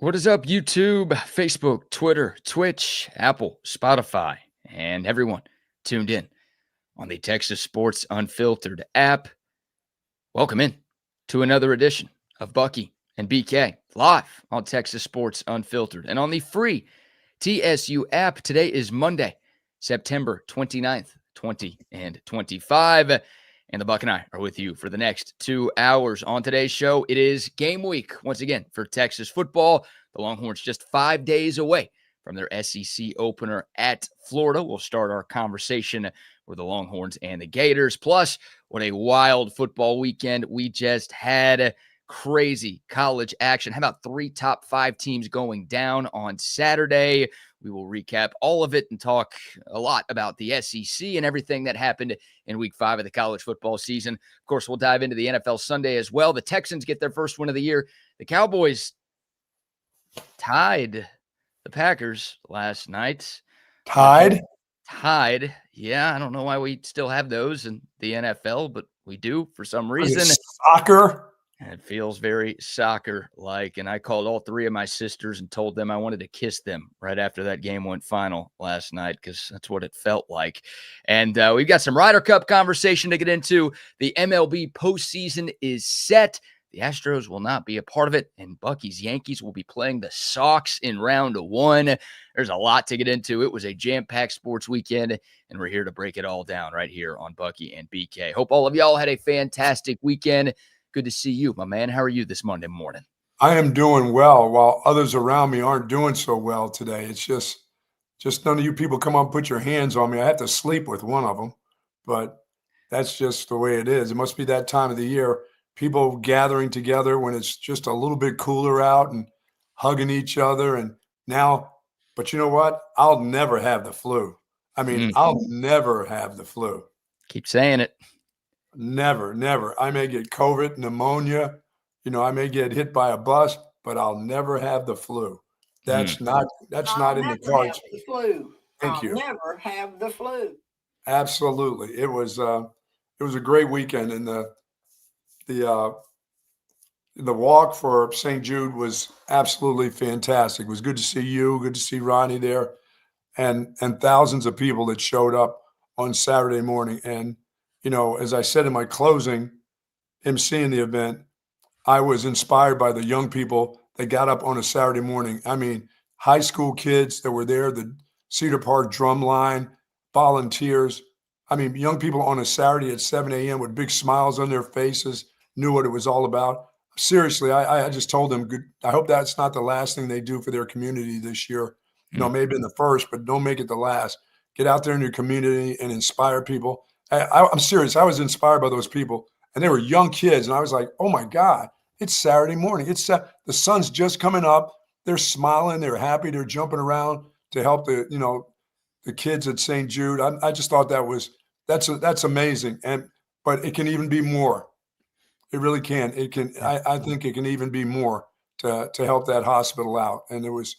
What is up, YouTube, Facebook, Twitter, Twitch, Apple, Spotify, and everyone tuned in on the Texas Sports Unfiltered app? Welcome in to another edition of Bucky and BK live on Texas Sports Unfiltered and on the free TSU app. Today is Monday, September 29th, 2025. And the Buck and I are with you for the next 2 hours. On today's show, it is game week once again for Texas football. The Longhorns just 5 days away from their SEC opener at Florida. We'll start our conversation with the Longhorns and the Gators. Plus, what a wild football weekend we just had. Crazy college action. How about 3 top 5 teams going down on Saturday? We will recap all of it and talk a lot about the SEC and everything that happened in week 5 of the college football season. Of course, we'll dive into the NFL Sunday as well. The Texans get their first win of the year. The Cowboys tied the Packers last night. Tied? Yeah, I don't know why we still have those in the NFL, but we do for some reason. Soccer? And it feels very soccer-like. And I called all 3 of my sisters and told them I wanted to kiss them right after that game went final last night because that's what it felt like. And we've got some Ryder Cup conversation to get into. The MLB postseason is set. The Astros will not be a part of it, and Bucky's Yankees will be playing the Sox in round 1. There's a lot to get into. It was a jam-packed sports weekend, and we're here to break it all down right here on Bucky and BK. Hope all of y'all had a fantastic weekend. Good to see you, my man. How are you this Monday morning? I am doing well while others around me aren't doing so well today. It's just none of you people come on and put your hands on me. I have to sleep with one of them, but that's just the way it is. It must be that time of the year. People gathering together when it's just a little bit cooler out and hugging each other. And now, but you know what? I'll never have the flu. I mean, I'll never have the flu. Keep saying it. Never. I may get COVID, pneumonia. I may get hit by a bus, but I'll never have the flu. That's not in the cards. The flu. Thank you. Never have the flu. Absolutely. It was a great weekend, and the walk for St. Jude was absolutely fantastic. It was good to see you, good to see Rodney there, and thousands of people that showed up on Saturday morning. And as I said in my closing, emceeing the event, I was inspired by the young people that got up on a Saturday morning. I mean, high school kids that were there, the Cedar Park drum line, volunteers. I mean, young people on a Saturday at 7 a.m. with big smiles on their faces, knew what it was all about. Seriously, I just told them, I hope that's not the last thing they do for their community this year. Maybe in the first, but don't make it the last. Get out there in your community and inspire people. I'm serious. I was inspired by those people, and they were young kids. And I was like, oh, my God, it's Saturday morning. It's the sun's just coming up. They're smiling. They're happy. They're jumping around to help the kids at St. Jude. I just thought that's amazing. But it can even be more. It really can. It can. I think it can even be more to help that hospital out. And it was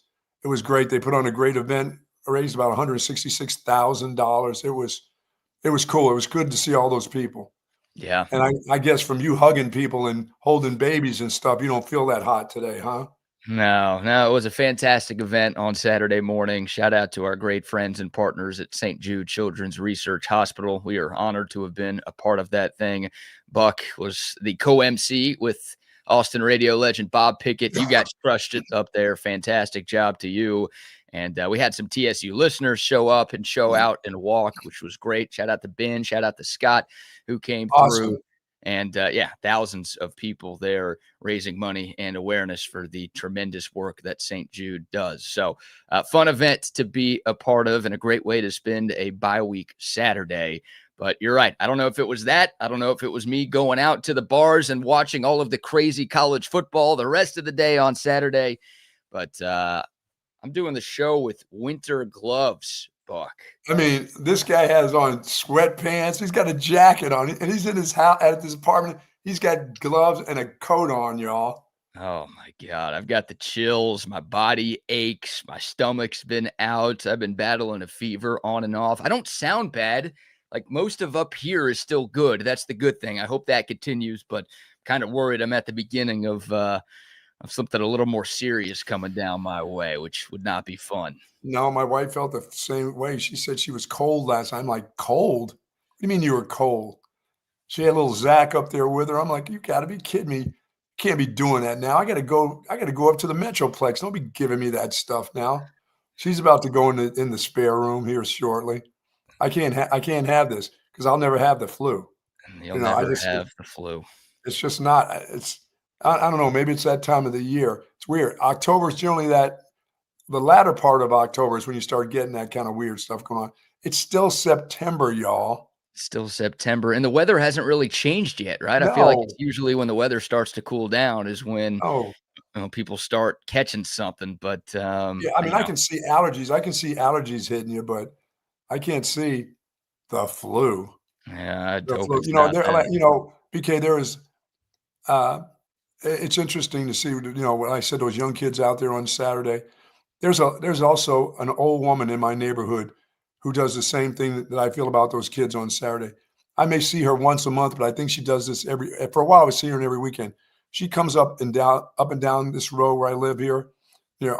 great. They put on a great event, raised about $166,000. It was cool. It was good to see all those people. Yeah. And I guess from you hugging people and holding babies and stuff, you don't feel that hot today, huh? No, it was a fantastic event on Saturday morning. Shout out to our great friends and partners at St. Jude Children's Research Hospital. We are honored to have been a part of that thing. Buck was the co-MC with Austin radio legend Bob Pickett. You guys crushed it up there. Fantastic job to you. And we had some TSU listeners show up and show out and walk, which was great. Shout out to Ben. Shout out to Scott, who came through. And, thousands of people there raising money and awareness for the tremendous work that St. Jude does. So fun event to be a part of and a great way to spend a bye-week Saturday. But you're right. I don't know if it was that. I don't know if it was me going out to the bars and watching all of the crazy college football the rest of the day on Saturday. But I'm doing the show with winter gloves, Buck. I mean, this guy has on sweatpants. He's got a jacket on, and he's in his house at his apartment. He's got gloves and a coat on, y'all. Oh, my God. I've got the chills. My body aches. My stomach's been out. I've been battling a fever on and off. I don't sound bad. Like, most of up here is still good. That's the good thing. I hope that continues, but kind of worried I'm at the beginning of of something a little more serious coming down my way, which would not be fun. No, my wife felt the same way. She said she was cold last night. I'm like, "Cold? What do you mean you were cold?" She had little Zach up there with her. I'm like, "You gotta be kidding me. Can't be doing that now. I gotta go up to the Metroplex. Don't be giving me that stuff now." She's about to go in the spare room here shortly. I can't have this because 'cause I'll never have the flu. And you'll You know, I never just have the flu. it's just not it's I don't know, maybe it's that time of the year. It's weird. October is generally that the latter part of October is when you start getting that kind of weird stuff going on. It's still September, y'all. Still September, and the weather hasn't really changed yet, right? I feel like it's No, usually when the weather starts to cool down is when, no. people start catching something, but, Yeah, I mean, I can see allergies. I can see allergies hitting you, but I can't see the flu. yeah, I'd The hope flu. it's You know, not there that. like, BK, there is uh it's interesting to see, when I said those young kids out there on Saturday. There's also an old woman in my neighborhood who does the same thing that I feel about those kids on Saturday. I may see her once a month, but I think she does this for a while. I was seeing her every weekend. She comes up and down this road where I live here, near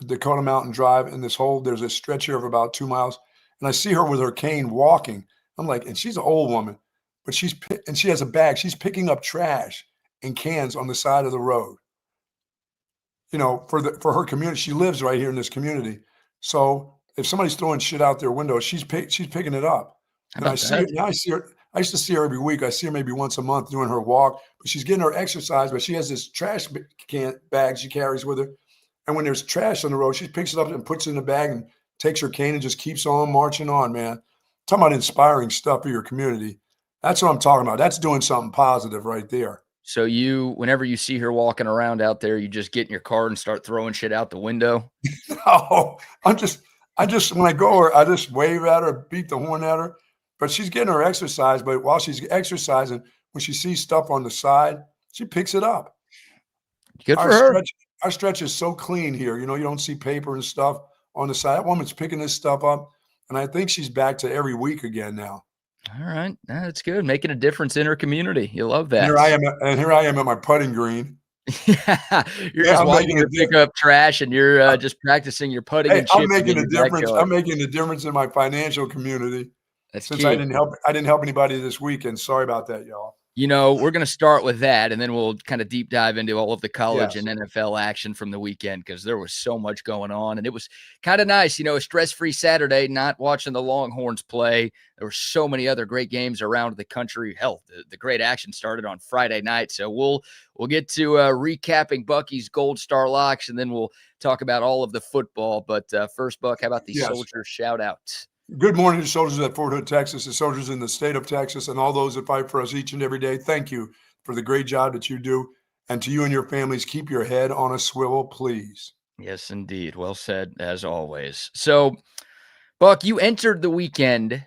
Dakota Mountain Drive, and there's a stretch here of about 2 miles, and I see her with her cane walking. I'm like, and she's an old woman, but and she has a bag. She's picking up trash and cans on the side of the road, for her community. She lives right here in this community. So if somebody's throwing shit out their window, she's picking it up. How And I about see her, that? yeah, I see her. I used to see her every week. I see her maybe once a month doing her walk, but she's getting her exercise. But she has this trash can bag she carries with her, and when there's trash on the road, she picks it up and puts it in a bag and takes her cane and just keeps on marching on. Man, talking about inspiring stuff for your community. That's what I'm talking about. That's doing something positive right there. So whenever you see her walking around out there, you just get in your car and start throwing shit out the window? No, I just when I go her, I just wave at her, beat the horn at her, but she's getting her exercise, but while she's exercising, when she sees stuff on the side, she picks it up. Good Our for her. stretch our stretch is so clean here, you don't see paper and stuff on the side. That woman's picking this stuff up, and I think she's back to every week again now. All right. That's good. Making a difference in her community. You love And that. here I am at my putting green. Yeah. You're Yeah, just I'm watching making a her pick up trash and you're, uh, just practicing your putting hey, and I'm chipping making in a your difference. I'm backyard. making a difference in my financial community That's since I key. didn't help anybody this weekend. Sorry about that, y'all. We're going to start with that, and then we'll kind of deep dive into all of the college and Yes. NFL action from the weekend because there was so much going on, and it was kind of nice, a stress-free Saturday, not watching the Longhorns play. There were so many other great games around the country. Hell, the great action started on Friday night, so we'll get to recapping Bucky's Gold Star locks, and then we'll talk about all of the football. But first, Buck, how about the Yes. soldier shout-out? Good morning to soldiers at Fort Hood, Texas, the soldiers in the state of Texas, and all those that fight for us each and every day. Thank you for the great job that you do. And to you and your families, keep your head on a swivel, please. Yes, indeed. Well said, as always. So, Buck, you entered the weekend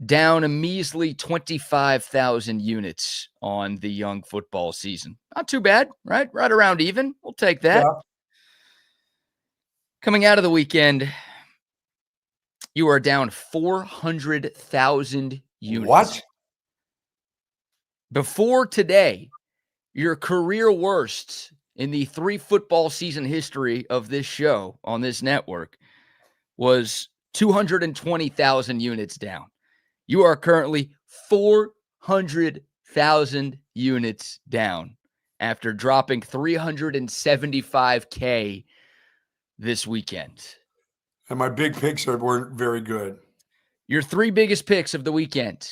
down a measly 25,000 units on the young football season. Not too bad, right? Right around even. We'll take that. Yeah. Coming out of the weekend, you are down 400,000 units. What? Before today, your career worst in the 3 football season history of this show on this network was 220,000 units down. You are currently 400,000 units down after dropping 375K this weekend. And my big picks weren't very good. Your 3 biggest picks of the weekend.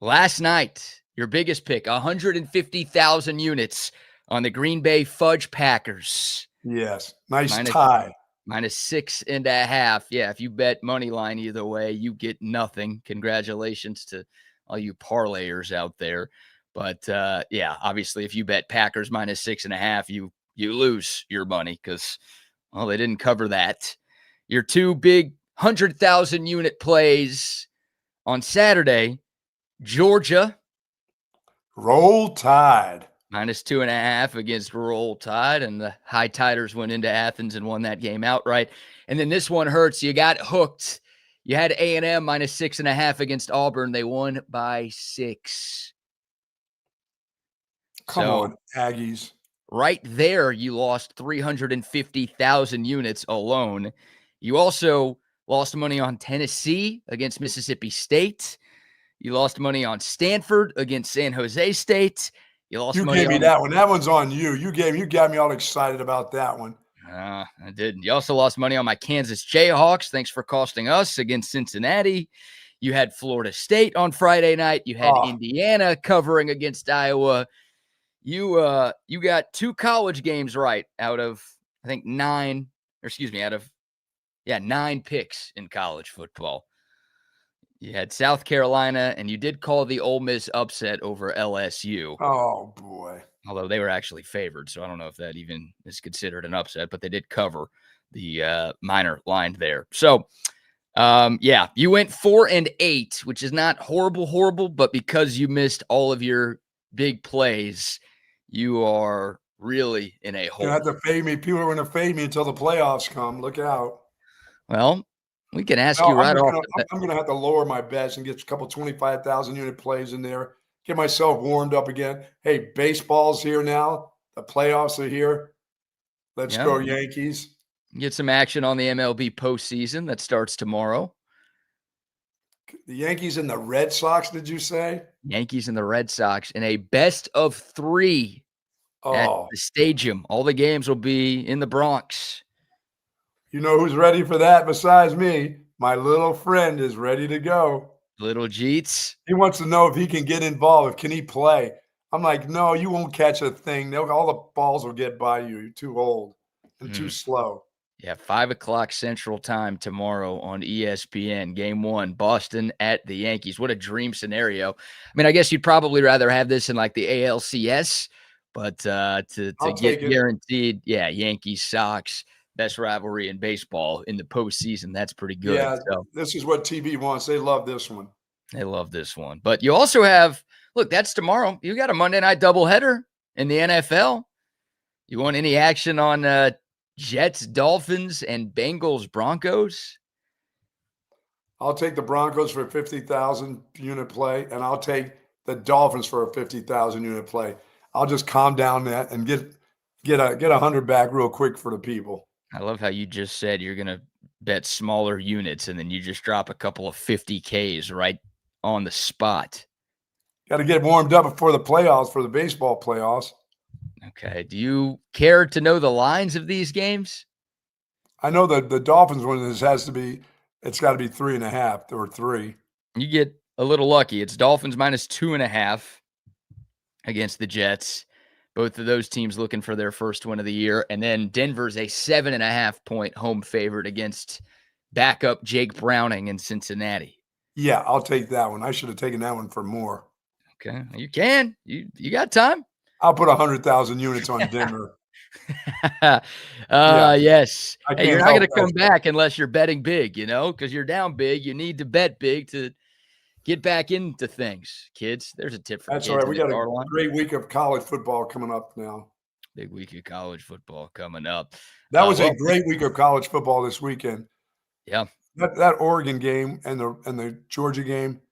Last night, your biggest pick, 150,000 units on the Green Bay Fudge Packers. Yes. Nice Minus tie. -6.5. Yeah, if you bet money line either way, you get nothing. Congratulations to all you parlayers out there. But yeah, obviously, if you bet Packers -6.5, you lose your money because, well, they didn't cover that. Your 2 big 100,000 unit plays on Saturday, Georgia Roll Tide. -2.5 against Roll Tide, and the High Tiders went into Athens and won that game outright. And then this one hurts. You got hooked. You had A&M -6.5 against Auburn. They won by 6. Come on, Aggies. Right there, you lost 350,000 units alone. You also lost money on Tennessee against Mississippi State. You lost money on Stanford against San Jose State. You lost You money gave me on that one. That one's on you. You got me all excited about that one. I didn't. You also lost money on my Kansas Jayhawks. Thanks for costing us against Cincinnati. You had Florida State on Friday night. You had Indiana covering against Iowa. You got 2 college games right out of, I think, 9 picks in college football. You had South Carolina, and you did call the Ole Miss upset over LSU. Oh, boy. Although they were actually favored, so I don't know if that even is considered an upset, but they did cover the minor line there. So, you went 4-8, which is not horrible, but because you missed all of your big plays, you are really in a hole. You have to fade me. People are going to fade me until the playoffs come. Look out. Well, we can ask you right off. I'm going to have to lower my bets and get a couple 25,000 unit plays in there. Get myself warmed up again. Hey, baseball's here now. The playoffs are here. Let's go, Yankees. Get some action on the MLB postseason that starts tomorrow. The Yankees and the Red Sox, did you say? Yankees and the Red Sox in a best of 3 at the stadium. All the games will be in the Bronx. You know who's ready for that besides me? My little friend is ready to go. Little Jeets. He wants to know if he can get involved. Can he play? I'm like, no, you won't catch a thing. All the balls will get by you. You're too old and too slow. Yeah, 5 o'clock Central Time tomorrow on ESPN. Game 1, Boston at the Yankees. What a dream scenario. I mean, I guess you'd probably rather have this in like the ALCS, but to get guaranteed, Yankees, Sox, best rivalry in baseball in the postseason. That's pretty good. Yeah, so this is what TV wants. They love this one. They love this one. But you also have, look, that's tomorrow. You got a Monday night doubleheader in the NFL. You want any action on Jets, Dolphins, and Bengals, Broncos? I'll take the Broncos for a 50,000 unit play, and I'll take the Dolphins for a 50,000 unit play. I'll just calm down that and get 100 back real quick for the people. I love how you just said you're going to bet smaller units, and then you just drop a couple of 50Ks right on the spot. Got to get warmed up before the playoffs, for the baseball playoffs. Okay. Do you care to know the lines of these games? I know that the Dolphins one it's got to be 3.5 or 3. You get a little lucky. It's Dolphins minus 2.5 against the Jets. Both of those teams looking for their first win of the year. And then Denver's a 7.5-point home favorite against backup Jake Browning in Cincinnati. Yeah, I'll take that one. I should have taken that one for more. Okay. You can. You got time. I'll put 100,000 units on Denver. Yes. Hey, you're not going to come back unless you're betting big, because you're down big. You need to bet big to get back into things, kids. There's a tip for That's kids. all right. We got a great week of college football coming up now. Big week of college football coming up. That was a great week of college football this weekend. Yeah. That Oregon game and the Georgia game,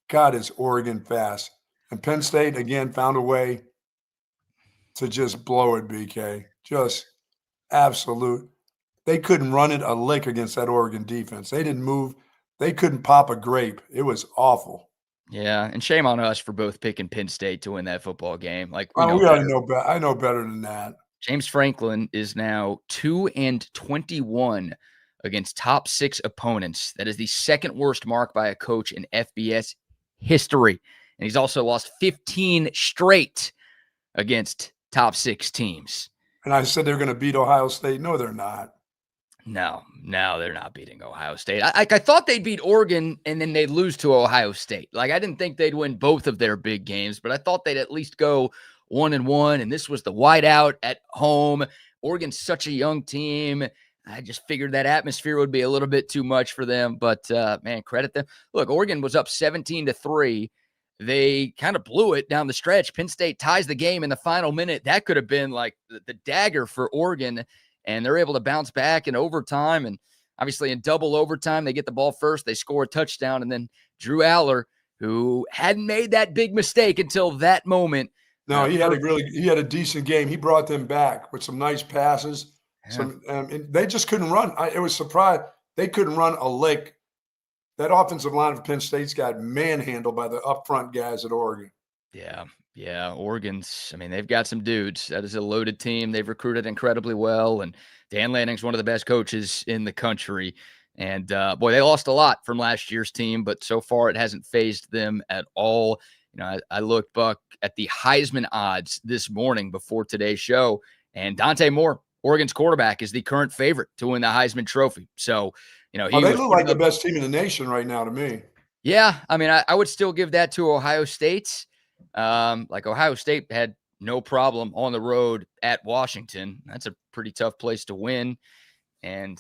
God, is Oregon fast. And Penn State, again, found a way to just blow it, BK. Just absolute. They couldn't run it a lick against that Oregon defense. They didn't move. They couldn't pop a grape. It was awful. Yeah, and shame on us for both picking Penn State to win that football game. I know better than that. James Franklin is now 2-21 against top 6 opponents. That is the second worst mark by a coach in FBS history. And he's also lost 15 straight against top 6 teams. And I said they're going to beat Ohio State. No, they're not. No, they're not beating Ohio State. I thought they'd beat Oregon and then they'd lose to Ohio State. Like, I didn't think they'd win both of their big games, but I thought they'd at least go 1-1. And this was the whiteout at home. Oregon's such a young team. I just figured that atmosphere would be a little bit too much for them. But, man, credit them. Look, Oregon was up 17-3. They kind of blew it down the stretch. Penn State ties the game in the final minute. That could have been like the dagger for Oregon. And they're able to bounce back in overtime. And obviously in double overtime, they get the ball first. They score a touchdown. And then Drew Aller, who hadn't made that big mistake until that moment, No, he had a decent game. He brought them back with some nice passes. Yeah. And they just couldn't run. It was surprised they couldn't run a lick. That offensive line of Penn State's got manhandled by the up front guys at Oregon. Yeah. Oregon's, I mean, they've got some dudes. That is a loaded team. They've recruited incredibly well, and Dan Lanning's one of the best coaches in the country. And boy, they lost a lot from last year's team, but so far it hasn't phased them at all. You know, I looked, Buck, at the Heisman odds this morning before today's show, and Dante Moore, Oregon's quarterback, is the current favorite to win the Heisman Trophy. So, you know, they look like the best team in the nation right now to me. Yeah, I mean, I would still give that to Ohio State. Like Ohio State had no problem on the road at Washington. That's a pretty tough place to win. And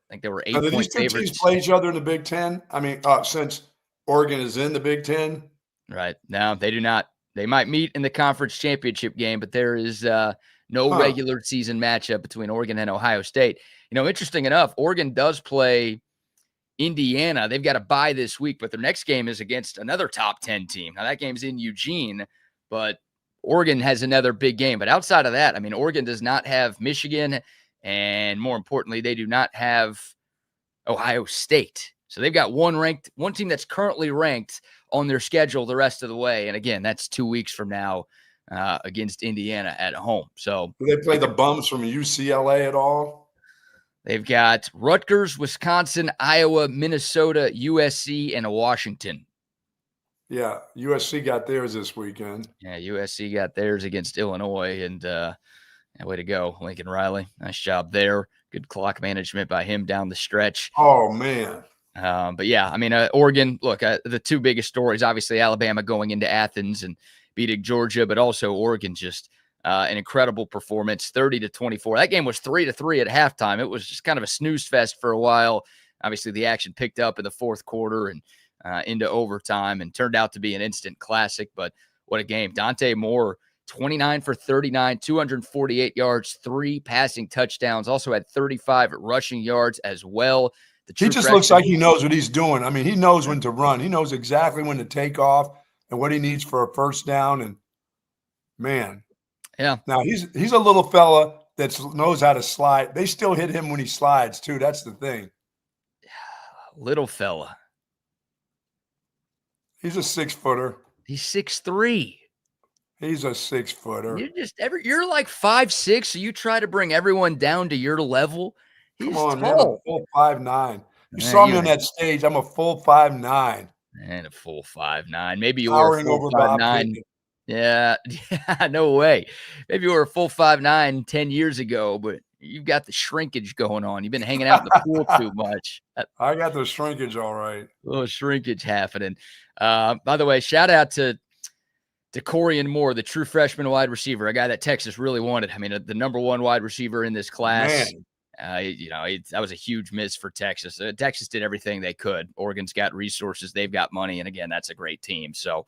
I think there were 8-point these two favorites. teams play each other in the Big Ten? I mean, since Oregon is in the Big Ten? Right. No, they do not. They might meet in the conference championship game, but there is no regular season matchup between Oregon and Ohio State. You know, interesting enough, Oregon does play Indiana. They've got a bye this week, but their next game is against another top 10 team. Now, that game's in Eugene, but Oregon has another big game. But outside of that, I mean, Oregon does not have Michigan, and more importantly, they do not have Ohio State. So they've got one team that's currently ranked on their schedule the rest of the way. And again, that's 2 weeks from now against Indiana at home. So do they play the bums from UCLA at all? They've got Rutgers, Wisconsin, Iowa, Minnesota, USC, and Washington. Yeah, USC got theirs this weekend. Yeah, USC got theirs against Illinois, and way to go, Lincoln Riley. Nice job there. Good clock management by him down the stretch. Oh, man. But yeah, I mean, Oregon, look, the two biggest stories, obviously Alabama going into Athens and beating Georgia, but also Oregon just an incredible performance, 30-24. That game was 3-3 at halftime. It was just kind of a snooze fest for a while. Obviously, the action picked up in the fourth quarter and into overtime and turned out to be an instant classic. But what a game. Dante Moore, 29 for 39, 248 yards, 3 passing touchdowns, also had 35 rushing yards as well. He just looks like he knows what he's doing. I mean, he knows when to run. He knows exactly when to take off and what he needs for a first down. And, man. Yeah. Now, he's a little fella that knows how to slide. They still hit him when he slides, too. That's the thing. Little fella. He's a 6-footer. He's 6'3". He's a 6-footer. You're like 5'6", so you try to bring everyone down to your level. He's Come on, tall. man. I'm a full 5'9". You saw me on that stage. I'm a full 5'9". And a full 5'9". Maybe you were a full 5'9". Yeah, no way. Maybe you were a full 5'9" 10 years ago, but you've got the shrinkage going on. You've been hanging out in the pool too much. I got the shrinkage all right. A little shrinkage happening. By the way, shout out to Corey and Moore, the true freshman wide receiver, a guy that Texas really wanted. I mean, the number one wide receiver in this class. That was a huge miss for Texas. Texas did everything they could. Oregon's got resources. They've got money. And again, that's a great team. So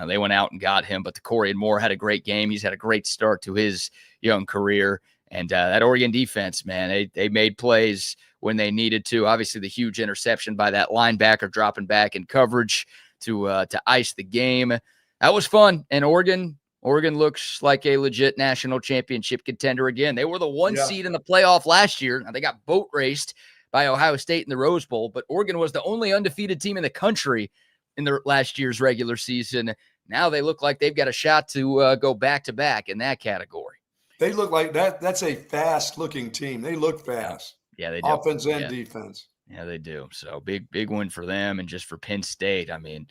they went out and got him. But the Corey and Moore had a great game. He's had a great start to his young career. And that Oregon defense, man, they made plays when they needed to. Obviously, the huge interception by that linebacker dropping back in coverage to ice the game. That was fun. And Oregon looks like a legit national championship contender again. They were the one seed in the playoff last year. Now, they got boat raced by Ohio State in the Rose Bowl, but Oregon was the only undefeated team in the country in their last year's regular season. Now they look like they've got a shot to go back-to-back in that category. They look like that. That's a fast-looking team. They look fast. Yeah, they do. Offense and defense. Yeah, they do. So big win for them. And just for Penn State, I mean,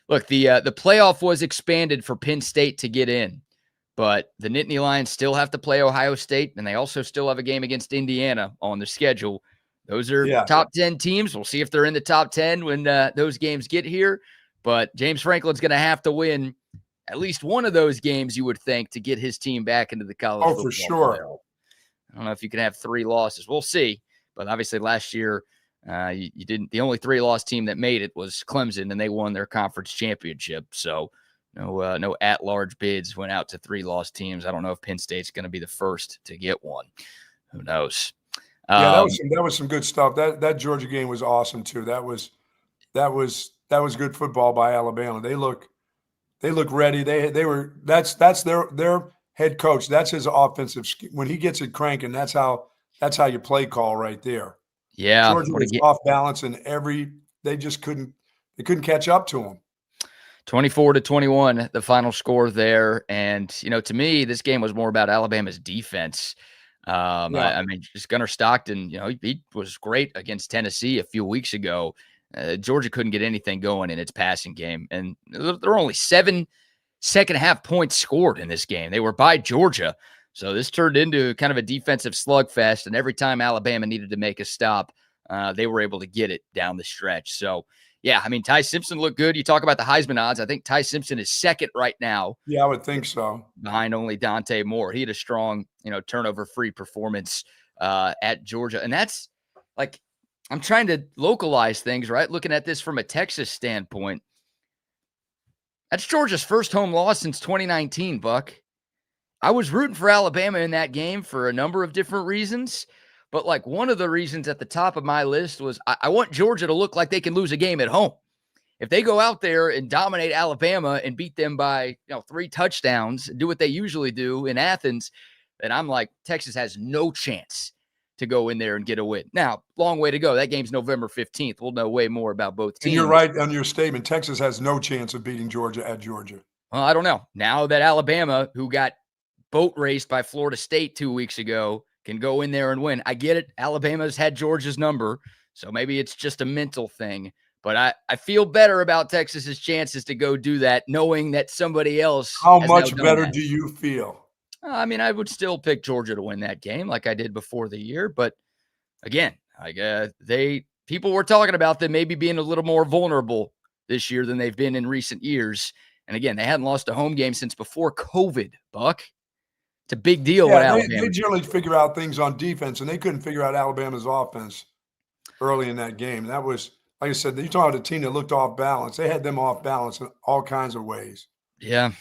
look, the playoff was expanded for Penn State to get in, but the Nittany Lions still have to play Ohio State, and they also still have a game against Indiana on the schedule. Those are top 10 teams. We'll see if they're in the top 10 when those games get here. But James Franklin's going to have to win at least one of those games, you would think, to get his team back into the college football. Oh, for sure. Playoff. I don't know if you can have 3 losses. We'll see. But obviously last year, you didn't. The only 3-loss team that made it was Clemson, and they won their conference championship. So no at-large bids went out to 3-loss teams. I don't know if Penn State's going to be the first to get one. Who knows? Yeah, that was some good stuff. That Georgia game was awesome too. That was good football by Alabama. They look They look ready. They were that's their head coach. That's his offensive when he gets it cranking. That's how you play call right there. Yeah, Georgia what a was off balance, and they just couldn't catch up to him. 24-21, the final score there. And, to me, this game was more about Alabama's defense. I mean, just Gunnar Stockton, he was great against Tennessee a few weeks ago. Georgia couldn't get anything going in its passing game. And there were only 7 second-half points scored in this game. They were by Georgia. So this turned into kind of a defensive slugfest. And every time Alabama needed to make a stop, they were able to get it down the stretch. So, yeah, I mean, Ty Simpson looked good. You talk about the Heisman odds. I think Ty Simpson is second right now. Yeah, I would think so. Behind only Dante Moore. He had a strong, turnover-free performance at Georgia. And that's like, I'm trying to localize things, right? Looking at this from a Texas standpoint. That's Georgia's first home loss since 2019, Buck. I was rooting for Alabama in that game for a number of different reasons. But like one of the reasons at the top of my list was I want Georgia to look like they can lose a game at home. If they go out there and dominate Alabama and beat them by 3 touchdowns, do what they usually do in Athens, then I'm like, Texas has no chance to go in there and get a win. Now, long way to go. That game's November 15th. We'll know way more about both teams. And you're right on your statement. Texas has no chance of beating Georgia at Georgia. Well, I don't know. Now that Alabama, who got boat raced by Florida State 2 weeks ago, can go in there and win. I get it. Alabama's had Georgia's number, so maybe it's just a mental thing. But I feel better about Texas's chances to go do that, knowing that somebody else. How much better do you feel? I mean, I would still pick Georgia to win that game like I did before the year. But again, people were talking about them maybe being a little more vulnerable this year than they've been in recent years. And again, they hadn't lost a home game since before COVID, Buck. It's a big deal. Yeah, they generally figure out things on defense, and they couldn't figure out Alabama's offense early in that game. That was, like I said, you talk about a team that looked off balance. They had them off balance in all kinds of ways. Yeah.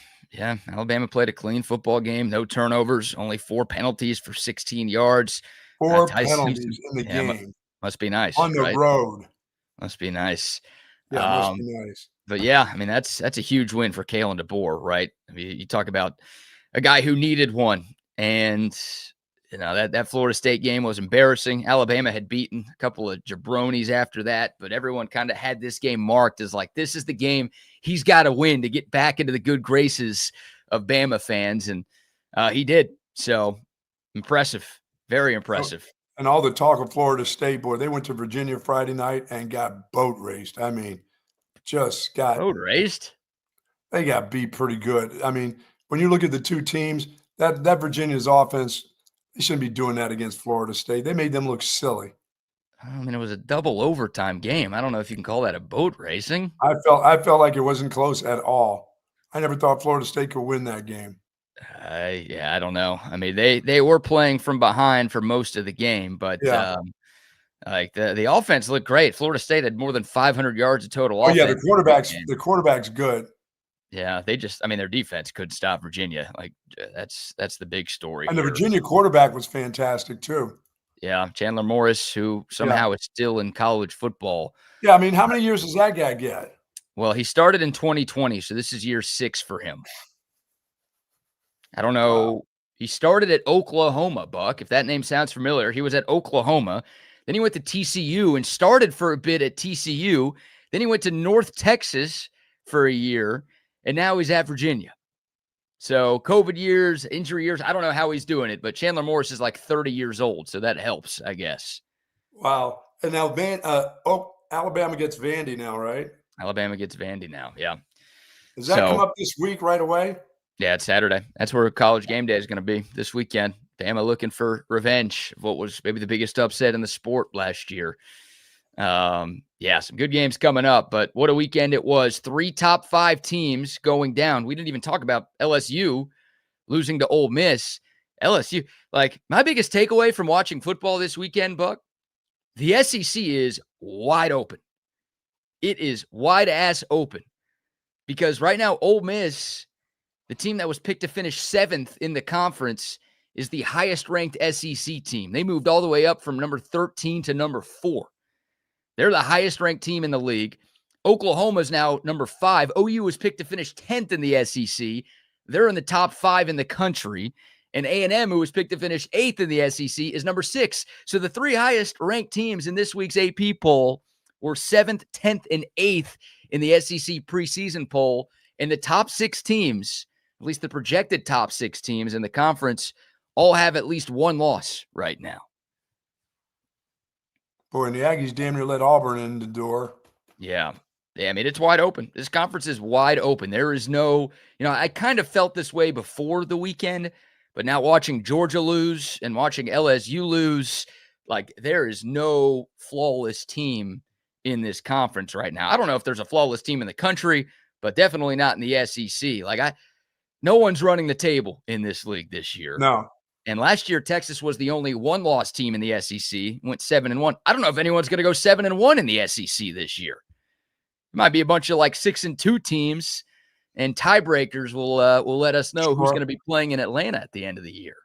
Alabama played a clean football game, no turnovers, only 4 penalties for 16 yards. 4 penalties in the game. Must be nice. On the road. Must be nice. Yeah, must be nice. But yeah, I mean, that's a huge win for Kalen DeBoer, right? I mean, you talk about a guy who needed one. And, that Florida State game was embarrassing. Alabama had beaten a couple of jabronis after that, but everyone kind of had this game marked as like, this is the game he's got to win to get back into the good graces of Bama fans. And he did. So impressive, very impressive. And all the talk of Florida State, boy, they went to Virginia Friday night and got boat raced. I mean, just got boat raced. They got beat pretty good. I mean, when you look at the two teams, that Virginia's offense, they shouldn't be doing that against Florida State. They made them look silly. I mean, it was a double overtime game. I don't know if you can call that a boat racing. I felt like it wasn't close at all. I never thought Florida State could win that game. Yeah, I don't know. I mean, they were playing from behind for most of the game, but the offense looked great. Florida State had more than 500 yards of total offense. Oh yeah, the quarterback's good. Yeah, their defense could stop Virginia. Like that's the big story. And the Virginia quarterback was fantastic too. Yeah, Chandler Morris, who somehow is still in college football. Yeah, I mean, how many years does that guy get? Well, he started in 2020, so this is year 6 for him. I don't know. Wow. He started at Oklahoma, Buck, if that name sounds familiar. He was at Oklahoma. Then he went to TCU and started for a bit at TCU. Then he went to North Texas for a year. And now he's at Virginia. So COVID years, injury years, I don't know how he's doing it, but Chandler Morris is like 30 years old, so that helps, I guess. Wow. And now Alabama gets Vandy now, right? Alabama gets Vandy now, yeah. Does that come up this week right away? Yeah, it's Saturday. That's where College Game Day is going to be this weekend. Bama looking for revenge of what was maybe the biggest upset in the sport last year. Some good games coming up, but what a weekend it was. 3 top 5 teams going down. We didn't even talk about LSU losing to Ole Miss. LSU, like my biggest takeaway from watching football this weekend, Buck, the SEC is wide open. It is wide ass open because right now Ole Miss, the team that was picked to finish 7th in the conference, is the highest ranked SEC team. They moved all the way up from number 13 to number 4. They're the highest ranked team in the league. Oklahoma's now number 5. OU was picked to finish 10th in the SEC. They're in the top 5 in the country. And A&M, who was picked to finish 8th in the SEC, is number 6. So the 3 highest ranked teams in this week's AP poll were 7th, 10th, and 8th in the SEC preseason poll. And the top 6 teams, at least the projected top 6 teams in the conference, all have at least one loss right now. Boy, and the Aggies damn near let Auburn in the door. Yeah. I mean, it's wide open. This conference is wide open. There is no, I kind of felt this way before the weekend, but now watching Georgia lose and watching LSU lose, like there is no flawless team in this conference right now. I don't know if there's a flawless team in the country, but definitely not in the SEC. No one's running the table in this league this year. No. And last year, Texas was the only one-loss team in the SEC, went 7-1. I don't know if anyone's going to go 7-1 in the SEC this year. It might be a bunch of 6-2 teams, and tiebreakers will let us know who's going to be playing in Atlanta at the end of the year.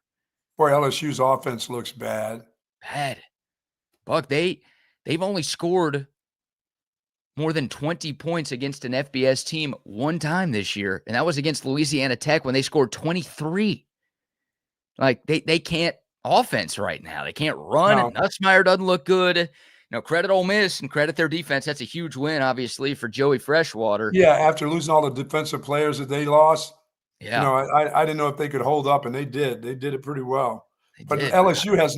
Boy, LSU's offense looks bad. Buck, they've only scored more than 20 points against an FBS team one time this year, and that was against Louisiana Tech when they scored 23. They can't offense right now. They can't run. No. Nussmeier doesn't look good. Credit Ole Miss and credit their defense. That's a huge win, obviously, for Joey Freshwater. Yeah, after losing all the defensive players that they lost. Yeah. I didn't know if they could hold up, and they did. They did it pretty well. But LSU has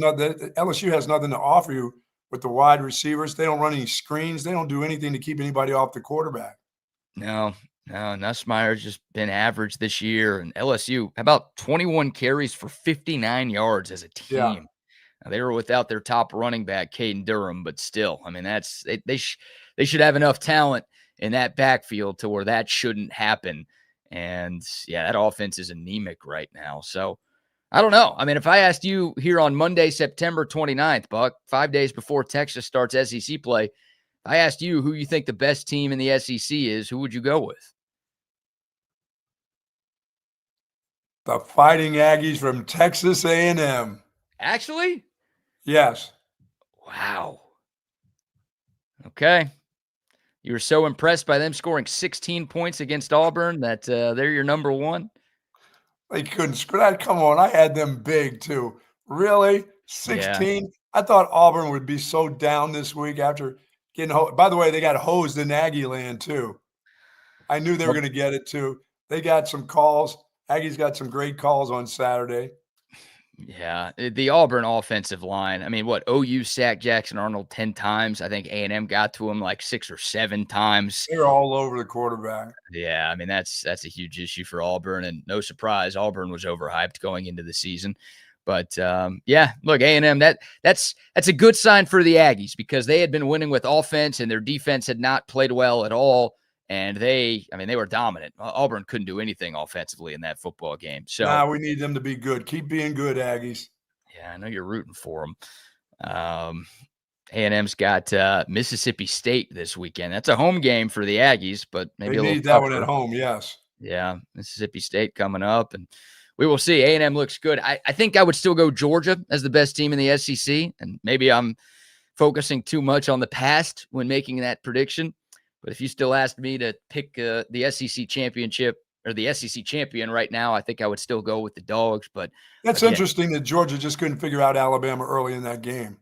nothing to offer you with the wide receivers. They don't run any screens. They don't do anything to keep anybody off the quarterback. No, Nussmeier's just been average this year. And LSU, how about 21 carries for 59 yards as a team? Yeah. Now, they were without their top running back, Caden Durham, but still, I mean, they should have enough talent in that backfield to where that shouldn't happen. And yeah, that offense is anemic right now. So I don't know. I mean, if I asked you here on Monday, September 29th, Buck, 5 days before Texas starts SEC play, if I asked you who you think the best team in the SEC is, who would you go with? The Fighting Aggies from Texas A&M. Actually? Yes. Wow. Okay. You were so impressed by them scoring 16 points against Auburn that they're your number one? They couldn't score. Come on, I had them big too. Really? 16? Yeah. I thought Auburn would be so down this week after getting – by the way, they got hosed in Aggie land too. I knew they were going to get it too. They got some calls. Aggies got some great calls on Saturday. Yeah, the Auburn offensive line. I mean, OU sacked Jackson Arnold 10 times. I think A&M got to him 6 or 7 times. They're all over the quarterback. Yeah, I mean, that's a huge issue for Auburn, and no surprise, Auburn was overhyped going into the season. But, yeah, look, A&M, that's a good sign for the Aggies because they had been winning with offense, and their defense had not played well at all. And they were dominant. Auburn couldn't do anything offensively in that football game. So we need them to be good. Keep being good, Aggies. Yeah, I know you're rooting for them. A&M's got Mississippi State this weekend. That's a home game for the Aggies, but maybe they need that one at home. Yes. Yeah, Mississippi State coming up, and we will see. A&M looks good. I think I would still go Georgia as the best team in the SEC, and maybe I'm focusing too much on the past when making that prediction. But if you still asked me to pick the SEC championship or the SEC champion right now, I think I would still go with the Dogs. But that's interesting that Georgia just couldn't figure out Alabama early in that game.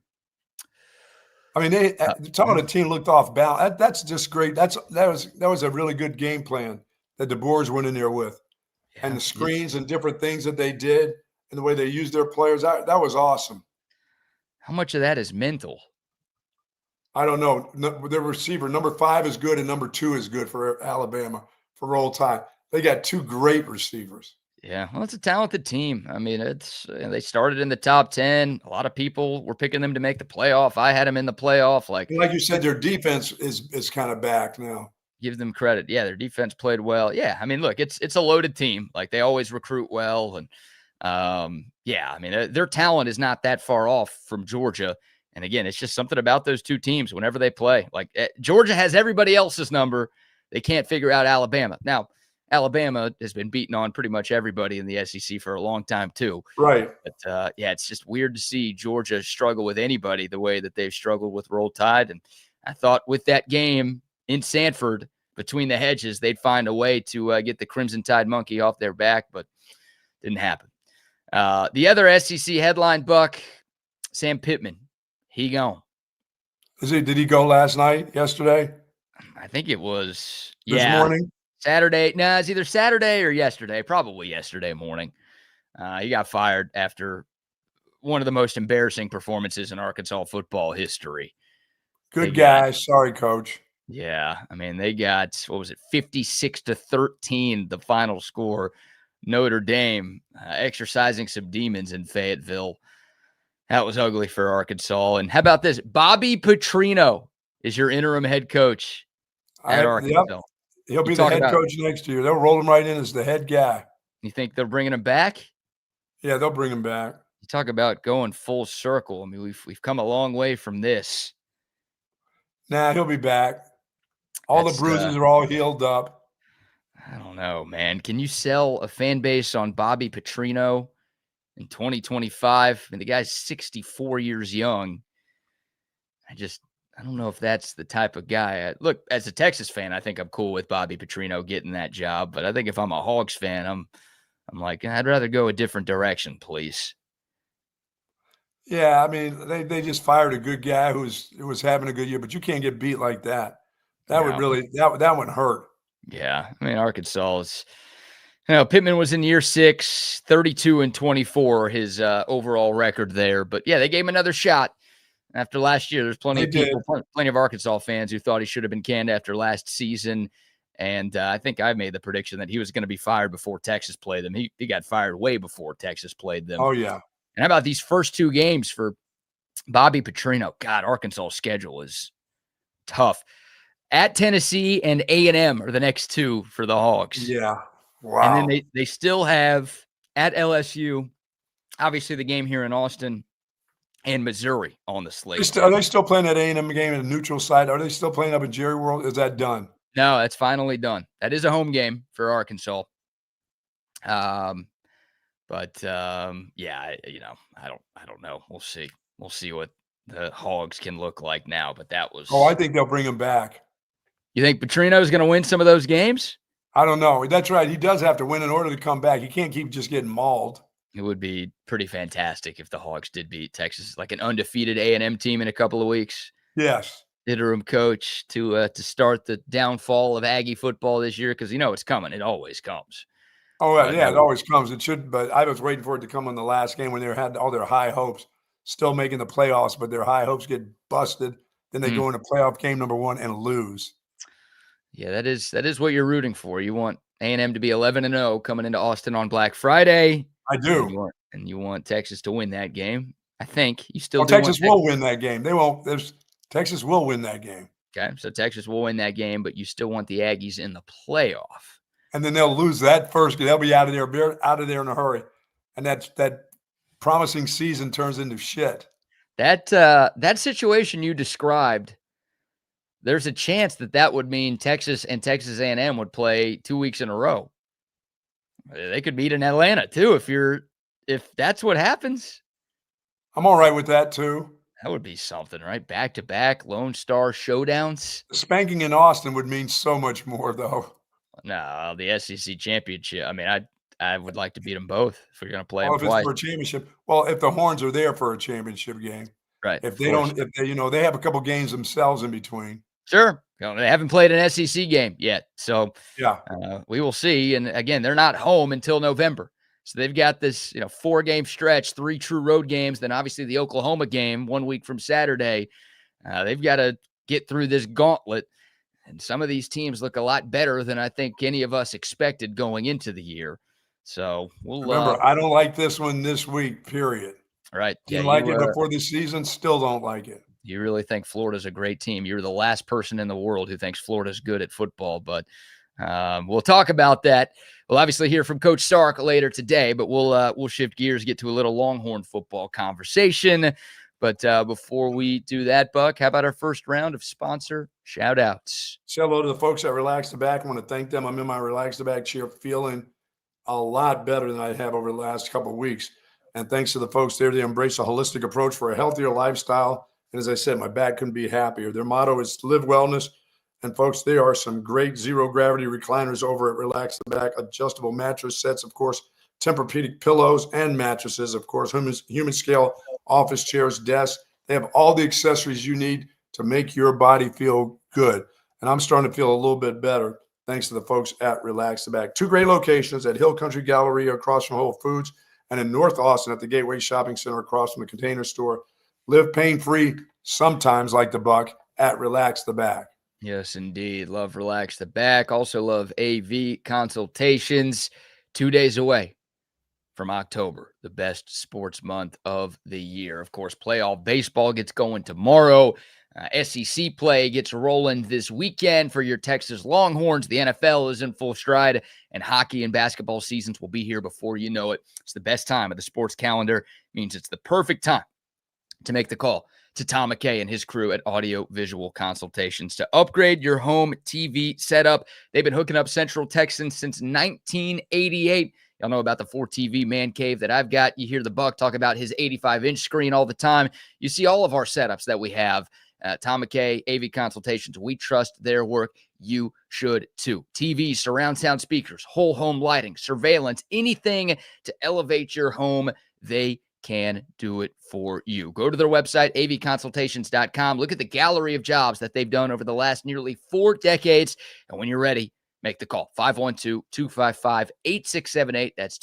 I mean, some of the team looked off balance. That's just great. That was a really good game plan that the Boers went in there with, and the screens and different things that they did and the way they used their players. That was awesome. How much of that is mental? I don't know. Their receiver, number 5 is good and number 2 is good for Alabama for Roll Tide. They got 2 great receivers. Yeah, well, it's a talented team. I mean, they started in the top 10. A lot of people were picking them to make the playoff. I had them in the playoff. Like you said, their defense is kind of back now. Give them credit. Yeah, their defense played well. Yeah, I mean, look, it's a loaded team. Like they always recruit well, and yeah, I mean, their talent is not that far off from Georgia. And again, it's just something about those two teams whenever they play. Like Georgia has everybody else's number. They can't figure out Alabama. Now, Alabama has been beating on pretty much everybody in the SEC for a long time too. Right. But yeah, it's just weird to see Georgia struggle with anybody the way that they've struggled with Roll Tide. And I thought with that game, in Sanford between the hedges, they'd find a way to get the Crimson Tide monkey off their back, but didn't happen. The other SEC headline, Buck, Sam Pittman, he gone. Did he go yesterday? I think it was, this morning? Saturday. No, it's either Saturday or yesterday, probably yesterday morning. He got fired after one of the most embarrassing performances in Arkansas football history. Good guy. Sorry, coach. Yeah. I mean, they got, 56-13, the final score. Notre Dame exercising some demons in Fayetteville. That was ugly for Arkansas. And how about this? Bobby Petrino is your interim head coach at Arkansas. Yep. He'll be the head coach next year. They'll roll him right in as the head guy. You think they're bringing him back? Yeah, they'll bring him back. You talk about going full circle. I mean, we've come a long way from this. Nah, he'll be back. All the bruises are all healed up. I don't know, man. Can you sell a fan base on Bobby Petrino in 2025? I mean, the guy's 64 years young. I don't know if that's the type of guy. Look, as a Texas fan, I think I'm cool with Bobby Petrino getting that job. But I think if I'm a Hogs fan, I'm like, I'd rather go a different direction, please. Yeah, I mean, they just fired a good guy who was having a good year, but you can't get beat like that. That would really that would hurt. Yeah, I mean, Arkansas is. Pittman was in year 6, 32-24, his overall record there. But yeah, they gave him another shot after last year. There's plenty of Arkansas fans who thought he should have been canned after last season. And I think I made the prediction that he was going to be fired before Texas played them. He got fired way before Texas played them. Oh, yeah. And how about these first 2 games for Bobby Petrino? God, Arkansas' schedule is tough. At Tennessee and A&M are the next 2 for the Hogs. Yeah. Wow. And then they still have at LSU, obviously the game here in Austin, and Missouri on the slate. Are they still playing that A&M game in a neutral site? Are they still playing up at Jerry World? Is that done? No, that's finally done. That is a home game for Arkansas. Yeah, I don't know. We'll see. We'll see what the Hogs can look like now. But that was. Oh, I think they'll bring him back. You think Petrino is going to win some of those games? I don't know. That's right. He does have to win in order to come back. He can't keep just getting mauled. It would be pretty fantastic if the Hogs did beat Texas, like an undefeated A&M team in a couple of weeks. Yes. Interim coach to start the downfall of Aggie football this year, because it's coming. It always comes. Oh, yeah, it always comes. It should, but I was waiting for it to come on the last game when they had all their high hopes, still making the playoffs, but their high hopes get busted. Then they go into playoff game number 1 and lose. Yeah, that is what you're rooting for. You want A&M to be 11-0 coming into Austin on Black Friday. I do. And you want Texas to win that game. I think you still. Well, Texas will win that game. They won't. Texas will win that game. Okay, so Texas will win that game, but you still want the Aggies in the playoff. And then they'll lose that first game. They'll be out of there in a hurry, and that promising season turns into shit. That situation you described. There's a chance that would mean Texas and Texas A&M would play 2 weeks in a row. They could meet in Atlanta too if that's what happens. I'm all right with that too. That would be something, right? Back-to-back Lone Star showdowns. The spanking in Austin would mean so much more, though. No, the SEC championship. I mean, I would like to beat them both if we're going to play them twice. It's for a championship. Well, if the Horns are there for a championship game, right? If they don't, they have a couple games themselves in between. Sure. They haven't played an SEC game yet. So yeah, we will see. And again, they're not home until November. So they've got this, 4-game stretch, 3 true road games. Then obviously the Oklahoma game 1 week from Saturday. They've got to get through this gauntlet. And some of these teams look a lot better than I think any of us expected going into the year. So we'll remember, I don't like this one this week, period. Right. Didn't like it before the season, still don't like it. You really think Florida's a great team. You're the last person in the world who thinks Florida's good at football, but we'll talk about that. We'll obviously hear from Coach Sark later today, but we'll shift gears, get to a little Longhorn football conversation. But before we do that, Buck, how about our first round of sponsor shout-outs? Say hello to the folks at Relax the Back. I want to thank them. I'm in my Relax the Back chair feeling a lot better than I have over the last couple of weeks. And thanks to the folks there, they embrace a holistic approach for a healthier lifestyle. And as I said, my back couldn't be happier. Their motto is live wellness And folks, there are some great zero gravity recliners over at Relax the Back, adjustable mattress sets, of course, Tempur-Pedic pillows and mattresses, of course, human scale office chairs, desks. They have all the accessories you need to make your body feel good. And I'm starting to feel a little bit better thanks to the folks at Relax the Back. 2 great locations at Hill Country Galleria across from Whole Foods and in North Austin at the Gateway Shopping Center across from the Container Store. Live pain-free, sometimes like the Buck, at Relax the Back. Yes, indeed. Love Relax the Back. Also love AV consultations. 2 days away from October, the best sports month of the year. Of course, playoff baseball gets going tomorrow. SEC play gets rolling this weekend for your Texas Longhorns. The NFL is in full stride, and hockey and basketball seasons will be here before you know it. It's the best time of the sports calendar. It means it's the perfect time to make the call to Tom McKay and his crew at Audio Visual Consultations to upgrade your home TV setup. They've been hooking up Central Texans since 1988. Y'all know about the 4TV man cave that I've got. You hear the Buck talk about his 85-inch screen all the time. You see all of our setups that we have. Tom McKay, AV Consultations. We trust their work. You should too. TVs, surround sound speakers, whole home lighting, surveillance, anything to elevate your home, they can do it for you. Go to their website, avconsultations.com. Look at the gallery of jobs that they've done over the last nearly 4 decades. And when you're ready, make the call. 512-255-8678. That's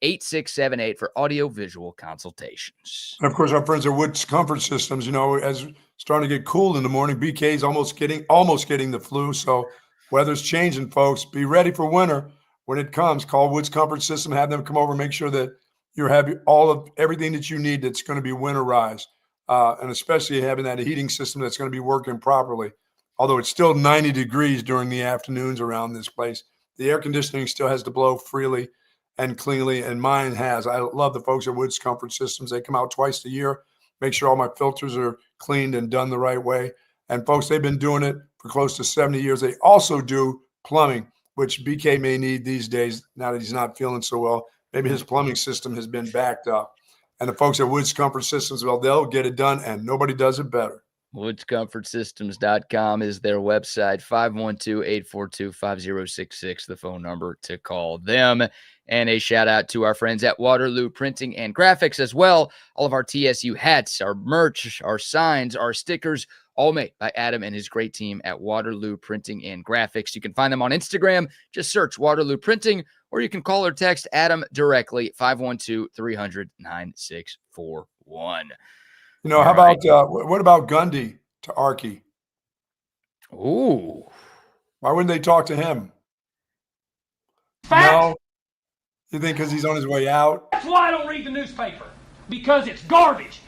255-8678 for audio-visual consultations. And of course, our friends at Woods Comfort Systems, as it's starting to get cool in the morning, BK's almost getting the flu. So weather's changing, folks. Be ready for winter when it comes. Call Woods Comfort System, have them come over, make sure that you have all of everything that you need that's going to be winterized, and especially having that heating system that's going to be working properly. Although it's still 90 degrees during the afternoons around this place, the air conditioning still has to blow freely and cleanly, and mine has. I love the folks at Woods Comfort Systems. They come out twice a year, make sure all my filters are cleaned and done the right way. And folks, they've been doing it for close to 70 years. They also do plumbing, which BK may need these days now that he's not feeling so well. Maybe his plumbing system has been backed up. And the folks at Woods Comfort Systems, well, they'll get it done, and nobody does it better. WoodsComfortSystems.com is their website. 512-842-5066, the phone number to call them. And a shout out to our friends at Waterloo Printing and Graphics as well. All of our TSU hats, our merch, our signs, our stickers, all made by Adam and his great team at Waterloo Printing and Graphics. You can find them on Instagram. Just search Waterloo Printing, or you can call or text Adam directly, 512-300-9641. How about what about Gundy to Archie? Ooh. Why wouldn't they talk to him? Fact. No. You think because he's on his way out? That's why I don't read the newspaper, because it's garbage.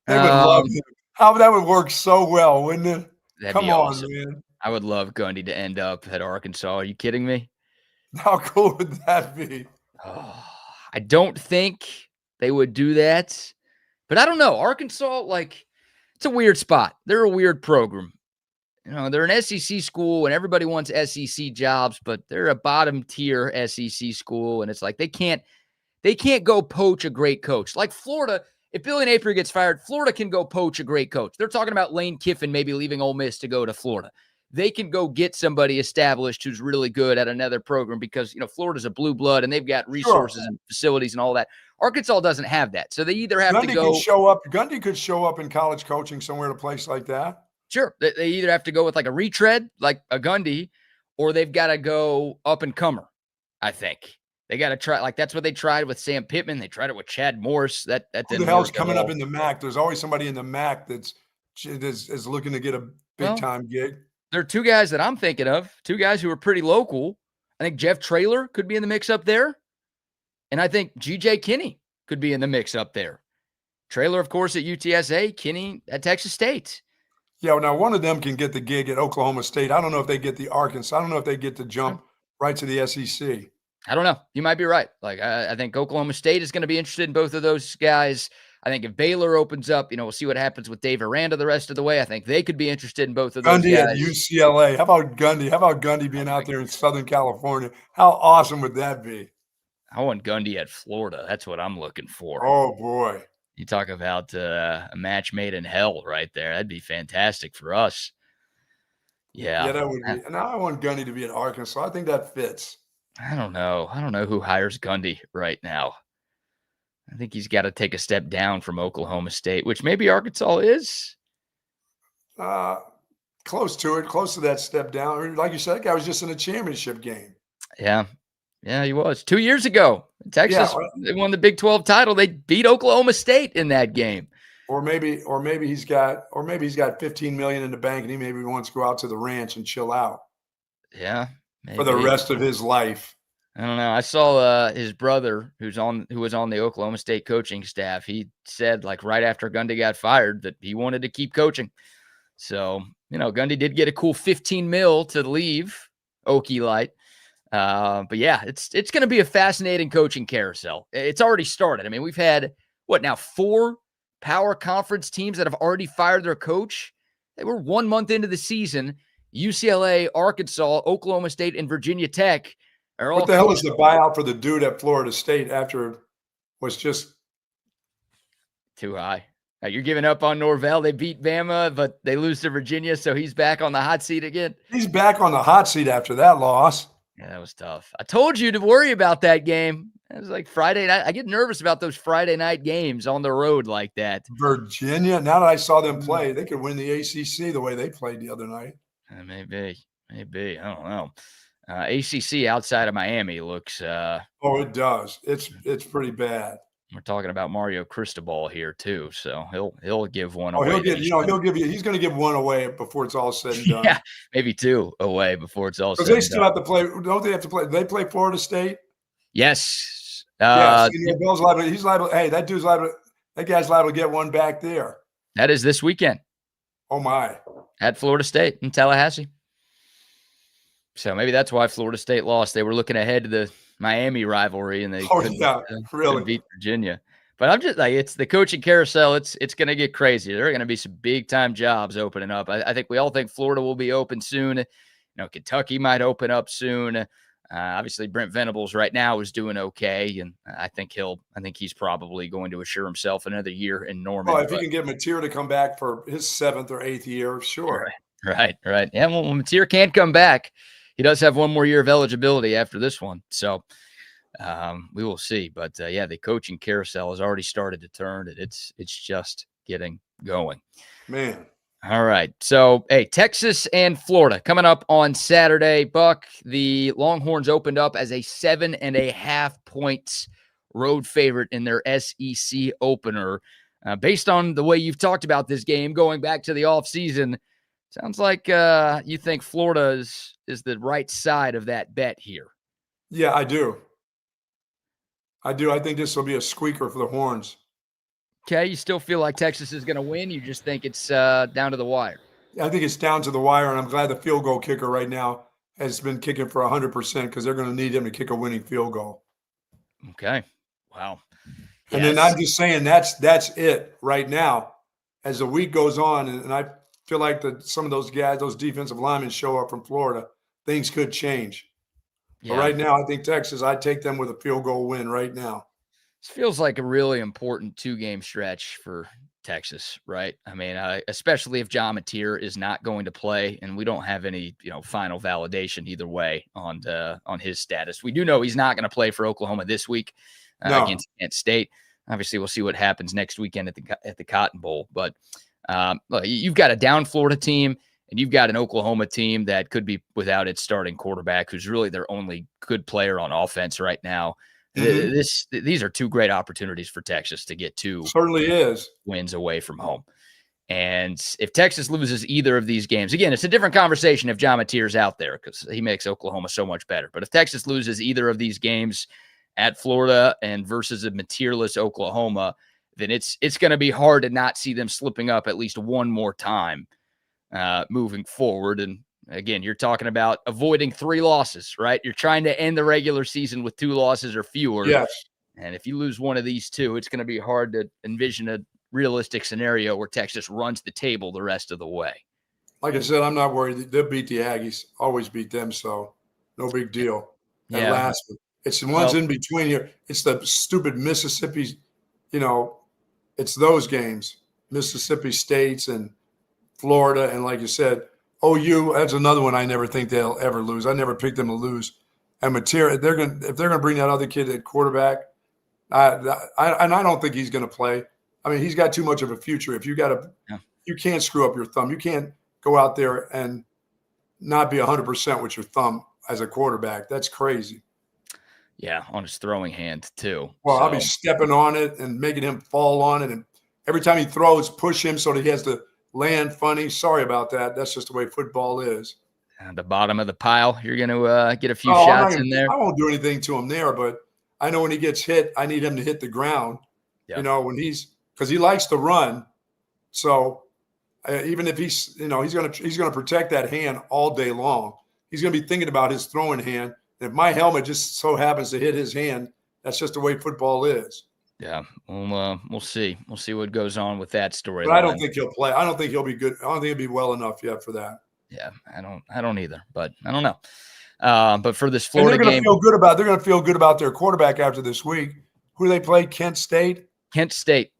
They would love him. How that would work so well, wouldn't it? Come on, awesome, man. I would love Gundy to end up at Arkansas. Are you kidding me? How cool would that be? Oh, I don't think they would do that. But I don't know. Arkansas, it's a weird spot. They're a weird program. They're an SEC school, and everybody wants SEC jobs, but they're a bottom-tier SEC school, and it's like they can't go poach a great coach. Like Florida, if Billy Napier gets fired, Florida can go poach a great coach. They're talking about Lane Kiffin maybe leaving Ole Miss to go to Florida. They can go get somebody established who's really good at another program because, Florida's a blue blood, and they've got resources and facilities and all that. Arkansas doesn't have that. So they either have to go. Gundy could show up in college coaching somewhere at a place like that. Sure. They either have to go with like a retread, like a Gundy, or they've got to go up and comer, I think. They got to try. That's what they tried with Sam Pittman. They tried it with Chad Morris. That didn't Who the hell's coming up in the MAC? There's always somebody in the MAC that's looking to get a big-time gig. There are 2 guys that I'm thinking of, 2 guys who are pretty local. I think Jeff Traylor could be in the mix up there. And I think G.J. Kinney could be in the mix up there. Traylor, of course, at UTSA, Kinney at Texas State. Yeah, now one of them can get the gig at Oklahoma State. I don't know if they get the Arkansas. I don't know if they get to jump right to the SEC. I don't know. You might be right. I think Oklahoma State is going to be interested in both of those guys. I think if Baylor opens up, we'll see what happens with Dave Aranda the rest of the way. I think they could be interested in both of those guys. Gundy at UCLA. How about Gundy being out there in Southern California? How awesome would that be? I want Gundy at Florida. That's what I'm looking for. Oh, boy. You talk about a match made in hell right there. That'd be fantastic for us. Yeah. Yeah, that would be. And I want Gundy to be at Arkansas. I think that fits. I don't know. I don't know who hires Gundy right now. I think he's got to take a step down from Oklahoma State, which maybe Arkansas is. Uh, Close to it, close to that step down. Like you said, that guy was just in a championship game. Yeah. Yeah, he was 2 years ago. Texas, Yeah, they won the Big 12 title. They beat Oklahoma State in that game. or maybe he's got 15 million in the bank, and he maybe wants to go out to the ranch and chill out Yeah, for the maybe. rest of his life. I don't know. I saw his brother, who was on the Oklahoma State coaching staff. He said, like, right after Gundy got fired, that he wanted to keep coaching. So, Gundy did get a cool 15 mil to leave Okie Light. But yeah, it's going to be a fascinating coaching carousel. It's already started. I mean, we've had 4 power conference teams that have already fired their coach. They were 1 month into the season. UCLA, Arkansas, Oklahoma State, and Virginia Tech are all. What the hell is the buyout for the dude at Florida State after was just too high? You're giving up on Norvell. They beat Bama, but they lose to Virginia, so he's back on the hot seat again. He's back on the hot seat after that loss. Yeah, that was tough. I told you to worry about that game. It was like Friday night. I get nervous about those Friday night games on the road like that. Virginia, now that I saw them play, they could win the ACC the way they played the other night. Maybe. I don't know. ACC outside of Miami looks. Oh, it does. It's pretty bad. We're talking about Mario Cristobal here too, so he'll give one away. He's going to give one away before it's all said and done. Yeah, maybe 2 away before it's all said. Because they still have to play. Don't they have to play? They play Florida State. Yes. Bill's liable. He's liable. Hey, that dude's liable. That guy's liable to get one back there. That is this weekend. Oh my! At Florida State in Tallahassee. So maybe that's why Florida State lost. They were looking ahead to the Miami rivalry, and they couldn't beat Virginia. But I'm just like, it's the coaching carousel. It's going to get crazy. There are going to be some big time jobs opening up. I think we all think Florida will be open soon. Kentucky might open up soon. Obviously, Brent Venables right now is doing okay, and I think he's probably going to assure himself another year in Norman. If he can get Mateer to come back for his 7th or 8th year, sure. Right. Yeah, well, Mateer can't come back. He does have one more year of eligibility after this one. So we will see. But, the coaching carousel has already started to turn. It's just getting going. Man. All right. So, hey, Texas and Florida coming up on Saturday. Buck, the Longhorns opened up as a 7.5 points road favorite in their SEC opener. Based on the way you've talked about this game going back to the offseason, sounds like you think Florida is the right side of that bet here. Yeah, I do. I think this will be a squeaker for the Horns. Okay, you still feel like Texas is going to win? You just think it's down to the wire? I think it's down to the wire, and I'm glad the field goal kicker right now has been kicking for 100% because they're going to need him to kick a winning field goal. Okay. Wow. And then I'm just saying that's it right now. As the week goes on, and I feel like that some of those guys, those defensive linemen show up from Florida, things could change. Yeah. But right now, I think Texas, I'd take them with a field goal win right now. This feels like a really important 2-game stretch for Texas, right? I mean, especially if John Mateer is not going to play, and we don't have any, final validation either way on his status. We do know he's not going to play for Oklahoma this week against Kent State. Obviously, we'll see what happens next weekend at the Cotton Bowl. But look, you've got a down Florida team, and you've got an Oklahoma team that could be without its starting quarterback, who's really their only good player on offense right now. Mm-hmm. These are 2 great opportunities for Texas to get 2 wins away from home. And if Texas loses either of these games, again, it's a different conversation if John Mateer's out there because he makes Oklahoma so much better. But if Texas loses either of these games at Florida and versus a Mateerless Oklahoma, then it's going to be hard to not see them slipping up at least one more time moving forward. And again, you're talking about avoiding 3 losses, right? You're trying to end the regular season with 2 losses or fewer. Yes. And if you lose one of these 2, it's going to be hard to envision a realistic scenario where Texas runs the table the rest of the way. Like I said, I'm not worried. They'll beat the Aggies. Always beat them, so no big deal. That last one. It's the ones in between here. It's the stupid Mississippi, it's those games. Mississippi States and Florida, and like you said, OU, that's another one I never think they'll ever lose. I never picked them to lose. And Mateer, if they're gonna bring that other kid at quarterback, and I don't think he's gonna play. I mean, he's got too much of a future. If you can't screw up your thumb. You can't go out there and not be 100% with your thumb as a quarterback. That's crazy. Yeah, on his throwing hand too. Well, I'll be stepping on it and making him fall on it, and every time he throws, push him so that he has to land funny. Sorry about that. That's just the way football is. At the bottom of the pile, you're going to get a few shots in there. I won't do anything to him there, but I know when he gets hit, I need him to hit the ground. Yep. You know, because he likes to run. So even if he's going to protect that hand all day long. He's going to be thinking about his throwing hand. And if my helmet just so happens to hit his hand, that's just the way football is. Yeah, we'll see. We'll see what goes on with that story. But I don't think he'll play. I don't think he'll be good. I don't think he'll be well enough yet for that. Yeah, I don't either. But I don't know. But for this Florida game, they're going to feel good about their quarterback after this week. Who do they play? Kent State. Kent State.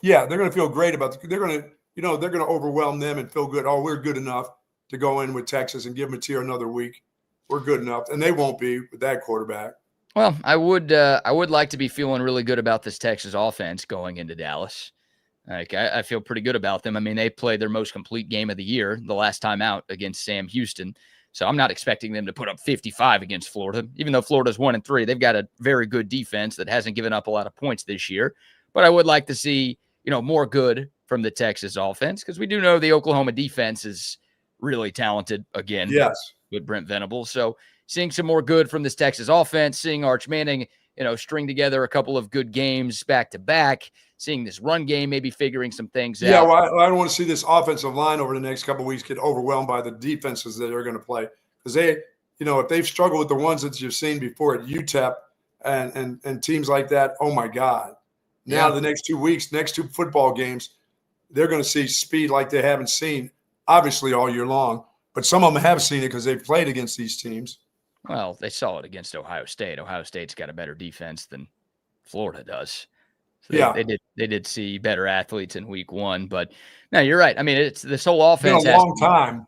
Yeah, they're going to feel great about. They're going to overwhelm them and feel good. Oh, we're good enough to go in with Texas and give Mateer another week. We're good enough, and they won't be with that quarterback. Well, I would like to be feeling really good about this Texas offense going into Dallas. Like I feel pretty good about them. I mean, they played their most complete game of the year the last time out against Sam Houston. So I'm not expecting them to put up 55 against Florida, even though Florida's 1-3. They've got a very good defense that hasn't given up a lot of points this year. But I would like to see, more good from the Texas offense, because we do know the Oklahoma defense is really talented again. Yes. With Brent Venables. So seeing some more good from this Texas offense, seeing Arch Manning, string together a couple of good games back to back, seeing this run game, maybe figuring some things out. Yeah, well, I don't want to see this offensive line over the next couple of weeks get overwhelmed by the defenses that they're going to play. Because if they've struggled with the ones that you've seen before at UTEP and teams like that, oh my God. Now the next 2 weeks, next two football games, they're going to see speed like they haven't seen, obviously, all year long. But some of them have seen it because they've played against these teams. Well, they saw it against Ohio State. Ohio State's got a better defense than Florida does. So they did see better athletes in week one. But no, you're right. I mean, it's this whole offense. It's been a long time.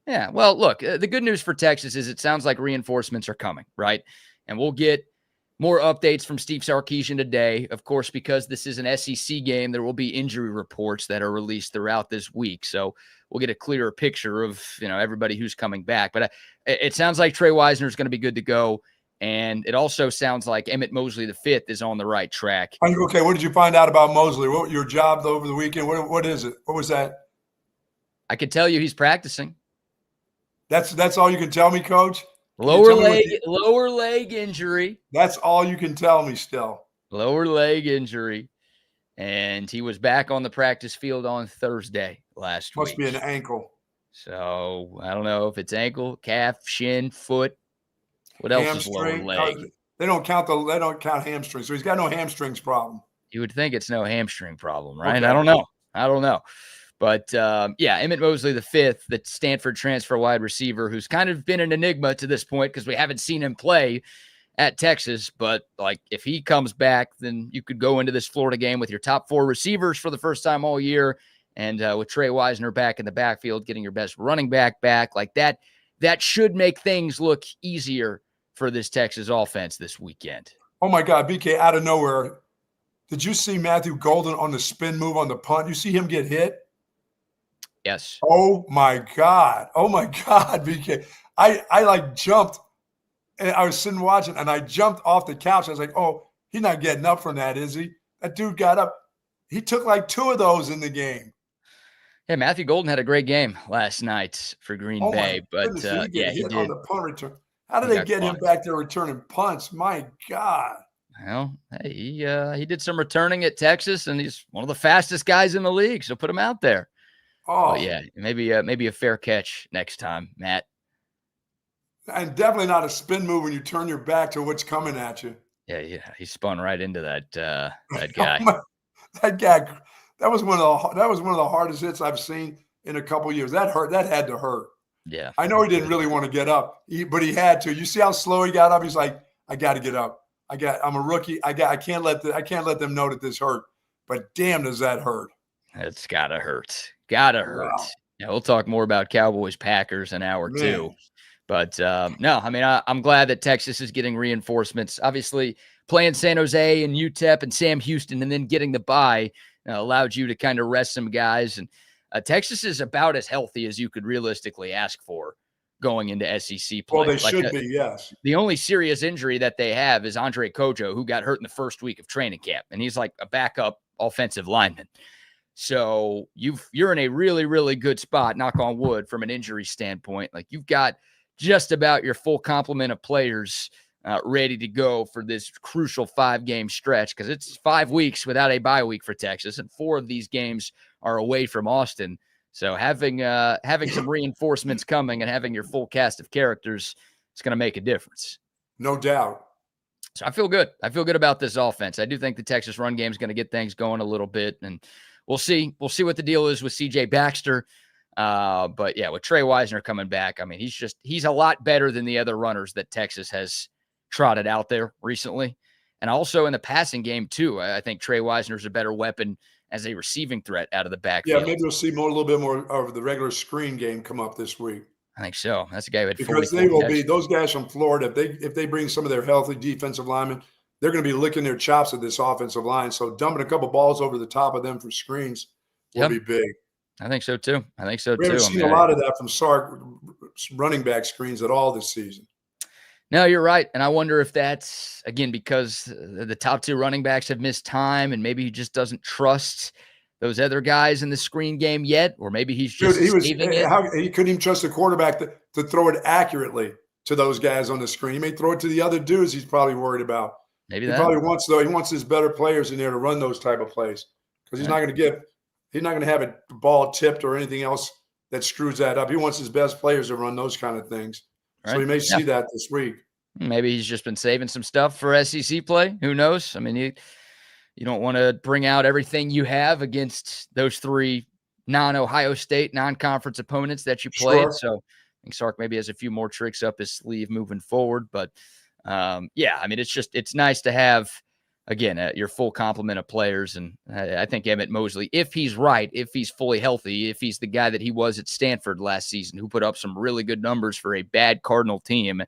Yeah. Well, look, the good news for Texas is it sounds like reinforcements are coming, right? And we'll get more updates from Steve Sarkisian today. Of course, because this is an SEC game, there will be injury reports that are released throughout this week. So we'll get a clearer picture of, everybody who's coming back. But it sounds like Trey Wisner is going to be good to go. And it also sounds like Emmett Mosley V is on the right track. Okay, what did you find out about Mosley? What your job over the weekend? What is it? What was that? I can tell you he's practicing. That's all you can tell me, Coach? Lower leg injury. That's all you can tell me still. Lower leg injury. And he was back on the practice field on Thursday last week. Must be an ankle. So I don't know if it's ankle, calf, shin, foot. What else hamstring, is lower leg? They don't count hamstrings. So he's got no hamstrings problem. You would think it's no hamstring problem, right? Okay. I don't know. But Emmett Mosley V, the Stanford transfer wide receiver, who's kind of been an enigma to this point because we haven't seen him play at Texas. But if he comes back, then you could go into this Florida game with your top four receivers for the first time all year. And with Trey Wisner back in the backfield, getting your best running back like that, that should make things look easier for this Texas offense this weekend. Oh my God, BK, out of nowhere. Did you see Matthew Golden on the spin move on the punt? You see him get hit? Yes. Oh my God, BK. I jumped, and I was sitting watching, and I jumped off the couch. I was like, oh, he's not getting up from that, is he? That dude got up. He took two of those in the game. Yeah, Matthew Golden had a great game last night for Green Bay, but he did on the punt return. How did they get him back there returning punts? My God. Well, hey, he did some returning at Texas, and he's one of the fastest guys in the league, so put him out there. Oh, but yeah, maybe a fair catch next time, Matt. And definitely not a spin move when you turn your back to what's coming at you. Yeah, he spun right into that guy. That guy. That was one of the hardest hits I've seen in a couple years. That hurt. That had to hurt. Yeah. I know he didn't really want to get up, but he had to. You see how slow he got up? He's like, I got to get up. I'm a rookie. I can't let them know that this hurt. But damn, does that hurt? It's gotta hurt. Gotta hurt. Wow. Yeah, we'll talk more about Cowboys Packers in hour Man. 2. But no, I mean, I'm glad that Texas is getting reinforcements. Obviously, playing San Jose and UTEP and Sam Houston and then getting the bye allowed you to kind of rest some guys. And Texas is about as healthy as you could realistically ask for going into SEC play. Well, they should be, yes. The only serious injury that they have is Andre Kojo, who got hurt in the first week of training camp, and he's like a backup offensive lineman. So you're in a really, really good spot, knock on wood, from an injury standpoint. Like, you've got just about your full complement of players ready to go for this crucial 5-game stretch, because it's 5 weeks without a bye week for Texas, and 4 of these games are away from Austin. So having some reinforcements coming and having your full cast of characters is going to make a difference. No doubt. So I feel good. I feel good about this offense. I do think the Texas run game is going to get things going a little bit, and we'll see. We'll see what the deal is with CJ Baxter. But yeah, with Trey Wisner coming back, I mean, he's a lot better than the other runners that Texas has trotted out there recently. And also in the passing game too, I think Trey Wisner's a better weapon as a receiving threat out of the backfield. Yeah, maybe we'll see a little bit more of the regular screen game come up this week. I think so. That's a guy who had because they will be, those guys from Florida, if they bring some of their healthy defensive linemen, they're going to be licking their chops at this offensive line. So dumping a couple balls over the top of them for screens will be big. I think so too. We haven't seen a lot of that from Sark running back screens at all this season. No, you're right. And I wonder if that's, again, because the top 2 running backs have missed time and maybe he just doesn't trust those other guys in the screen game yet, or maybe he's just he couldn't even trust the quarterback to throw it accurately to those guys on the screen. He may throw it to the other dudes he's probably worried about. Maybe he probably wants, though, he wants his better players in there to run those type of plays, because he's not going to have a ball tipped or anything else that screws that up. He wants his best players to run those kind of things. Right. So we may see that this week. Maybe he's just been saving some stuff for SEC play. Who knows? I mean, you don't want to bring out everything you have against those 3 non-Ohio State, non-conference opponents that you played. Sure. So I think Sark maybe has a few more tricks up his sleeve moving forward. But, yeah, I mean, it's nice to have, again, your full complement of players. And I think Emmett Mosley, if he's right, if he's fully healthy, if he's the guy that he was at Stanford last season, who put up some really good numbers for a bad Cardinal team,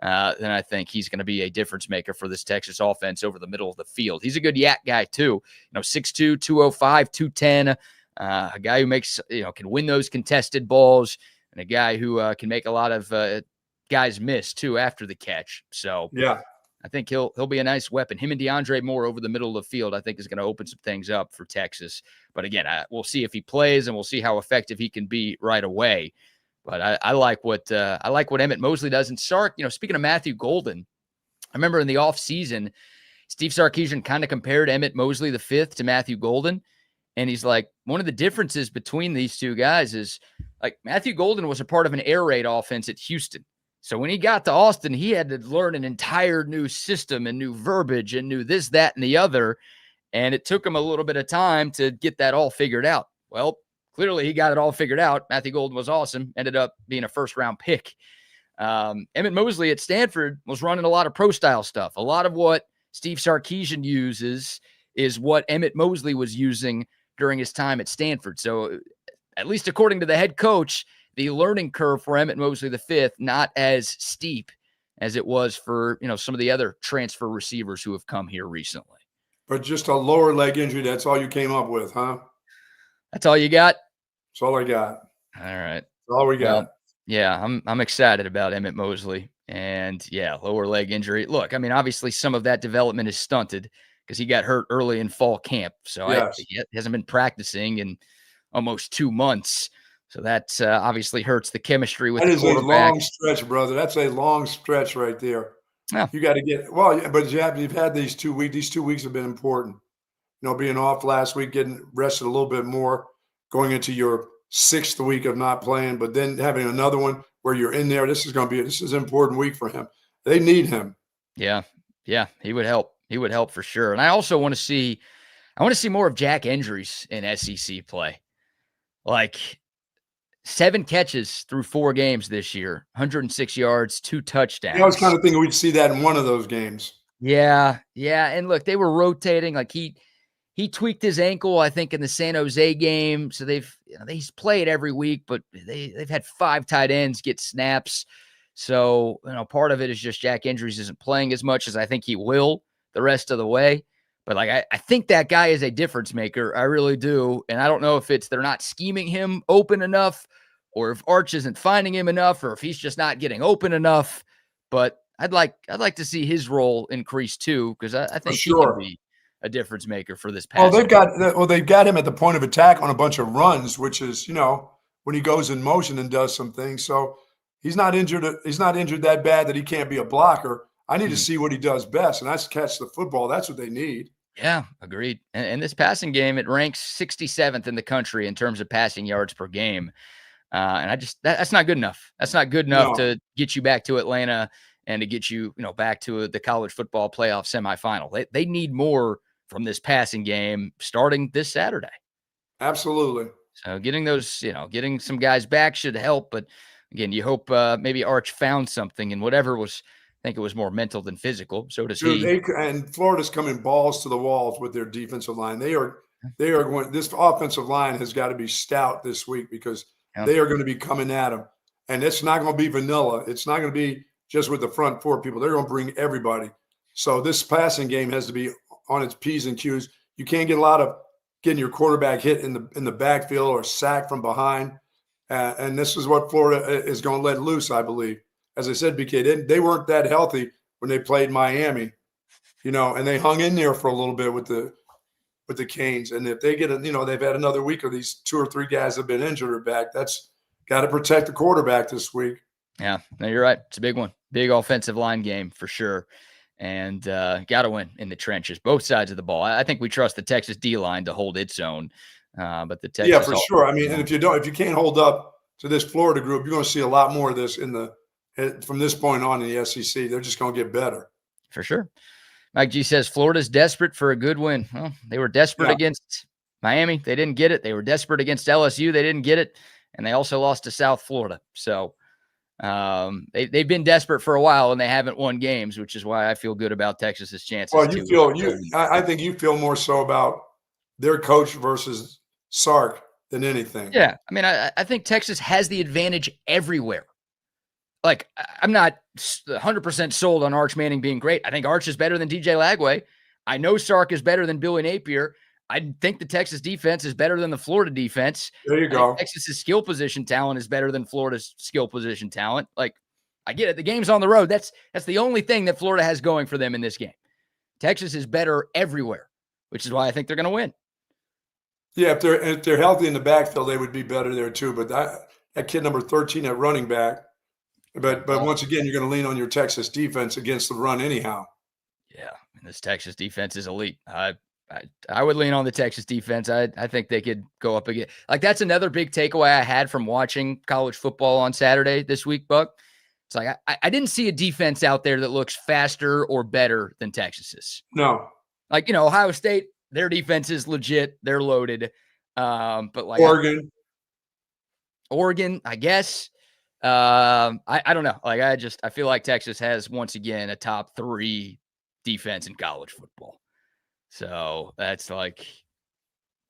then I think he's going to be a difference maker for this Texas offense over the middle of the field. He's a good yak guy too. 6'2", 205, 210, a guy who makes, can win those contested balls, and a guy who can make a lot of guys miss too after the catch. So yeah, I think he'll be a nice weapon. Him and DeAndre Moore over the middle of the field, I think, is going to open some things up for Texas. But again, we'll see if he plays, and we'll see how effective he can be right away. But I like what Emmett Mosley does. And Sark, speaking of Matthew Golden, I remember in the offseason, Steve Sarkisian kind of compared Emmett Mosley the 5th to Matthew Golden. And he's like, one of the differences between these two guys is, like, Matthew Golden was a part of an air raid offense at Houston. So when he got to Austin, he had to learn an entire new system and new verbiage and new this, that, and the other. And it took him a little bit of time to get that all figured out. Well, clearly he got it all figured out. Matthew Golden was awesome, ended up being a first-round pick. Emmett Mosley at Stanford was running a lot of pro-style stuff. A lot of what Steve Sarkisian uses is what Emmett Mosley was using during his time at Stanford. So at least according to the head coach, the learning curve for Emmett Mosley the 5th, not as steep as it was for, some of the other transfer receivers who have come here recently. But just a lower leg injury, that's all you came up with, huh? That's all you got? That's all I got. All right. That's all we got. Well, yeah, I'm excited about Emmett Mosley. And, yeah, lower leg injury. Look, I mean, obviously some of that development is stunted because he got hurt early in fall camp. So yes. He hasn't been practicing in almost 2 months. So that obviously hurts the chemistry with the quarterback. That is a long stretch, brother. That's a long stretch right there. Yeah. You got to but you've had these 2 weeks. These 2 weeks have been important. Being off last week, getting rested a little bit more, going into your 6th week of not playing, but then having another one where you're in there. This is an important week for him. They need him. Yeah. Yeah. He would help. He would help for sure. And I also want to see more of Jack Endries in SEC play. Like, 7 catches through 4 games this year, 106 yards, 2 touchdowns. I was kind of thinking we'd see that in one of those games. Yeah. Yeah. And look, they were rotating. Like, he he tweaked his ankle, I think, in the San Jose game. So he's played every week, but they've had 5 tight ends get snaps. So, part of it is just Jack Andrews isn't playing as much as I think he will the rest of the way. But I think that guy is a difference maker. I really do. And I don't know if they're not scheming him open enough, or if Arch isn't finding him enough, or if he's just not getting open enough. But I'd like to see his role increase too, because I think he can be a difference maker for this pass. They've got him at the point of attack on a bunch of runs, which is, when he goes in motion and does some things. So he's not injured. He's not injured that bad that he can't be a blocker. I need to see what he does best, and that's catch the football. That's what they need. Yeah, agreed. And this passing game, it ranks 67th in the country in terms of passing yards per game. And that's not good enough. That's not good enough to get you back to Atlanta and to get you, back to the college football playoff semifinal. They need more from this passing game starting this Saturday. Absolutely. So getting those, getting some guys back should help. But again, you hope maybe Arch found something, and whatever was, I think it was more mental than physical. So does he. And Florida's coming balls to the walls with their defensive line. They are going. This offensive line has got to be stout this week, because they are going to be coming at them, and it's not going to be vanilla. It's not going to be just with the front 4 people. They're going to bring everybody. So this passing game has to be on its P's and Q's. You can't get a lot of getting your quarterback hit in the backfield or sacked from behind. And this is what Florida is going to let loose, I believe. As I said, BK, they weren't that healthy when they played Miami, and they hung in there for a little bit with the Canes. And if they get they've had another week of these 2 or 3 guys that have been injured or back, that's got to protect the quarterback this week. Yeah, no, you're right. It's a big one. Big offensive line game for sure. And got to win in the trenches, both sides of the ball. I think we trust the Texas D-line to hold its own. But the Texas, yeah, for sure. I mean, and if you can't hold up to this Florida group, you're going to see a lot more of this from this point on in the SEC. They're just going to get better. For sure. Mike G says Florida's desperate for a good win. Well, they were desperate against Miami. They didn't get it. They were desperate against LSU. They didn't get it. And they also lost to South Florida. So they've been desperate for a while, and they haven't won games, which is why I feel good about Texas's chances. Well, I think you feel more so about their coach versus Sark than anything. Yeah. I mean, I think Texas has the advantage everywhere. Like, I'm not 100% sold on Arch Manning being great. I think Arch is better than DJ Lagway. I know Sark is better than Billy Napier. I think the Texas defense is better than the Florida defense. There you go. Texas's skill position talent is better than Florida's skill position talent. Like, I get it. The game's on the road. That's the only thing that Florida has going for them in this game. Texas is better everywhere, which is why I think they're going to win. Yeah, if they're healthy in the backfield, they would be better there too. But that kid number 13 at running back. But once again, you're going to lean on your Texas defense against the run anyhow. Yeah, and this Texas defense is elite. I would lean on the Texas defense. I think they could go up again. Like, that's another big takeaway I had from watching college football on Saturday this week, Buck. It's like I didn't see a defense out there that looks faster or better than Texas's. No. Like, Ohio State, their defense is legit. They're loaded. But like Oregon, I guess. I don't know. Like, I feel like Texas has, once again, a top 3 defense in college football. So that's like,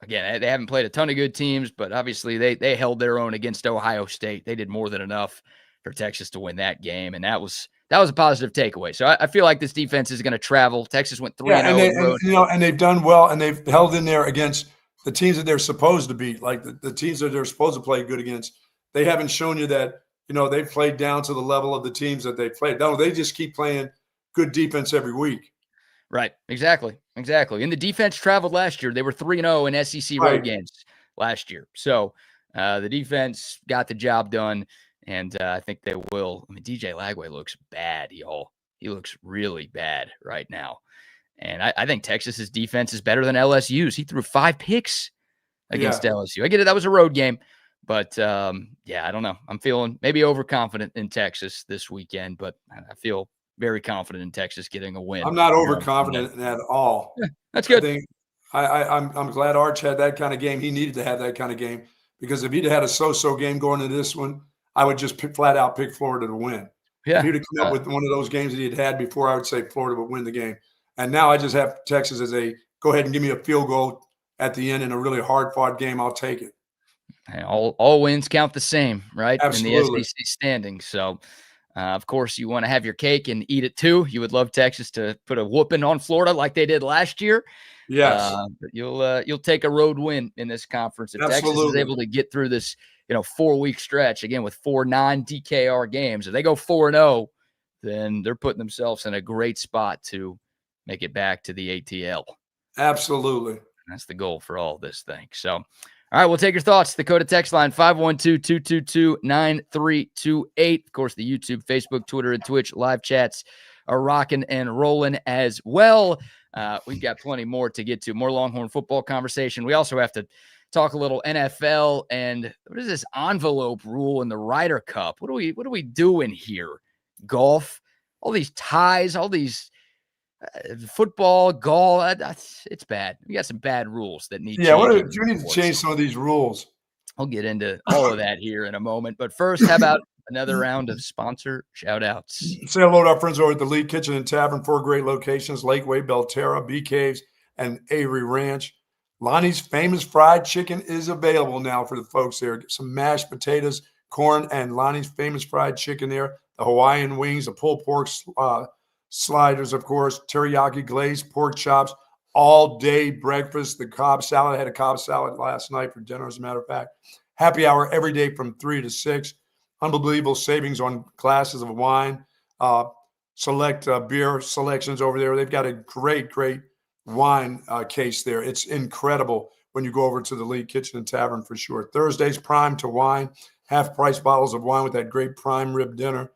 again, they haven't played a ton of good teams, but obviously they held their own against Ohio State. They did more than enough for Texas to win that game. And that was a positive takeaway. So I feel like this defense is going to travel. Texas went 3-0. And they've done well, and they've held in there against the teams that they're supposed to beat, like the teams that they're supposed to play good against. They haven't shown you that, they've played down to the level of the teams that they played. No, they just keep playing good defense every week. Right. Exactly. And the defense traveled last year. They were 3-0 in SEC road games last year. So the defense got the job done, and I think they will. I mean, DJ Lagway looks bad, y'all. He looks really bad right now. And I think Texas's defense is better than LSU's. He threw 5 picks against LSU. I get it. That was a road game. But, I don't know. I'm feeling maybe overconfident in Texas this weekend, but I feel very confident in Texas getting a win. I'm not overconfident at all. Yeah, that's good. I'm glad Arch had that kind of game. He needed to have that kind of game, because if he'd had a so-so game going into this one, I would just flat out pick Florida to win. Yeah. If he'd have come up with one of those games that he'd had before, I would say Florida would win the game. And now I just have Texas as a go ahead and give me a field goal at the end in a really hard-fought game, I'll take it. And all wins count the same, right? Absolutely. In the SEC standings. So, of course, you want to have your cake and eat it too. You would love Texas to put a whooping on Florida like they did last year. Yes. But you'll take a road win in this conference if Texas is able to get through this 4-week stretch again with 4 non-DKR games. If they go 4-0, then they're putting themselves in a great spot to make it back to the ATL. Absolutely. That's the goal for all this thing. So, all right, we'll take your thoughts. The Dakota text line 512-222-9328. Of course, the YouTube, Facebook, Twitter, and Twitch live chats are rocking and rolling as well. We've got plenty more to get to. More Longhorn football conversation. We also have to talk a little NFL and what is this envelope rule in the Ryder Cup? What are we doing here? Golf, all these ties, all these football, golf. It's bad. We got some bad rules that need changing. You need to change some of these rules. I'll get into all of that here in a moment. But first, how about another round of sponsor shout-outs? Say hello to our friends over at the Lead Kitchen and Tavern. 4 great locations: Lakeway, Belterra, Bee Caves, and Avery Ranch. Lonnie's Famous Fried Chicken is available now for the folks there. Get some mashed potatoes, corn, and Lonnie's Famous Fried Chicken there. The Hawaiian wings, the pulled pork sliders, of course, teriyaki glazed pork chops, all-day breakfast. The Cobb salad. I had a Cobb salad last night for dinner, as a matter of fact. Happy hour every day from 3 to 6. Unbelievable savings on glasses of wine. Select beer selections over there. They've got a great wine case there. It's incredible when you go over to the Lead Kitchen and Tavern for sure. Thursdays, prime to wine. Half-price bottles of wine with that great prime rib dinner.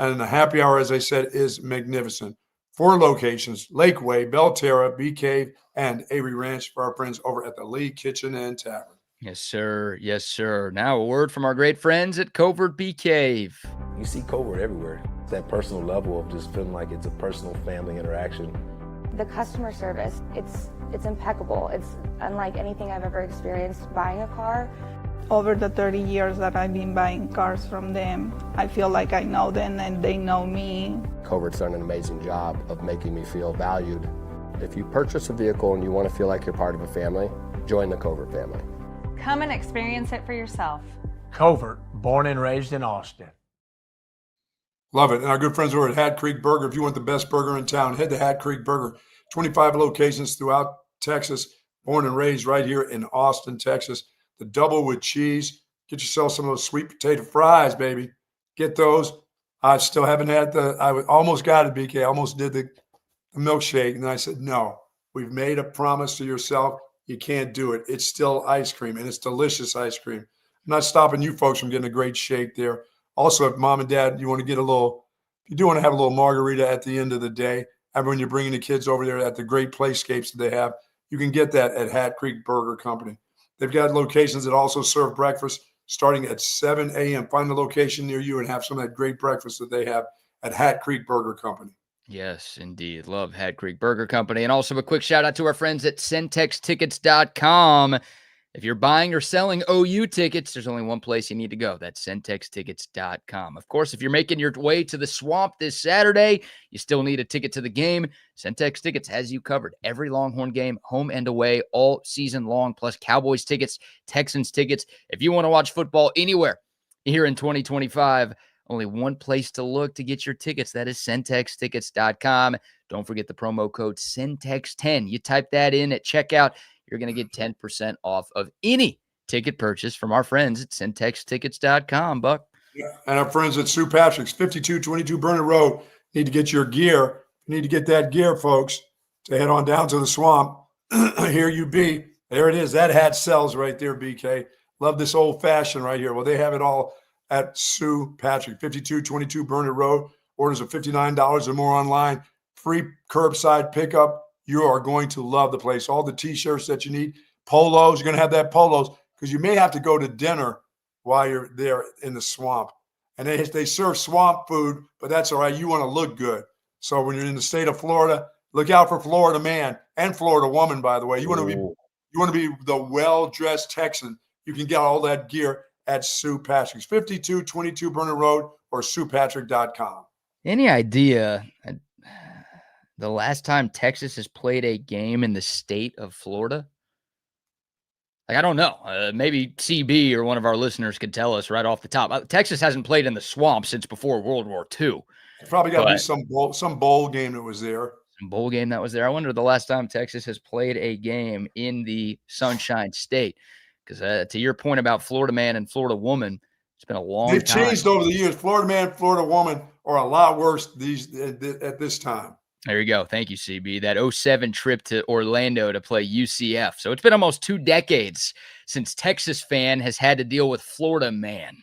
And the happy hour, as I said, is magnificent. 4 locations: Lakeway, Belterra, Bee Cave, and Avery Ranch for our friends over at the Lead Kitchen and Tavern. Yes, sir. Yes, sir. Now a word from our great friends at Covert Bee Cave. You see Covert everywhere. It's that personal level of just feeling like it's a personal family interaction. The customer service, it's impeccable. It's unlike anything I've ever experienced buying a car. Over the 30 years that I've been buying cars from them, I feel like I know them and they know me. Covert's done an amazing job of making me feel valued. If you purchase a vehicle and you want to feel like you're part of a family, join the Covert family. Come and experience it for yourself. Covert, born and raised in Austin. Love it. And our good friends over at Hat Creek Burger. If you want the best burger in town, head to Hat Creek Burger. 25 locations throughout Texas, born and raised right here in Austin, Texas. The double with cheese. Get yourself some of those sweet potato fries, baby. Get those. I still haven't had I almost got it, BK. I almost did the milkshake. And I said, no, we've made a promise to yourself. You can't do it. It's still ice cream, and it's delicious ice cream. I'm not stopping you folks from getting a great shake there. Also, if mom and dad, you want to get if you do want to have a little margarita at the end of the day, when you're bringing the kids over there at the great playscapes that they have, you can get that at Hat Creek Burger Company. They've got locations that also serve breakfast starting at 7 a.m. Find a location near you and have some of that great breakfast that they have at Hat Creek Burger Company. Yes, indeed. Love Hat Creek Burger Company. And also a quick shout out to our friends at centextickets.com. If you're buying or selling OU tickets, there's only one place you need to go. That's centextickets.com. Of course, if you're making your way to the Swamp this Saturday, you still need a ticket to the game. Centex Tickets has you covered. Every Longhorn game, home and away, all season long, plus Cowboys tickets, Texans tickets. If you want to watch football anywhere here in 2025, only one place to look to get your tickets. That is centextickets.com. Don't forget the promo code CENTEX10. You type that in at checkout, you're going to get 10% off of any ticket purchase from our friends at centextickets.com, Buck. Yeah. And our friends at Sue Patrick's, 5222 Burner Road. Need to get your gear. You need to get that gear, folks, to head on down to the Swamp. Here you be. There it is. That hat sells right there, BK. Love this old fashioned right here. Well, they have it all at Sue Patrick, 5222 Burner Road. Orders of $59 or more online. Free curbside pickup. You are going to love the place. All the T-shirts that you need, polos. You're going to have that polos because you may have to go to dinner while you're there in the Swamp. And they serve swamp food, but that's all right. You want to look good. So when you're in the state of Florida, look out for Florida man and Florida woman, by the way. You want to be the well-dressed Texan. You can get all that gear at Sue Patrick's, 5222 Burner Road or SuePatrick.com. Any idea The last time Texas has played a game in the state of Florida? Like, I don't know. Maybe CB or one of our listeners could tell us right off the top. Texas hasn't played in the swamp since before World War II. It's probably got to be some bowl game that was there. Some bowl game that was there. I wonder the last time Texas has played a game in the Sunshine State. Because to your point about Florida man and Florida woman, it's been a long time. They've changed over the years. Florida man, Florida woman are a lot worse at this time. There you go. Thank you, CB. That 07 trip to Orlando to play UCF. So it's been almost 2 decades since Texas fan has had to deal with Florida man.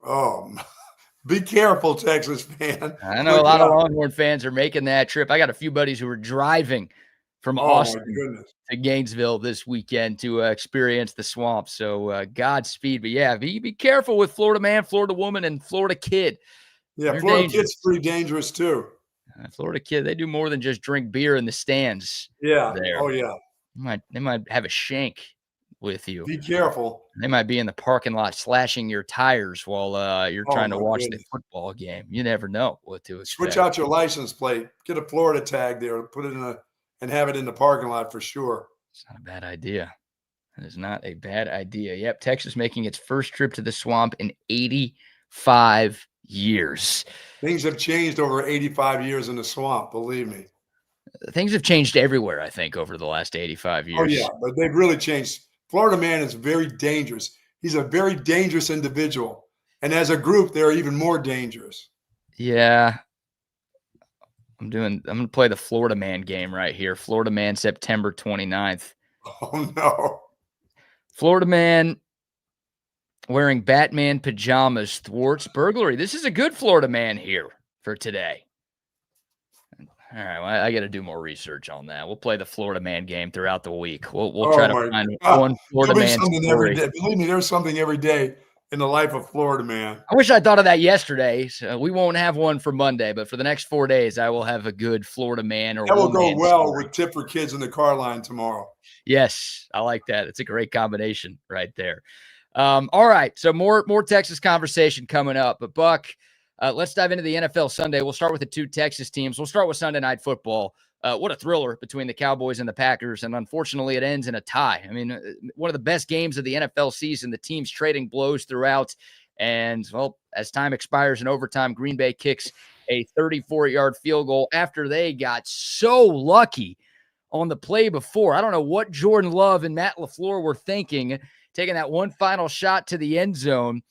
Oh, be careful, Texas fan. I know a lot of Longhorn fans are making that trip. I got a few buddies who are driving from Austin to Gainesville this weekend to experience the swamp. So Godspeed. But yeah, be careful with Florida man, Florida woman, and Florida kid. Yeah, They're Florida dangerous. kid's pretty dangerous too. Florida kid, they do more than just drink beer in the stands. Yeah. There. Oh yeah. They might have a shank with you. Be careful. They might be in the parking lot slashing your tires while you're trying to watch the football game. You never know what to expect. Switch out your license plate. Get a Florida tag there. Put it and have it in the parking lot for sure. It's not a bad idea. That is not a bad idea. Yep, Texas making its first trip to the swamp in 85 years. Things have changed over 85 years in the swamp, believe me. Things have changed everywhere, I think, over the last 85 years. Oh, yeah, but they've really changed. Florida man is very dangerous. He's a very dangerous individual. And as a group, they're even more dangerous. Yeah. I'm going to play the Florida man game right here. Florida man, September 29th. Oh, no. Florida man wearing Batman pajamas thwarts burglary. This is a good Florida man here for today. All right, well, I got to do more research on that. We'll play the Florida man game throughout the week. We'll try to find one Florida man story. Every day. Believe me, there's something every day in the life of Florida man. I wish I thought of that yesterday. So we won't have one for Monday, but for the next 4 days, I will have a good Florida man or that will go well story. with Tip for Kids in the car line tomorrow. Yes, I like that. It's a great combination right there. All right, so more Texas conversation coming up. But Buck, let's dive into the NFL Sunday. We'll start with the 2 Texas teams. We'll start with Sunday Night Football. What a thriller between the Cowboys and the Packers, and unfortunately, it ends in a tie. I mean, one of the best games of the NFL season. The teams trading blows throughout, and well, as time expires in overtime, Green Bay kicks a 34-yard field goal after they got so lucky on the play before. I don't know what Jordan Love and Matt LaFleur were thinking, taking that one final shot to the end zone.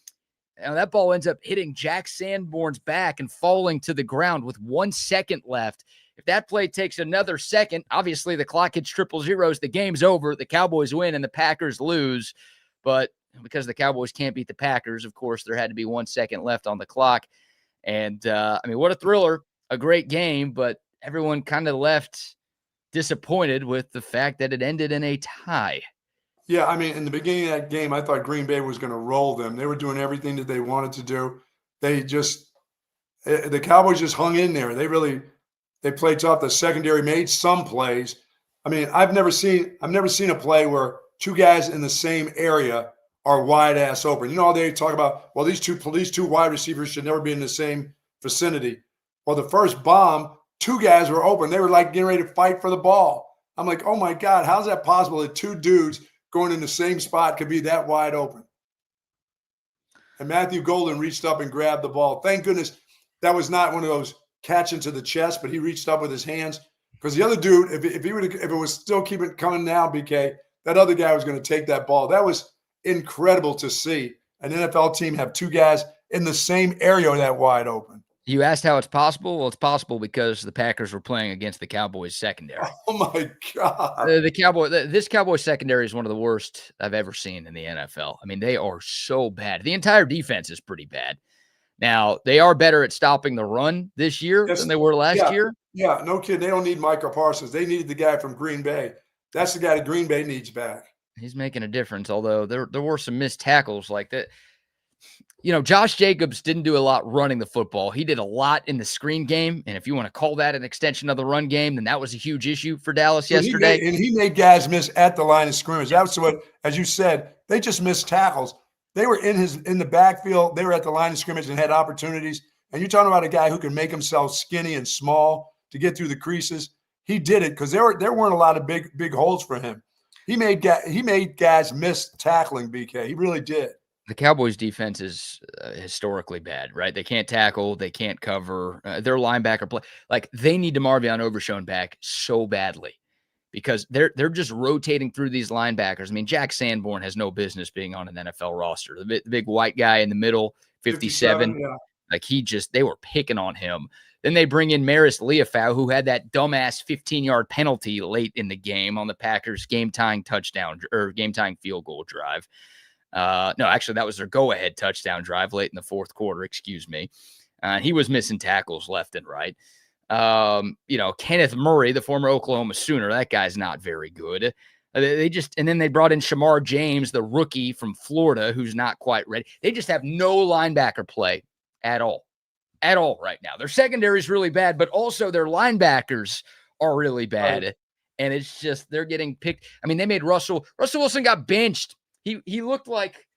And that ball ends up hitting Jack Sanborn's back and falling to the ground with 1 second left. If that play takes another second, obviously the clock hits 000, the game's over, the Cowboys win and the Packers lose. But because the Cowboys can't beat the Packers, of course, there had to be 1 second left on the clock. And, I mean, what a thriller, a great game, but everyone kind of left disappointed with the fact that it ended in a tie. Yeah, I mean, in the beginning of that game, I thought Green Bay was going to roll them. They were doing everything that they wanted to do. The Cowboys just hung in there. They played tough. The secondary made some plays. I mean, I've never seen a play where 2 guys in the same area are wide ass open. You know how they talk about, well, these two wide receivers should never be in the same vicinity. Well, the first bomb, 2 guys were open. They were like getting ready to fight for the ball. I'm like, oh my God, how's that possible that 2 dudes going in the same spot could be that wide open? And Matthew Golden reached up and grabbed the ball. Thank goodness that was not one of those catch into the chest, but he reached up with his hands. Because the other dude, if it was still coming down, BK, that other guy was going to take that ball. That was incredible to see an NFL team have 2 guys in the same area that wide open. You asked how it's possible? Well, it's possible because the Packers were playing against the Cowboys secondary. Oh my God. This Cowboys secondary is one of the worst I've ever seen in the NFL. I mean, they are so bad. The entire defense is pretty bad. Now, they are better at stopping the run this year than they were last year. Yeah, no kidding. They don't need Micah Parsons. They needed the guy from Green Bay. That's the guy that Green Bay needs back. He's making a difference, although there were some missed tackles like that. You know, Josh Jacobs didn't do a lot running the football. He did a lot in the screen game, and if you want to call that an extension of the run game, then that was a huge issue for Dallas yesterday. He made guys miss at the line of scrimmage. That's what, as you said, they just missed tackles. They were in the backfield. They were at the line of scrimmage and had opportunities. And you're talking about a guy who can make himself skinny and small to get through the creases. He did it because there weren't a lot of big holes for him. He made guys miss tackling, BK. He really did. The Cowboys' defense is historically bad, right? They can't tackle. They can't cover. Their linebacker play. Like, they need DeMarvion Overshown back so badly because they're just rotating through these linebackers. I mean, Jack Sanborn has no business being on an NFL roster. The big white guy in the middle, 57. Yeah. Like, they were picking on him. Then they bring in Maris Leafau, who had that dumbass 15-yard penalty late in the game on the Packers' game-tying touchdown or game-tying field goal drive. No, actually, that was their go-ahead touchdown drive late in the fourth quarter. Excuse me. He was missing tackles left and right. Kenneth Murray, the former Oklahoma Sooner, that guy's not very good. And then they brought in Shamar James, the rookie from Florida, who's not quite ready. They just have no linebacker play at all right now. Their secondary is really bad, but also their linebackers are really bad. Right. And it's just, they're getting picked. I mean, they made Russell Wilson got benched. He looked like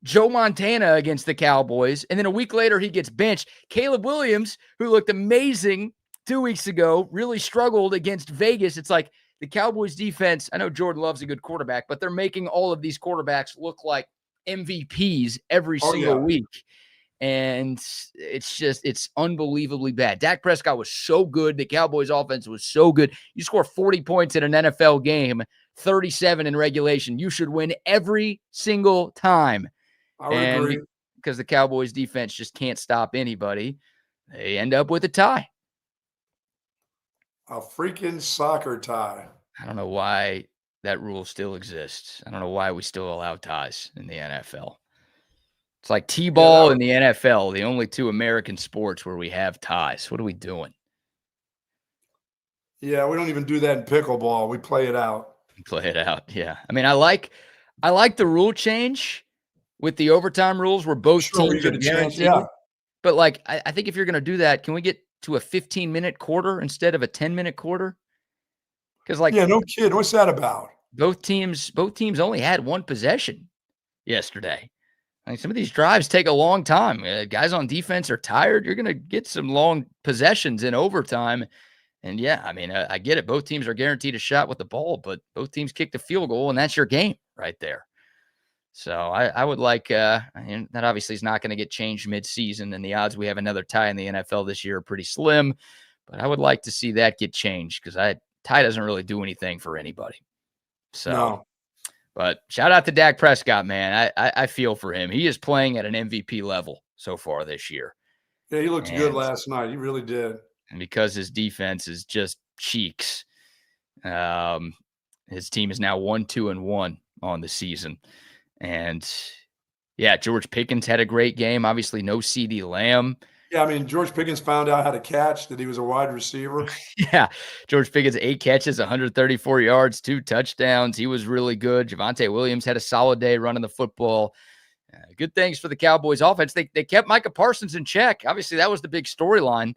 Joe Montana against the Cowboys, and then a week later he gets benched. Caleb Williams, who looked amazing 2 weeks ago, really struggled against Vegas. It's like the Cowboys defense, I know Jordan Love's a good quarterback, but they're making all of these quarterbacks look like MVPs every single week. And it's unbelievably bad. Dak Prescott was so good. The Cowboys offense was so good. You score 40 points in an NFL game, 37 in regulation. You should win every single time. I would agree. Because the Cowboys defense just can't stop anybody, they end up with a tie. A freaking soccer tie. I don't know why that rule still exists. I don't know why we still allow ties in the NFL. It's like T-ball and the NFL, the only two American sports where we have ties. What are we doing? Yeah, we don't even do that in pickleball. We play it out. Yeah. I mean, I like the rule change with the overtime rules where both teams are guaranteed. Yeah. But like, I think if you're going to do that, can we get to a 15-minute quarter instead of a 10-minute quarter? Because like, yeah, no kid. What's that about? Both teams only had one possession yesterday. I mean, some of these drives take a long time. Guys on defense are tired. You're going to get some long possessions in overtime. And yeah, I mean, I get it. Both teams are guaranteed a shot with the ball, but both teams kicked a field goal, and that's your game right there. So I would like, and that obviously is not going to get changed mid-season, and the odds we have another tie in the NFL this year are pretty slim. But I would like to see that get changed because tie doesn't really do anything for anybody. So. No. But shout out to Dak Prescott, man. I feel for him. He is playing at an MVP level so far this year. Yeah, he looked good last night. He really did. And because his defense is just cheeks, his team is now 1-2-1 on the season. And yeah, George Pickens had a great game. Obviously, no CeeDee Lamb. Yeah, I mean, George Pickens found out how to catch, that he was a wide receiver. Yeah, George Pickens, 8 catches, 134 yards, 2 touchdowns. He was really good. Javonte Williams had a solid day running the football. Good things for the Cowboys offense. They kept Micah Parsons in check. Obviously, that was the big storyline.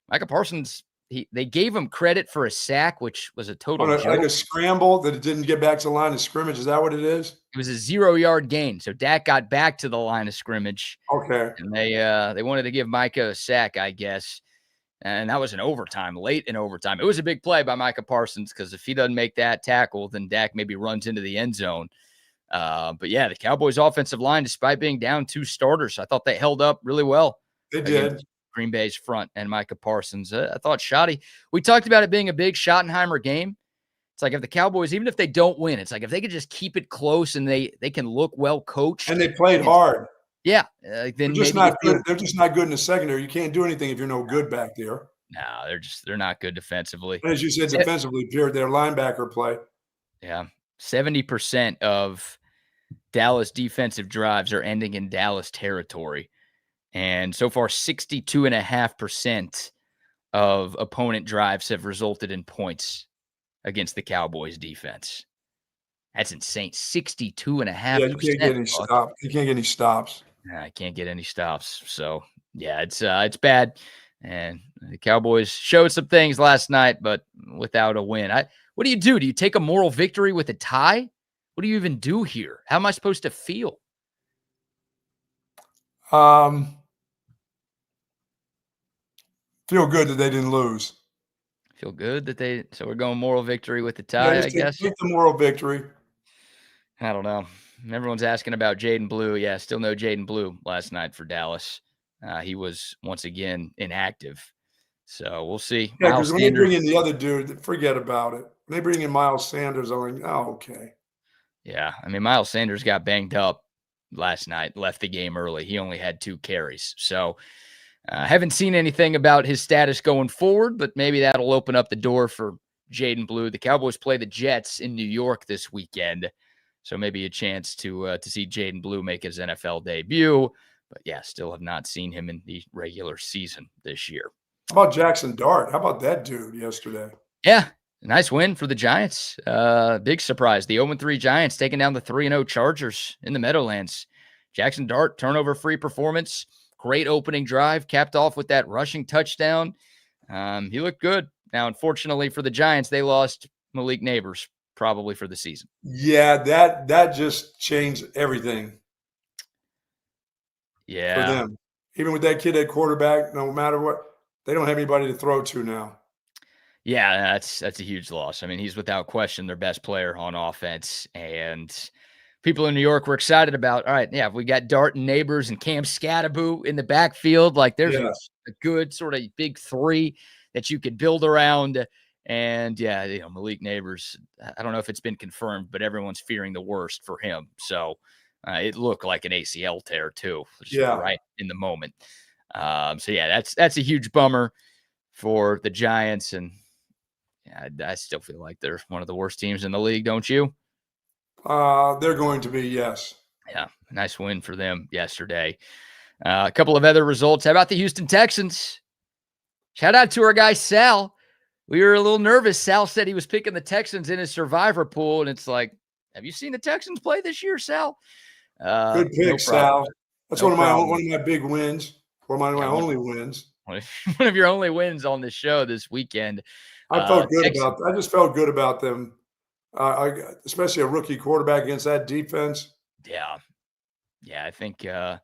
Micah Parsons, they gave him credit for a sack, which was a total joke. Like a scramble that it didn't get back to the line of scrimmage. Is that what it is? It was a 0-yard gain. So Dak got back to the line of scrimmage. Okay. And they wanted to give Micah a sack, I guess. And that was late in overtime. It was a big play by Micah Parsons because if he doesn't make that tackle, then Dak maybe runs into the end zone. But yeah, the Cowboys offensive line, despite being down 2 starters, I thought they held up really well. They did. Green Bay's front and Micah Parsons. I thought shoddy. We talked about it being a big Schottenheimer game. It's like if the Cowboys, even if they don't win, it's like if they could just keep it close and they can look well coached. And they played hard. Yeah. Then they're just not good. They're just not good in the secondary. You can't do anything if you're no good back there. No, they're not good defensively. As you said, defensively, their linebacker play. Yeah. 70% of Dallas defensive drives are ending in Dallas territory. And so far, 62.5% of opponent drives have resulted in points against the Cowboys defense. That's insane. 62.5%. Yeah, you can't get any stops. You can't get any stops. I can't get any stops. So yeah, it's bad. And the Cowboys showed some things last night, but without a win. What do you do? Do you take a moral victory with a tie? What do you even do here? How am I supposed to feel? Feel good that they didn't lose. Feel good that so we're going moral victory with the Yeah, tie, I just guess. take the moral victory. I don't know. Everyone's asking about Jaden Blue. Yeah, still no Jaden Blue last night for Dallas. He was once again inactive. So we'll see. Yeah, Miles because when they bring Sanders. in the other dude, forget about it. When they bring in Miles Sanders, I'm like, oh, okay. Yeah, I mean, Miles Sanders got banged up last night, left the game early. He only had 2 carries. So haven't seen anything about his status going forward, but maybe that'll open up the door for Jaden Blue. The Cowboys play the Jets in New York this weekend. So maybe a chance to see Jaden Blue make his NFL debut. But yeah, still have not seen him in the regular season this year. How about Jackson Dart? How about that dude yesterday? Yeah, nice win for the Giants. Big surprise. The 0-3 Giants taking down the 3-0 Chargers in the Meadowlands. Jackson Dart, turnover-free performance. Great opening drive, capped off with that rushing touchdown. He looked good. Now, unfortunately for the Giants, they lost Malik Neighbors probably for the season. Yeah, that just changed everything. Yeah. For them. Even with that kid at quarterback, no matter what, they don't have anybody to throw to now. Yeah, that's a huge loss. I mean, he's without question their best player on offense. And people in New York were excited about, all right, yeah, we got Dart and Neighbors and Cam Scattaboo in the backfield. Like there's a good sort of big 3 that you could build around. And yeah, Malik Neighbors, I don't know if it's been confirmed, but everyone's fearing the worst for him. So it looked like an ACL tear too, right in the moment. So yeah, that's a huge bummer for the Giants. And yeah, I still feel like they're one of the worst teams in the league, don't you? They're going to be, yes. Yeah, nice win for them yesterday. A couple of other results. How about the Houston Texans? Shout out to our guy, Sal. We were a little nervous. Sal said he was picking the Texans in his survivor pool, and it's like, have you seen the Texans play this year, Sal? Good pick, Sal. That's one of my big wins, or my only wins. One of your only wins on the show this weekend. I felt good about that. I just felt good about them, especially a rookie quarterback against that defense. Yeah. Yeah, I think I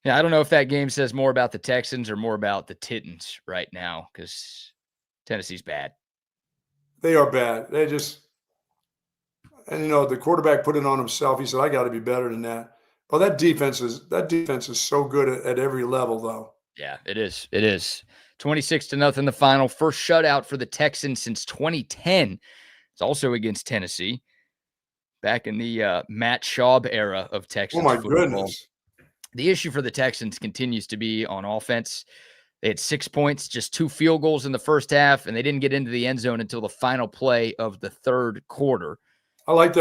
don't know if that game says more about the Texans or more about the Titans right now, because Tennessee's bad. They are bad. They just – and, the quarterback put it on himself. He said, I got to be better than that. Well, that defense is so good at every level, though. Yeah, it is. It is. 26-0 the final. First shutout for the Texans since 2010. It's also against Tennessee. Back in the Matt Schaub era of Texans football. Goodness. The issue for the Texans continues to be on offense. They had 6 points, just 2 field goals in the first half, and they didn't get into the end zone until the final play of the third quarter. I like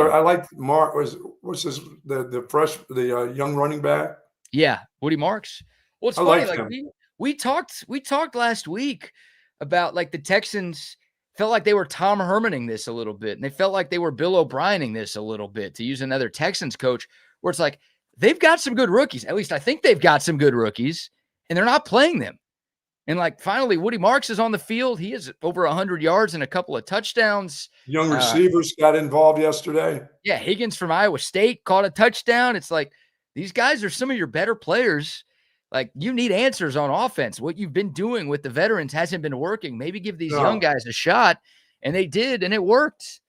Mark. The young running back. Yeah, Woody Marks. Well, it's funny. Like we talked last week about like the Texans felt like they were Tom Hermaning this a little bit, and they felt like they were Bill O'Briening this a little bit, to use another Texans coach, where it's like they've got some good rookies. At least I think they've got some good rookies, and they're not playing them. And like finally, Woody Marks is on the field. He has over 100 yards and a couple of touchdowns. Young receivers got involved yesterday. Yeah, Higgins from Iowa State caught a touchdown. It's like these guys are some of your better players. Like you need answers on offense. What you've been doing with the veterans hasn't been working. Maybe give these young guys a shot, and they did, and it worked.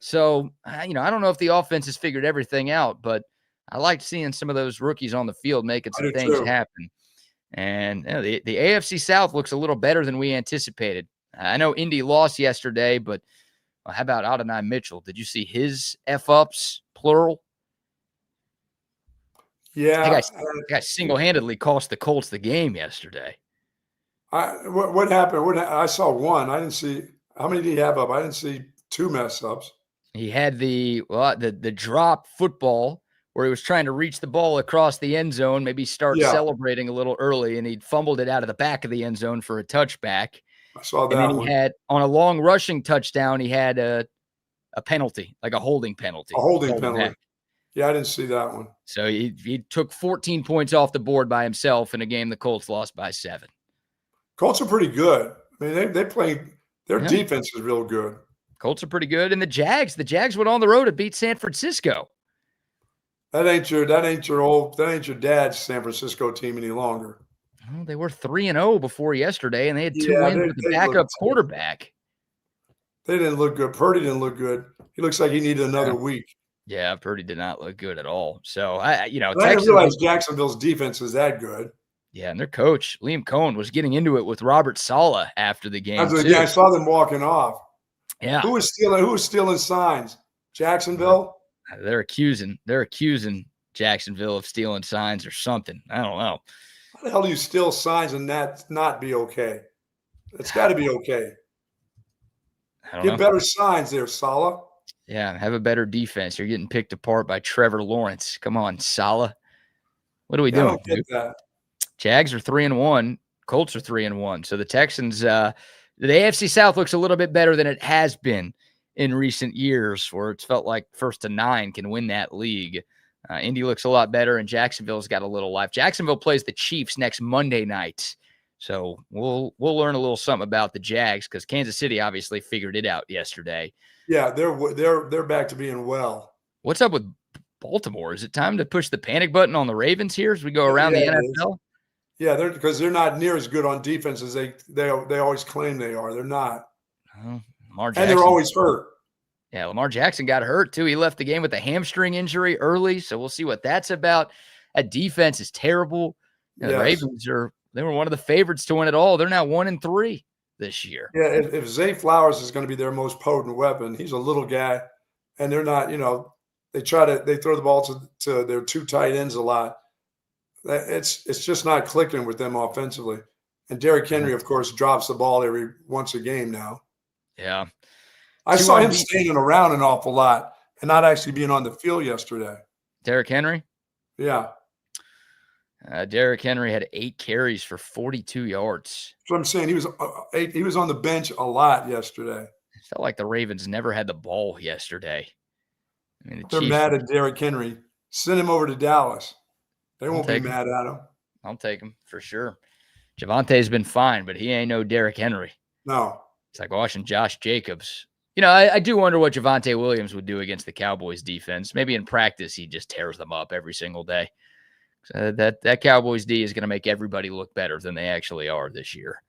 So I don't know if the offense has figured everything out, but I liked seeing some of those rookies on the field making some things happen. And the AFC South looks a little better than we anticipated. I know Indy lost yesterday, but how about Adonai Mitchell? Did you see his F-ups, plural? Yeah. That guy single-handedly cost the Colts the game yesterday. What happened? I saw one. I didn't see – how many did he have up? I didn't see 2 mess-ups. He had the drop football where he was trying to reach the ball across the end zone, maybe start celebrating a little early, and he fumbled it out of the back of the end zone for a touchback. I saw that. And then one. He had, on a long rushing touchdown, he had a penalty, like a holding penalty. A holding penalty. Yeah, I didn't see that one. So he took 14 points off the board by himself in a game the Colts lost by 7. Colts are pretty good. I mean, they play – their defense is real good. Colts are pretty good. And the Jags went on the road to beat San Francisco. That ain't your dad's San Francisco team any longer. Well, they were 3-0 before yesterday, and they had 2 wins with the backup quarterback. They didn't look good. Purdy didn't look good. He looks like he needed another week. Yeah, Purdy did not look good at all. So, I didn't realize Jacksonville's defense is that good. Yeah, and their coach, Liam Cohen, was getting into it with Robert Saleh after the game, too. Yeah, I saw them walking off. Yeah. Who was stealing signs? Jacksonville? They're accusing Jacksonville of stealing signs or something. I don't know. How the hell do you steal signs and that not be okay? It's got to be okay. Get better signs there, Saleh. Yeah, have a better defense. You're getting picked apart by Trevor Lawrence. Come on, Saleh. What are we doing? I don't get that. Jags are 3-1. Colts are 3-1. So the Texans, the AFC South looks a little bit better than it has been in recent years, where it's felt like 1st to 9 can win that league. Indy looks a lot better, and Jacksonville's got a little life. Jacksonville plays the Chiefs next Monday night. So we'll learn a little something about the Jags, because Kansas City obviously figured it out yesterday. Yeah, they're back to being well. What's up with Baltimore? Is it time to push the panic button on the Ravens here as we go around the NFL? Yeah, because they're not near as good on defense as they always claim they are. They're not. Lamar Jackson, and they're always hurt. Yeah, Lamar Jackson got hurt too. He left the game with a hamstring injury early, so we'll see what that's about. That defense is terrible. Yes. The Ravens they were one of the favorites to win it all. They're now 1-3 this year. Yeah, if Zay Flowers is going to be their most potent weapon, he's a little guy, and they're not. They throw the ball to their 2 tight ends a lot. It's just not clicking with them offensively. And Derrick Henry, of course, drops the ball once a game now. Yeah. I saw him standing around an awful lot and not actually being on the field yesterday. Derrick Henry? Yeah. Derrick Henry had 8 carries for 42 yards. That's what I'm saying. He was on the bench a lot yesterday. It felt like the Ravens never had the ball yesterday. I mean, they're mad at Derrick Henry. Send him over to Dallas. They won't be mad at him. I'll take him for sure. Javante's been fine, but he ain't no Derrick Henry. No. It's like watching Josh Jacobs. I do wonder what Javonte Williams would do against the Cowboys defense. Maybe in practice, he just tears them up every single day. That Cowboys D is going to make everybody look better than they actually are this year.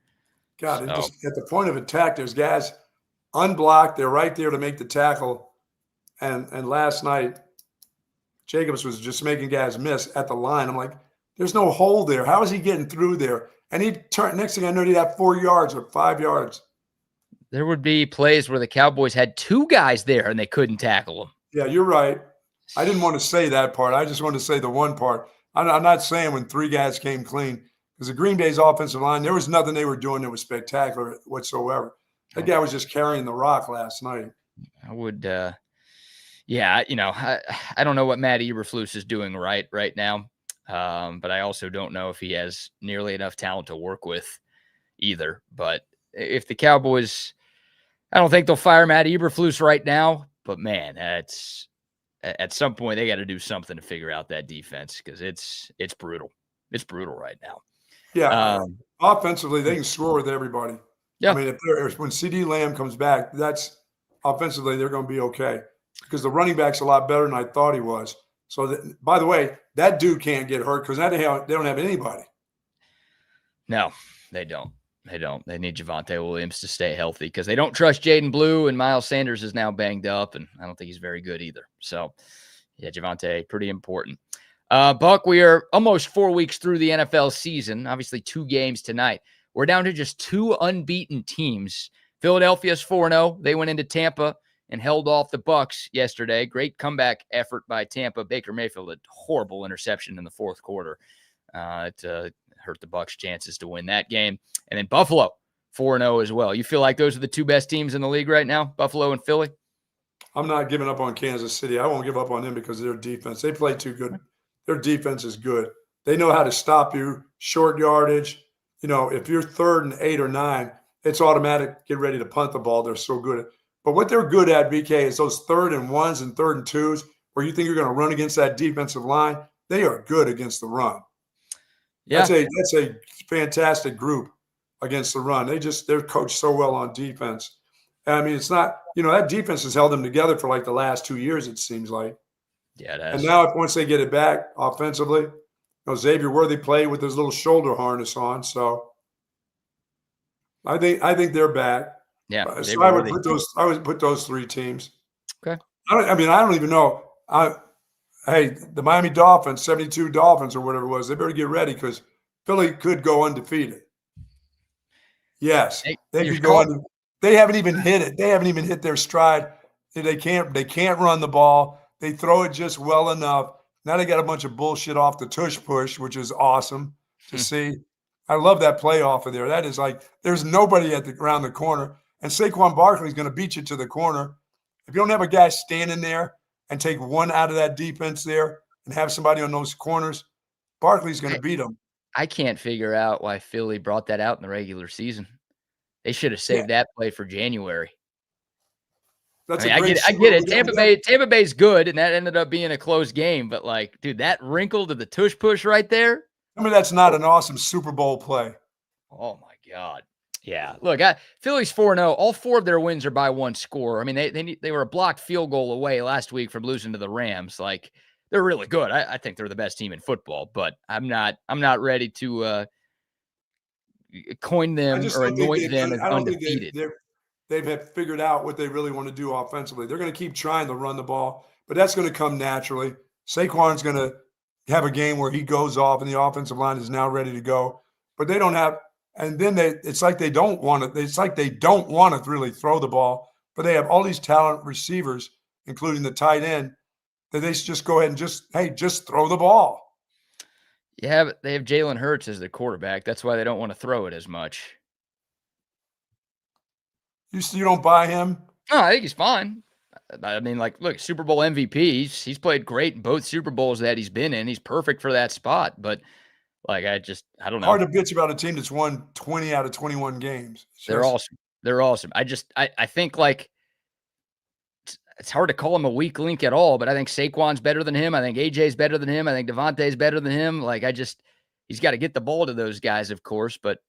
God, just at the point of attack, there's guys unblocked. They're right there to make the tackle. And last night, Jacobs was just making guys miss at the line. I'm like, there's no hole there. How is he getting through there? And he'd turn. Next thing I know, he'd have 4 yards or 5 yards. There would be plays where the Cowboys had 2 guys there and they couldn't tackle them. Yeah, you're right. I didn't want to say that part. I just wanted to say the one part. I'm not saying when 3 guys came clean, because the Green Bay's offensive line, there was nothing they were doing that was spectacular whatsoever. That guy was just carrying the rock last night. I would, I don't know what Matt Eberflus is doing right now, but I also don't know if he has nearly enough talent to work with either. But if the Cowboys, I don't think they'll fire Matt Eberflus right now, but man, at some point they got to do something to figure out that defense, because it's brutal. It's brutal right now. Yeah. Offensively, they can score with everybody. Yeah. I mean, when CD Lamb comes back, that's offensively, they're going to be okay, because the running back's a lot better than I thought he was. So, by the way, that dude can't get hurt, because they don't have anybody. No, they don't. They need Javonte Williams to stay healthy, because they don't trust Jaden Blue, and Miles Sanders is now banged up, and I don't think he's very good either. So, yeah, Javonte, pretty important. Buck, we are almost 4 weeks through the NFL season. Obviously, 2 games tonight. We're down to just 2 unbeaten teams. Philadelphia's 4-0. They went into Tampa and held off the Bucks yesterday. Great comeback effort by Tampa. Baker Mayfield, a horrible interception in the 4th quarter. It hurt the Bucks' chances to win that game. And then Buffalo, 4-0 as well. You feel like those are the 2 best teams in the league right now, Buffalo and Philly? I'm not giving up on Kansas City. I won't give up on them because of their defense. They play too good. Their defense is good. They know how to stop you, short yardage. If you're 3rd and 8 or 9, it's automatic. Get ready to punt the ball. They're so good. But what they're good at, BK, is those 3rd and 1s and 3rd and 2s where you think you're going to run against that defensive line. They are good against the run. Yeah. That's a fantastic group against the run. They're coached so well on defense. And I mean, it's not, that defense has held them together for like the last 2 years, it seems like. Yeah, it has. And now once they get it back offensively, Xavier Worthy played with his little shoulder harness on. So I think they're back. Yeah. So I would put those three teams. Okay. I don't even know. Hey, the Miami Dolphins, 72 Dolphins or whatever it was, they better get ready because Philly could go undefeated. Yes, they could go undefeated. They haven't even hit it. They haven't even hit their stride. They can't run the ball. They throw it just well enough. Now they got a bunch of bullshit off the tush push, which is awesome to see. I love that play off of there. That is like there's nobody around the corner. And Saquon Barkley is going to beat you to the corner. If you don't have a guy standing there and take one out of that defense there and have somebody on those corners, Barkley's going to beat him. I can't figure out why Philly brought that out in the regular season. They should have saved that play for January. I get it. Tampa Bay's good, and that ended up being a close game. But, like, dude, that wrinkle to the tush push right there. I mean, that's not an awesome Super Bowl play. Oh, my God. Yeah. Look, Philly's 4-0. All 4 of their wins are by 1 score. I mean, they were a blocked field goal away last week from losing to the Rams. Like, they're really good. I think they're the best team in football, but I'm not ready to coin them or anoint them as undefeated. They've figured out what they really want to do offensively. They're going to keep trying to run the ball, but that's going to come naturally. Saquon's going to have a game where he goes off and the offensive line is now ready to go, but they don't have. And then it's like they don't want to. It's like they don't want to really throw the ball, but they have all these talent receivers, including the tight end, that they should just go ahead and just throw the ball. Yeah, but they have Jalen Hurts as the quarterback. That's why they don't want to throw it as much. You don't buy him? No, I think he's fine. I mean, like, look, Super Bowl MVP. He's played great in both Super Bowls that he's been in. He's perfect for that spot. But, like, I don't know. Hard to bitch about a team that's won 20 out of 21 games. They're awesome. They're awesome. I think, like, it's hard to call him a weak link at all, but I think Saquon's better than him. I think AJ's better than him. I think Devontae's better than him. Like, he's got to get the ball to those guys, of course, but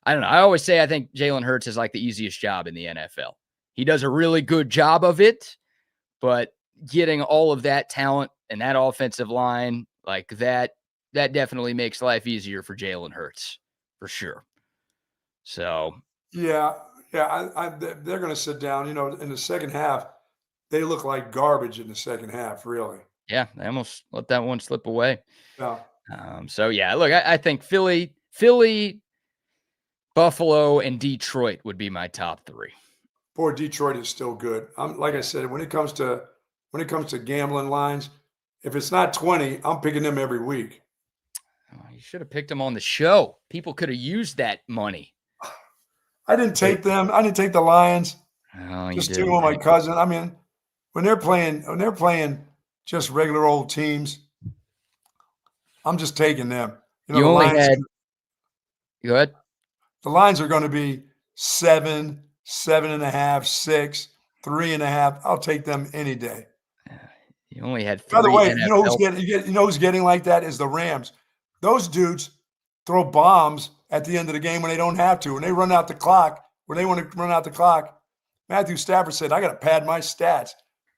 I don't know. I always say I think Jalen Hurts is like the easiest job in the NFL. He does a really good job of it, but getting all of that talent and that offensive line, like that definitely makes life easier for Jalen Hurts, for sure. So. Yeah. They're going to sit down. You know, in the second half, they look like garbage in the second half, really. Yeah, they almost let that one slip away. Yeah. So, yeah, look, I think Philly, Buffalo, and Detroit would be my top 3. Boy, Detroit is still good. Like I said, when it comes to gambling lines, if it's not 20, I'm picking them every week. Oh, you should have picked them on the show. People could have used that money. I didn't take them. I didn't take the Lions. Oh, just 2 of my cousin. I mean, when they're playing just regular old teams, I'm just taking them. You know, Go ahead. The lines are going to be 7, 7.5, 6, 3.5. I'll take them any day. You only had 3. By the way, NFL. you know who's getting like that is the Rams. Those dudes throw bombs at the end of the game when they don't have to. When they run out the clock, when they want to run out the clock, Matthew Stafford said, I got to pad my stats.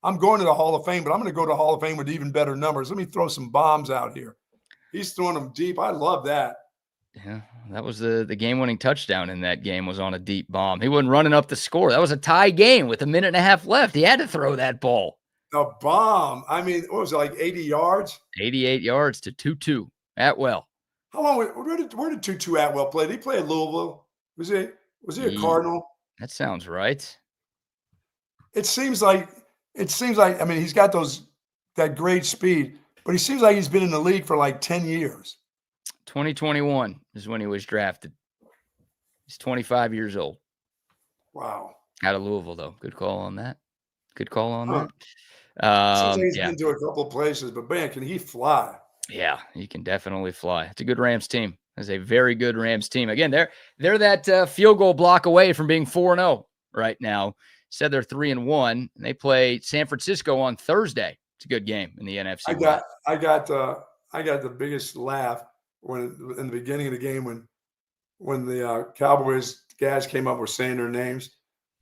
I'm going to the Hall of Fame, but I'm going to go to the Hall of Fame with even better numbers. Let me throw some bombs out here. He's throwing them deep. I love that. Yeah, that was the game-winning touchdown in that game was on a deep bomb. He wasn't running up the score. That was a tie game with 1.5 minutes left. He had to throw that ball. The bomb. I mean, what was it, like 80 yards? 88 yards to Tutu Atwell. How long? Where did Tutu Atwell play? Did he play at Louisville? Was he a Cardinal? That sounds right. It seems like. I mean, he's got that great speed, but he seems like he's been in the league for like 10 years. 2021 is when he was drafted. He's 25 years old. Wow. Out of Louisville, though. Good call on that. He's been to a couple of places, but man, can he fly? Yeah, he can definitely fly. It's a good Rams team. It's a very good Rams team. Again, they're that field goal block away from being 4-0 right now. Said they're 3-1, and they play San Francisco on Thursday. It's a good game in the NFC. I got the biggest laugh when in the beginning of the game when the Cowboys guys came up with saying their names,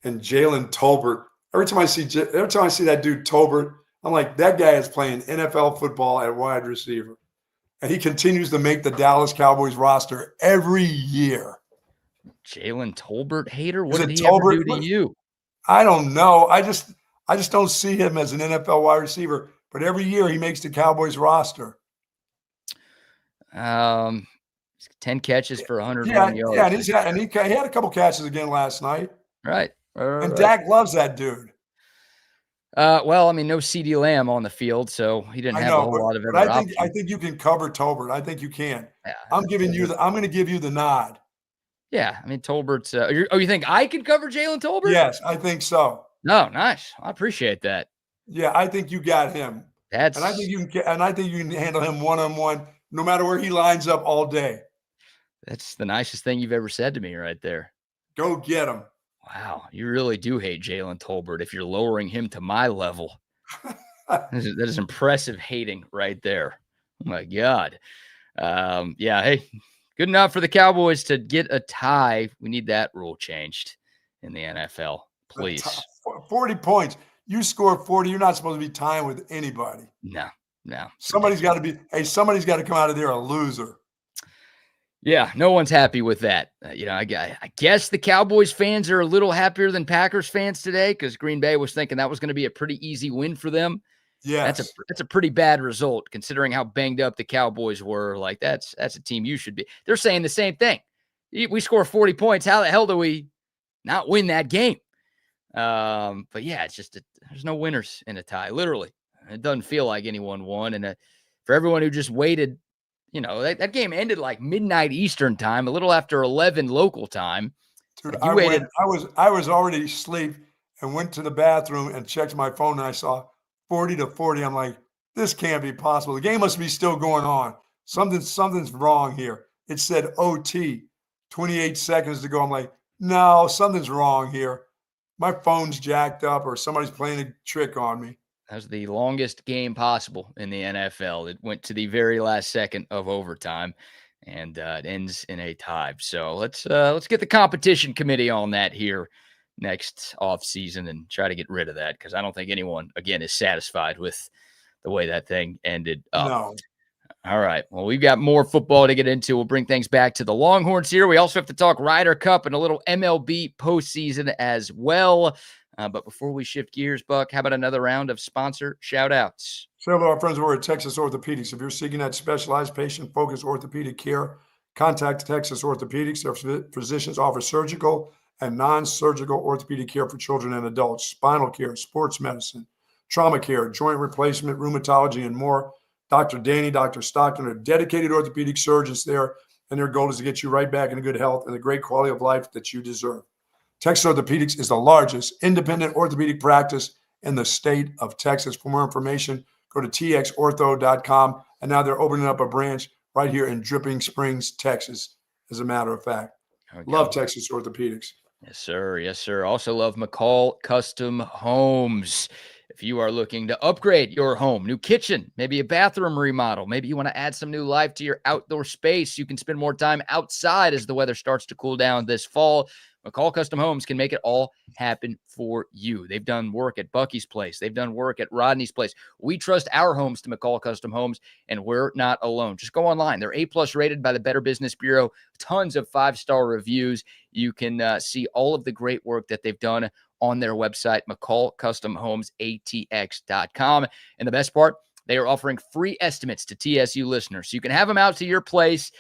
and Jalen Tolbert. Every time I see that dude Tolbert, I'm like, that guy is playing NFL football at wide receiver, and he continues to make the Dallas Cowboys roster every year. Jalen Tolbert hater? Is What it did he ever Tolbert? do to you? I don't know. I just don't see him as an NFL wide receiver. But every year he makes the Cowboys roster. 10 catches for 101 Yeah, yards. and he had a couple catches again last night. Right. And Dak loves that dude. Well, I mean, no CD Lamb on the field, so he didn't have a whole lot of other options. I think you can cover Tolbert. I think you can. Yeah, I'm going to give you the nod. Yeah, I mean, Tolbert's. You think I can cover Jalen Tolbert? Yes, I think so. No, nice. I appreciate that. Yeah, I think you got him. And I think you can handle him one-on-one, no matter where he lines up all day. That's the nicest thing you've ever said to me right there. Go get him. Wow, you really do hate Jalen Tolbert if you're lowering him to my level. That is impressive hating right there. Oh my God. Yeah, hey, good enough for the Cowboys to get a tie. We need that rule changed in the NFL, please. 40 points. You score 40, you're not supposed to be tying with anybody. No. Somebody's got to come out of there a loser. Yeah, no one's happy with that. I guess the Cowboys fans are a little happier than Packers fans today because Green Bay was thinking that was going to be a pretty easy win for them. Yeah, that's a pretty bad result considering how banged up the Cowboys were. Like that's a team you should be. They're saying the same thing. We score 40 points. How the hell do we not win that game? But yeah, it's just there's no winners in a tie. Literally, it doesn't feel like anyone won. And for everyone who just waited. That game ended like midnight Eastern time, a little after 11 local time. Dude, I was already asleep and went to the bathroom and checked my phone, and I saw 40-40. I'm like, this can't be possible. The game must be still going on. Something's wrong here. It said OT, 28 seconds to go. I'm like, no, something's wrong here. My phone's jacked up or somebody's playing a trick on me. That was the longest game possible in the NFL. It went to the very last second of overtime, and it ends in a tie. So let's get the competition committee on that here next offseason and try to get rid of that because I don't think anyone, again, is satisfied with the way that thing ended up. No. All right. Well, we've got more football to get into. We'll bring things back to the Longhorns here. We also have to talk Ryder Cup and a little MLB postseason as well. But before we shift gears, Buck, how about another round of sponsor shout-outs? Several of our friends over at Texas Orthopedics. If you're seeking that specialized patient-focused orthopedic care, contact Texas Orthopedics. Their physicians offer surgical and non-surgical orthopedic care for children and adults, spinal care, sports medicine, trauma care, joint replacement, rheumatology, and more. Dr. Danny, Dr. Stockton are dedicated orthopedic surgeons there, and their goal is to get you right back into good health and the great quality of life that you deserve. Texas Orthopedics is the largest independent orthopedic practice in the state of Texas. For more information, go to txortho.com. And now they're opening up a branch right here in Dripping Springs, Texas, as a matter of fact. Love Texas Orthopedics. Yes, sir. Yes, sir. Also love McCall Custom Homes. If you are looking to upgrade your home, new kitchen, maybe a bathroom remodel, maybe you want to add some new life to your outdoor space, you can spend more time outside as the weather starts to cool down this fall. McCall Custom Homes can make it all happen for you. They've done work at Bucky's place. They've done work at Rodney's place. We trust our homes to McCall Custom Homes, and we're not alone. Just go online. They're A+ rated by the Better Business Bureau. Tons of 5-star reviews. You can see all of the great work that they've done on their website, McCallCustomHomesATX.com. And the best part, they are offering free estimates to TSU listeners. So you can have them out to your place,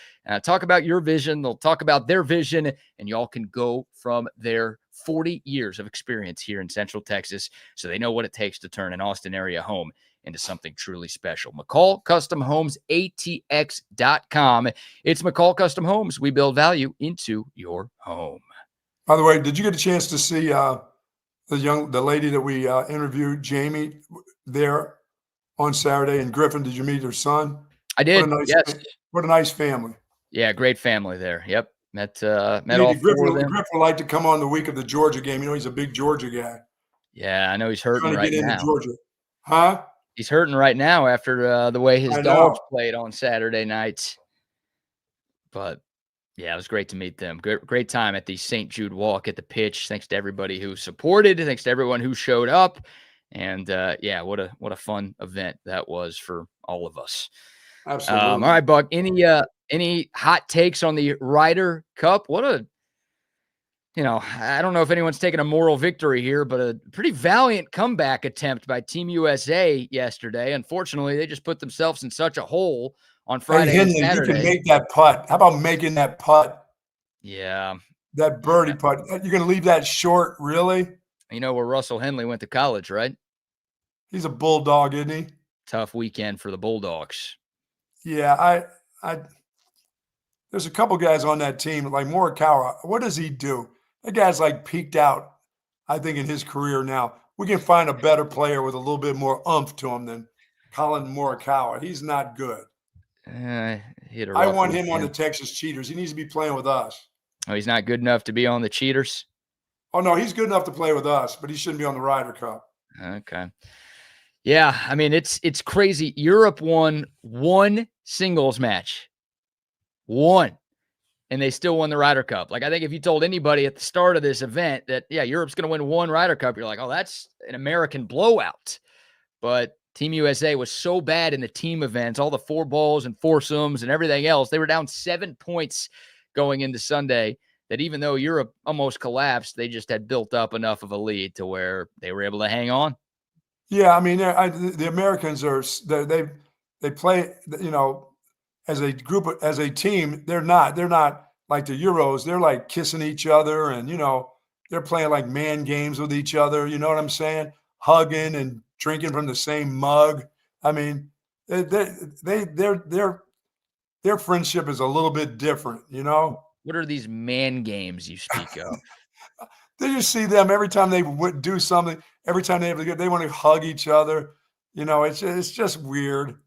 talk about your vision. They'll talk about their vision, and y'all can go from their 40 years of experience here in Central Texas. So they know what it takes to turn an Austin area home into something truly special. McCallCustomHomesATX.com. It's McCall Custom Homes. We build value into your home. By the way, did you get a chance to see the lady that we interviewed, Jamie, there on Saturday in Griffin? Did you meet her son? I did. Yes. What a nice family. Yeah, great family there. Yep. Met all Griffin, four of them. Griffin would like to come on the week of the Georgia game. You know, he's a big Georgia guy. Yeah, I know he's hurting Trying to right get now. into Georgia. Huh? He's hurting right now after the way his dogs played on Saturday night. But yeah, it was great to meet them. Great time at the St. Jude walk at the pitch. Thanks to everybody who supported. Thanks to everyone who showed up. And yeah, what a fun event that was for all of us. Absolutely. All right, Buck. Any hot takes on the Ryder Cup? What a I don't know if anyone's taking a moral victory here, but a pretty valiant comeback attempt by Team USA yesterday. Unfortunately, they just put themselves in such a hole on Friday Hey, and Henley, Saturday. you can make that putt. How about making that putt? Yeah. That birdie putt. You're going to leave that short, really? You know where Russell Henley went to college, right? He's a Bulldog, isn't he? Tough weekend for the Bulldogs. Yeah, there's a couple guys on that team, like Morikawa. What does he do? That guy's like peaked out, I think, in his career now. We can find a better player with a little bit more oomph to him than Colin Morikawa. He's not good. I want him on the Texas Cheaters. He needs to be playing with us. Oh, he's not good enough to be on the Cheaters? Oh, no, he's good enough to play with us, but he shouldn't be on the Ryder Cup. Okay. Yeah, I mean, it's crazy. Europe won one singles match. One. And they still won the Ryder Cup. Like, I think if you told anybody at the start of this event that, yeah, Europe's going to win one Ryder Cup, you're like, oh, that's an American blowout. But Team USA was so bad in the team events, all the 4 balls and foursomes and everything else. They were down 7 points going into Sunday that even though Europe almost collapsed, they just had built up enough of a lead to where they were able to hang on. Yeah, I mean, the Americans they play, as a group, as a team. They're not like the Euros. They're like kissing each other, and they're playing like man games with each other. You know what I'm saying? Hugging and drinking from the same mug. I mean, their friendship is a little bit different. What are these man games you speak of? They just see them every time they do something. Every time they want to hug each other. It's just weird.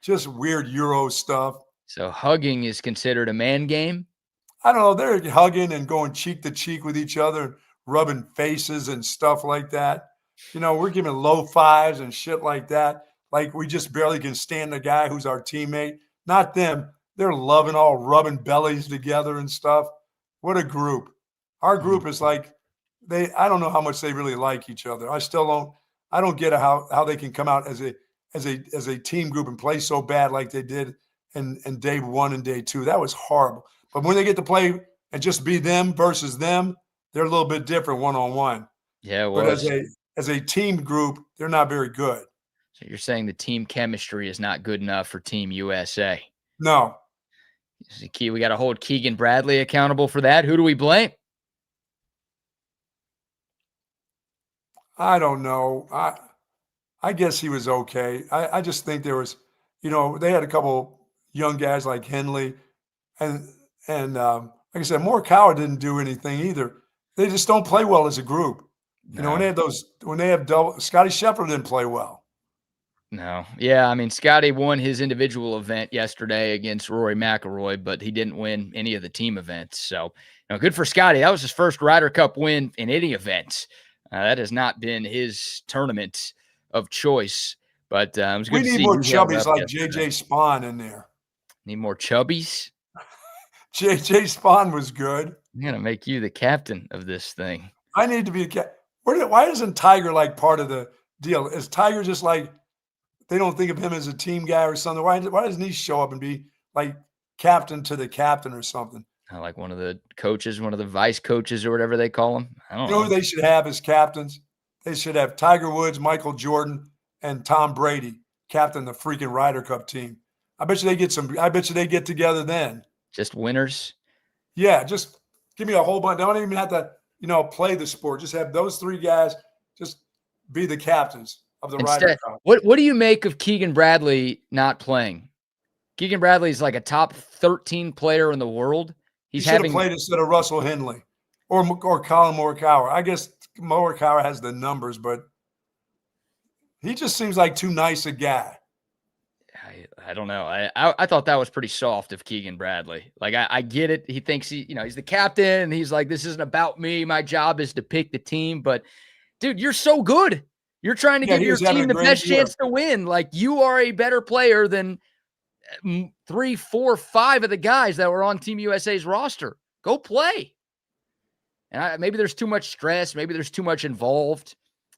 Just weird Euro stuff. So hugging is considered a man game? I don't know. They're hugging and going cheek to cheek with each other, rubbing faces and stuff like that. We're giving low fives and shit like that. Like we just barely can stand the guy who's our teammate. Not them. They're loving, all rubbing bellies together and stuff. What a group. Our group is like I don't know how much they really like each other. I don't get how they can come out as a team group and play so bad like they did in day 1 and day 2. That was horrible. But when they get to play and just be them versus them, they're a little bit different one-on-one. Yeah, well, but as a team group, they're not very good. So you're saying the team chemistry is not good enough for Team USA? No. We got to hold Keegan Bradley accountable for that. Who do we blame? I don't know. I guess he was okay. I just think there was, they had a couple young guys like Henley, and like I said, Morikawa didn't do anything either. They just don't play well as a group. No. When they have double, Scotty Scheffler didn't play well. No. Yeah, I mean, Scotty won his individual event yesterday against Rory McIlroy, but he didn't win any of the team events. So, good for Scotty. That was his first Ryder Cup win in any event. That has not been his tournament of choice. But it was good to see. We need more chubbies like JJ Spawn in there. Need more chubbies? JJ Spawn was good. I'm going to make you the captain of this thing. I need to be a captain. Why isn't Tiger like part of the deal? Is Tiger just like they don't think of him as a team guy or something? Why doesn't he show up and be like captain to the captain or something? Like one of the coaches, one of the vice coaches or whatever they call them. I don't know. Who they should have as captains? They should have Tiger Woods, Michael Jordan, and Tom Brady captain the freaking Ryder Cup team. I bet you they get together then. Just winners? Yeah, just give me a whole bunch. They don't even have to, play the sport. Just have those 3 guys just be the captains of the Ryder Cup. What do you make of Keegan Bradley not playing? Keegan Bradley is like a top 13 player in the world. He should have played instead of Russell Henley or Colin Morikawa. I guess Morikawa has the numbers, but he just seems like too nice a guy. I don't know. I thought that was pretty soft of Keegan Bradley. Like I get it. He thinks he's the captain and he's like, this isn't about me. My job is to pick the team. But dude, you're so good. You're trying to give your team the best chance to win. Like you are a better player than 3, 4, 5 of the guys that were on Team USA's roster. Go play. And maybe there's too much stress. Maybe there's too much involved.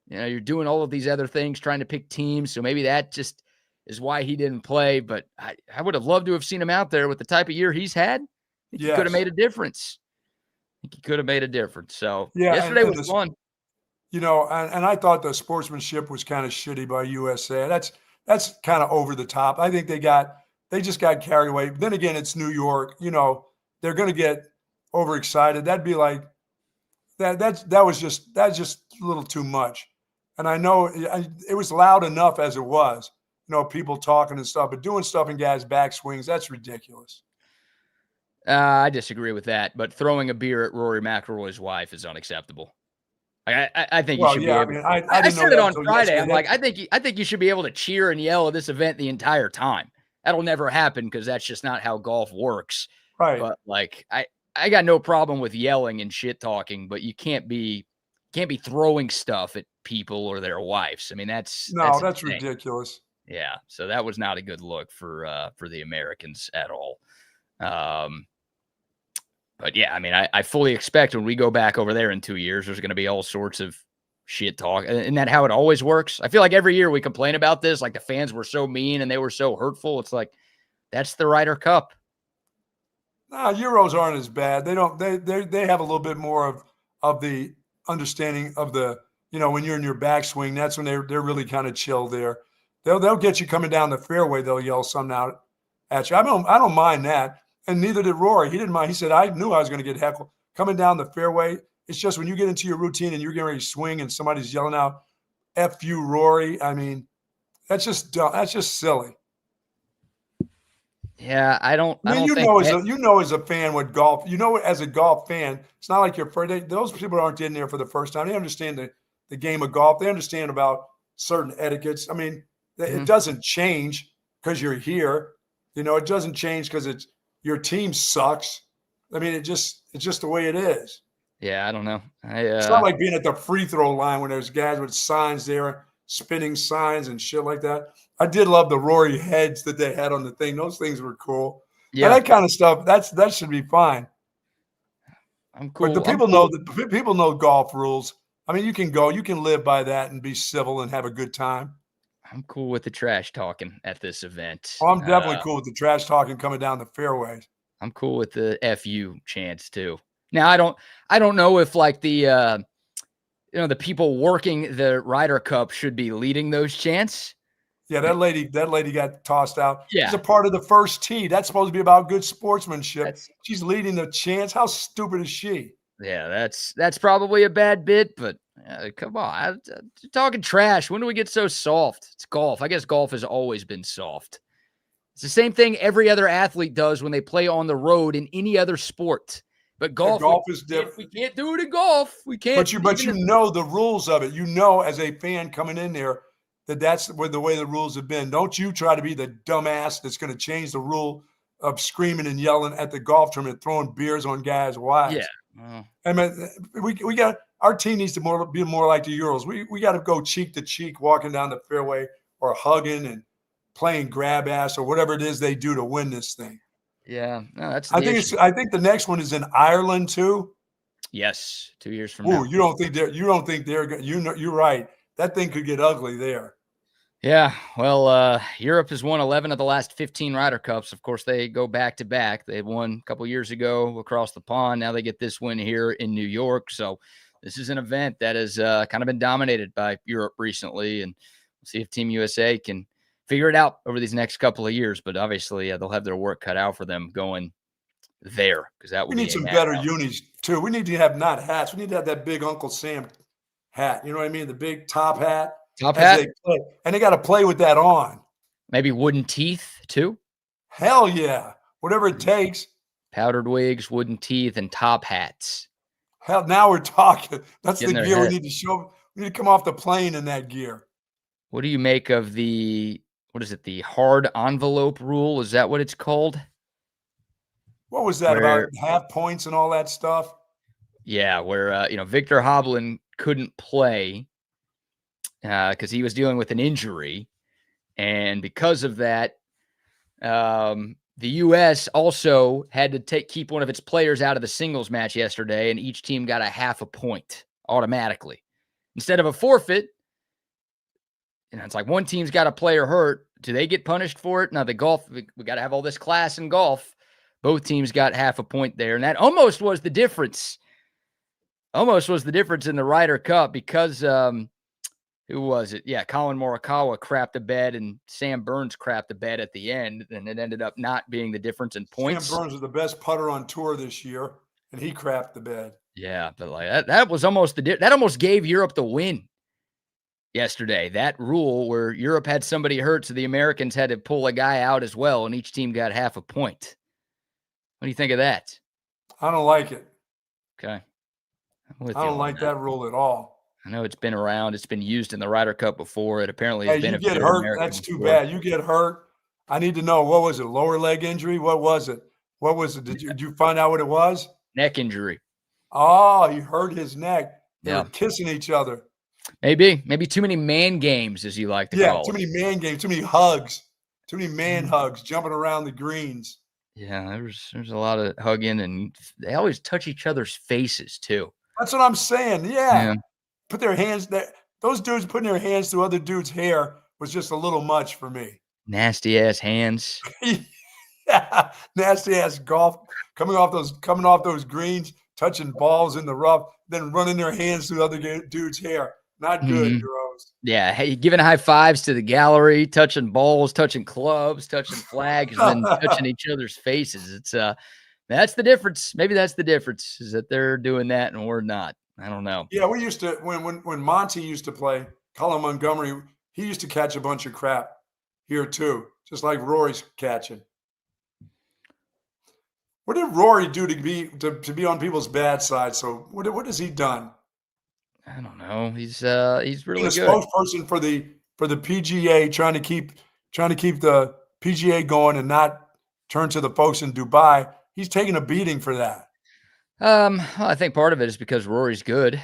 You're doing all of these other things, trying to pick teams. So maybe that just is why he didn't play. But I would have loved to have seen him out there with the type of year he's had. He could have made a difference. think he could have made a difference. So Yeah, yesterday was fun. You know, and I thought the sportsmanship was kind of shitty by USA. That's kind of over the top. I think they just got carried away. Then again, it's New York. You know, they're going to get overexcited. That'd be like that's just a little too much. And I know it was loud enough as it was. You know, people talking and stuff, but doing stuff in guys' backswings, that's ridiculous. I disagree with that, but throwing a beer at Rory McIlroy's wife is unacceptable. I think you should be able. I said it on Friday. I'm like, I think you should be able to cheer and yell at this event the entire time. That'll never happen because that's just not how golf works. Right. But like, I got no problem with yelling and shit talking, but you can't be throwing stuff at people or their wives. I mean, that's ridiculous. Yeah. So that was not a good look for the Americans at all. But yeah, I mean, I fully expect when we go back over there in 2 years, there's going to be all sorts of shit talk. Isn't that how it always works? I feel like every year we complain about this, like the fans were so mean and they were so hurtful. It's like, that's the Ryder Cup. No, Euros aren't as bad. They have a little bit more of the understanding of the, you know, when you're in your backswing, that's when they're really kind of chill there. They'll get you coming down the fairway. They'll yell something out at you. I don't mind that. And neither did Rory. He didn't mind. He said, I knew I was going to get heckled. Coming down the fairway, it's just when you get into your routine and you're getting ready to swing and somebody's yelling out, F you, Rory. I mean, that's just dumb. That's just silly. Yeah, I mean, you know, as a fan with golf, you know, as a golf fan, it's not like those people aren't in there for the first time. They understand the game of golf. They understand about certain etiquettes. I mean, it doesn't change because you're here. You know, it doesn't change because your team sucks. I mean, it's just the way it is. Yeah, I don't know. It's not like being at the free throw line when there's guys with signs there, spinning signs and shit like that. I did love the Rory heads that they had on the thing. Those things were cool. Yeah, and that kind of stuff. That should be fine. I'm cool. But people know golf rules. I mean, you can live by that and be civil and have a good time. I'm cool with the trash talking at this event. Oh, I'm definitely cool with the trash talking coming down the fairways. I'm cool with the FU chants too. Now, I don't know if like the the people working the Ryder Cup should be leading those chants. Yeah, that lady got tossed out. Yeah. She's a part of the first tee. That's supposed to be about good sportsmanship. She's leading the chants. How stupid is she? Yeah, that's probably a bad bit, but come on. Talking trash. When do we get so soft? It's golf. I guess golf has always been soft. It's the same thing every other athlete does when they play on the road in any other sport. But golf is different. We can't do it in golf. We can't. But you know the rules of it. You know, as a fan coming in there, that's where the way the rules have been. Don't you try to be the dumbass that's going to change the rule of screaming and yelling at the golf tournament, throwing beers on guys' wives. Yeah. I mean, we got our team needs to be more like the Euros. We got to go cheek to cheek walking down the fairway or hugging and playing grab ass or whatever it is they do to win this thing. Yeah, no, that's. I think the next one is in Ireland too. Yes, 2 years from now. You don't think they're you're right. That thing could get ugly there. Yeah, well, Europe has won 11 of the last 15 Ryder Cups. Of course, they go back to back. They won a couple years ago across the pond. Now they get this win here in New York. So this is an event that has kind of been dominated by Europe recently, and we'll see if Team USA can figure it out over these next couple of years. But obviously, they'll have their work cut out for them going there because that would we need some better unis too. We need to have not hats. We need to have that big Uncle Sam hat. You know what I mean? The big top hat. And they got to play with that on. Maybe wooden teeth too. Hell yeah. Whatever it takes. Powdered wigs, wooden teeth, and top hats. Hell, now we're talking. That's the gear we need to show. We need to come off the plane in that gear. What do you make of the hard envelope rule? Is that what it's called? What was that about half points and all that stuff? Yeah, where Victor Hovland couldn't play because he was dealing with an injury, and because of that, the U.S. also had to keep one of its players out of the singles match yesterday, and each team got a half a point automatically instead of a forfeit. And it's like one team's got a player hurt. Do they get punished for it? Now the golf, we got to have all this class in golf. Both teams got half a point there, and that almost was the difference almost was the difference in the Ryder Cup because who was it? Yeah, Colin Morikawa crapped the bed and Sam Burns crapped the bed at the end, and it ended up not being the difference in points. Sam Burns was the best putter on tour this year, and he crapped the bed. Yeah, but like that was almost that almost gave Europe the win yesterday. That rule where Europe had somebody hurt, so the Americans had to pull a guy out as well, and each team got half a point. What do you think of that? I don't like it. Okay. I don't like that rule at all. I know it's been around. It's been used in the Ryder Cup before. It apparently has Hey, you been get hurt, that's too bad. You get hurt. I need to know, what was it? Lower leg injury? What was it? What was it? Did you find out what it was? Neck injury. Oh, he hurt his neck. They Yeah. were kissing each other. Maybe too many man games, as you like to call Too it. many man games, too many hugs, too many man hugs, jumping around the greens. Yeah, there's a lot of hugging, and they always touch each other's faces too. That's what I'm saying. Yeah. Put their hands there. Those dudes putting their hands through other dudes' hair was just a little much for me. Nasty ass hands. Yeah. Nasty ass golf coming off those greens, touching balls in the rough, then running their hands through other dudes' hair. Not good, Euros. Yeah, hey, giving high fives to the gallery, touching balls, touching clubs, touching flags, and then touching each other's faces. It's that's the difference. Maybe that's the difference, is that they're doing that and we're not. I don't know. Yeah, we used to when Monty used to play, Colin Montgomery, he used to catch a bunch of crap here too, just like Rory's catching. What did Rory do to be on people's bad side? So what has he done? I don't know. He's really Being a good. spokesperson for the PGA, trying to keep the PGA going and not turn to the folks in Dubai. He's taking a beating for that. I think part of it is because Rory's good.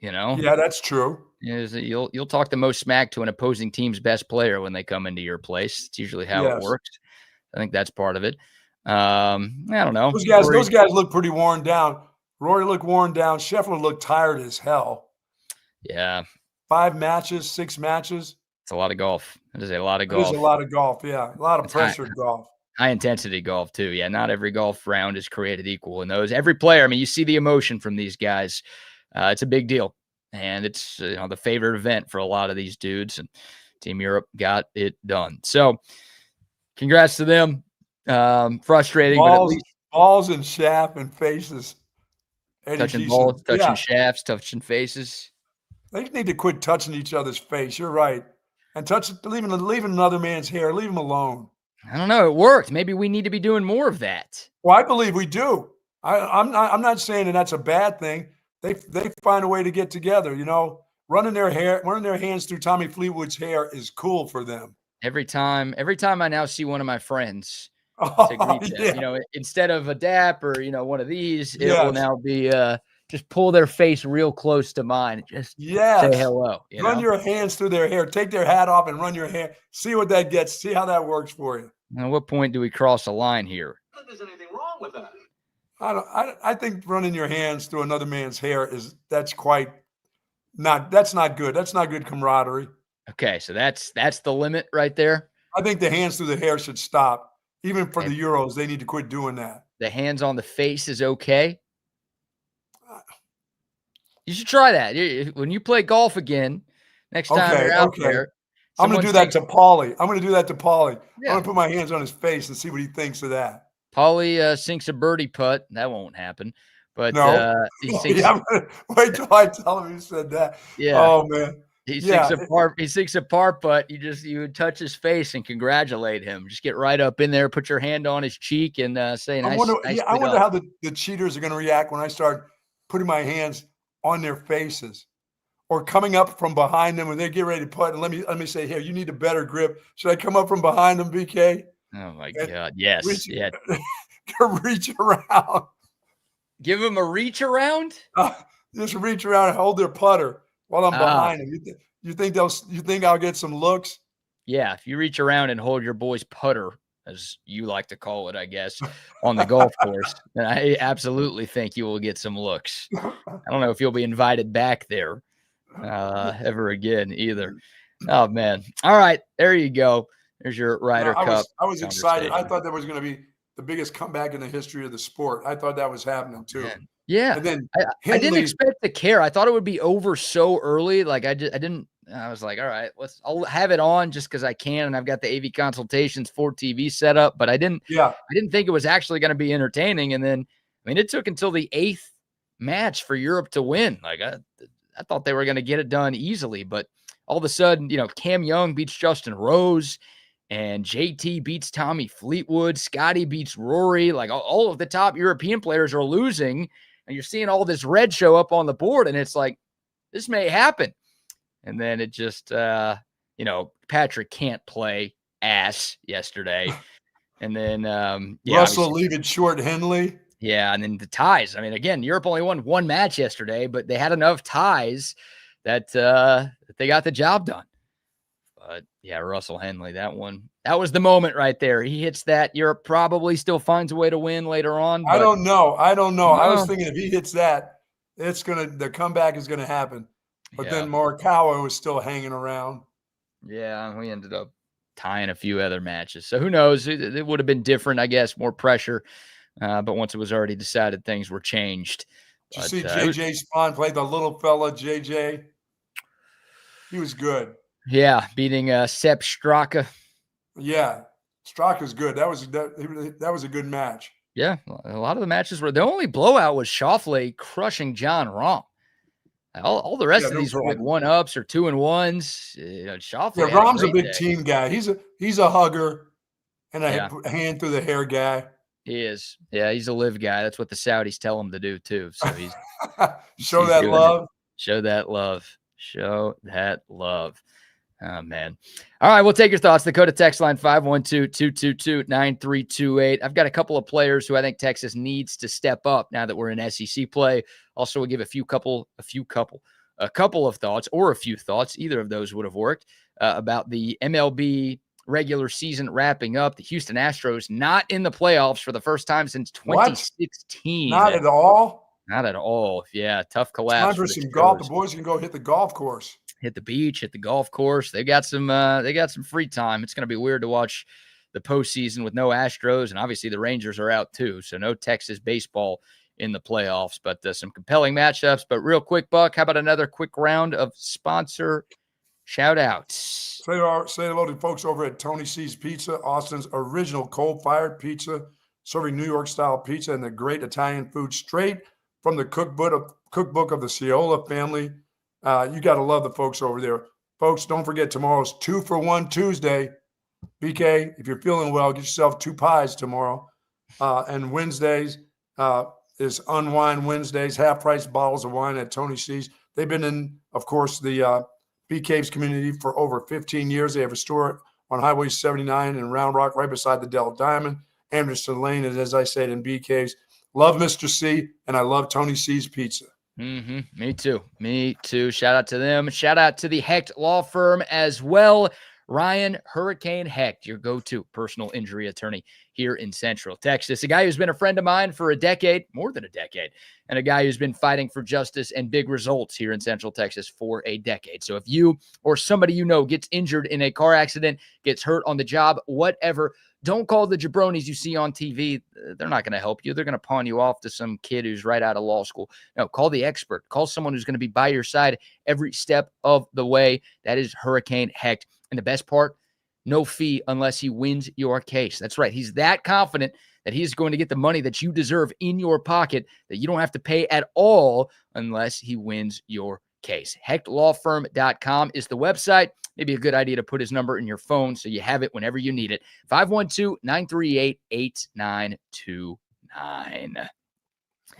Yeah, that's true. Is that you'll talk the most smack to an opposing team's best player when they come into your place. It's usually how it works. I think that's part of it. I don't know. Those guys look pretty worn down. Rory looked worn down. Scheffler looked tired as hell. Yeah. 5 matches, 6 matches. It's a lot of golf. It is a lot of golf. It is a lot of golf, yeah. A lot of pressured golf. High intensity golf too. Yeah, not every golf round is created equal in those. Every player, I mean, you see the emotion from these guys. It's a big deal. And it's the favorite event for a lot of these dudes. And Team Europe got it done. So congrats to them. Frustrating, but at least balls and shaft and faces. Touching balls, touching shafts, touching faces. They need to quit touching each other's face. You're right. And leaving another man's hair. Leave him alone. I don't know. It worked. Maybe we need to be doing more of that. Well, I believe we do. I'm not saying that that's a bad thing. They find a way to get together. Running their hands through Tommy Fleetwood's hair is cool for them. Every time I now see one of my friends, instead of a dap or one of these, it will now be just pull their face real close to mine and just say hello. Run your hands through their hair. Take their hat off and run your hair. See what that gets. See how that works for you. At what point do we cross a line here? I don't think there's anything wrong with that. I think running your hands through another man's hair that's not good. That's not good camaraderie. Okay, so that's the limit right there. I think the hands through the hair should stop. Even for the Euros, they need to quit doing that. The hands on the face is okay. You should try that. When you play golf again, next time you're out there. I'm going to do that to Paulie. Yeah. I'm going to put my hands on his face and see what he thinks of that. Paulie sinks a birdie putt. That won't happen. But he sinks. Wait till I tell him he said that. Yeah. Oh man. He sinks a par putt. You would touch his face and congratulate him. Just get right up in there, put your hand on his cheek, and say nice. I wonder how the cheaters are going to react when I start putting my hands on their faces, or coming up from behind them when they get ready to putt. And let me say, here, you need a better grip. Should I come up from behind them, BK? Oh my God! Yes. Reach around. Give them a reach around. Just reach around and hold their putter while I'm behind them. You think I'll get some looks? Yeah, if you reach around and hold your boy's putter, as you like to call it, I guess, on the golf course, then I absolutely think you will get some looks. I don't know if you'll be invited back there ever again either. Oh man! All right, there you go. There's your Ryder Cup. I was excited. I thought that was going to be the biggest comeback in the history of the sport. I thought that was happening too. Yeah. And then I didn't Henley, expect the care. I thought it would be over so early. Like I didn't. I was like, all right, I'll have it on just because I can, and I've got the AV consultations for TV set up. But I didn't think it was actually going to be entertaining. And then, I mean, it took until the 8th match for Europe to win. Like I thought they were going to get it done easily, but all of a sudden, Cam Young beats Justin Rose, and JT beats Tommy Fleetwood. Scotty beats Rory. Like all of the top European players are losing, and you're seeing all this red show up on the board, and it's like, this may happen. And then it just, Patrick can't play ass yesterday. And then, Russell leave it short Henley. Yeah. And then the ties. I mean, again, Europe only won one match yesterday, but they had enough ties that they got the job done. But yeah, Russell Henley, that was the moment right there. He hits that. Europe probably still finds a way to win later on. I don't know. I was thinking if he hits that, the comeback is going to happen. But then Morikawa was still hanging around. Yeah, we ended up tying a few other matches. So who knows? It would have been different, I guess, more pressure. But once it was already decided, things were changed. Did you see JJ Spawn play the little fella, JJ? He was good. Yeah, beating Sepp Straka. Yeah, Straka's good. That was a good match. Yeah, a lot of the matches were – the only blowout was Schauffele crushing John Rahm. All the rest of these were like 1-ups or 2-1s. Schauffele. Yeah, Rahm's a big team guy. He's a hugger and a hand through the hair guy. He is. Yeah, he's a live guy. That's what the Saudis tell him to do too. So he's show that love. Show that love. Show that love. Oh, man. All right, we'll take your thoughts. Dakota text line 512-222-9328. I've got a couple of players who I think Texas needs to step up now that we're in SEC play. Also, we'll give a couple of thoughts, or a few thoughts. Either of those would have worked about the MLB regular season wrapping up. The Houston Astros not in the playoffs for the first time since 2016. Not at all? Not at all. Yeah, tough collapse. Time for some golf. The boys can go hit the golf course. Hit the beach, hit the golf course. They got some free time. It's going to be weird to watch the postseason with no Astros, and obviously the Rangers are out too, so no Texas baseball in the playoffs, but some compelling matchups. But real quick, Buck, how about another quick round of sponsor shout-outs? Say hello to folks over at Tony C's Pizza, Austin's original coal-fired pizza, serving New York-style pizza and the great Italian food straight from the cookbook of the Ciola family. You got to love the folks over there. Folks, don't forget tomorrow's 2-for-1 Tuesday. BK, if you're feeling well, get yourself 2 pies tomorrow. And Wednesdays is Unwind Wednesdays, half-price bottles of wine at Tony C's. They've been in, of course, the Bee Caves community for over 15 years. They have a store on Highway 79 in Round Rock, right beside the Del Diamond. Anderson Lane, and as I said, in Bee Caves. Love Mr. C, and I love Tony C's Pizza. Me too. Shout out to them. Shout out to the Hecht Law Firm as well. Ryan Hurricane Hecht, your go-to personal injury attorney here in Central Texas. A guy who's been a friend of mine for a decade, more than a decade, and a guy who's been fighting for justice and big results here in Central Texas for a decade. So if you or somebody you know gets injured in a car accident, gets hurt on the job, whatever, don't call the jabronis you see on TV. They're not going to help you. They're going to pawn you off to some kid who's right out of law school. No, call the expert. Call someone who's going to be by your side every step of the way. That is Hurricane Hecht. And the best part, no fee unless he wins your case. That's right. He's that confident that he's going to get the money that you deserve in your pocket, that you don't have to pay at all unless he wins your case. HechtLawFirm.com is the website. Maybe a good idea to put his number in your phone so you have it whenever you need it. 512-938-8929.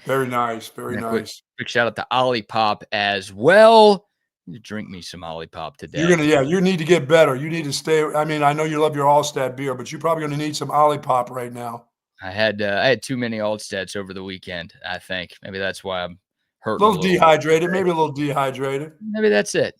Very nice. Very nice. Quick shout out to OLIPOP as well. You drink me some OLIPOP today. You need to get better. You need to stay. I mean, I know you love your Altstadt beer, but you're probably going to need some OLIPOP right now. I had too many Altstadts over the weekend, I think. Maybe that's why I'm hurting. A little dehydrated. Maybe a little dehydrated. Maybe that's it.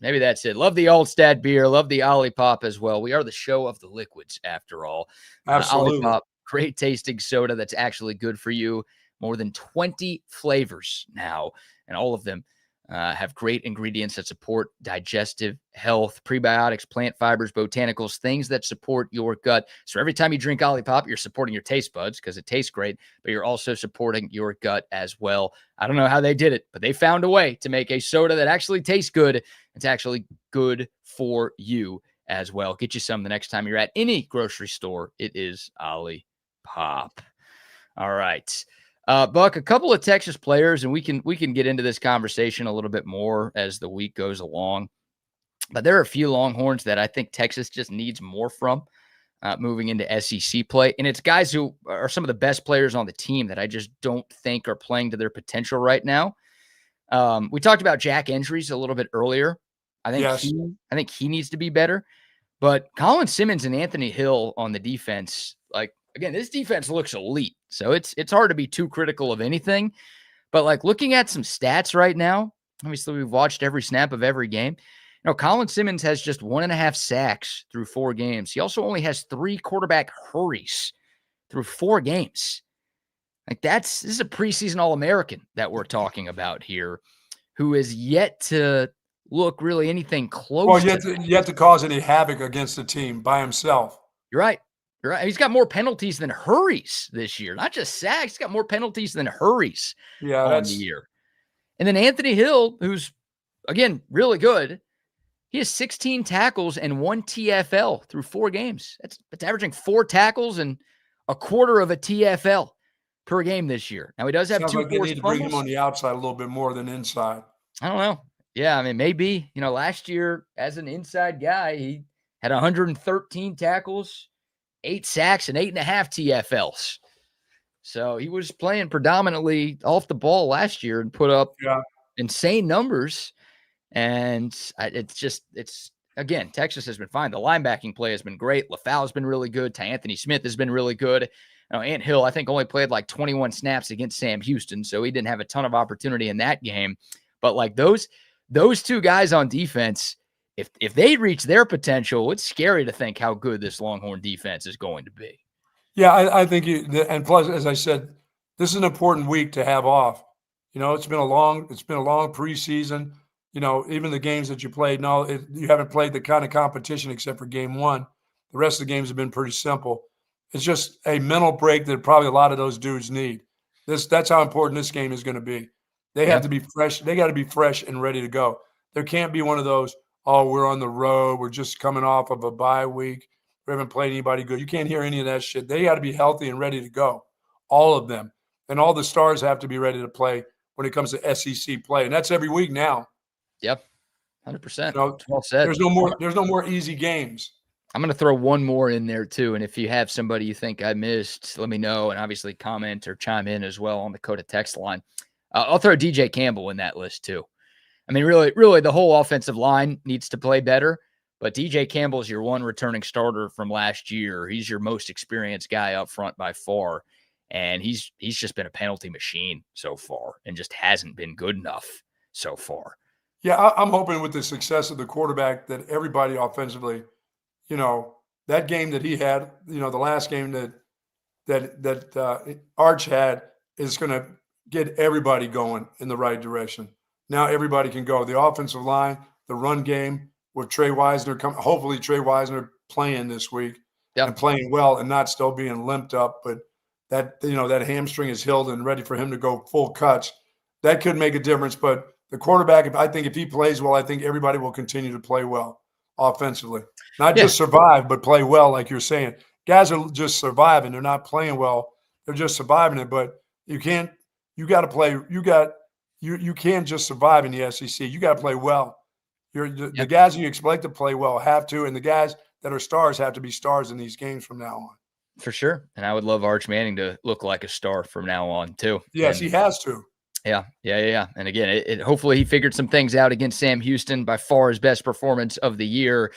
Love the Altstadt beer. Love the OLIPOP as well. We are the show of the liquids, after all. Absolutely. OLIPOP, great tasting soda that's actually good for you. More than 20 flavors now, and all of them have great ingredients that support digestive health, prebiotics, plant fibers, botanicals, things that support your gut. So every time you drink OLIPOP, you're supporting your taste buds because it tastes great, but you're also supporting your gut as well. I don't know how they did it, but they found a way to make a soda that actually tastes good. It's actually good for you as well. Get you some the next time you're at any grocery store. It is OLIPOP. All right. Buck, a couple of Texas players, and we can get into this conversation a little bit more as the week goes along. But there are a few Longhorns that I think Texas just needs more from moving into SEC play. And it's guys who are some of the best players on the team that I just don't think are playing to their potential right now. We talked about Jack Endries a little bit earlier. I think he needs to be better. But Colin Simmons and Anthony Hill on the defense, like, again, this defense looks elite. So it's hard to be too critical of anything. But like looking at some stats right now, obviously we've watched every snap of every game. You know, Colin Simmons has just 1.5 sacks through 4 games. He also only has 3 quarterback hurries through 4 games. Like this is a preseason All-American that we're talking about here, who is yet to look really anything close. Well, yet to cause any havoc against the team by himself. You're right. You're right. He's got more penalties than hurries this year. Not just sacks. He's got more penalties than hurries on the year. And then Anthony Hill, who's, again, really good. He has 16 tackles and 1 TFL through 4 games. That's averaging 4 tackles and a quarter of a TFL per game this year. Now, he does have Sounds 2 like they need to bring him fumbles. on the outside a little bit more than inside. I don't know. Yeah, I mean, maybe. You know, last year, as an inside guy, he had 113 tackles, 8 sacks, and 8.5 TFLs. So he was playing predominantly off the ball last year and put up insane numbers. And again, Texas has been fine. The linebacking play has been great. LaFau's been really good. Anthony Smith has been really good. Ant Hill, I think, only played like 21 snaps against Sam Houston, so he didn't have a ton of opportunity in that game. But like those 2 guys on defense, if they reach their potential, it's scary to think how good this Longhorn defense is going to be. Yeah, I think and plus, as I said, this is an important week to have off. You know, it's been a long preseason. You know, even the games that you played, you haven't played the kind of competition except for game 1. The rest of the games have been pretty simple. It's just a mental break that probably a lot of those dudes need. That's how important this game is going to be. They have to be fresh. They got to be fresh and ready to go. There can't be one of those, oh, we're on the road. We're just coming off of a bye week. We haven't played anybody good. You can't hear any of that shit. They got to be healthy and ready to go, all of them. And all the stars have to be ready to play when it comes to SEC play. And that's every week now. Yep, 100%. You know, well said. There's no more easy games. I'm going to throw one more in there too. And if you have somebody you think I missed, let me know. And obviously comment or chime in as well on the Coda text line. I'll throw DJ Campbell in that list too. I mean, really the whole offensive line needs to play better. But DJ Campbell's your one returning starter from last year. He's your most experienced guy up front by far. And he's just been a penalty machine so far and just hasn't been good enough so far. Yeah, I'm hoping with the success of the quarterback that everybody offensively, you know, that game that he had, you know, the last game that Arch had is going to get everybody going in the right direction. Now everybody can go. The offensive line, the run game with Trey Wisner, hopefully Trey Wisner playing this week and playing well and not still being limped up, but that, you know, that hamstring is healed and ready for him to go full cuts. That could make a difference, but the quarterback, I think if he plays well, I think everybody will continue to play well offensively. Not just survive, but play well, like you're saying. Guys are just surviving. They're not playing well. They're just surviving it. But you can't just survive in the SEC. You got to play well. The guys you expect to play well have to, and the guys that are stars have to be stars in these games from now on. For sure. And I would love Arch Manning to look like a star from now on too. Yes, he has to. Yeah. And again, hopefully he figured some things out against Sam Houston, by far his best performance of the year.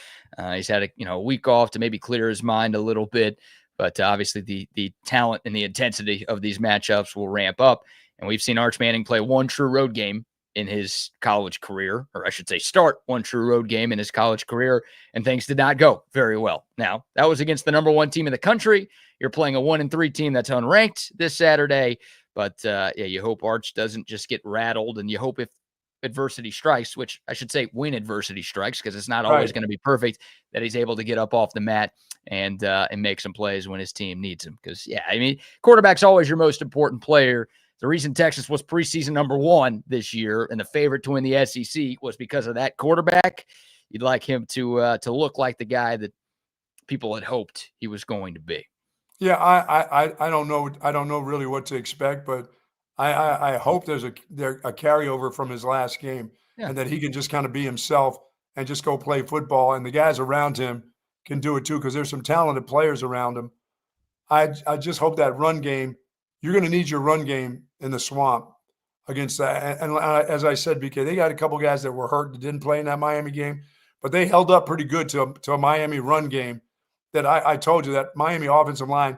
He's had a week off to maybe clear his mind a little bit, but obviously the talent and the intensity of these matchups will ramp up. And we've seen Arch Manning play one true road game in his college career, or I should say start one true road game in his college career, and things did not go very well. Now, that was against the number 1 team in the country. You're playing a 1-3 team that's unranked this Saturday. But you hope Arch doesn't just get rattled, and you hope if adversity strikes, which I should say when adversity strikes, because it's not always going to be perfect, that he's able to get up off the mat and make some plays when his team needs him. Because, yeah, I mean, quarterback's always your most important player. The reason Texas was preseason #1 this year and the favorite to win the SEC was because of that quarterback. You'd like him to look like the guy that people had hoped he was going to be. Yeah, I don't know. I don't know really what to expect, but I hope there's a carryover from his last game, and that he can just kind of be himself and just go play football, and the guys around him can do it too, because there's some talented players around him. I just hope that run game. You're going to need your run game in the swamp against that. And as I said, BK, they got a couple guys that were hurt that didn't play in that Miami game, but they held up pretty good to a Miami run game. That I told you that Miami offensive line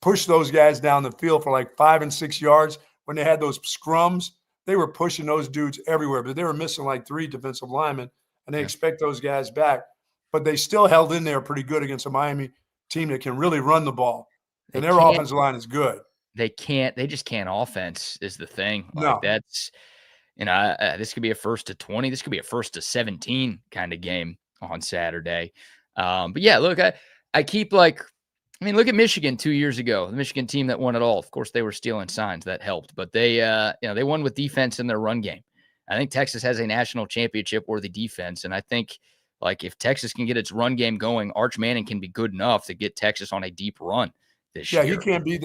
pushed those guys down the field for like 5 and 6 yards. When they had those scrums, they were pushing those dudes everywhere, but they were missing like 3 defensive linemen, and they expect those guys back. But they still held in there pretty good against a Miami team that can really run the ball, and their offensive line is good. They just can't offense is the thing. Like No. that's, this could be a 1st to 20. This could be a 1st to 17 kind of game on Saturday. But yeah, look, I keep look at Michigan 2 years ago, the Michigan team that won it all. Of course, they were stealing signs. That helped, but they won with defense in their run game. I think Texas has a national championship worthy defense. And I think if Texas can get its run game going, Arch Manning can be good enough to get Texas on a deep run this year. Yeah, he can't be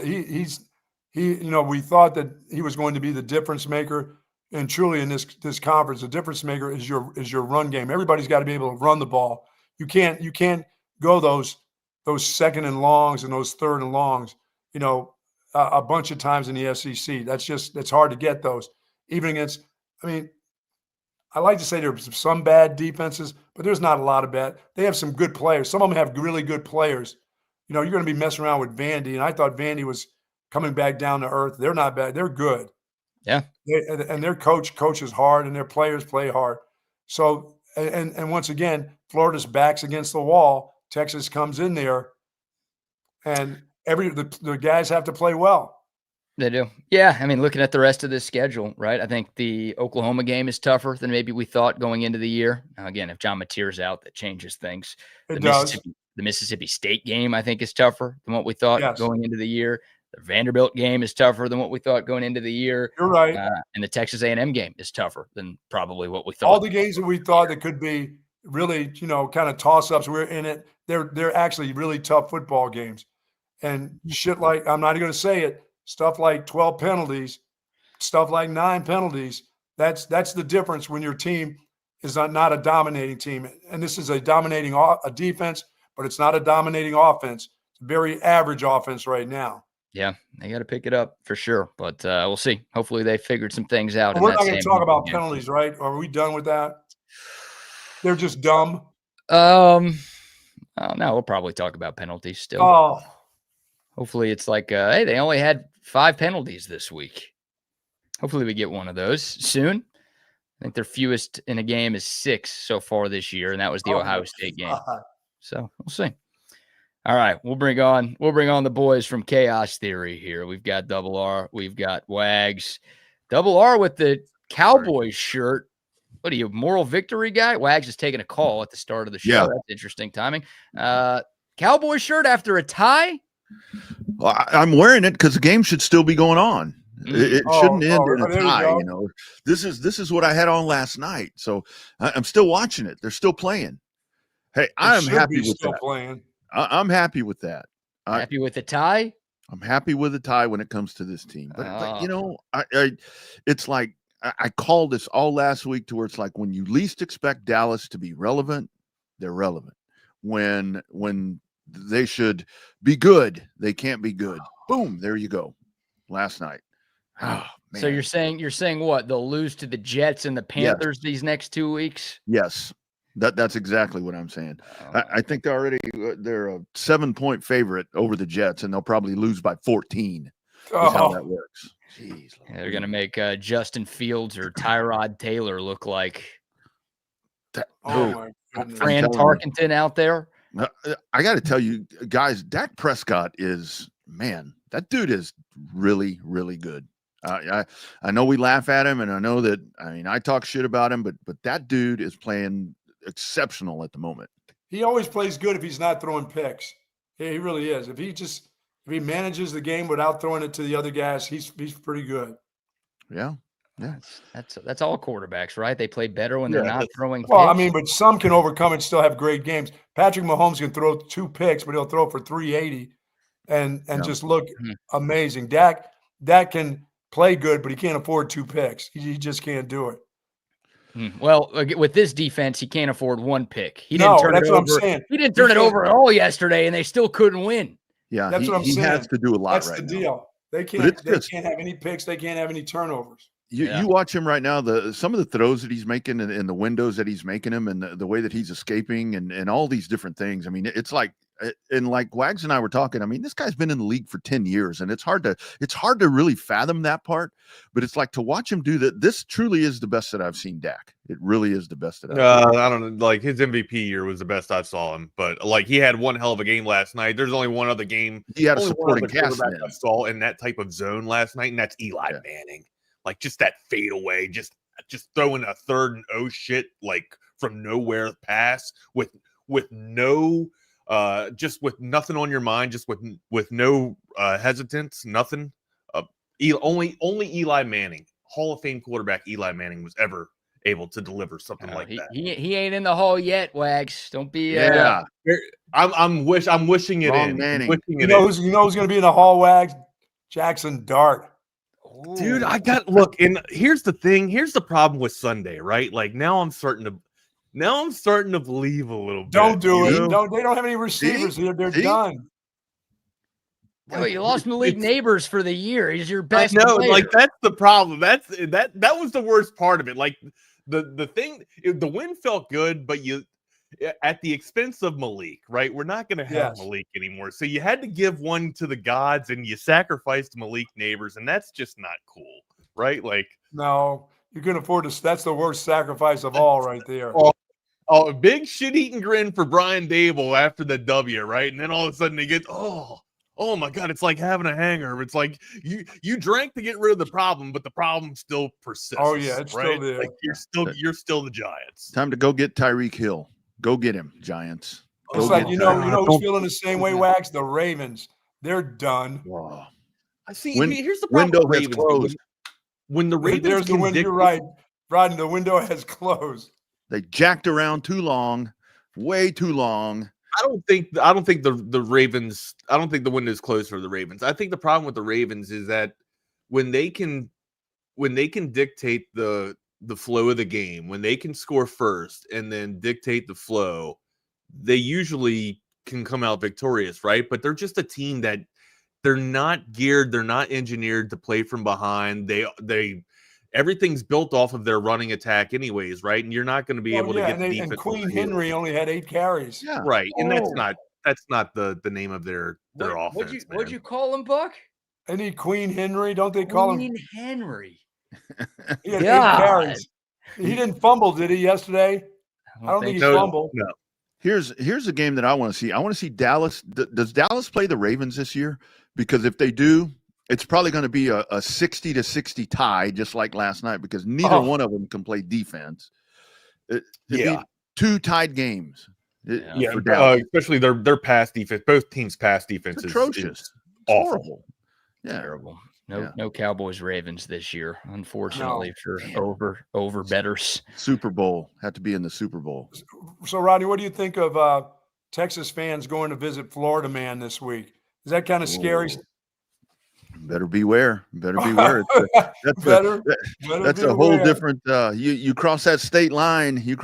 we thought that he was going to be the difference maker, and truly in this conference, the difference maker is your run game. Everybody's got to be able to run the ball. You can't go those 2nd and longs and those 3rd and longs, a bunch of times in the SEC. It's hard to get those, even against. I mean, I like to say there's some bad defenses, but there's not a lot of bad. They have some good players. Some of them have really good players. You're going to be messing around with Vandy, and I thought Vandy was coming back down to earth. They're not bad. They're good. Yeah. And their coaches hard, and their players play hard. So, and once again, Florida's back's against the wall. Texas comes in there, and the guys have to play well. They do. Yeah. I mean, looking at the rest of this schedule, right? I think the Oklahoma game is tougher than maybe we thought going into the year. Now, again, if John Mateer's out, that changes things. It does. The Mississippi State game, I think, is tougher than what we thought going into the year. The Vanderbilt game is tougher than what we thought going into the year. You're right. And the Texas A&M game is tougher than probably what we thought. All the games that we thought that could be really, kind of toss-ups, we're in it. They're actually really tough football games. And shit like, I'm not even going to say it, stuff like 12 penalties, stuff like 9 penalties, that's the difference when your team is not a dominating team. And this is a dominating a defense, but it's not a dominating offense. It's a very average offense right now. Yeah, they got to pick it up for sure, but we'll see. Hopefully they figured some things out. We're not going to talk about penalties, right? Are we done with that? They're just dumb. No, we'll probably talk about penalties still. Oh. Hopefully it's hey, they only had 5 penalties this week. Hopefully we get one of those soon. I think their fewest in a game is 6 so far this year, and that was the Ohio State game. So we'll see. All right, we'll bring on the boys from Chaos Theory here. We've got Double R, we've got Wags. Double R with the Cowboys shirt. What are you, moral victory guy? Wags is taking a call at the start of the show. Yeah. That's interesting timing. Cowboy shirt after a tie? Well, I'm wearing it because the game should still be going on. It shouldn't end in a tie. This is what I had on last night. So I'm still watching it. They're still playing. Hey, I'm happy with that. I'm happy with that. Happy with the tie? I'm happy with the tie when it comes to this team. But it's like I called this all last week to where it's like when you least expect Dallas to be relevant, they're relevant. When they should be good, they can't be good. Boom, there you go. Last night. Oh, man. So you're saying what? They'll lose to the Jets and the Panthers these next 2 weeks? Yes. That's exactly what I'm saying. I think they're a 7-point favorite over the Jets, and they'll probably lose by 14. Is how that works. Jeez, they're going to make Justin Fields or Tyrod Taylor look like my goodness. Fran Tarkenton out there. I got to tell you, guys, Dak Prescott that dude is really, really good. I know we laugh at him, and I know that. I mean, I talk shit about him, but that dude is playing exceptional at the moment. He always plays good if he's not throwing picks. He really is. If he manages the game without throwing it to the other guys, he's pretty good. Yeah. That's all quarterbacks, right? They play better when they're not throwing Well, picks. I mean, but some can overcome and still have great games. Patrick Mahomes can throw 2 picks, but he'll throw for 380 and just look amazing. Dak can play good, but he can't afford 2 picks. He just can't do it. Well, with this defense, he can't afford 1 pick. He No, didn't turn that's it what over. I'm saying. He didn't turn it over at all yesterday, and they still couldn't win. Yeah, That's what I'm saying. He has to do a lot. That's right the now. deal. They can't have any picks. They can't have any turnovers. You watch him right now. Some of the throws that he's making and the windows that he's making him, and the way that he's escaping, and all these different things. I mean, it's like, and like Wags and I were talking. I mean, this guy's been in the league for 10 years, and it's hard to really fathom that part. But it's like to watch him do that. This truly is the best that I've seen Dak. It really is the best that I've seen. I don't know. Like, his MVP year was the best I saw him, but like he had one hell of a game last night. There's only one other game he had a supporting cast I saw in that type of zone last night, and that's Eli Manning. Like, just that fadeaway, just throwing a 3rd and 0 shit like from nowhere pass with no just with nothing on your mind, just with no hesitance, nothing. Only Eli Manning, Hall of Fame quarterback Eli Manning, was ever able to deliver something like that. He ain't in the hall yet, Wags. Don't be. I'm wishing it Wrong in. Manning. You know who's going to be in the hall, Wags? Jackson Dart. Dude, and here's the thing. Here's the problem with Sunday, right? Like, now I'm starting to believe a little bit. Don't do it. They don't have any receivers here. They're done. Oh, you lost Malik Neighbors for the year. He's your best. I know, player. like, that's the problem. That was the worst part of it. Like, the thing, the win felt good, but at the expense of Malik, right? We're not going to have Malik anymore. So you had to give one to the gods, and you sacrificed Malik Neighbors, and that's just not cool, right? Like, no, you can afford to. That's the worst sacrifice of all, right there. Oh, a big shit-eating grin for Brian Dable after the W, right? And then all of a sudden he gets, oh my God, it's like having a hangover. It's like you drank to get rid of the problem, but the problem still persists. Oh yeah, it's right? still there. Like, you're still the Giants. Time to go get Tyreek Hill. Go get him, Giants. It's like, you know who's feeling the same way, Wags? The Ravens. They're done. Wow. I see. Here's the problem. Window has closed. When the Ravens, there's the window. You're right, Rodney. The window has closed. They jacked around too long, way too long. I don't think the Ravens. I don't think the window is closed for the Ravens. I think the problem with the Ravens is that when they can dictate the flow of the game, when they can score first and then dictate the flow, they usually can come out victorious, right? But they're just a team that they're not geared, they're not engineered to play from behind. They everything's built off of their running attack anyways, right? And you're not going to be able to get the defense. And Queen Henry only had 8 carries. Yeah. Right. And that's not the name of their offense. What'd you call him, Buck? Any Queen Henry? Don't they call him Queen Henry? He had 8 carries. He didn't fumble, did he, yesterday? I don't think he fumbled. No. Here's a game that I want to see. I want to see Dallas. Does Dallas play the Ravens this year? Because if they do, it's probably going to be a 60-60 tie, just like last night, because neither one of them can play defense. It'd be 2 tied games. Especially their pass defense. Both teams' pass defense is atrocious. Is awful. Horrible. Yeah. Terrible. No Cowboys Ravens this year, unfortunately, for over betters. Super Bowl. Had to be in the Super Bowl. So, Rodney, what do you think of Texas fans going to visit Florida Man this week? Is that kind of scary? Better beware. Better beware. That's a whole different. You cross that state line. You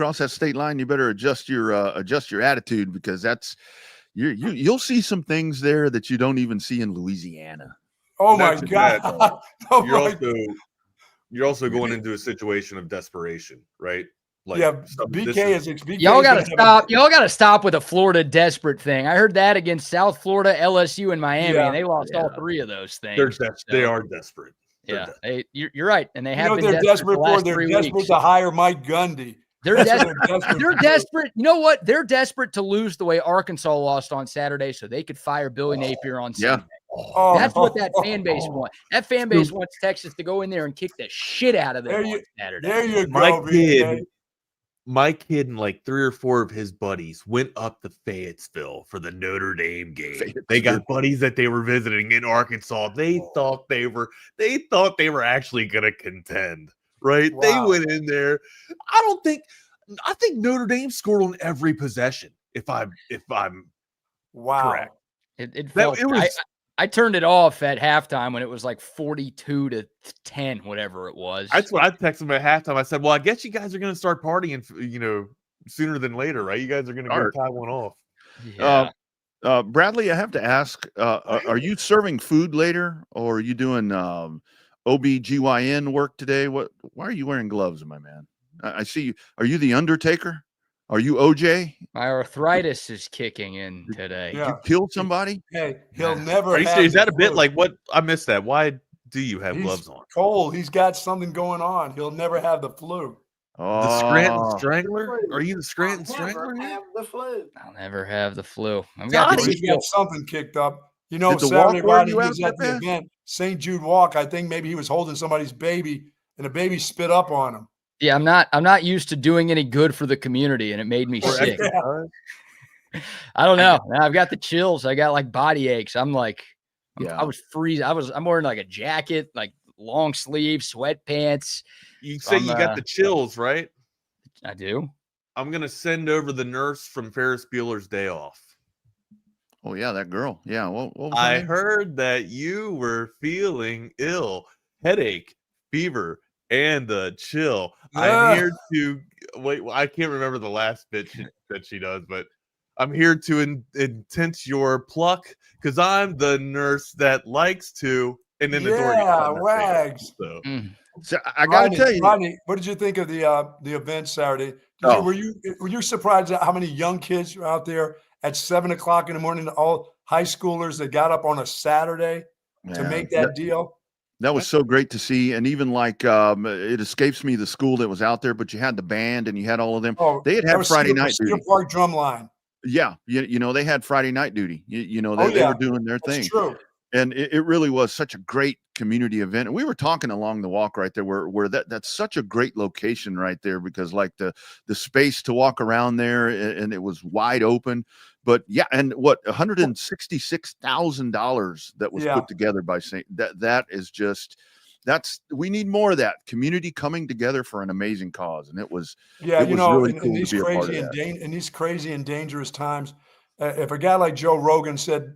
better adjust your attitude, because you'll see some things there that you don't even see in Louisiana. Oh my God! You're also going into a situation of desperation, right? Like, BK y'all got to stop. Y'all got to stop with a Florida desperate thing. I heard that against South Florida, LSU, and Miami, and they lost all 3 of those things. They are desperate. You're right, and they have been they're desperate for. They're desperate to hire Mike Gundy. They're desperate. You know what? They're desperate to lose the way Arkansas lost on Saturday, so they could fire Billy Napier on Sunday. Oh, That's what that fan base wants. That fan base wants Texas to go in there and kick the shit out of them on Saturday. There you My go, kid, my kid and like 3 or 4 of his buddies went up to Fayetteville for the Notre Dame game. They got buddies that they were visiting in Arkansas. They thought they were actually gonna contend, right? Wow. They went in there. I think Notre Dame scored on every possession. If I'm wow. correct. I turned it off at halftime when it was like 42-10, whatever it was. That's what I texted him at halftime. I said, "Well, I guess you guys are going to start partying, sooner than later, right? You guys are going to go tie one off." Yeah. Bradley, I have to ask: are you serving food later, or are you doing OBGYN work today? Why are you wearing gloves, my man? I see you. Are you the Undertaker? Are you OJ? My arthritis is kicking in today. Did you kill somebody? Hey, he'll never. Are you serious? Is that a bit like what? I missed that. Why do you have gloves on? Cold. He's got something going on. He'll never have the flu. The Scranton Strangler? Are you the Scranton Strangler? Have the flu. I'll never have the flu. He's got something kicked up. Saturday Rodney was at the event, St. Jude Walk. I think maybe he was holding somebody's baby, and the baby spit up on him. Yeah, I'm not used to doing any good for the community, and it made me sick. I don't know. I've got the chills. I got like body aches. I'm like, I was freezing. I'm wearing like a jacket, like long sleeves, sweatpants. You say you got the chills, right? I do. I'm gonna send over the nurse from Ferris Bueller's Day Off. Oh yeah, that girl. Yeah. What was I heard that you were feeling ill, headache, fever, and the chill. I'm here to wait. I can't remember the last bit that she does, but I'm here to intense your pluck because I'm the nurse that likes to. And then the door. Wags. So I got to tell you, Rodney, what did you think of the event Saturday? Were you surprised at how many young kids are out there at 7:00 in the morning? All high schoolers that got up on a Saturday to make that deal. That was so great to see. And even like it escapes me the school that was out there, but you had the band and you had all of them. Oh, they had Friday night duty. Cedar Park Drumline. Yeah, they had Friday night duty. They were doing their thing. That's true. And it really was such a great community event. And we were talking along the walk right there where that's such a great location right there, because like the space to walk around there, and it was wide open. But yeah, and what $166,000 that was put together by that is just we need more of that community coming together for an amazing cause. And it was really cool to be a part of that. In these crazy and dangerous times, if a guy like Joe Rogan said,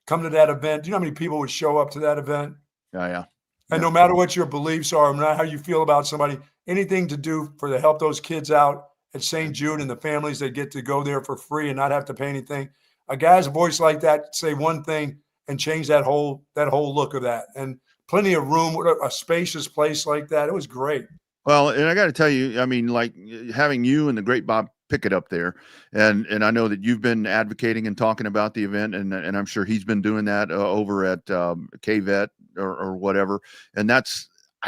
"Come to that event," do you know how many people would show up to that event? Yeah. And no matter what your beliefs are, no matter how you feel about somebody, anything to do to help those kids out at St. Jude and the families that get to go there for free and not have to pay anything. A guy's voice like that say one thing and change that whole look of that. And plenty of room, a spacious place like that. It was great. Well, and I got to tell you, I mean, like having you and the great Bob Pickett up there, and I know that you've been advocating and talking about the event, and I'm sure he's been doing that over at KVET or whatever. And I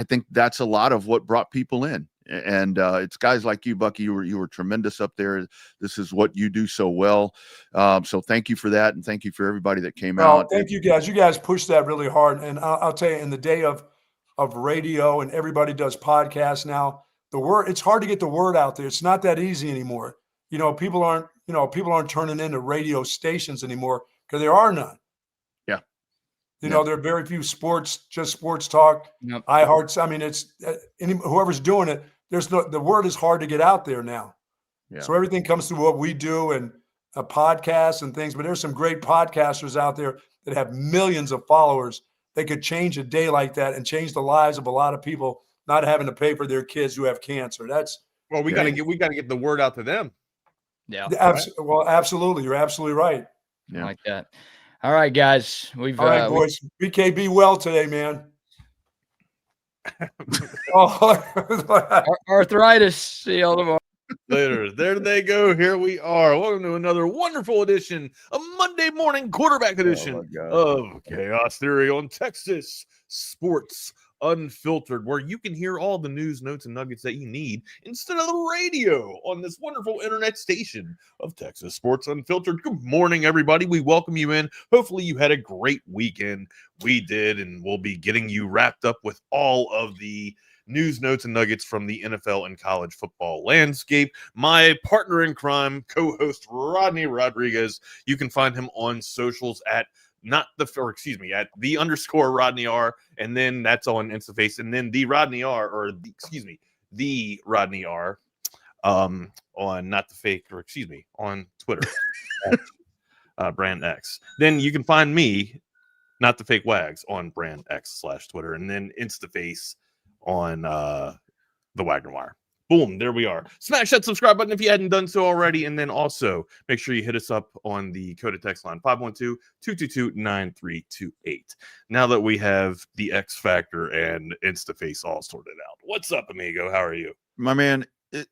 think that's a lot of what brought people in. And it's guys like you, Bucky. You were tremendous up there. This is what you do so well. So thank you for that, and thank you for everybody that came out. Thank you guys. You guys pushed that really hard. And I'll tell you, in the day of radio, and everybody does podcasts now, it's hard to get the word out there. It's not that easy anymore. People aren't turning into radio stations anymore because there are none. Yeah. There are very few sports talk. Yep. iHearts. I mean, it's whoever's doing it. The word is hard to get out there now. Yeah. So everything comes through what we do and podcasts and things. But there's some great podcasters out there that have millions of followers. They could change a day like that and change the lives of a lot of people, not having to pay for their kids who have cancer. We got to get the word out to them. Yeah. Well, absolutely. You're absolutely right. Yeah. I like that. All right, guys. All right, boys. BK, be well today, man. Arthritis. See y'all tomorrow. Later. There they go. Here we are. Welcome to another wonderful edition, a Monday morning quarterback edition of Chaos Theory on Texas Sports Unfiltered, where you can hear all the news, notes, and nuggets that you need instead of the radio on this wonderful internet station of Texas Sports Unfiltered. Good morning, everybody. We welcome you in. Hopefully you had a great weekend. We did, and we'll be getting you wrapped up with all of the news, notes, and nuggets from the NFL and college football landscape. My partner in crime, co-host Rodney Rodriguez. You can find him on socials at the underscore Rodney R, and then that's on Instaface, and then the Rodney R, the Rodney R, on not the fake, or on Twitter, at, Brand X. Then you can find me, not the fake wags, on Brand X/Twitter, and then Instaface on the Wagner Wire. Boom, there we are. Smash that subscribe button if you hadn't done so already. And then also make sure you hit us up on the Coda text line 512-222-9328. Now that we have the X Factor and Instaface all sorted out. What's up, amigo? How are you? My man,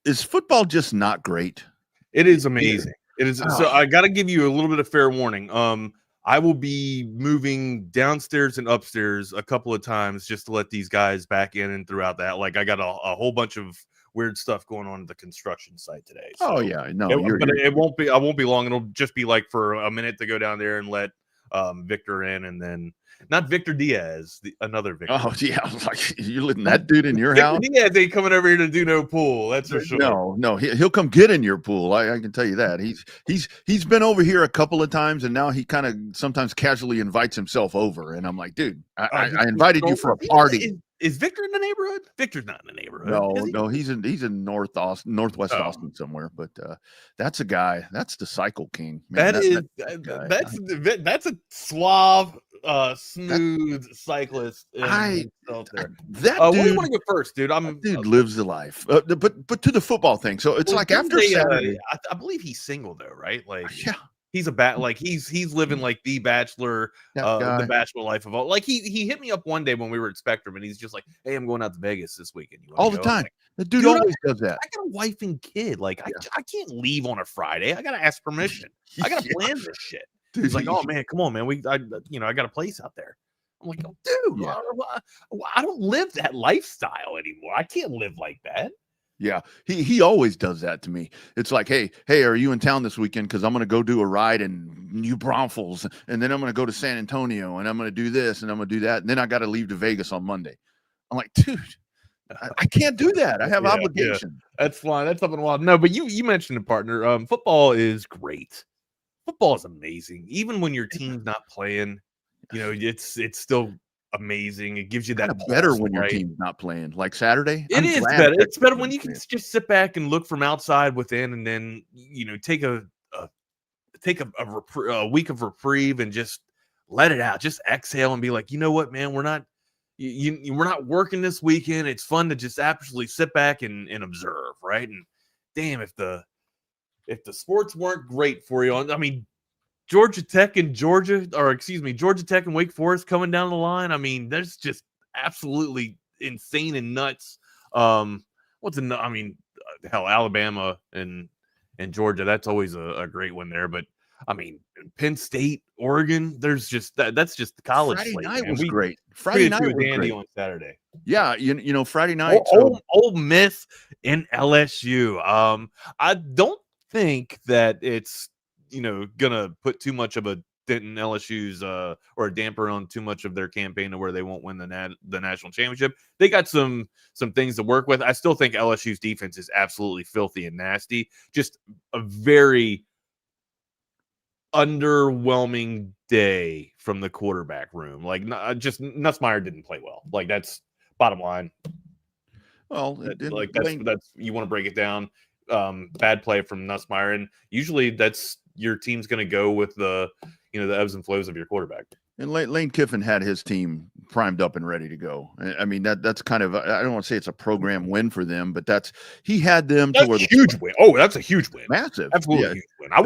is football just not great? It is amazing. It is. So I got to give you a little bit of fair warning. I will be moving downstairs and upstairs a couple of times just to let these guys back in and throughout that. Like I got a whole bunch of weird stuff going on at the construction site today. So it won't be. I won't be long. It'll just be like for a minute to go down there and let Victor in, and then not Victor Diaz, another Victor. Oh yeah, like you're letting that dude in your Victor house? Diaz ain't coming over here to do no pool. That's for sure. No, he'll come get in your pool. I can tell you that. He's been over here a couple of times, and now he kind of sometimes casually invites himself over, and I'm like, dude, I invited you for a party. Is Victor in the neighborhood? Victor's not in the neighborhood. No, he's in Northwest Austin somewhere. But that's a guy. That's the cycle king. Man, that's a suave, smooth cyclist. Dude, what do you want to go first, dude? Dude lives the life. But to the football thing. So it's like after Saturday, I believe he's single though, right? Like yeah. He's he's living like the bachelor life of all. Like he hit me up one day when we were at Spectrum, and he's just like, "Hey, I'm going out to Vegas this weekend." All the time. Like, the dude always does that. I got a wife and kid. Like I can't leave on a Friday. I gotta ask permission. I gotta plan this shit. He's like, "Oh man, come on, man. I got a place out there." I'm like, "Oh, dude, I don't live that lifestyle anymore. I can't live like that." Yeah, he always does that to me. It's like, hey, are you in town this weekend? Because I'm going to go do a ride in New Braunfels, and then I'm going to go to San Antonio, and I'm going to do this, and I'm going to do that, and then I got to leave to Vegas on Monday. I'm like, dude, I can't do that. I have obligations. Yeah. That's fine. That's something wild. No, but you mentioned it, partner. Football is great. Football is amazing. Even when your team's not playing, it's still amazing. It gives you that better when your team's not playing. Like Saturday, it is better. It's better when you can just sit back and look from outside within, and then take a week of reprieve and just let it out. Just exhale and be like, you know what, man, we're not working this weekend. It's fun to just absolutely sit back and observe, right? And damn, if the sports weren't great for you, I mean, Georgia Tech and Wake Forest coming down the line. I mean, that's just absolutely insane and nuts. Hell, Alabama and Georgia, that's always a great one there. But I mean, Penn State, Oregon, there's just that's just the college. Friday slate, night man. was great. Friday night was dandy great. On Saturday. Yeah, Friday night. Ole Miss and LSU. I don't think that it's gonna put too much of a dent in LSU's or a damper on too much of their campaign to where they won't win the national championship. They got some things to work with. I still think LSU's defense is absolutely filthy and nasty. Just a very underwhelming day from the quarterback room. Like just Nussmeier didn't play well. Like that's bottom line. Well, that's you want to break it down. Bad play from Nussmeier, and usually that's your team's going to go with the ebbs and flows of your quarterback. And Lane Kiffin had his team primed up and ready to go. I mean, that's kind of, I don't want to say it's a program win for them, but he had them to where huge win. Oh, that's a huge win. Massive. Absolutely huge win. I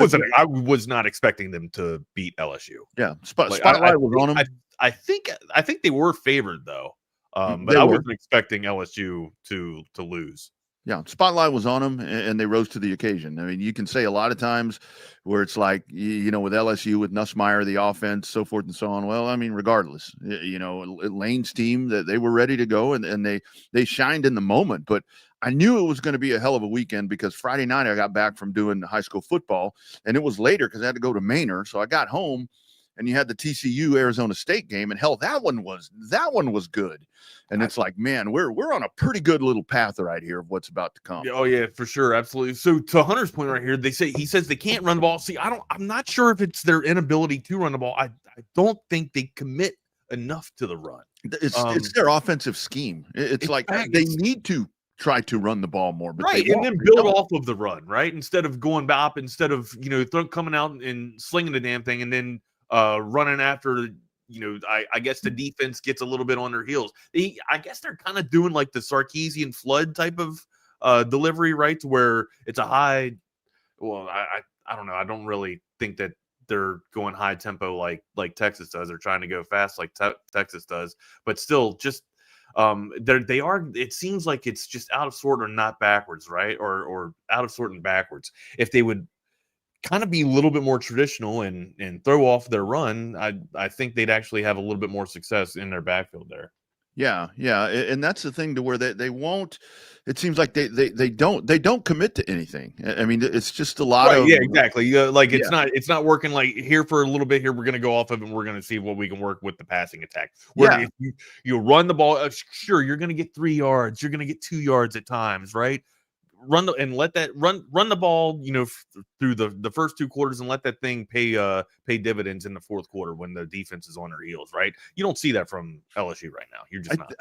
was not expecting them to beat LSU. Yeah. Spotlight was on them. I think they were favored though. But I wasn't expecting LSU to lose. Yeah, spotlight was on them, and they rose to the occasion. I mean, you can say a lot of times where it's like, you know, with LSU, with Nussmeier, the offense, so forth and so on. Well, I mean, regardless, you know, Lane's team, that they were ready to go, and they shined in the moment. But I knew it was going to be a hell of a weekend because Friday night I got back from doing high school football, and it was later because I had to go to Manor. So I got home, and you had the TCU Arizona State game, and hell, that one was good. And it's like, man, we're on a pretty good little path right here of what's about to come. Oh yeah, for sure, absolutely. So to Hunter's point right here, he says they can't run the ball. See, I'm not sure if it's their inability to run the ball. I don't think they commit enough to the run. It's their offensive scheme. It's like they need to try to run the ball more, but right, and then build off of the run, right? Instead of going bop, instead of coming out and slinging the damn thing, and then running after. I guess the defense gets a little bit on their heels. I guess they're kind of doing like the Sarkisian flood type of delivery, right? To where it's a high. Well, I don't know. I don't really think that they're going high tempo like Texas does. They're trying to go fast like Texas does, but still, just they are. It seems like it's just out of sort or not backwards, right? Or out of sort and backwards. If they would kind of be a little bit more traditional and throw off their run, I think they'd actually have a little bit more success in their backfield there. Yeah, and that's the thing to where they won't. It seems like they don't commit to anything. I mean, it's just a lot of exactly. It's not working like here for a little bit. Here we're going to go off of it and we're going to see what we can work with the passing attack. Where if you run the ball, sure you're going to get 3 yards, you're going to get 2 yards at times, right? Run the ball, through the first 2 quarters and let that thing pay dividends in the fourth quarter when the defense is on their heels, right? You don't see that from LSU right now. You're just not.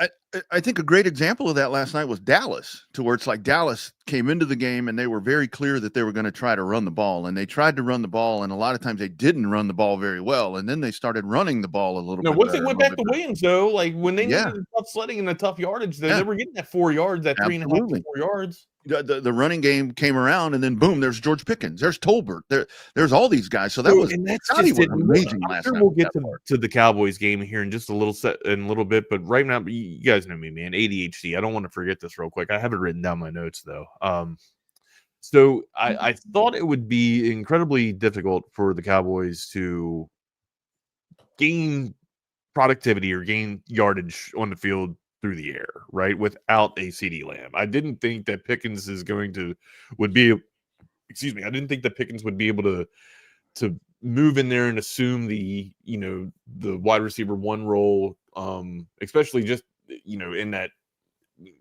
I think a great example of that last night was Dallas, to where it's like Dallas came into the game and they were very clear that they were going to try to run the ball, and they tried to run the ball, and a lot of times they didn't run the ball very well, and then they started running the ball a little bit. Once they went back to Williams, though, like when they needed the tough sledding and the tough yardage, they were getting that 4 yards, that 3.5 to 4 yards. The running game came around, and then boom, there's George Pickens, there's Tolbert, there's all these guys. So that's amazing last night. We'll get to the Cowboys game here in just a little bit, but right now, you guys know me, man, ADHD. I don't want to forget this real quick. I have it written down my notes though. So I thought it would be incredibly difficult for the Cowboys to gain productivity or gain yardage on the field through the air, right, without a CeeDee Lamb. I didn't think that Pickens would be able to move in there and assume the wide receiver 1 role, especially just in that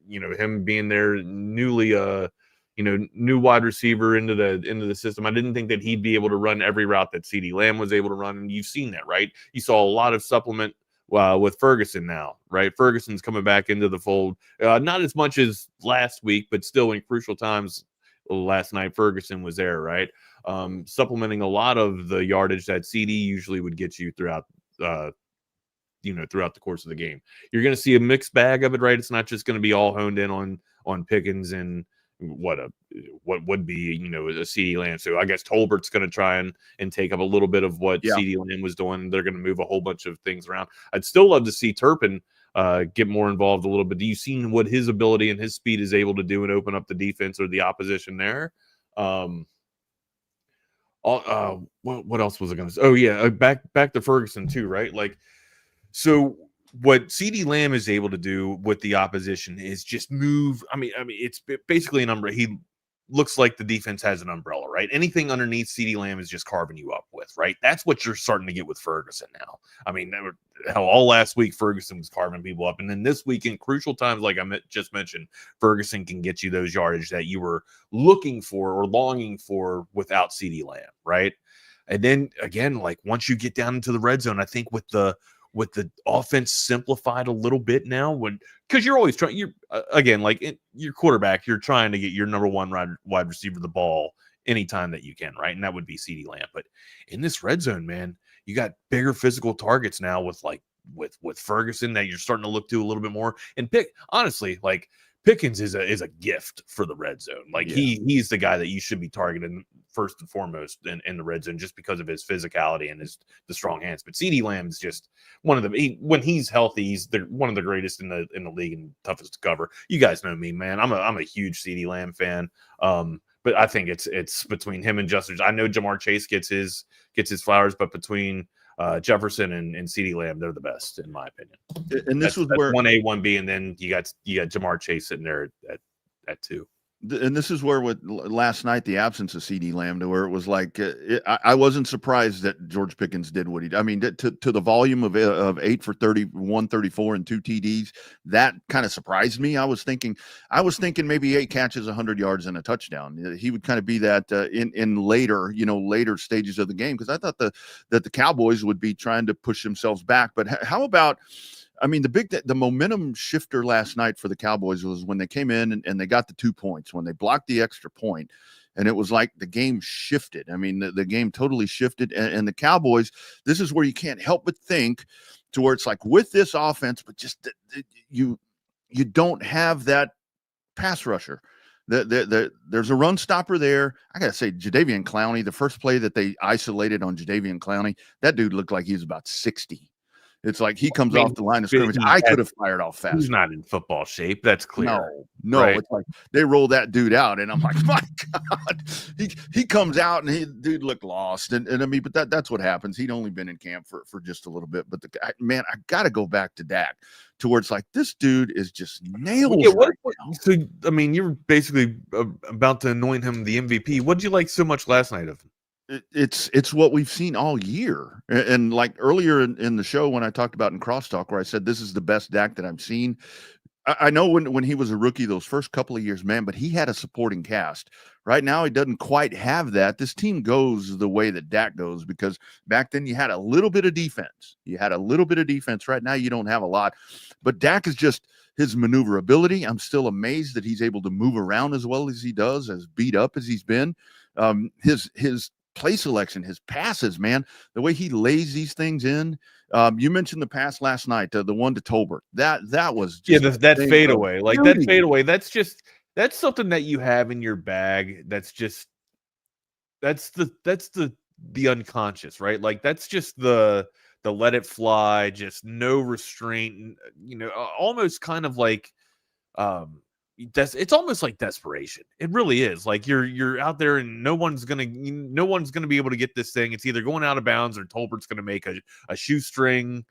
him being there newly new wide receiver into the system. I didn't think that he'd be able to run every route that CeeDee Lamb was able to run, and you've seen that, right? You saw a lot of supplement with Ferguson now, right? Ferguson's coming back into the fold. Not as much as last week, but still in crucial times. Last night, Ferguson was there, right? Supplementing a lot of the yardage that CD usually would get you throughout the course of the game. You're going to see a mixed bag of it, right? It's not just going to be all honed in on Pickens and what would be a CeeDee Lamb. So I guess Tolbert's going to try and take up a little bit of what CeeDee Lamb was doing. They're going to move a whole bunch of things around. I'd still love to see Turpin get more involved a little bit. Do you see what his ability and his speed is able to do and open up the defense or the opposition there? What else was I going to say? Oh yeah, back to Ferguson too, right? Like, so what CeeDee Lamb is able to do with the opposition is just move. I mean, it's basically an umbrella. He looks like the defense has an umbrella, right? Anything underneath CeeDee Lamb is just carving you up with, right? That's what you're starting to get with Ferguson now. I mean, all last week Ferguson was carving people up, and then this week in crucial times, like I just mentioned, Ferguson can get you those yardage that you were looking for or longing for without CeeDee Lamb, right? And then again, like once you get down into the red zone, I think with the offense simplified a little bit now, because you're always trying, your quarterback, you're trying to get your number 1 wide receiver the ball anytime that you can, right? And that would be CeeDee Lamb. But in this red zone, man, you got bigger physical targets now with Ferguson that you're starting to look to a little bit more. And Pickens is a gift for the red zone. Like he's the guy that you should be targeting first and foremost in the red zone, just because of his physicality and the strong hands. But CeeDee Lamb's just one of the when he's healthy, he's one of the greatest in the league and toughest to cover. You guys know me, man. I'm a huge CeeDee Lamb fan. But I think it's between him and Justin. I know Jamar Chase gets his flowers, but between Jefferson and CeeDee Lamb, they're the best in my opinion. And this was where 1A, 1B, and then you got Jamar Chase sitting there at 2. And this is where with last night, the absence of CeeDee Lamb, to where it was like I wasn't surprised that George Pickens did what he did. I mean, to the volume of 8 for 30, 134 and 2 TDs, that kind of surprised me. I was thinking maybe 8 catches, 100 yards and a touchdown. He would kind of be that in later stages of the game, because I thought that the Cowboys would be trying to push themselves back. But how about? I mean, the momentum shifter last night for the Cowboys was when they came in and they got the 2 points, when they blocked the extra point, and it was like the game shifted. I mean, the game totally shifted. And the Cowboys, this is where you can't help but think to where it's like with this offense, but just you don't have that pass rusher. There's a run stopper there. I got to say, Jadeveon Clowney, the first play that they isolated on Jadeveon Clowney, that dude looked like he was about 60. It's like he comes off the line of scrimmage. I could have fired off fast. He's not in football shape. That's clear. No. Right? It's like they roll that dude out, and I'm like, my God. He comes out, and dude looked lost. And I mean, but that's what happens. He'd only been in camp for just a little bit. But I got to go back to Dak, to where it's like this dude is just nails. Yeah, so I mean, you're basically about to anoint him the MVP. What did you like so much last night of him? It's what we've seen all year. And like earlier in the show, when I talked about in Crosstalk, where I said this is the best Dak that I've seen. I know when he was a rookie, those first couple of years, man, but he had a supporting cast. Right now, he doesn't quite have that. This team goes the way that Dak goes, because back then you had a little bit of defense. Right now, you don't have a lot. But Dak is just his maneuverability. I'm still amazed that he's able to move around as well as he does, as beat up as he's been. His play selection, his passes, man, the way he lays these things in. You mentioned the pass last night, the one to Tolbert. That was just that fadeaway, like that fadeaway. That's something that you have in your bag. That's the unconscious, right? Like that's just the let it fly, just no restraint. Almost kind of like it's almost like desperation. It really is. Like you're out there and no one's gonna be able to get this thing. It's either going out of bounds or Tolbert's gonna make a shoestring.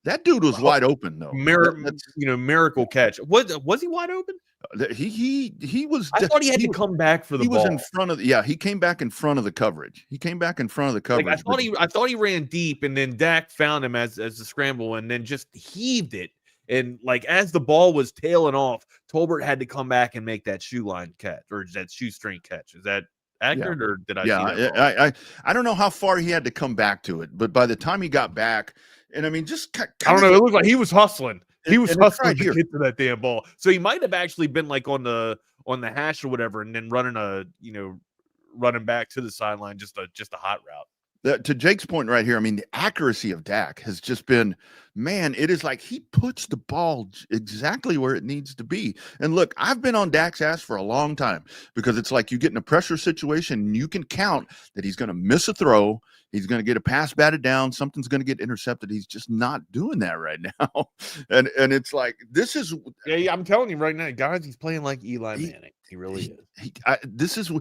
That dude was wide open though. Miracle catch. Was he wide open? He was. I thought he had to come back for the ball. He was in front of. He came back in front of the coverage. Like, I thought he ran deep, and then Dak found him as the scramble, and then just heaved it. And like as the ball was tailing off, Tolbert had to come back and make that shoestring catch. Is that accurate, or did I? See that wrong? I don't know how far he had to come back to it, but by the time he got back, and I mean, just I don't know. It looked like he was hustling. He was hustling to here. get to that damn ball. So he might have actually been like on the hash or whatever, and then running back to the sideline, just a hot route. To Jake's point right here, I mean, the accuracy of Dak has just been, man, it is like he puts the ball exactly where it needs to be. And look, I've been on Dak's ass for a long time, because it's like you get in a pressure situation and you can count that he's going to miss a throw. He's going to get a pass batted down. Something's going to get intercepted. He's just not doing that right now. And it's like, this is. Yeah, I'm telling you right now, guys, he's playing like Eli Manning. He really is.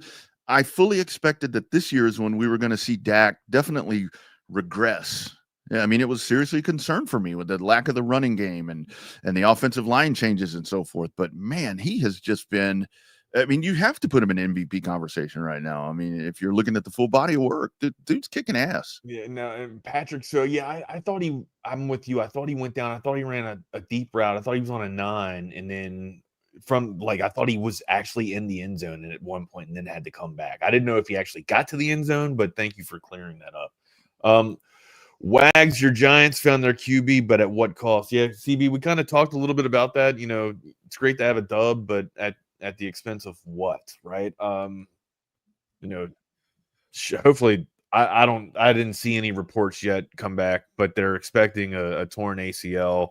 I fully expected that this year is when we were going to see Dak definitely regress. Yeah, I mean, it was seriously a concern for me with the lack of the running game and the offensive line changes and so forth. But man, he has just been. I mean, you have to put him in MVP conversation right now. I mean, if you're looking at the full body of work, dude's kicking ass. Yeah, no, Patrick. So yeah, I thought I'm with you. I thought he went down. I thought he ran a deep route. I thought he was on a 9, and then. I thought he was actually in the end zone at one point and then had to come back. I didn't know if he actually got to the end zone, but thank you for clearing that up. Wags, your Giants found their QB, but at what cost? Yeah, CB, we kind of talked a little bit about that. It's great to have a dub, but at the expense of what, right? Hopefully I didn't see any reports yet come back, but they're expecting a torn ACL.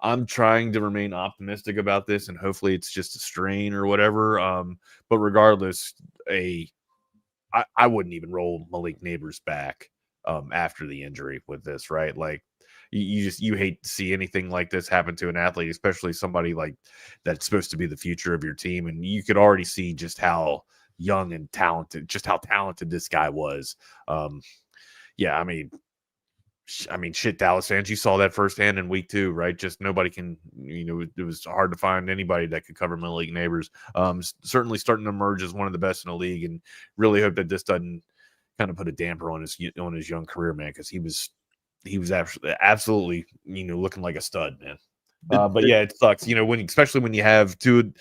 I'm trying to remain optimistic about this, and hopefully it's just a strain or whatever. But regardless, I wouldn't even roll Malik Neighbors back after the injury with this, right? Like you hate to see anything like this happen to an athlete, especially somebody like that's supposed to be the future of your team. And you could already see just how young and talented, this guy was. Yeah, I mean, shit, Dallas fans, you saw that firsthand in week 2, right? Just nobody can, it was hard to find anybody that could cover Malik Neighbors. Certainly starting to emerge as one of the best in the league, and really hope that this doesn't kind of put a damper on his young career, man, because he was absolutely looking like a stud, man. But yeah, it sucks, especially when you have two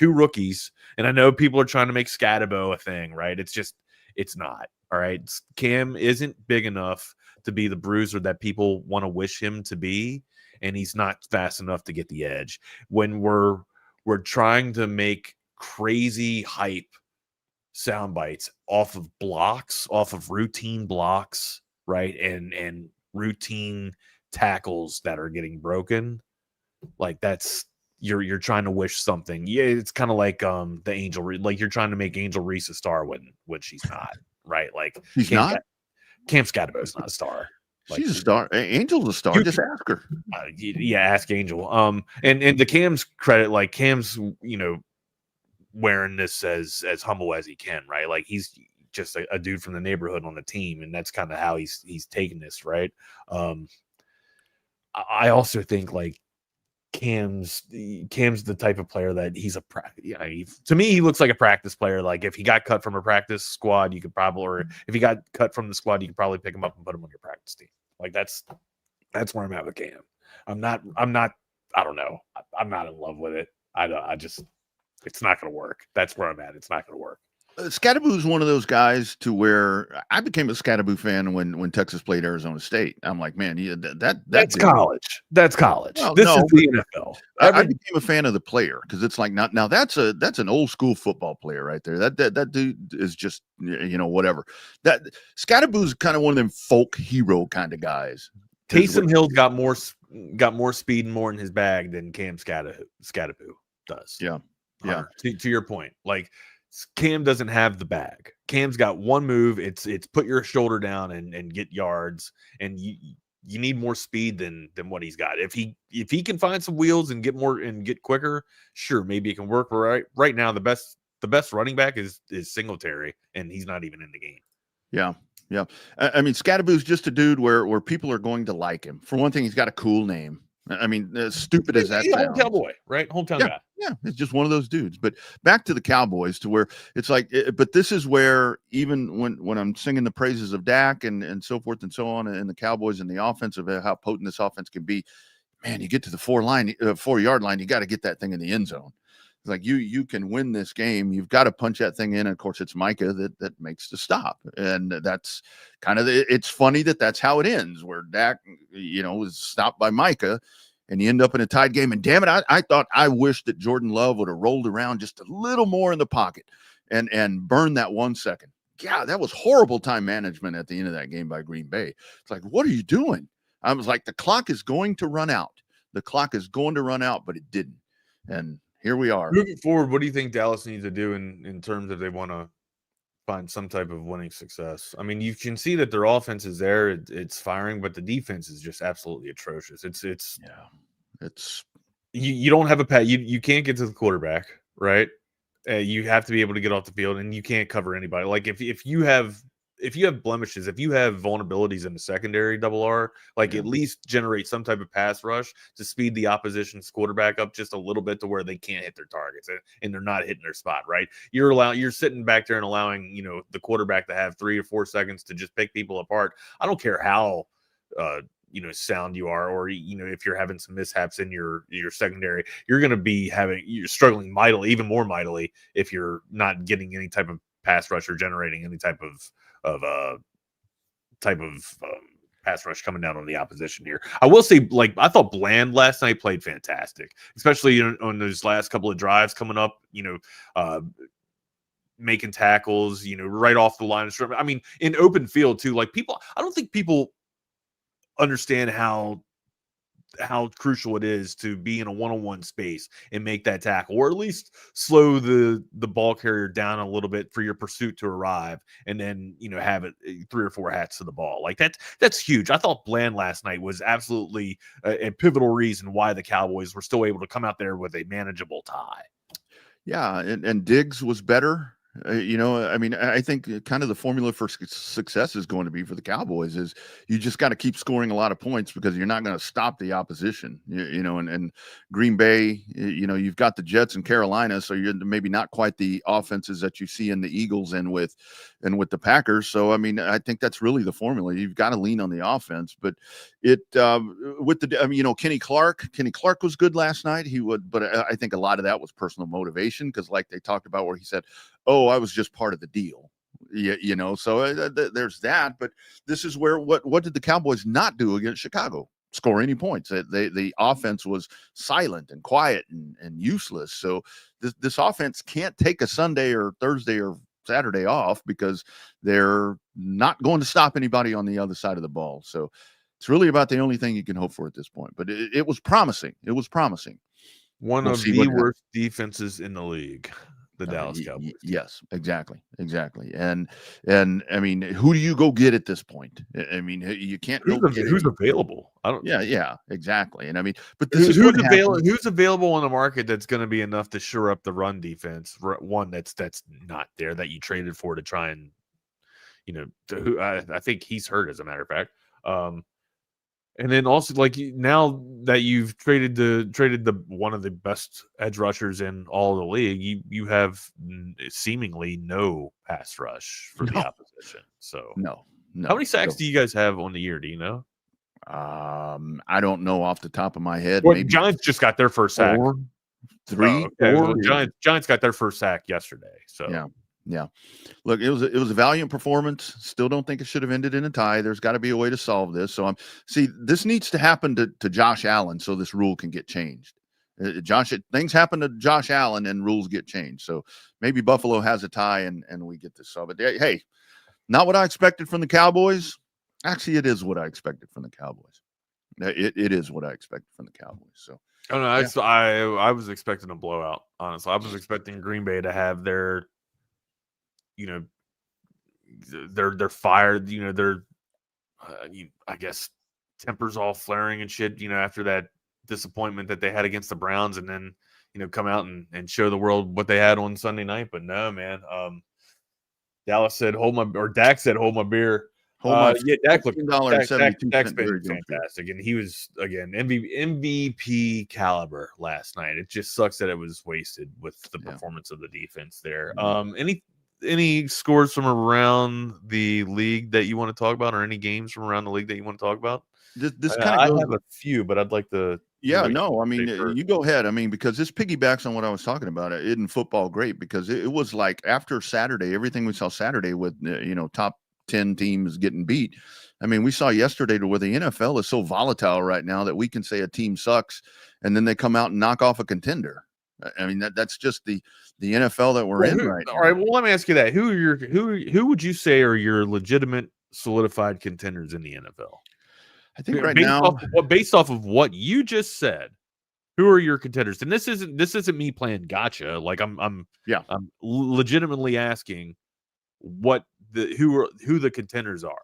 rookies, and I know people are trying to make Scatabo a thing, right? It's not. All right, Cam isn't big enough to be the bruiser that people want to wish him to be, and he's not fast enough to get the edge. When we're trying to make crazy hype sound bites off of blocks, off of routine blocks, right, and routine tackles that are getting broken, like that's you're trying to wish something. Yeah, it's kind of like the Angel, like you're trying to make Angel Reese a star when she's not, right? Like she's not. Cam Scadabo's not a star. Like, she's a star. Angel's a star. Just ask her. Yeah, ask Angel. And to Cam's credit, like Cam's, wearing this as humble as he can, right? Like he's just a dude from the neighborhood on the team, and that's kind of how he's taking this, right? I also think like Cam's the type of player that he's to me, he looks like a practice player. Like if he got cut from a practice squad, you could probably, or if he got cut from the squad, you could probably pick him up and put him on your practice team. Like that's where I'm at with Cam. I'm not, I don't know. I'm not in love with it. It's not going to work. That's where I'm at. It's not going to work. Scadaboo is one of those guys to where I became a Scadaboo fan when Texas played Arizona State. I'm like, man, that's college. That's college. Well, this is the NFL. I became a fan of the player because it's like now that's an old school football player right there. That dude is just whatever. That Scadaboo's kind of one of them folk hero kind of guys. Taysom Hill's got more speed and more in his bag than Cam Scadaboo does. Yeah. To your point, like. Cam doesn't have the bag. Cam's got one move. It's put your shoulder down and get yards. And you need more speed than what he's got. If he can find some wheels and get more and get quicker, sure, maybe it can work. Right now, the best running back is Singletary, and he's not even in the game. Yeah. I mean, Scadaboo's just a dude where people are going to like him. For one thing, he's got a cool name. I mean, as stupid as that sounds. Hometown boy, right? Hometown guy. Yeah, it's just one of those dudes. But back to the Cowboys, to where it's like, but this is where even when I'm singing the praises of Dak and so forth and so on, and the Cowboys and the offense of how potent this offense can be, man, you get to the 4-yard line, you got to get that thing in the end zone. It's like you can win this game. You've got to punch that thing in. And of course, it's Micah that makes the stop, and that's kind of it's funny that's how it ends, where Dak was stopped by Micah. And you end up in a tied game. And damn it, I wish that Jordan Love would have rolled around just a little more in the pocket and burned that 1 second. Yeah, that was horrible time management at the end of that game by Green Bay. It's like, what are you doing? I was like, the clock is going to run out. The clock is going to run out, but it didn't. And here we are. Moving forward, what do you think Dallas needs to do in terms of they want to find some type of winning success? I mean, you can see that their offense is there. It's firing, but the defense is just absolutely atrocious. You don't have a pat. You can't get to the quarterback, right? You have to be able to get off the field, and you can't cover anybody. Like if you have blemishes, if you have vulnerabilities in the secondary, at least generate some type of pass rush to speed the opposition's quarterback up just a little bit to where they can't hit their targets and they're not hitting their spot, right? You're sitting back there and allowing, the quarterback to have 3 or 4 seconds to just pick people apart. I don't care how, sound you are, or, if you're having some mishaps in your secondary, you're going to be you're struggling even more mightily if you're not getting any type of pass rush or generating any type of pass rush coming down on the opposition here. I will say, I thought Bland last night played fantastic, especially on those last couple of drives coming up, making tackles, right off the line of scrimmage. I mean, in open field too, I don't think people understand how how crucial it is to be in a one-on-one space and make that tackle, or at least slow the ball carrier down a little bit for your pursuit to arrive, and then have it 3 or 4 hats to the ball. Like that's huge. I thought Bland last night was absolutely a pivotal reason why the Cowboys were still able to come out there with a manageable tie. Yeah, and Diggs was better. I think kind of the formula for success is going to be for the Cowboys is you just got to keep scoring a lot of points because you're not going to stop the opposition, and Green Bay, you've got the Jets and Carolina, so you're maybe not quite the offenses that you see in the Eagles and with the Packers. So, I think that's really the formula. You've got to lean on the offense, but Kenny Clark was good last night. But I think a lot of that was personal motivation because like they talked about where he said, "Oh, I was just part of the deal." So there's that. But this is where what did the Cowboys not do against Chicago? Score any points. The offense was silent and quiet and useless. So this offense can't take a Sunday or Thursday or Saturday off because they're not going to stop anybody on the other side of the ball. So it's really about the only thing you can hope for at this point. But it was promising. It was promising. One of the worst defenses in the league. The Dallas Cowboys. Yes, exactly. And who do you go get at this point? You can't. Who's available? I don't. Yeah, exactly. And but who's available on the market that's going to be enough to shore up the run defense? One that's not there that you traded for to try and, I think he's hurt as a matter of fact. And then also, like now that you've traded the one of the best edge rushers in all of the league, you have seemingly no pass rush for the opposition. So no. How many sacks do you guys have on the year? Do you know? I don't know off the top of my head. Well, Giants just got their first sack. 3, 4. Giants got their first sack yesterday. So yeah. Look, it was a valiant performance. Still don't think it should have ended in a tie. There's got to be a way to solve this. So this needs to happen to Josh Allen so this rule can get changed. Things happen to Josh Allen and rules get changed. So maybe Buffalo has a tie and we get this solved. But hey, not what I expected from the Cowboys. Actually, it is what I expected from the Cowboys. It is what I expected from the Cowboys. So I was expecting a blowout. Honestly, I was expecting Green Bay to have their they're fired, their I guess tempers all flaring and shit, after that disappointment that they had against the Browns, and then come out and show the world what they had on Sunday night. But no, man. Dak said hold my beer. Dak looked Dak's been fantastic, and he was again MVP caliber last night. It just sucks that it was wasted with the performance of the defense there. Any scores from around the league that you want to talk about, or any games from around the league that you want to talk about? I have a few, but I'd like to. Yeah, no, you go ahead. Because this piggybacks on what I was talking about. Isn't football great? Because it was like after Saturday, everything we saw Saturday with top 10 teams getting beat. We saw yesterday to where the NFL is so volatile right now that we can say a team sucks, and then they come out and knock off a contender. That's just the NFL that we're in right now. All right. Well, let me ask you that. Who would you say are your legitimate solidified contenders in the NFL? I think now, based off of what you just said, who are your contenders? And this isn't me playing gotcha. Like I'm legitimately asking who the contenders are.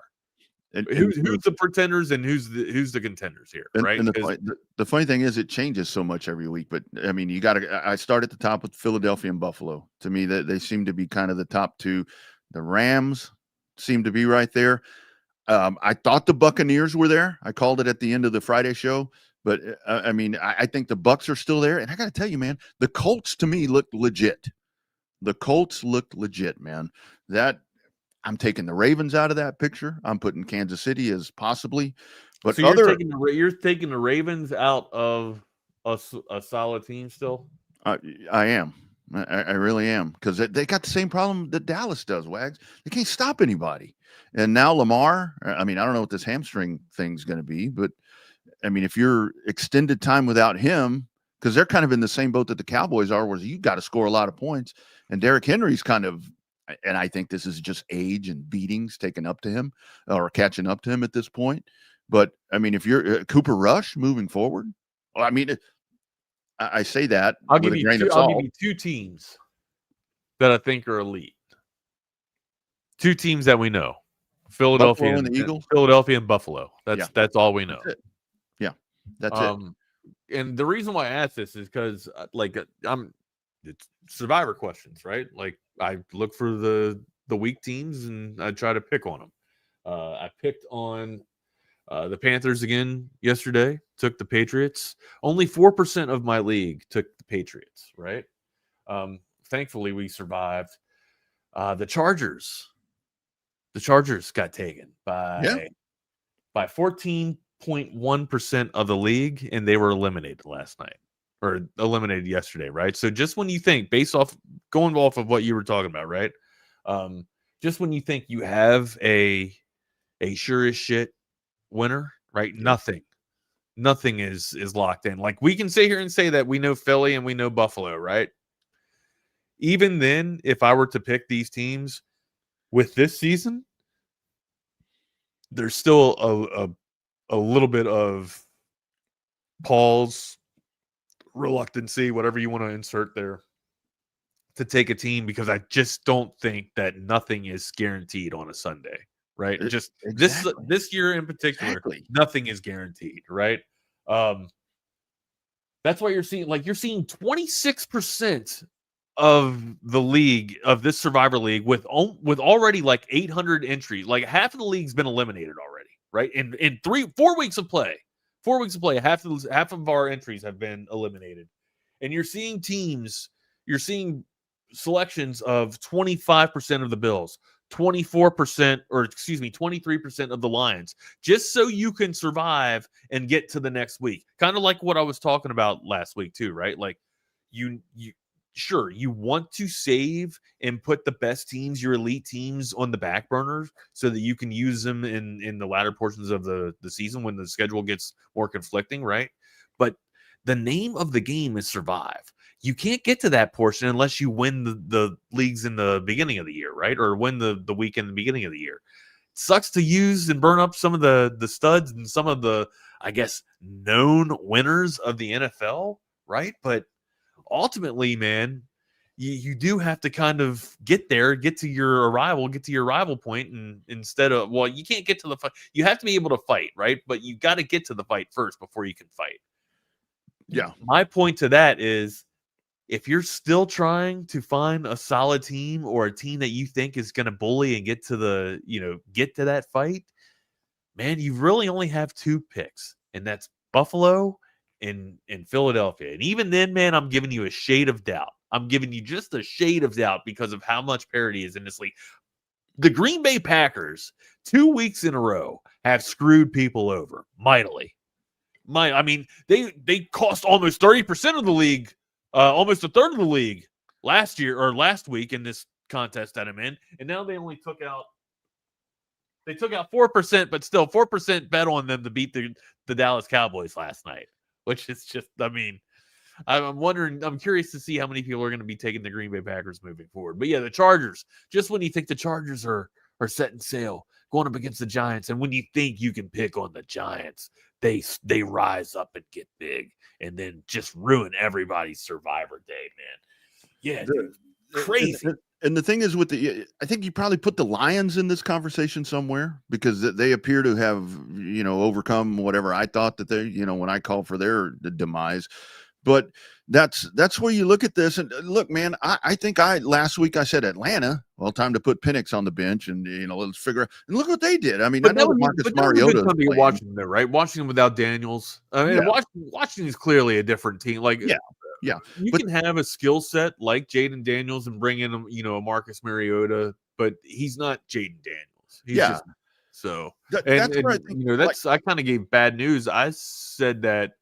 Who's the pretenders and who's the contenders here, right? And the funny thing is, it changes so much every week. But you got to. I start at the top with Philadelphia and Buffalo. To me, that they seem to be kind of the top two. The Rams seem to be right there. I thought the Buccaneers were there. I called it at the end of the Friday show. But I think the Bucs are still there. And I got to tell you, man, the Colts to me looked legit. The Colts looked legit, man. I'm taking the Ravens out of that picture. I'm putting Kansas City as possibly, but so you're taking the Ravens out of a solid team still. I am. I really am, because they got the same problem that Dallas does. Wags, they can't stop anybody. And now Lamar. I don't know what this hamstring thing's going to be, but if you're extended time without him, because they're kind of in the same boat that the Cowboys are, where you got to score a lot of points, and Derrick Henry's kind of. And I think this is just age and beatings taking up to him or catching up to him at this point. But I mean, if you're Cooper Rush moving forward, well, I mean, I say that I'll with give a you grain two. of I'll salt. give you two teams that I think are elite. Two teams that we know: Philadelphia Buffalo and the Eagles. Philadelphia and Buffalo. That's all we know. That's it. Yeah, that's it. And the reason why I ask this is because, it's survivor questions, right? Like I look for the weak teams and I try to pick on them. I picked on the Panthers again yesterday. Took the Patriots. Only 4% of my league took the Patriots. Right. Thankfully, we survived. The Chargers. The Chargers got taken by 14.1% of the league, and they were eliminated last night or eliminated yesterday, right? So just when you think, going off of what you were talking about, right? Just when you think you have a sure as shit winner, right? Nothing is locked in. Like we can sit here and say that we know Philly and we know Buffalo, right? Even then, if I were to pick these teams with this season, there's still a little bit of pause, reluctancy, whatever you want to insert there, to take a team because I just don't think that nothing is guaranteed on a Sunday, right? Just this year in particular, nothing is guaranteed, right? That's why you're seeing 26% of the league, of this Survivor League, with already like 800 entries. Like half of the league's been eliminated already, right? In 4 weeks of play, half of our entries have been eliminated, and you're seeing selections of 25% of the Bills, 23% of the Lions, just so you can survive and get to the next week. Kind of like what I was talking about last week too, right? Like you want to save and put the best teams, your elite teams, on the back burners so that you can use them in the latter portions of the season when the schedule gets more conflicting, right? But the name of the game is survive. You can't get to that portion unless you win the leagues in the beginning of the year, right? Or win the week in the beginning of the year. It sucks to use and burn up some of the studs and some of the, I guess, known winners of the NFL, right? But ultimately, man, you do have to kind of get to your arrival point, and instead of, well, you can't get to the fight. You have to be able to fight, right? But you got to get to the fight first before you can fight. Yeah. My point to that is, if you're still trying to find a solid team or a team that you think is going to bully and get to that fight, man, you really only have two picks, and that's Buffalo and Philadelphia. And even then, man, I'm giving you a shade of doubt. I'm giving you just a shade of doubt because of how much parity is in this league. The Green Bay Packers, 2 weeks in a row, have screwed people over mightily. I mean, they cost almost 30% of the league, almost a third of the league last week in this contest that I'm in, and now they only took out 4%, but still 4% bet on them to beat the Dallas Cowboys last night, which is just, I mean, I'm curious to see how many people are going to be taking the Green Bay Packers moving forward. But yeah, the Chargers, just when you think the Chargers are setting sail, going up against the Giants, and when you think you can pick on the Giants, they rise up and get big and then just ruin everybody's Survivor Day, man. Yeah, dude, crazy. And the thing is, I think you probably put the Lions in this conversation somewhere, because they appear to have, overcome whatever I thought that they, when I called for their demise. But that's where you look at this. And look, man, I think last week I said Atlanta. Well, time to put Penix on the bench and, let's figure out. And look what they did. I mean, but I know that Marcus Mariota. Watching them, right? Watching them without Daniels. I mean, Washington is clearly a different team. Like, yeah. You can have a skill set like Jaden Daniels and bring in, a Marcus Mariota, but he's not Jaden Daniels. He's just, so that's where I think, I kind of gave bad news. I said that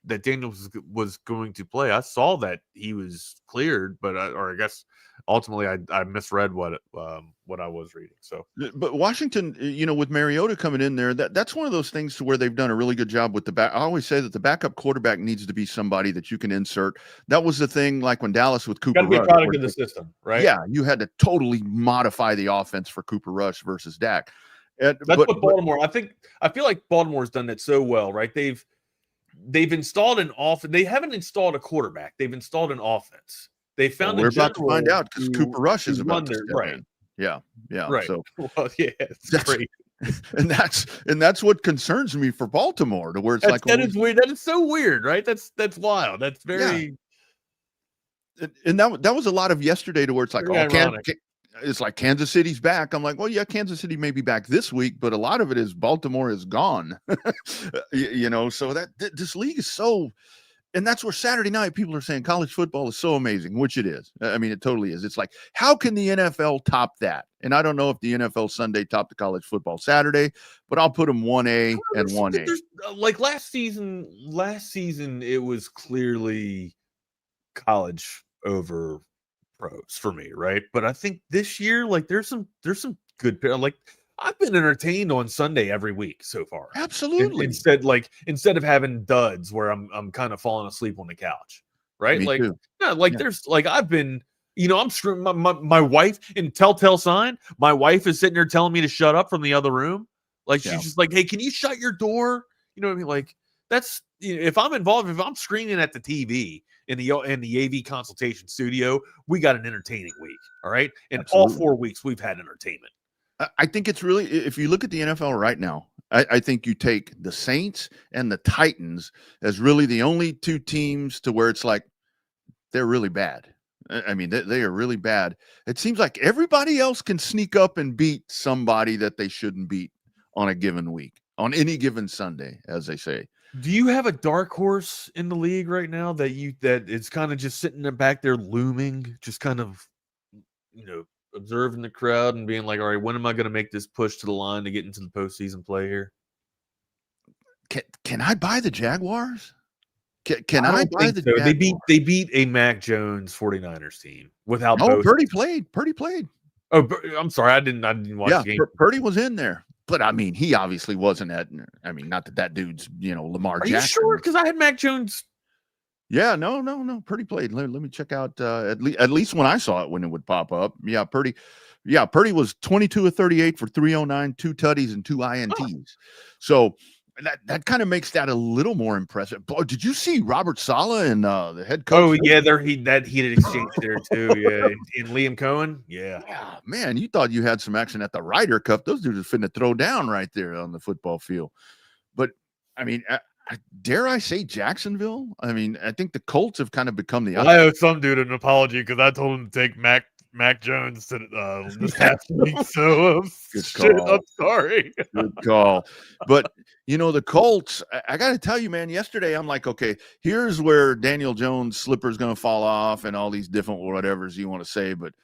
that Daniels was going to play. I saw that he was cleared, but I guess ultimately I misread what I was reading. So, but Washington, with Mariota coming in there, that's one of those things to where they've done a really good job with the back. I always say that the backup quarterback needs to be somebody that you can insert. That was the thing, like when Dallas with Cooper Rush. Got to be a product of the system, right? Yeah, you had to totally modify the offense for Cooper Rush versus Dak. And, That's what Baltimore. I feel like Baltimore's done that so well, right? They've installed an offense. They haven't installed a quarterback. They've installed an offense. They found we're about to find out because Cooper Rush is about to step right. in. Yeah. Right. So well, yeah, it's great. And that's what concerns me for Baltimore, to where it's that is weird. That is so weird, right? That's wild. That's very. Yeah. And that was a lot of yesterday, to where it's like, it's like Kansas City's back. I'm like, well, yeah, Kansas City may be back this week, but a lot of it is Baltimore is gone. So that this league is so, and that's where Saturday night people are saying college football is so amazing, which it is. I mean, it totally is. It's like, how can the NFL top that? And I don't know if the NFL Sunday topped the college football Saturday, but I'll put them 1A and 1A. Like last season, it was clearly college over pros for me, right? But I think this year, like there's some good, like I've been entertained on Sunday every week so far. Absolutely. Instead of having duds where I'm kind of falling asleep on the couch, right? Me too. There's like I've been, I'm screwing my wife in telltale sign. My wife is sitting there telling me to shut up from the other room. Like she's just like, hey, can you shut your door? You know what I mean? Like that's if I'm involved, if I'm screaming at the TV in the AV consultation studio, we got an entertaining week. All right. And all 4 weeks we've had entertainment. I think it's really, if you look at the NFL right now, I think you take the Saints and the Titans as really the only two teams to where it's like they're really bad. I mean, they are really bad. It seems like everybody else can sneak up and beat somebody that they shouldn't beat on a given week, on any given Sunday, as they say. Do you have a dark horse in the league right now that it's kind of just sitting back there looming, just kind of, observing the crowd and being like, all right, when am I going to make this push to the line to get into the postseason play here? Can I buy the Jaguars? Can I buy the Jaguars? They beat a Mac Jones 49ers team without. Oh, Purdy played. Oh, I'm sorry, I didn't watch the game. Purdy was in there. But I mean, he obviously wasn't not that dude's, Lamar Jackson. Are you sure? Because I had Mac Jones. Yeah, no. Purdy played. Let me check out at least when I saw it, when it would pop up. Yeah, Purdy was 22 of 38 for 309, 2 tutties and 2 INTs. Oh. So that kind of makes that a little more impressive. Boy, did you see Robert Saleh and the head coach? Oh yeah, that heated exchange there too. Yeah, and Liam Cohen. Yeah, man, you thought you had some action at the Ryder Cup. Those dudes are finna throw down right there on the football field. But I mean, dare I say Jacksonville? I mean, I think the Colts have kind of become the. I owe some dude an apology because I told him to take Mac Jones to this past week. So I'm sorry. Good call. But the Colts, I got to tell you, man, yesterday I'm like, okay, here's where Daniel Jones' slipper is going to fall off and all these different whatevers you want to say. But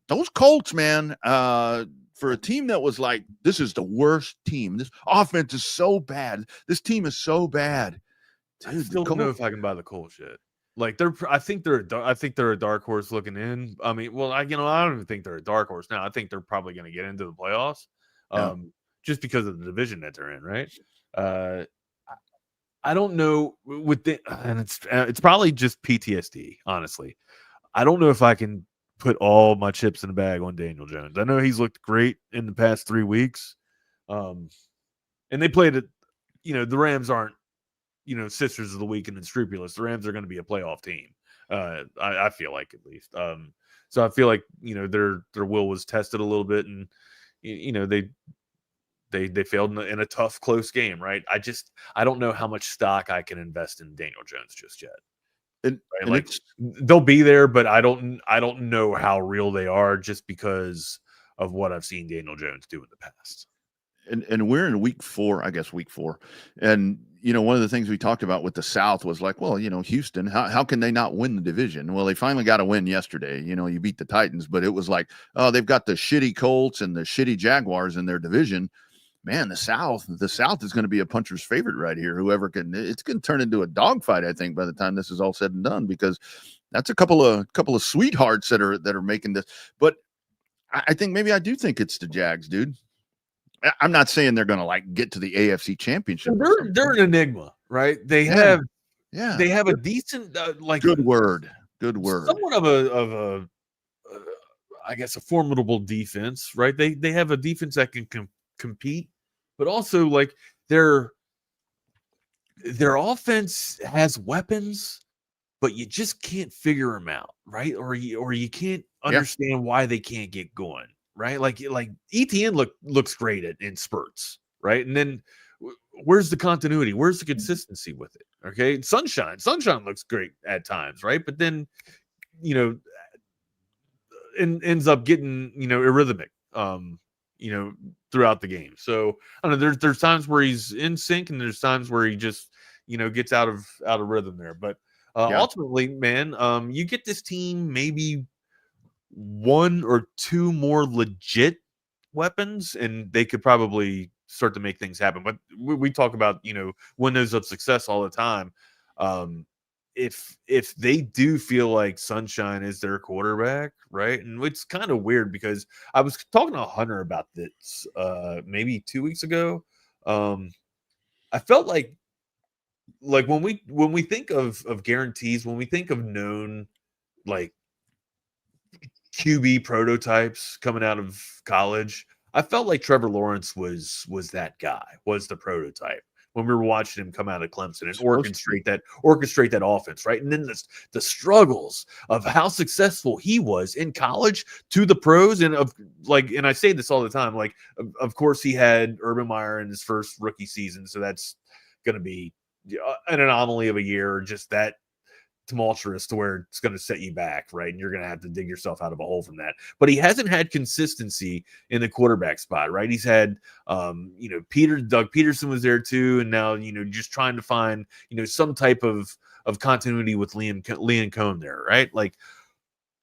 those Colts, man, for a team that was like, this is the worst team. This offense is so bad. This team is so bad. Dude, I still don't know if I can buy the Colts yet. Like I think they're a dark horse looking in. I mean, well, I don't even think they're a dark horse now. I think they're probably going to get into the playoffs, just because of the division that they're in, right? I don't know and it's probably just PTSD. Honestly, I don't know if I can put all my chips in the bag on Daniel Jones. I know he's looked great in the past 3 weeks, and they played it. The Rams aren't. Sisters of the weak and unscrupulous. The Rams are going to be a playoff team. I feel like, at least. So I feel like their will was tested a little bit, and they failed in a tough, close game. Right? I don't know how much stock I can invest in Daniel Jones just yet. And like they'll be there, but I don't know how real they are just because of what I've seen Daniel Jones do in the past. And we're in week 4, and one of the things we talked about with the South was like, well, Houston, how can they not win the division? Well, they finally got a win yesterday. You beat the Titans, but it was like, oh, they've got the shitty Colts and the shitty Jaguars in their division. Man, the South is going to be a puncher's favorite right here. Whoever it's going to turn into a dogfight, I think, by the time this is all said and done, because that's a couple of sweethearts that are making this. But I think maybe I do think it's the Jags, dude. I'm not saying they're going to get to the AFC Championship. They're an enigma, right? They have a decent good word, somewhat of a I guess a formidable defense, right? They have a defense that can compete, but also like their offense has weapons, but you just can't figure them out, right? Or you can't understand why they can't get going, right? Like ETN looks great in spurts, right? And then where's the continuity? Where's the consistency with it? Okay, Sunshine looks great at times, right? But then ends up getting arrhythmic, throughout the game. So I don't know. There's times where he's in sync, and there's times where he just gets out of rhythm there. But ultimately, man, you get this team maybe one or two more legit weapons, and they could probably start to make things happen. But we talk about windows of success all the time. If they do feel like Sunshine is their quarterback, right? And it's kind of weird because I was talking to Hunter about this maybe 2 weeks ago. I felt like when we think of guarantees, when we think of known like QB prototypes coming out of college, I felt like Trevor Lawrence was that guy, was the prototype when we were watching him come out of Clemson and orchestrate that offense, right? And then the struggles of how successful he was in college to the pros, and and I say this all the time, like of course he had Urban Meyer in his first rookie season, so that's going to be an anomaly of a year, just that tumultuous to where it's going to set you back, right? And you're going to have to dig yourself out of a hole from that. But he hasn't had consistency in the quarterback spot, right? He's had, Doug Peterson was there too, and now just trying to find some type of continuity with Liam Cohn there, right? Like,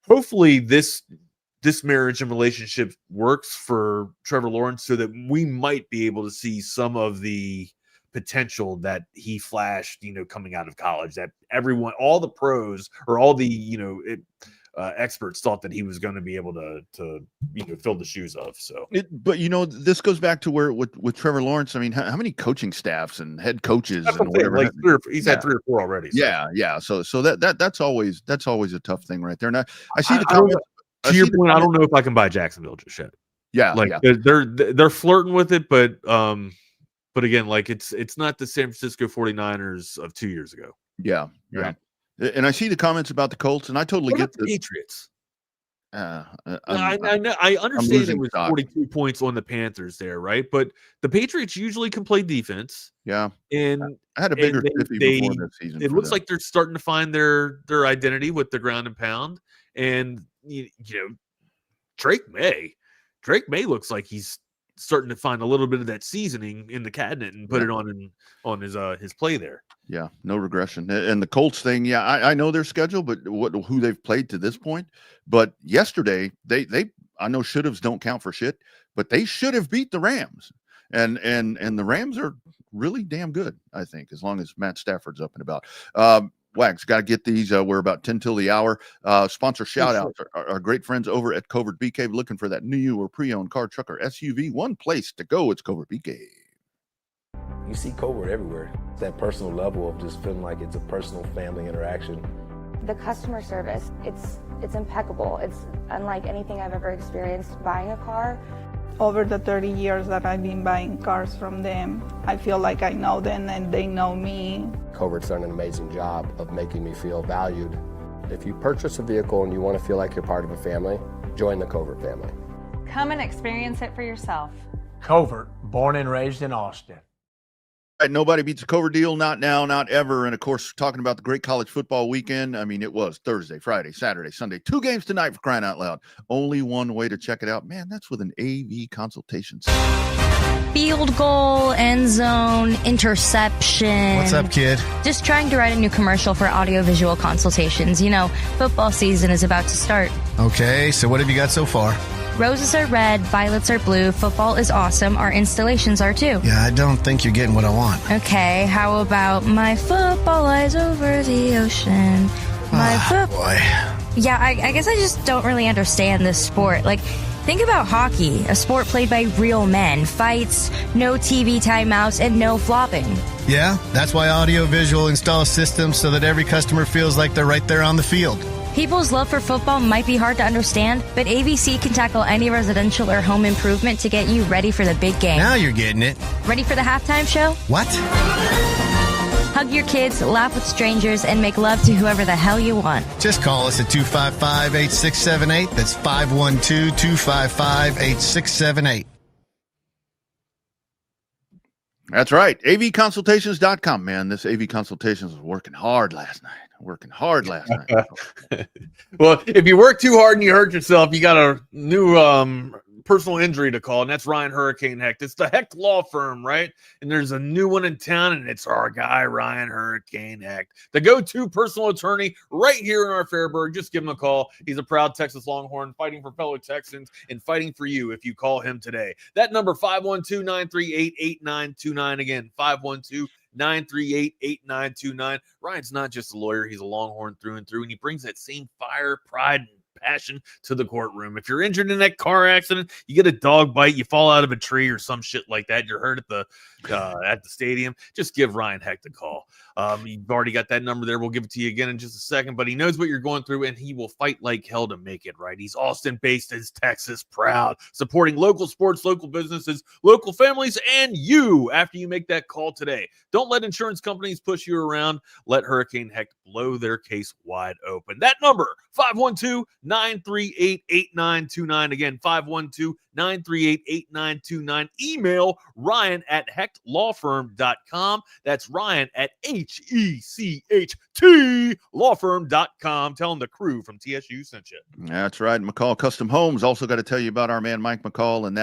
hopefully this marriage and relationship works for Trevor Lawrence, so that we might be able to see some of the potential that he flashed, coming out of college, that everyone, all the pros or all the, experts thought that he was going to be able to fill the shoes of. So, but this goes back to where with Trevor Lawrence. I mean, how many coaching staffs and head coaches and whatever? Like he's had 3 or 4 already. So. Yeah. So that's always a tough thing right there. And I see the comments. To your point, I don't know if I can buy Jacksonville just yet. Yeah, they're flirting with it, but again, like it's not the San Francisco 49ers of 2 years ago. Yeah. And I see the comments about the Colts, and I totally get the Patriots. I understand it was 42 points on the Panthers there, right? But the Patriots usually can play defense. Yeah. And I had a bigger 50 before that season. It looks like they're starting to find their identity with the ground and pound. And Drake May looks like he's starting to find a little bit of that seasoning in the cabinet and put it on his play there. Yeah, no regression. And the Colts thing, I know their schedule, but who they've played to this point. But yesterday, they I know should-haves don't count for shit, but they should have beat the Rams. And the Rams are really damn good, I think, as long as Matt Stafford's up and about. Wags, got to get these. We're about 10 till the hour. Sponsor shout-outs. Our great friends over at Covert Bee Cave, looking for that new or pre-owned car, truck, or SUV. One place to go. It's Covert Bee Cave. You see Covert everywhere. That personal level of just feeling like it's a personal family interaction. The customer service, it's impeccable. It's unlike anything I've ever experienced buying a car. Over the 30 years that I've been buying cars from them, I feel like I know them and they know me. Covert's done an amazing job of making me feel valued. If you purchase a vehicle and you want to feel like you're part of a family, join the Covert family. Come and experience it for yourself. Covert, born and raised in Austin. Right, nobody beats a Covert deal, not now, not ever. And of course, talking about the great college football weekend. I mean, it was Thursday, Friday, Saturday, Sunday, 2 games tonight, for crying out loud. Only one way to check it out. Man, that's with an AV consultation. Field goal, end zone, interception. What's up, kid? Just trying to write a new commercial for audiovisual consultations. Football season is about to start. Okay, so what have you got so far? Roses are red, violets are blue, football is awesome, our installations are too. Yeah, I don't think you're getting what I want. Okay, how about my football lies over the ocean? Boy. Yeah, I guess I just don't really understand this sport. Like, think about hockey, a sport played by real men. Fights, no TV timeouts, and no flopping. Yeah, that's why Audiovisual installs systems so that every customer feels like they're right there on the field. People's love for football might be hard to understand, but AVC can tackle any residential or home improvement to get you ready for the big game. Now you're getting it. Ready for the halftime show? What? Hug your kids, laugh with strangers, and make love to whoever the hell you want. Just call us at 255-8678. That's 512-255-8678. That's right. avconsultations.com, man. This AV Consultations was working hard last night. Well, if you work too hard and you hurt yourself, you got a new personal injury to call, and that's Ryan Hurricane Hecht. It's the Hecht Law Firm, right? And there's a new one in town, and it's our guy, Ryan Hurricane Hecht, the go-to personal attorney right here in our Fairburg. Just give him a call. He's a proud Texas Longhorn, fighting for fellow Texans and fighting for you if you call him today. That number, 512-938-8929. Again, 512-938-8929. Ryan's not just a lawyer. He's a Longhorn through and through, and he brings that same fire, pride, and passion to the courtroom. If you're injured in that car accident, you get a dog bite, you fall out of a tree or some shit like that, you're hurt at the stadium, just give Ryan Hecht a call. You've already got that number there. We'll give it to you again in just a second, but he knows what you're going through, and he will fight like hell to make it right. He's Austin-based, is Texas proud, supporting local sports, local businesses, local families, and you after you make that call today. Don't let insurance companies push you around. Let Hurricane Hecht blow their case wide open. That number, 512-938-8929. Again, 512-938-8929. Email Ryan at hechtlawfirm.com. That's Ryan at HECHT lawfirm.com. Tell them the crew from TSU sent you. That's right. McCall Custom Homes. Also got to tell you about our man Mike McCall and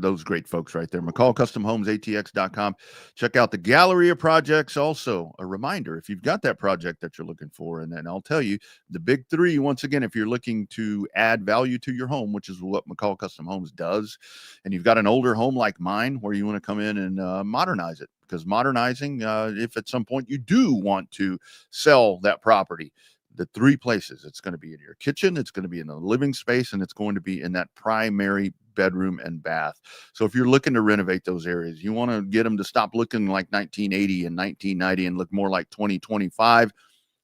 those great folks right there. McCall Custom Homes, ATX.com. Check out the gallery of projects. Also, a reminder, if you've got that project that you're looking for, and then I'll tell you the big three, once again, if you're looking to add value to your home, which is what McCall Custom Homes does, and you've got an older home like mine where you want to come in and modernize it, because modernizing, if at some point you do want to sell that property, the three places, it's going to be in your kitchen, it's going to be in the living space, and it's going to be in that primary bedroom and bath. So if you're looking to renovate those areas, you want to get them to stop looking like 1980 and 1990 and look more like 2025,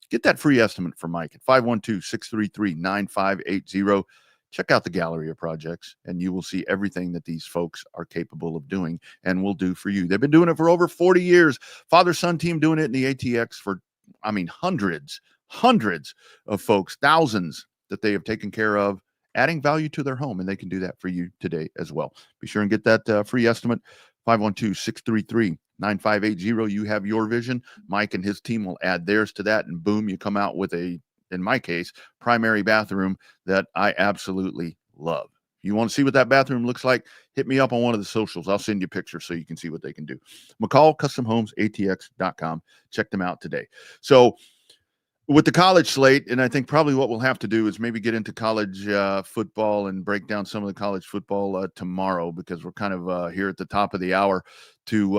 get that free estimate from Mike at 512-633-9580. Check out the gallery of projects, and you will see everything that these folks are capable of doing and will do for you. They've been doing it for over 40 years. Father-son team doing it in the ATX for, hundreds of folks, thousands that they have taken care of, adding value to their home, and they can do that for you today as well. Be sure and get that free estimate, 512-633-9580. You have your vision. Mike and his team will add theirs to that, and boom, you come out with a, in my case, primary bathroom that I absolutely love. If you want to see what that bathroom looks like, hit me up on one of the socials. I'll send you pictures so you can see what they can do. McCall Custom Homes, ATX.com. Check them out today. So with the college slate, and I think probably what we'll have to do is maybe get into college football and break down some of the college football tomorrow, because we're kind of here at the top of the hour to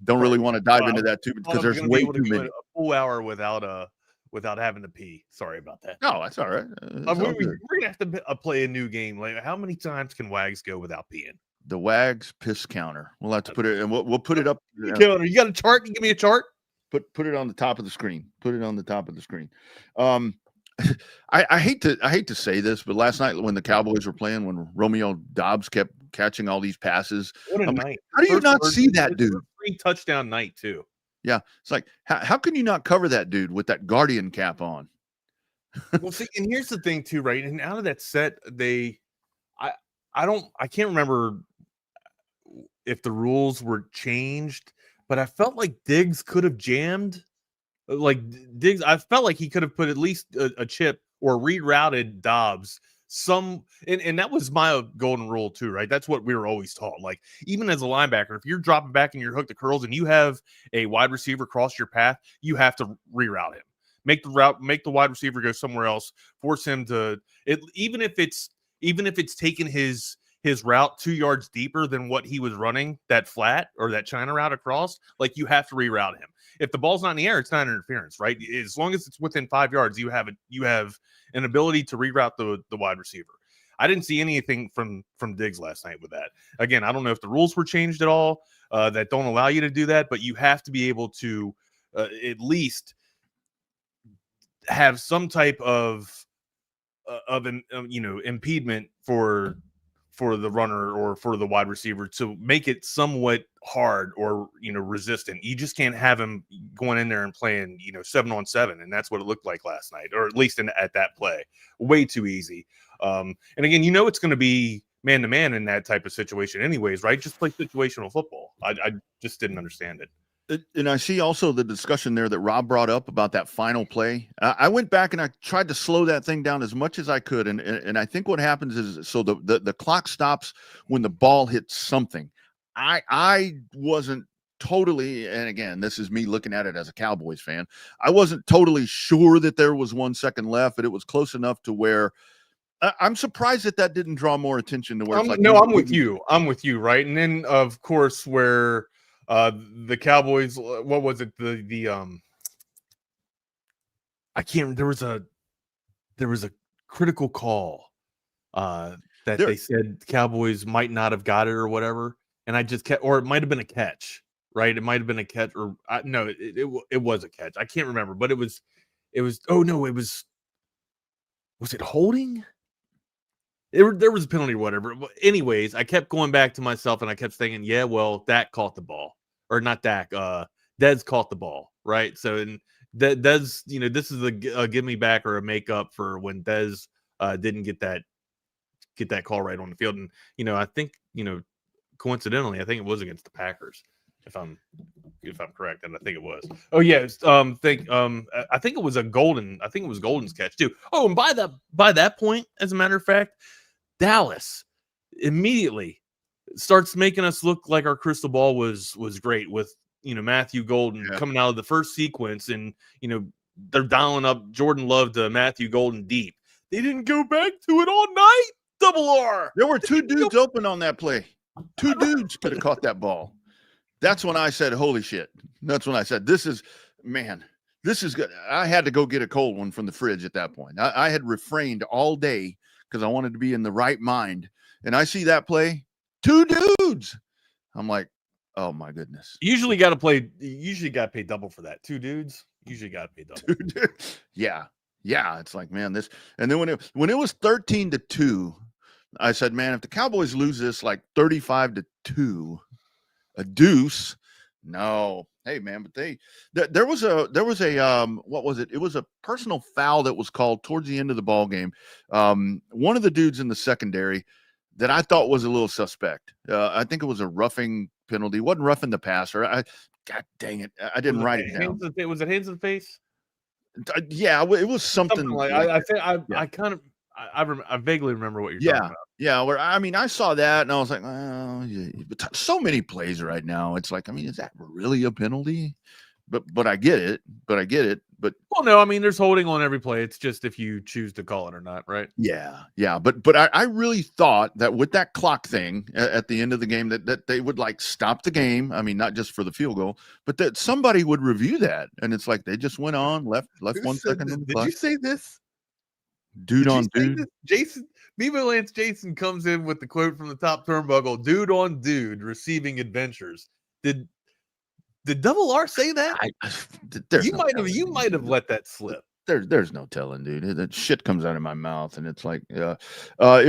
don't really want to dive into that too, because there's way too many. A full hour without having to pee. Sorry about that. No, that's all right. We're gonna have to play a new game. Like, how many times can Wags go without peeing? The Wags piss counter. We'll have to put it, and we'll put it up. Kellner, you got a chart? You give me a chart. Put it on the top of the screen. Put it on the top of the screen. I hate to say this, but last night when the Cowboys were playing, when Romeo Doubs kept catching all these passes, what a night! How do you not see that dude? 3 touchdown night too. Yeah, it's like how can you not cover that dude with that Guardian cap on? Well, see, and here's the thing too, right? And out of that set, I can't remember if the rules were changed, but I felt like Diggs could have jammed. Like Diggs, I felt like he could have put at least a chip or rerouted Dobbs. And that was my golden rule too, right? That's what we were always taught. Like, even as a linebacker, if you're dropping back and you're hooked to curls and you have a wide receiver cross your path, you have to reroute him. Make the wide receiver go somewhere else. Force him to even if it's taking his route 2 yards deeper than what he was running, that flat or that China route across, like, you have to reroute him. If the ball's not in the air, it's not interference, right? As long as it's within 5 yards, you have an ability to reroute the wide receiver. I didn't see anything from Diggs last night with that. Again, I don't know if the rules were changed at all that don't allow you to do that, but you have to be able to at least have some type of impediment for the runner or for the wide receiver to make it somewhat hard or resistant. You just can't have him going in there and playing 7-on-7, and that's what it looked like last night, or at least at that play. Way too easy. And again, it's going to be man to man in that type of situation, anyways, right? Just play situational football. I just didn't understand it. And I see also the discussion there that Rob brought up about that final play. I went back and I tried to slow that thing down as much as I could. And I think what happens is, so the clock stops when the ball hits something. I wasn't totally, and again, this is me looking at it as a Cowboys fan, I wasn't totally sure that there was 1 second left, but it was close enough to where I'm surprised that didn't draw more attention to where it's like. No, I'm with you. I'm with you, right? And then, of course, where the Cowboys, what was it? I can't. There was a critical call that they said the Cowboys might not have got it or whatever, and I just kept, or it might have been a catch, right? It might have been a catch, or no, it was a catch. I can't remember, but it was. Oh no, it was. Was it holding? There was a penalty or whatever. But anyways, I kept going back to myself and I kept thinking, yeah, well, Dak caught the ball. Or not Dak, Dez caught the ball, right? So, and Dez, this is a give me back or a make up for when Dez didn't get that call right on the field. And, I think, coincidentally, I think it was against the Packers, if I'm correct, and I think it was. Oh yeah, I think it was Golden's catch too. Oh, and by that point, as a matter of fact, Dallas immediately starts making us look like our crystal ball was great with Matthew Golden coming out of the first sequence, and they're dialing up Jordan Love to Matthew Golden deep. They didn't go back to it all night. Double R. There were two dudes open on that play. Two dudes could have caught that ball. That's when I said, holy shit. That's when I said, this is good. I had to go get a cold one from the fridge at that point. I had refrained all day because I wanted to be in the right mind. And I see that play, two dudes. I'm like, oh my goodness. You got to pay double for that. Two dudes, usually got to pay double. Yeah. It's like, man, this. And then when it was 13-2, I said, man, if the Cowboys lose this like 35-2, a deuce, no. Hey, man, but there was a what was it? It was a personal foul that was called towards the end of the ball game. One of the dudes in the secondary that I thought was a little suspect. I think it was a roughing penalty. It wasn't roughing the passer. God dang it, I didn't write it down. Was it hands in the face? Yeah, it was something like I think I vaguely remember what you're talking about. Yeah, where I saw that and I was like, oh, yeah. But so many plays right now. It's like, is that really a penalty? But I get it. But well, no, there's holding on every play. It's just if you choose to call it or not, right? Yeah. But I really thought that with that clock thing at the end of the game that they would like stop the game. Not just for the field goal, but that somebody would review that. And it's like they just went on, left 1 second on the clock. Did you say this? Dude on dude. Jason, Viva Lance Jason comes in with the quote from the top turnbuckle, dude on dude receiving adventures. Did Double R say that? You might have let that slip. There's no telling, dude. That shit comes out of my mouth, and it's like it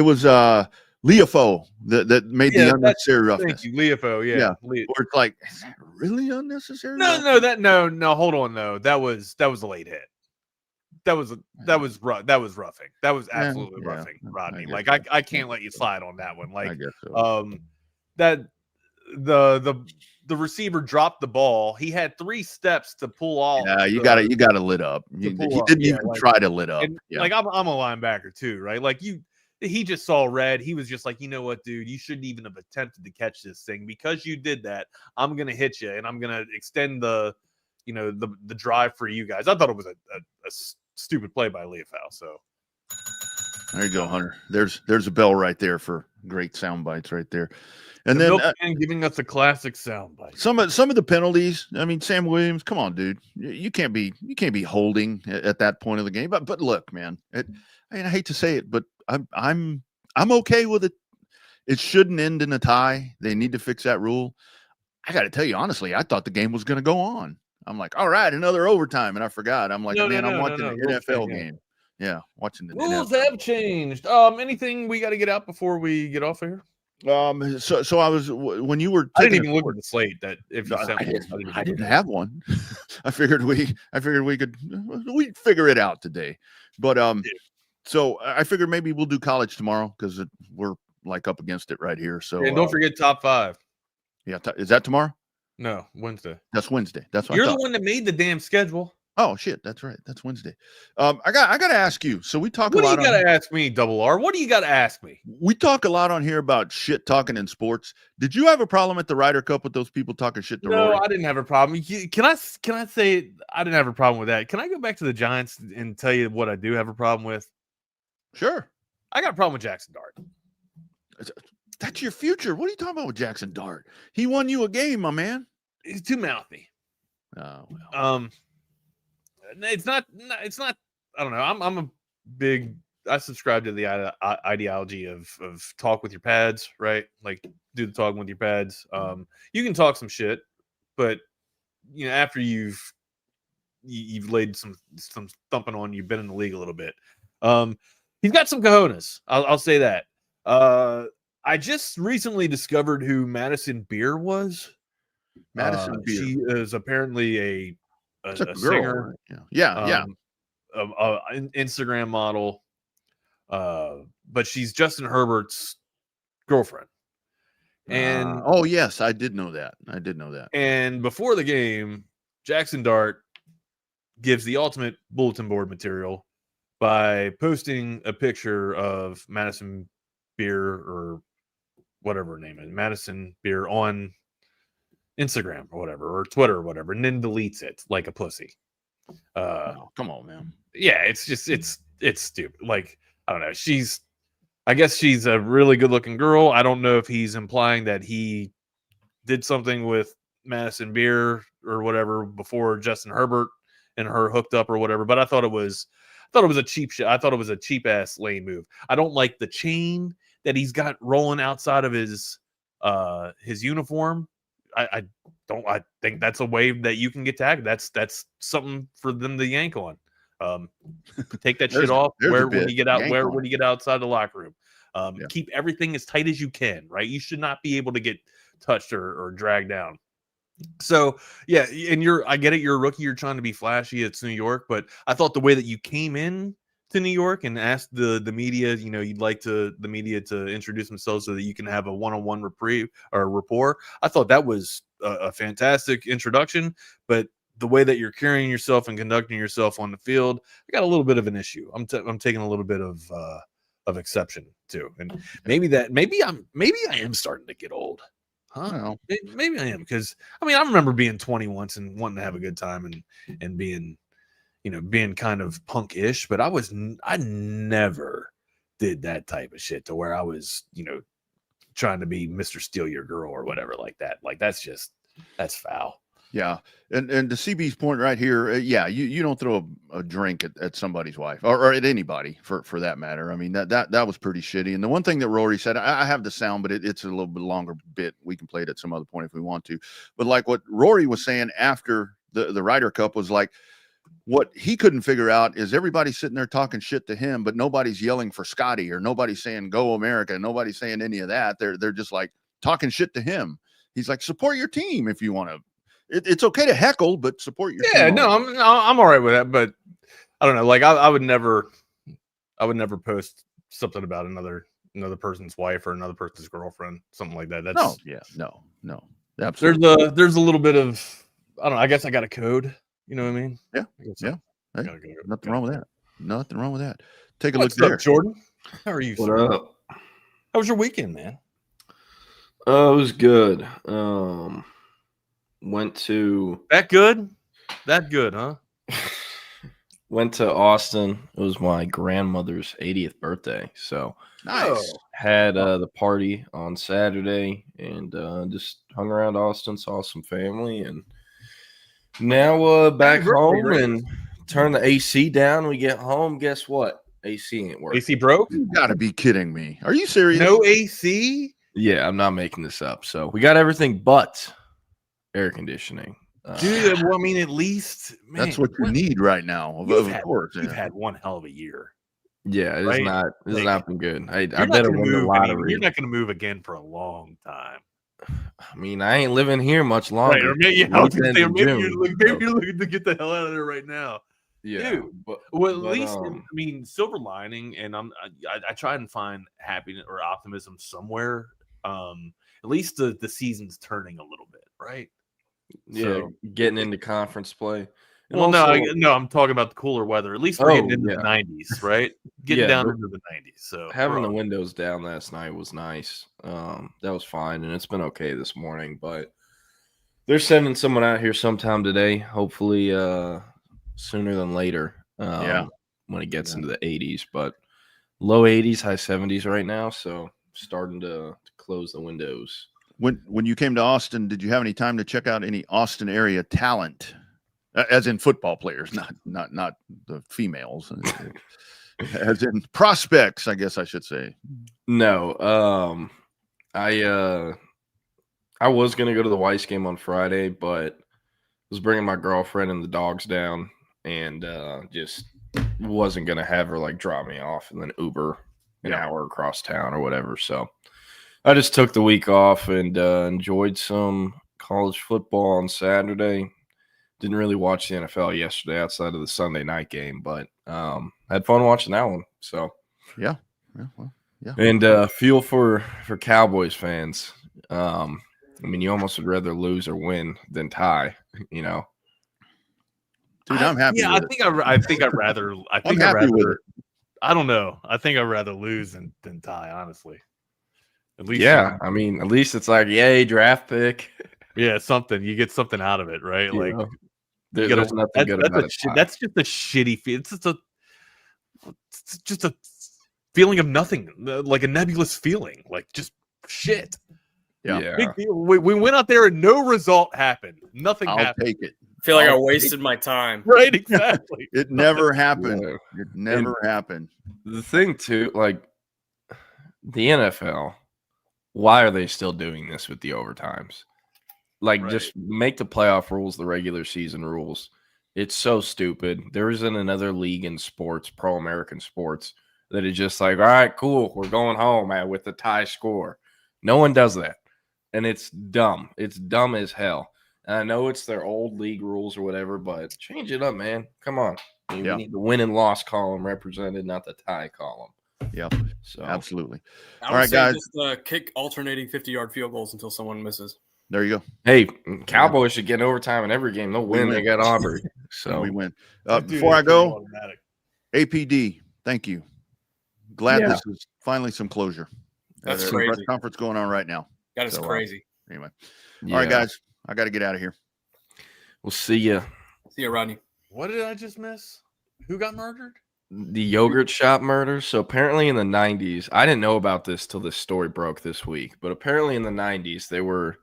was Leofo that made the unnecessary roughness. Thank you, Leofo. Yeah. Or it's like, is that really unnecessary? No. Hold on, though. That was a late hit. That was roughing. That was absolutely roughing, Rodney. Like I can't let you slide on that one. Like, I guess so. That the receiver dropped the ball. He had 3 steps to pull off. Yeah, you got to lit up. He didn't even try to lit up. Like I'm a linebacker too, right? Like he just saw red. He was just like, you know what, dude, you shouldn't even have attempted to catch this thing because you did that. I'm gonna hit you and I'm gonna extend the drive for you guys. I thought it was a stupid play by Leofau. So there you go, Hunter. There's a bell right there for great sound bites right there. And then giving us a classic sound bite. Some of the penalties. Sam Williams, come on, dude. You can't be holding at that point of the game. But look, man, I hate to say it, but I'm okay with it. It shouldn't end in a tie. They need to fix that rule. I got to tell you honestly, I thought the game was going to go on. I'm like, all right, another overtime, and I forgot. I'm like, No, man, no, I'm no, watching no, an no. NFL game. Yeah, watching the Rules NFL. have changed. Anything we got to get out before we get off here? So I was when you were. I didn't taking even look at the slate. That if you sent one, I didn't have one. I figured we could figure it out today. But so I figured maybe we'll do college tomorrow because we're like up against it right here. So and don't forget top 5. Yeah, is that tomorrow? No, Wednesday. That's Wednesday. That's what You're I the thought. one that made the damn schedule. Oh shit, that's right. That's Wednesday. I got to ask you. So we talk What a lot. What do you got to ask me, Double R? What do you got to ask me? We talk a lot on here about shit talking in sports. Did you have a problem at the Ryder Cup with those people talking shit to No, Rory? I didn't have a problem. Can I say I didn't have a problem with that? Can I go back to the Giants and tell you what I do have a problem with? Sure. I got a problem with Jackson Dart. That's your future. What are you talking about with Jackson Dart? He won you a game, my man. He's too mouthy. Oh, well. It's not. I don't know. I subscribe to the ideology of talk with your pads, right? Like do the talking with your pads. You can talk some shit, but after you've laid some thumping on, you've been in the league a little bit. He's got some cojones. I'll say that. I just recently discovered who Madison Beer was. Madison Beer. She is apparently a girl, singer. Right? Yeah. An Instagram model. But she's Justin Herbert's girlfriend. And oh yes, I did know that. And before the game, Jackson Dart gives the ultimate bulletin board material by posting a picture of Madison Beer or whatever her name is, Madison Beer, on Instagram or whatever, or Twitter or whatever, and then deletes it like a pussy. Come on, man. Yeah, it's stupid. Like, I don't know. I guess she's a really good looking girl. I don't know if he's implying that he did something with Madison Beer or whatever before Justin Herbert and her hooked up or whatever, but I thought it was a cheap shit. I thought it was a cheap ass lame move. I don't like the chain that he's got rolling outside of his uniform. I think that's a way that you can get tagged. That's something for them to yank on. Take that shit off when you get outside the locker room. Keep everything as tight as you can, right? You should not be able to get touched or dragged down. So yeah, and I get it, you're a rookie, you're trying to be flashy, it's New York, but I thought the way that you came in to New York and asked the media, you'd like the media to introduce themselves so that you can have a one-on-one rapport. I thought that was a fantastic introduction, but the way that you're carrying yourself and conducting yourself on the field, I got a little bit of an issue. I'm taking a little bit of exception too, and maybe I am starting to get old. Huh? Maybe I am, because I remember being 20 once and wanting to have a good time and being kind of punk-ish, but I never did that type of shit to where I was, trying to be Mr. Steal Your Girl or whatever like that. Like that's foul. Yeah. And to CB's point right here, you don't throw a drink at somebody's wife or at anybody for that matter. I mean, that was pretty shitty. And the one thing that Rory said, I have the sound, but it's a little bit longer bit. We can play it at some other point if we want to. But like what Rory was saying after the Ryder Cup was like, what he couldn't figure out is everybody sitting there talking shit to him, but nobody's yelling for Scotty or nobody's saying "Go America." Nobody's saying any of that. They're just like talking shit to him. He's like, support your team if you want to. It's okay to heckle, but support your team. Yeah, no, I'm all right with that, but I don't know. Like I would never post something about another person's wife or another person's girlfriend, something like that. That's no, absolutely. There's a little bit of, I don't know. I guess I got a code. You know what I mean? Yeah. Yeah. Hey, nothing wrong with that. Nothing wrong with that. Take a What's look up, there. Jordan? How are you? What sir? up? How was your weekend, man? It was good. Went to that good, huh? Went to Austin. It was my grandmother's 80th birthday, so nice. Had the party on Saturday and just hung around Austin, saw some family, and now back home and turn the AC down. We get home. Guess what? AC ain't working. AC broke? You gotta be kidding me. Are you serious? No AC? Yeah, I'm not making this up. So we got everything but air conditioning. Dude, well, I mean, at least man, that's what you need right now. Of course, you've had one hell of a year. Yeah, it's right? not. It's Like, not been good. I you're not better gonna win the move lottery. you're not going to move again for a long time. I mean, I ain't living here much Right, longer. or maybe, Month ends in maybe June, you're looking to get the hell out of there right now. Yeah, Dude, but at least I mean, silver lining, and I try and find happiness or optimism somewhere. At least the season's turning a little bit, right? yeah, So, getting into conference play. And well, also, no, I'm talking about the cooler weather. At least we're getting into the 90s, right? Getting down into the 90s. So having the windows down last night was nice. That was fine, and it's been okay this morning. But they're sending someone out here sometime today. Hopefully, sooner than later. When it gets into the 80s, but low 80s, high 70s right now. So starting to close the windows. When you came to Austin, did you have any time to check out any Austin area talent, as in football players, not the females, as in prospects? I guess I should say. No, I was gonna go to the Weiss game on Friday, but was bringing my girlfriend and the dogs down, and just wasn't gonna have her like drop me off and then Uber an hour across town or whatever. So I just took the week off and enjoyed some college football on Saturday. Didn't really watch the NFL yesterday outside of the Sunday night game, but had fun watching that one. So yeah. And feel for Cowboys fans. I mean, you almost would rather lose or win than tie, you know. Dude, I'm happy. Yeah, with I think I'd rather. I don't know. I think I'd rather lose than tie. Honestly, at least. Yeah, I mean, at least it's like, yay, draft pick. Yeah, something you get something out of it, right? You like, know, there's nothing good about it. That's just a shitty feel. It's just a feeling of nothing, like a nebulous feeling, like just shit. Yeah. Big deal. We went out there and no result happened. Nothing happened. I'll take it. I feel like I wasted my time. Right, exactly. It never happened. Yeah. It never happened. The thing too, like the NFL, why are they still doing this with the overtimes? Like, just make the playoff rules the regular season rules. It's so stupid. There isn't another league in sports, pro American sports, that is just like, all right, cool, we're going home with the tie score. No one does that. And it's dumb. It's dumb as hell. And I know it's their old league rules or whatever, but change it up, man. Come on. We need the win and loss column represented, not the tie column. Yep. So absolutely. All right, guys. Just kick alternating 50-yard field goals until someone misses. There you go. Hey, Cowboys should get overtime in every game. They'll win. They got Aubrey. So we win. Before I go, APD, thank you. Glad this is finally some closure. That's There's crazy. a press conference going on right now. That is crazy. Anyway. All right, guys. I got to get out of here. We'll see you. See you, Rodney. What did I just miss? Who got murdered? The yogurt shop murder. So apparently in the 90s, I didn't know about this till this story broke this week, but apparently in the 90s, there were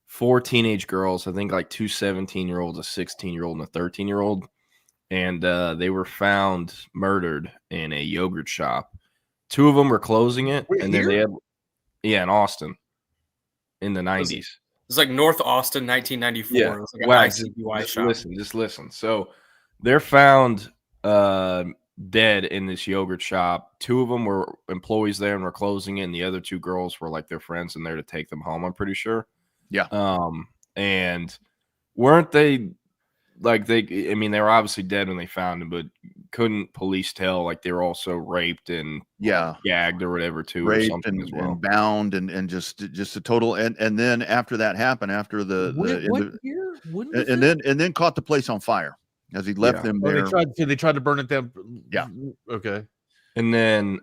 4 teenage girls, I think like 2 17-year-olds, a 16-year-old, and a 13-year-old. And they were found murdered in a yogurt shop. 2 of them were closing it. And then they had, in Austin in the 90s. It's like North Austin, 1994. Yeah. It was like an ICBY shop. Just listen. So they're found dead in this yogurt shop. 2 of them were employees there and were closing it. And the other 2 girls were like their friends in there to take them home, I'm pretty sure. Yeah. And weren't they like I mean, they were obviously dead when they found them, but couldn't police tell like they were also raped and gagged or whatever too, raped or something as well. And bound and just a total and then after that happened, after what year? And then caught the place on fire as he left them there. They tried to burn it down. Yeah. Okay. And then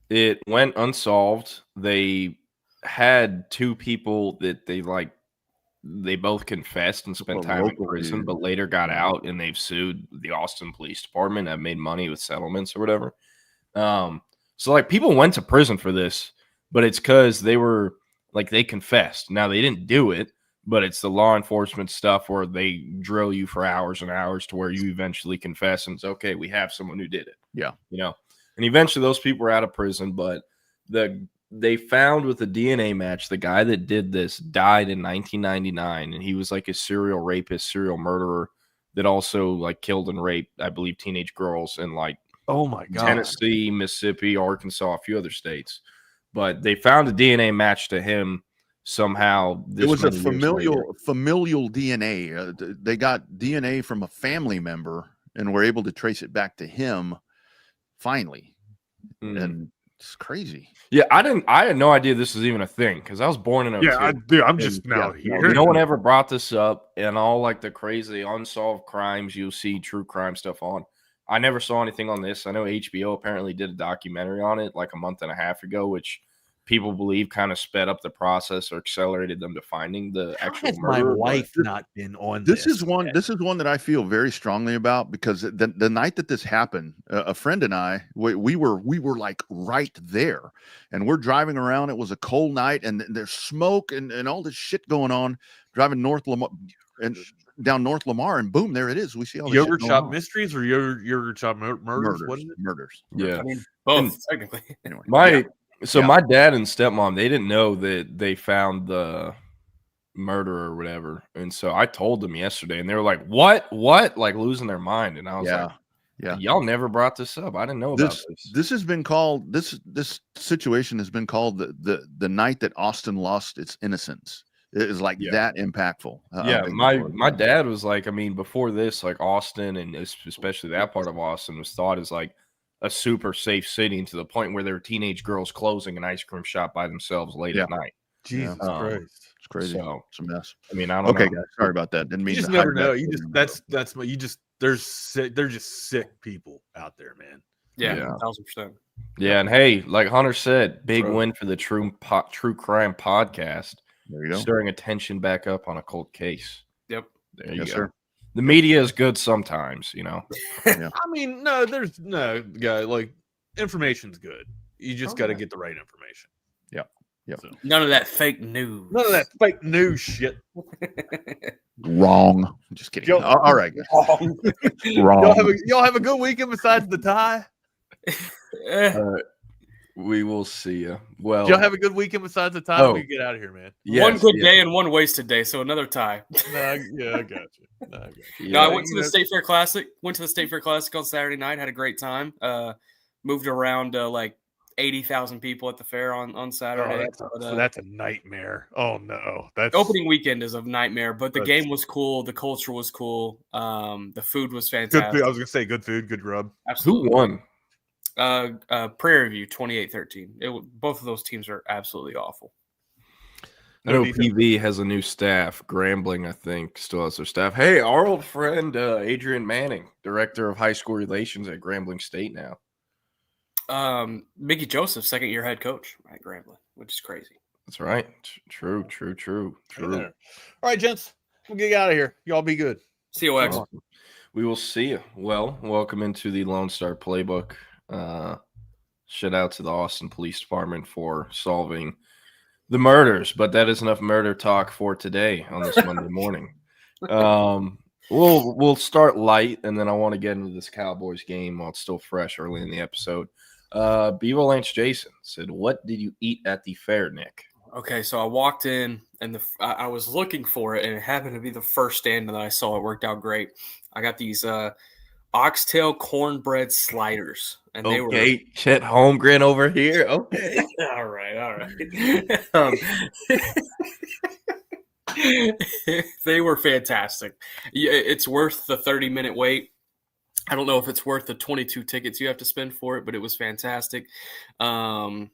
it went unsolved. They had 2 people that they both confessed and spent time in prison, but later got out and they've sued the Austin Police Department, have made money with settlements or whatever. So like people went to prison for this, but it's because they were like they confessed. Now they didn't do it, but it's the law enforcement stuff where they drill you for hours and hours to where you eventually confess and it's okay, we have someone who did it. Yeah. You know, and eventually those people were out of prison, but the they found with the DNA match, the guy that did this died in 1999, and he was like a serial rapist, serial murderer that also like killed and raped, I believe, teenage girls in like Oh my God. Tennessee, Mississippi, Arkansas, a few other states. But they found a DNA match to him somehow. It was a familial DNA. They got DNA from a family member and were able to trace it back to him finally. And it's crazy. Yeah, I had no idea this was even a thing because I was born in 02. Yeah, I'm just now here. No one ever brought this up, and all like the crazy unsolved crimes you'll see true crime stuff on. I never saw anything on this. I know HBO apparently did a documentary on it like a month and a half ago, which people believe kind of sped up the process or accelerated them to finding the actual murder. My wife not been on This is one that I feel very strongly about because the night that this happened, a friend and I, we were like right there, and we're driving around. It was a cold night, and there's smoke and all this shit going on. Driving North Lamar and down North Lamar, and boom, there it is. We see all the Yogurt Shop Mysteries or Yogurt Shop Murders. Murders. Yeah, I mean, both technically. Anyway, my dad and stepmom, they didn't know that they found the murderer or whatever. And so I told them yesterday and they were like, what? Like losing their mind. And I was like, y'all never brought this up. I didn't know about this. This has been called, this situation has been called the night that Austin lost its innocence. It is like that impactful. My dad was like, I mean, before this, like Austin and especially that part of Austin was thought as like a super safe city, and to the point where there were teenage girls closing an ice cream shop by themselves late at night. Jesus Christ, it's crazy. So, it's a mess. I mean, I don't know. Okay, guys, sorry about that. Didn't mean you just to never hide know. that. You just they're just sick people out there, man. Yeah, 1,000%. Yeah, and hey, like Hunter said, big win for the true crime podcast. There you go. Stirring attention back up on a cold case. Yep. There you go. Sir. The media is good sometimes, you know. Yeah. I mean, no, there's no guy like information's good. You just got to get the right information. Yeah. Yeah. So. None of that fake news. None of that fake news shit. Wrong. Just kidding. All right. Wrong. Wrong. Y'all have a good weekend besides the tie. We will see you. Well, y'all have a good weekend besides the tie. We can get out of here, man. Yes, one good day and one wasted day, so another tie. I got you. No, I went to the State Fair Classic. Went to the State Fair Classic on Saturday night. Had a great time. Moved around like 80,000 people at the fair on Saturday. So that's a nightmare. Oh no, that's opening weekend is a nightmare. But the game was cool. The culture was cool. The food was fantastic. Good food. I was gonna say good food, good grub. Absolutely. Who won? Prairie View 28-13. Both of those teams are absolutely awful. I know PV has a new staff. Grambling, I think, still has their staff. Hey, our old friend Adrian Manning, director of high school relations at Grambling State now. Mickey Joseph, second-year head coach at Grambling, which is crazy. That's right. True. All right, gents, we'll get out of here. Y'all be good. COX. We will see you. Well, welcome into the Lone Star Playbook. Shout out to the Austin Police Department for solving the murders, but that is enough murder talk for today on this Monday morning. We'll start light, and then I want to get into this Cowboys game while it's still fresh early in the episode. Bevo Lance Jason said, "What did you eat at the fair, Nick?" Okay, so I walked in, and I was looking for it, and it happened to be the first stand that I saw. It worked out great. I got these oxtail cornbread sliders. And they were Chet Holmgren over here. Okay. all right. They were fantastic. It's worth the 30-minute wait. I don't know if it's worth the 22 tickets you have to spend for it, but it was fantastic. Then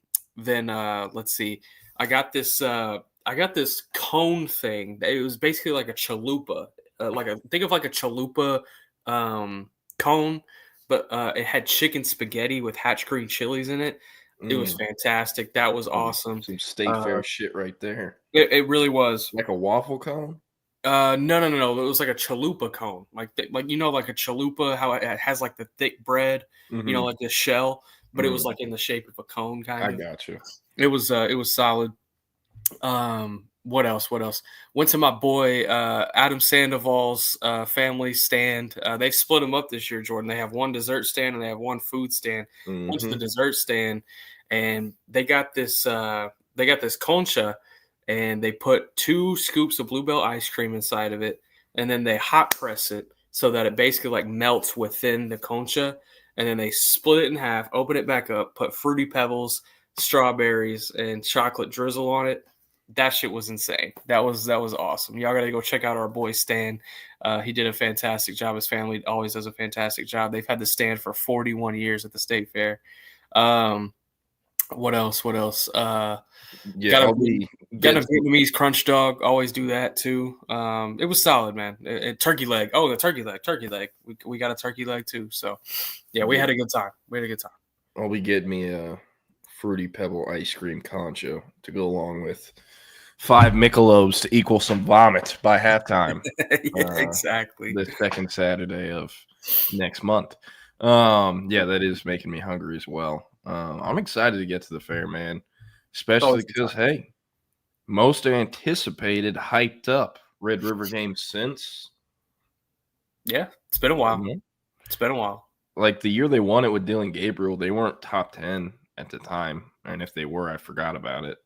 let's see. I got this cone thing. It was basically like a chalupa. Think of like a chalupa cone. But it had chicken spaghetti with Hatch green chilies in it. It was fantastic. That was awesome. Some state fair shit right there. It really was. Like a waffle cone? No. It was like a chalupa cone. Like a chalupa, how it has like the thick bread, like the shell, but it was like in the shape of a cone kind of. I got you. It was solid. What else? Went to my boy Adam Sandoval's family stand. They split them up this year, Jordan. They have one dessert stand and they have one food stand. Went to the dessert stand, and they got this concha, and they put 2 scoops of Bluebell ice cream inside of it, and then they hot press it so that it basically like melts within the concha, and then they split it in half, open it back up, put Fruity Pebbles, strawberries, and chocolate drizzle on it. That shit was insane. That was awesome. Y'all got to go check out our boy Stan. He did a fantastic job. His family always does a fantastic job. They've had the stand for 41 years at the state fair. What else? Got a Vietnamese crunch dog. Always do that too. It was solid, man. Turkey leg. Oh, the turkey leg. We got a turkey leg too. So yeah, we had a good time. I'll be getting me a Fruity Pebble ice cream concho to go along with 5 Michelobs to equal some vomit by halftime. Yeah, exactly. The second Saturday of next month. Yeah, that is making me hungry as well. I'm excited to get to the fair, man. Especially because, hey, most anticipated, hyped up Red River game since. Yeah, it's been a while. It's been a while. Like the year they won it with Dylan Gabriel, they weren't top 10 at the time. And if they were, I forgot about it.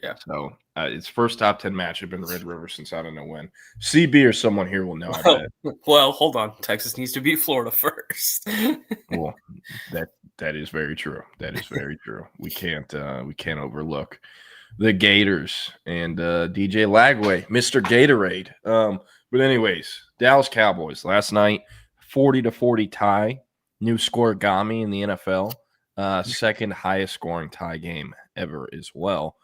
Yeah. So it's first top 10 matchup in Red River since I don't know when. CB or someone here will know. I bet. Well, hold on. Texas needs to beat Florida first. Well, that is very true. That is very true. We can't overlook the Gators and DJ Lagway, Mr. Gatorade. But anyways, Dallas Cowboys last night, 40-40 tie, new scoregami in the NFL, second highest scoring tie game ever as well.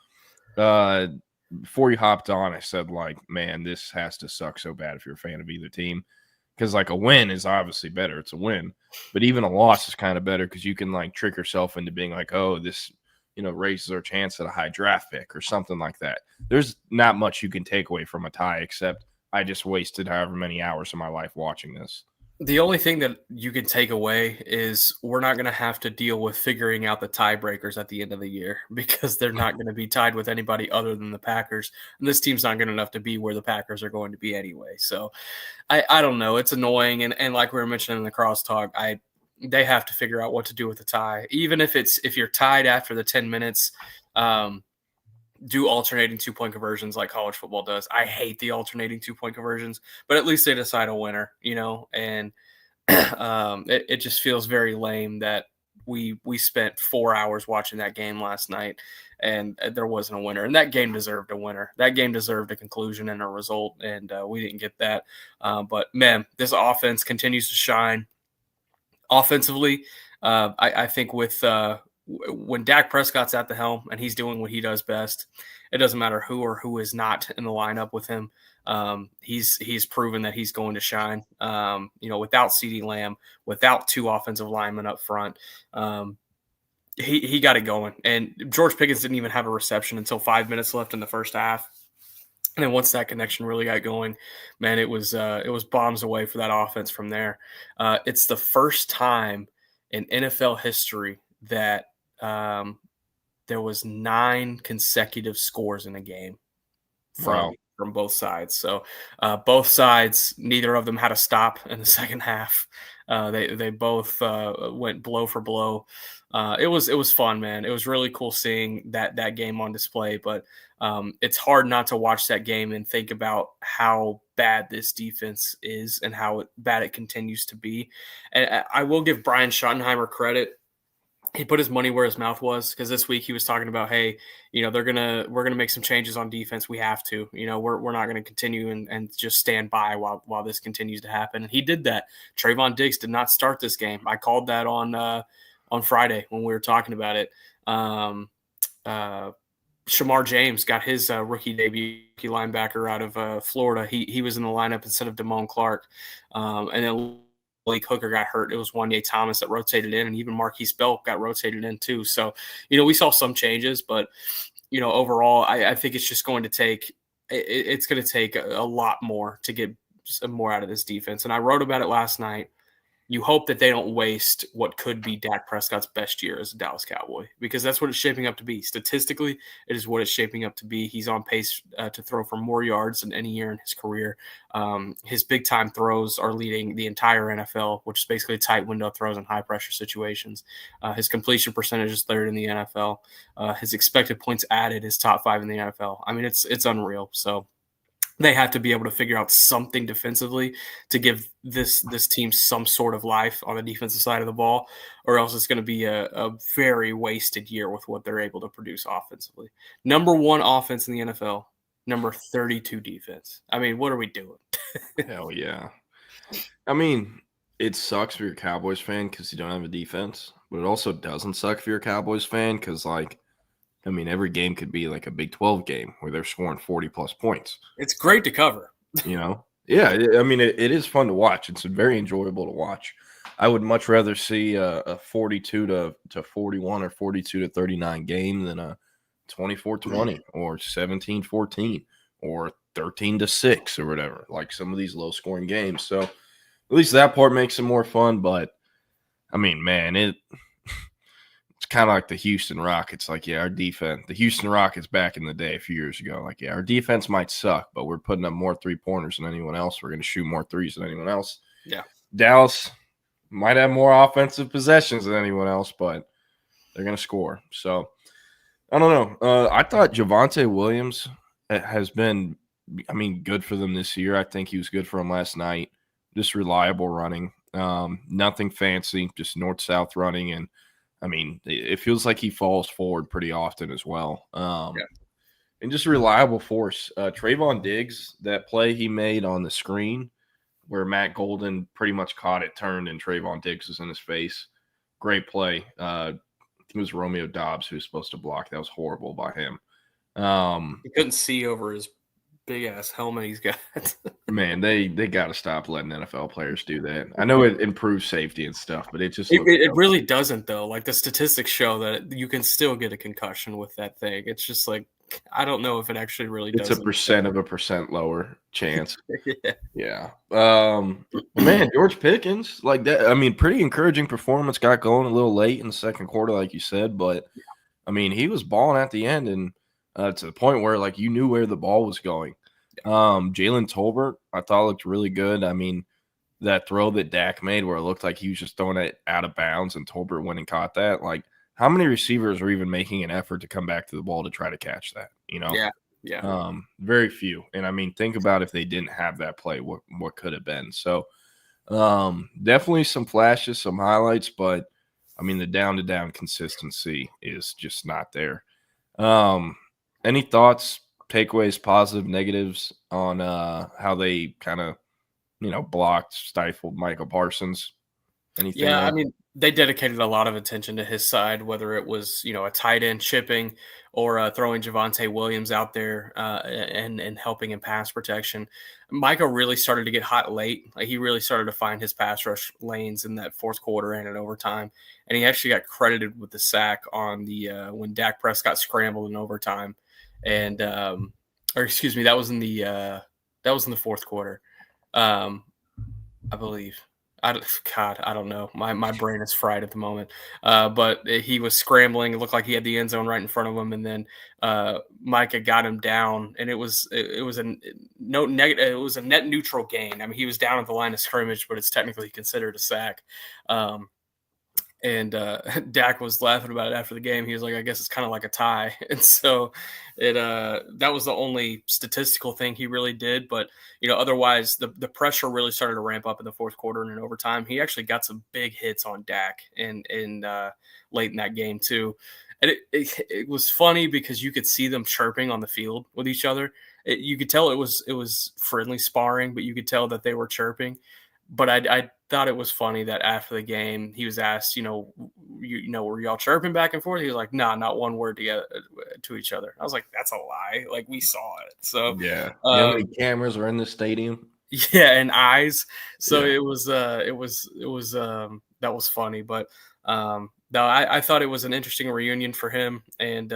Before you hopped on, I said, like, man, this has to suck so bad if you're a fan of either team. Because, like, a win is obviously better. It's a win. But even a loss is kind of better because you can, like, trick yourself into being like, oh, this, raises our chance at a high draft pick or something like that. There's not much you can take away from a tie except I just wasted however many hours of my life watching this. The only thing that you can take away is we're not going to have to deal with figuring out the tiebreakers at the end of the year because they're not going to be tied with anybody other than the Packers. And this team's not good enough to be where the Packers are going to be anyway. So I don't know. It's annoying. And like we were mentioning in the crosstalk, they have to figure out what to do with the tie. Even if you're tied after the 10 minutes, do alternating 2-point conversions like college football does. I hate the alternating 2-point conversions, but at least they decide a winner, and it just feels very lame that we spent 4 hours watching that game last night and there wasn't a winner. And that game deserved a winner. That game deserved a conclusion and a result, and we didn't get that. But, man, this offense continues to shine. Offensively, I think with when Dak Prescott's at the helm and he's doing what he does best, it doesn't matter who is not in the lineup with him. He's proven that he's going to shine. Without CeeDee Lamb, without 2 offensive linemen up front, he got it going. And George Pickens didn't even have a reception until 5 minutes left in the first half. And then once that connection really got going, man, it was bombs away for that offense from there. It's the first time in NFL history that there was 9 consecutive scores in a game from both sides. So both sides, neither of them had a stop in the second half. They both went blow for blow. It was fun, man. It was really cool seeing that game on display, but it's hard not to watch that game and think about how bad this defense is and how bad it continues to be. And I will give Brian Schottenheimer credit. He put his money where his mouth was, because this week he was talking about, hey, we're gonna make some changes on defense. We have to, we're not gonna continue and just stand by while this continues to happen. And he did that. Trayvon Diggs did not start this game. I called that on Friday when we were talking about it. Shamar James got his rookie debut linebacker out of Florida. He was in the lineup instead of Damone Clark, and then Blake Hooker got hurt. It was Wanye Thomas that rotated in, and even Marquise Belk got rotated in too. So, we saw some changes, but, overall, I think it's just going to take it's going to take a lot more to get more out of this defense. And I wrote about it last night. you hope that they don't waste what could be Dak Prescott's best year as a Dallas Cowboy, because that's what it's shaping up to be. Statistically, it is what it's shaping up to be. He's on pace to throw for more yards than any year in his career. His big-time throws are leading the entire NFL, which is basically tight window throws in high-pressure situations. His completion percentage is third in the NFL. His expected points added is top 5 in the NFL. I mean, it's unreal. So they have to be able to figure out something defensively to give this team some sort of life on the defensive side of the ball, or else it's going to be a very wasted year with what they're able to produce offensively. Number 1 offense in the NFL, number 32 defense. I mean, what are we doing? Hell yeah. I mean, it sucks if you're a Cowboys fan because you don't have a defense, but it also doesn't suck if you're a Cowboys fan because, like, I mean, every game could be like a Big 12 game where they're scoring 40-plus points. It's great to cover. You know? Yeah, I mean, it is fun to watch. It's very enjoyable to watch. I would much rather see a 42 to 41 or 42 to 39 game than a 24-20 or 17-14 or 13-6 or whatever, like some of these low-scoring games. So at least that part makes it more fun. But, I mean, man, it's kind of like the Houston Rockets. Like, yeah, our defense, the Houston Rockets back in the day a few years ago, like, yeah, our defense might suck, but we're putting up more three-pointers than anyone else. We're going to shoot more threes than anyone else. Yeah. Dallas might have more offensive possessions than anyone else, but they're going to score. So, I don't know. I thought Javonte Williams has been, I mean, good for them this year. I think he was good for them last night. Just reliable running. Nothing fancy, just north-south running. And, I mean, it feels like he falls forward pretty often as well. And just a reliable force. Trayvon Diggs, that play he made on the screen where Matt Golden pretty much caught it, turned, and Trayvon Diggs was in his face. Great play. It was Romeo Dobbs who was supposed to block. That was horrible by him. He couldn't see over his big-ass helmet he's got. Man, they got to stop letting NFL players do that. I know it improves safety and stuff, but it just it really doesn't, though. Like, the statistics show that you can still get a concussion with that thing. It's just like, I don't know if it actually really does. It's a % lower chance. Yeah. Man, George Pickens, like that. I mean, pretty encouraging performance. Got going a little late in the second quarter, like you said, but I mean, he was balling at the end, and to the point where, like, you knew where the ball was going. Jalen Tolbert, I thought looked really good. I mean, that throw that Dak made where it looked like he was just throwing it out of bounds and Tolbert went and caught that. Like, how many receivers are even making an effort to come back to the ball to try to catch that? You know? Yeah. Very few. And I mean, think about if they didn't have that play, what could have been. So definitely some flashes, some highlights, but I mean, the down-to-down consistency is just not there. Any thoughts, takeaways, positive, negatives on how they kind of, blocked, stifled Michael Parsons? Anything? Yeah, I mean, they dedicated a lot of attention to his side, whether it was, a tight end chipping or throwing Javonte Williams out there and helping in pass protection. Micah really started to get hot late. Like, he really started to find his pass rush lanes in that fourth quarter and in overtime. And he actually got credited with the sack on the when Dak Prescott scrambled in overtime. And or excuse me, that was in the fourth quarter, I believe. I don't know. My brain is fried at the moment. But he was scrambling. It looked like he had the end zone right in front of him, and then Micah got him down, and it was a net neutral gain. I mean, he was down at the line of scrimmage, but it's technically considered a sack. And Dak was laughing about it after the game. He was like, I guess it's kind of like a tie. And so that was the only statistical thing he really did. But, otherwise the pressure really started to ramp up in the fourth quarter and in overtime. He actually got some big hits on Dak and late in that game too. And it was funny because you could see them chirping on the field with each other. You could tell it was friendly sparring, but you could tell that they were chirping. But I thought it was funny that after the game, he was asked, were y'all chirping back and forth? He was like, nah, not one word together to each other. I was like, that's a lie. Like, we saw it. So yeah, how many cameras are in the stadium? Yeah, and eyes. So yeah. It was that was funny. But no, I thought it was an interesting reunion for him, and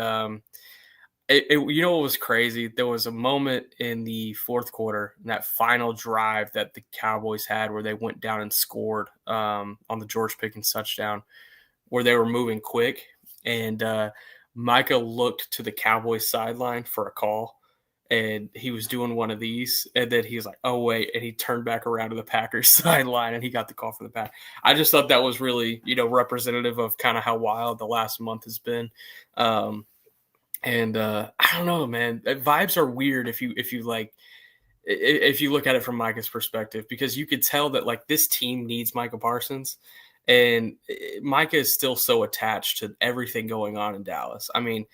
You know what was crazy? There was a moment in the fourth quarter, in that final drive that the Cowboys had, where they went down and scored on the George Pickens touchdown, where they were moving quick, and Micah looked to the Cowboys sideline for a call, and he was doing one of these, and then he was like, "Oh wait," and he turned back around to the Packers sideline, and he got the call from the Pack. I just thought that was really, representative of kind of how wild the last month has been. And I don't know, man. Vibes are weird if you look at it from Micah's perspective, because you could tell that like this team needs Micah Parsons, and Micah is still so attached to everything going on in Dallas. I mean,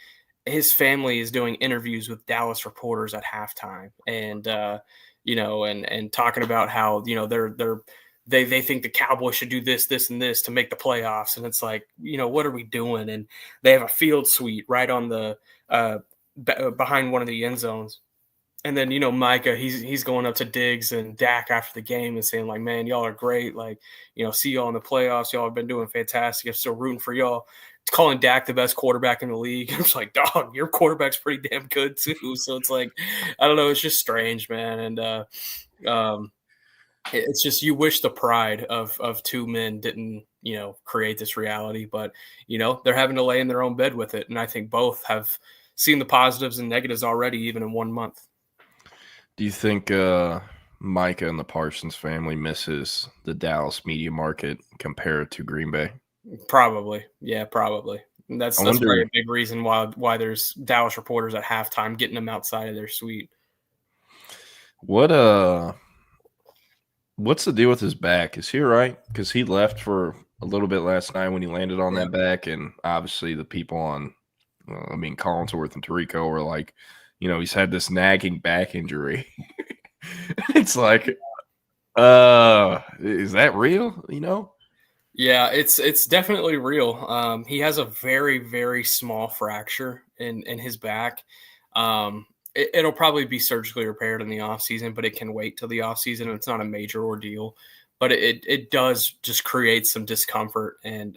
his family is doing interviews with Dallas reporters at halftime, and and talking about how they think the Cowboys should do this, this, and this to make the playoffs. And it's like, what are we doing? And they have a field suite right on the behind one of the end zones. And then, Micah, he's going up to Diggs and Dak after the game and saying like, man, y'all are great. Like, see y'all in the playoffs. Y'all have been doing fantastic. I'm still rooting for y'all. It's calling Dak the best quarterback in the league. I'm just like, dog, your quarterback's pretty damn good too. So it's like, I don't know. It's just strange, man. And, it's just, you wish the pride of two men didn't, create this reality, but, they're having to lay in their own bed with it. And I think both have seen the positives and negatives already, even in 1 month. Do you think Micah and the Parsons family misses the Dallas media market compared to Green Bay? Probably. Yeah, probably. And that's probably a big reason why there's Dallas reporters at halftime getting them outside of their suite. What's the deal with his back? Is he all right? Because he left for a little bit last night when he landed on that back, and obviously the people on, Collinsworth and Tirico were like, he's had this nagging back injury. It's like, is that real? Yeah, it's definitely real. He has a very, very small fracture in his back. It'll probably be surgically repaired in the off season, but it can wait till the off season. It's not a major ordeal, but it does just create some discomfort and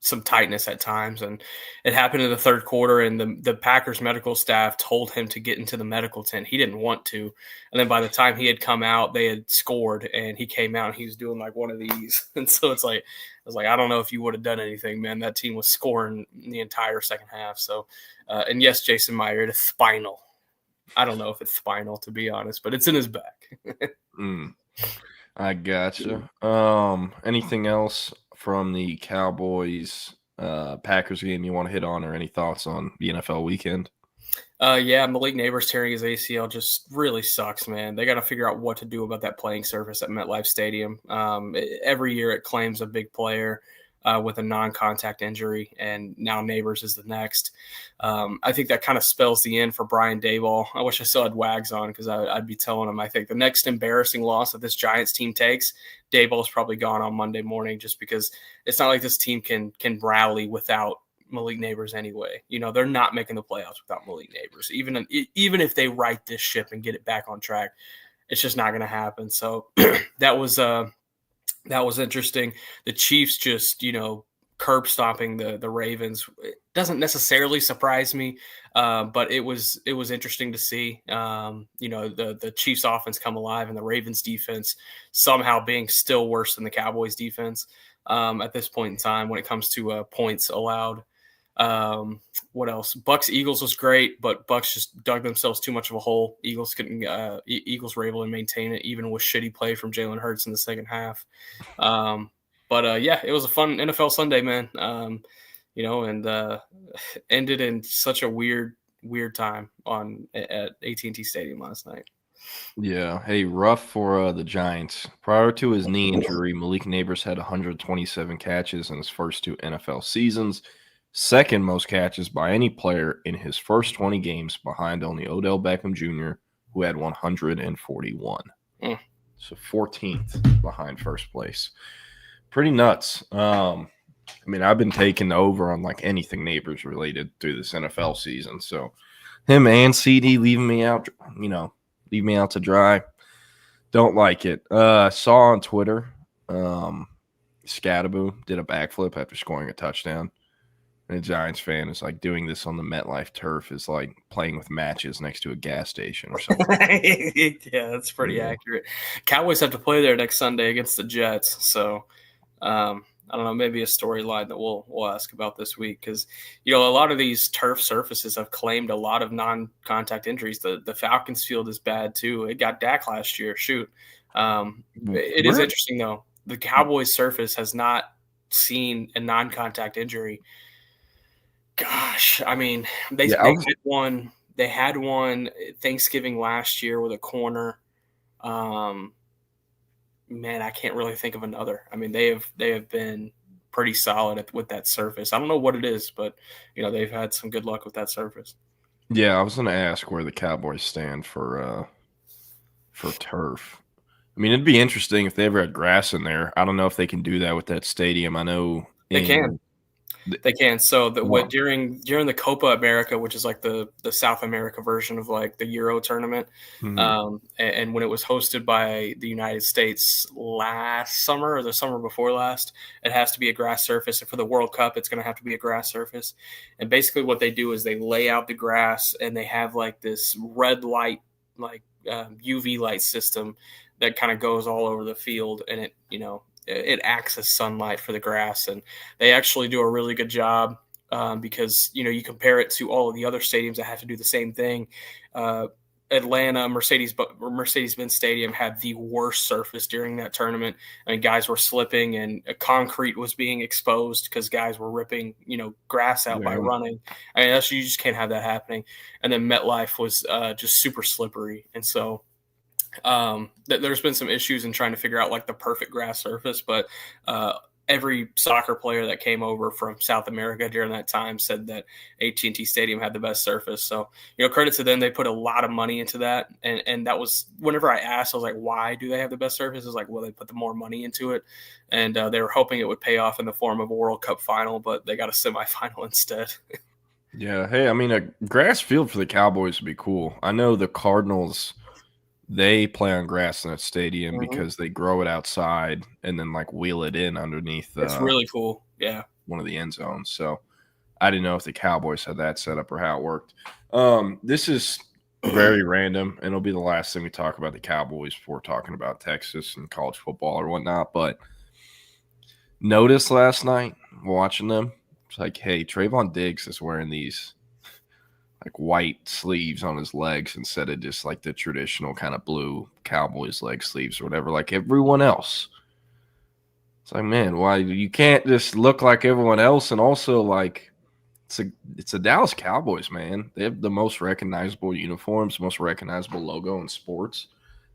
some tightness at times. And it happened in the third quarter, and the Packers medical staff told him to get into the medical tent. He didn't want to. And then by the time he had come out, they had scored, and he came out and he was doing like one of these. And so it's like, I was like, I don't know if you would have done anything, man. That team was scoring the entire second half. So, and yes, Jason Meyer, it is spinal. I don't know if it's spinal, to be honest, but it's in his back. I gotcha. Anything else from the Cowboys Packers game you want to hit on, or any thoughts on the NFL weekend? Yeah, Malik Neighbors tearing his ACL just really sucks, man. They got to figure out what to do about that playing surface at MetLife Stadium. Every year it claims a big player with a non-contact injury, and now Neighbors is the next. I think that kind of spells the end for Brian Daboll. I wish I still had Wags on, because I'd be telling him I think the next embarrassing loss that this Giants team takes, Daboll's probably gone on Monday morning, just because it's not like this team can rally without Malik Neighbors anyway. They're not making the playoffs without Malik Neighbors. Even if they right this ship and get it back on track, it's just not going to happen. So that was interesting. The Chiefs just, curb stomping the Ravens. It doesn't necessarily surprise me, but it was interesting to see, the Chiefs offense come alive, and the Ravens defense somehow being still worse than the Cowboys defense at this point in time when it comes to points allowed. What else? Bucks Eagles was great, but Bucks just dug themselves too much of a hole. Eagles were able to maintain it even with shitty play from Jalen Hurts in the second half. But yeah, it was a fun NFL Sunday, man. And ended in such a weird time at AT&T Stadium last night. Yeah. Hey, rough for the Giants. Prior to his knee injury, Malik Neighbors had 127 catches in his first two NFL seasons. Second most catches by any player in his first 20 games, behind only Odell Beckham Jr., who had 141. So 14th behind first place. Pretty nuts. I've been taking over on like anything Neighbors related through this NFL season. So him and CD leaving me out, leave me out to dry. Don't like it. Saw on Twitter, Scattaboo did a backflip after scoring a touchdown. and a Giants fan is like doing this on the MetLife turf is like playing with matches next to a gas station or something. Yeah, that's pretty accurate. Cowboys have to play there next Sunday against the Jets, so I don't know, maybe a storyline that we'll ask about this week because, a lot of these turf surfaces have claimed a lot of non-contact injuries. The Falcons field is bad too. It got Dak last year. Shoot. It is interesting though. The Cowboys surface has not seen a non-contact injury. Gosh, I mean, they had one Thanksgiving last year with a corner. Man, I can't really think of another. I mean, they have been pretty solid with that surface. I don't know what it is, but they've had some good luck with that surface. Yeah, I was going to ask where the Cowboys stand for turf. I mean, it'd be interesting if they ever had grass in there. I don't know if they can do that with that stadium. I know they can. They can. So during the Copa America, which is like the South America version of like the Euro tournament, and when it was hosted by the United States last summer or the summer before last, it has to be a grass surface. And for the World Cup, it's going to have to be a grass surface. And basically what they do is they lay out the grass and they have like this red light, like UV light system that kind of goes all over the field, and it acts as sunlight for the grass, and they actually do a really good job because you compare it to all of the other stadiums that have to do the same thing. Atlanta Mercedes-Benz Stadium had the worst surface during that tournament. I mean, guys were slipping and concrete was being exposed because guys were ripping grass out by running. I mean, you just can't have that happening. And then MetLife was just super slippery, and so there's been some issues in trying to figure out like the perfect grass surface, but every soccer player that came over from South America during that time said that AT&T Stadium had the best surface. So, credit to them. They put a lot of money into that. And that was, whenever I asked, I was like, why do they have the best surface? It was like, well, they put the more money into it. And they were hoping it would pay off in the form of a World Cup final, but they got a semifinal instead. Yeah. Hey, I mean, a grass field for the Cowboys would be cool. I know the Cardinals, they play on grass in that stadium because they grow it outside and then like wheel it in underneath. It's really cool. Yeah. One of the end zones. So I didn't know if the Cowboys had that set up or how it worked. This is very random, and it'll be the last thing we talk about the Cowboys before talking about Texas and college football or whatnot. But notice last night watching them, it's like, hey, Trayvon Diggs is wearing these like white sleeves on his legs instead of just like the traditional kind of blue Cowboys leg sleeves or whatever, like everyone else. It's like, man, why you can't just look like everyone else? And also, like, it's a Dallas Cowboys, man. They have the most recognizable uniforms, most recognizable logo in sports.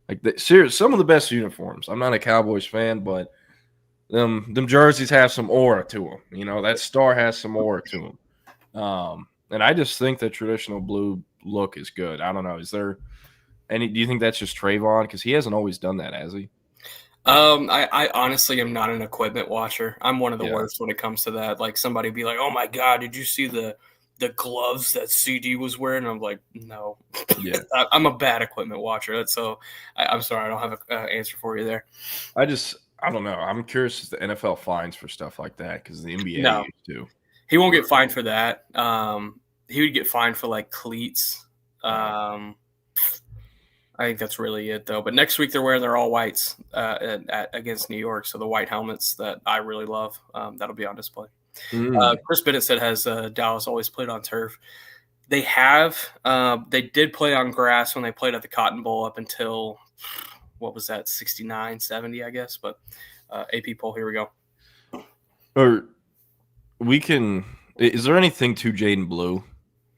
Like, serious, some of the best uniforms. I'm not a Cowboys fan, but them jerseys have some aura to them. That star has some aura to them. And I just think the traditional blue look is good. I don't know. Is there any? Do you think that's just Trayvon? Because he hasn't always done that, has he? I honestly am not an equipment watcher. I'm one of the worst when it comes to that. Like somebody be like, "Oh my God, did you see the gloves that CD was wearing?" And I'm like, "No." Yeah, I'm a bad equipment watcher. So I'm sorry, I don't have an answer for you there. I don't know. I'm curious if the NFL fines for stuff like that because the NBA used to. He won't get fined for that. He would get fined for like cleats. I think that's really it, though. But next week they're wearing their all whites against New York, so the white helmets that I really love. That'll be on display. Chris Bennett said, "Has Dallas always played on turf?" They have. They did play on grass when they played at the Cotton Bowl up until what was that, 69, 70, I guess. But AP poll, here we go. Or we can. Is there anything to Jaden Blue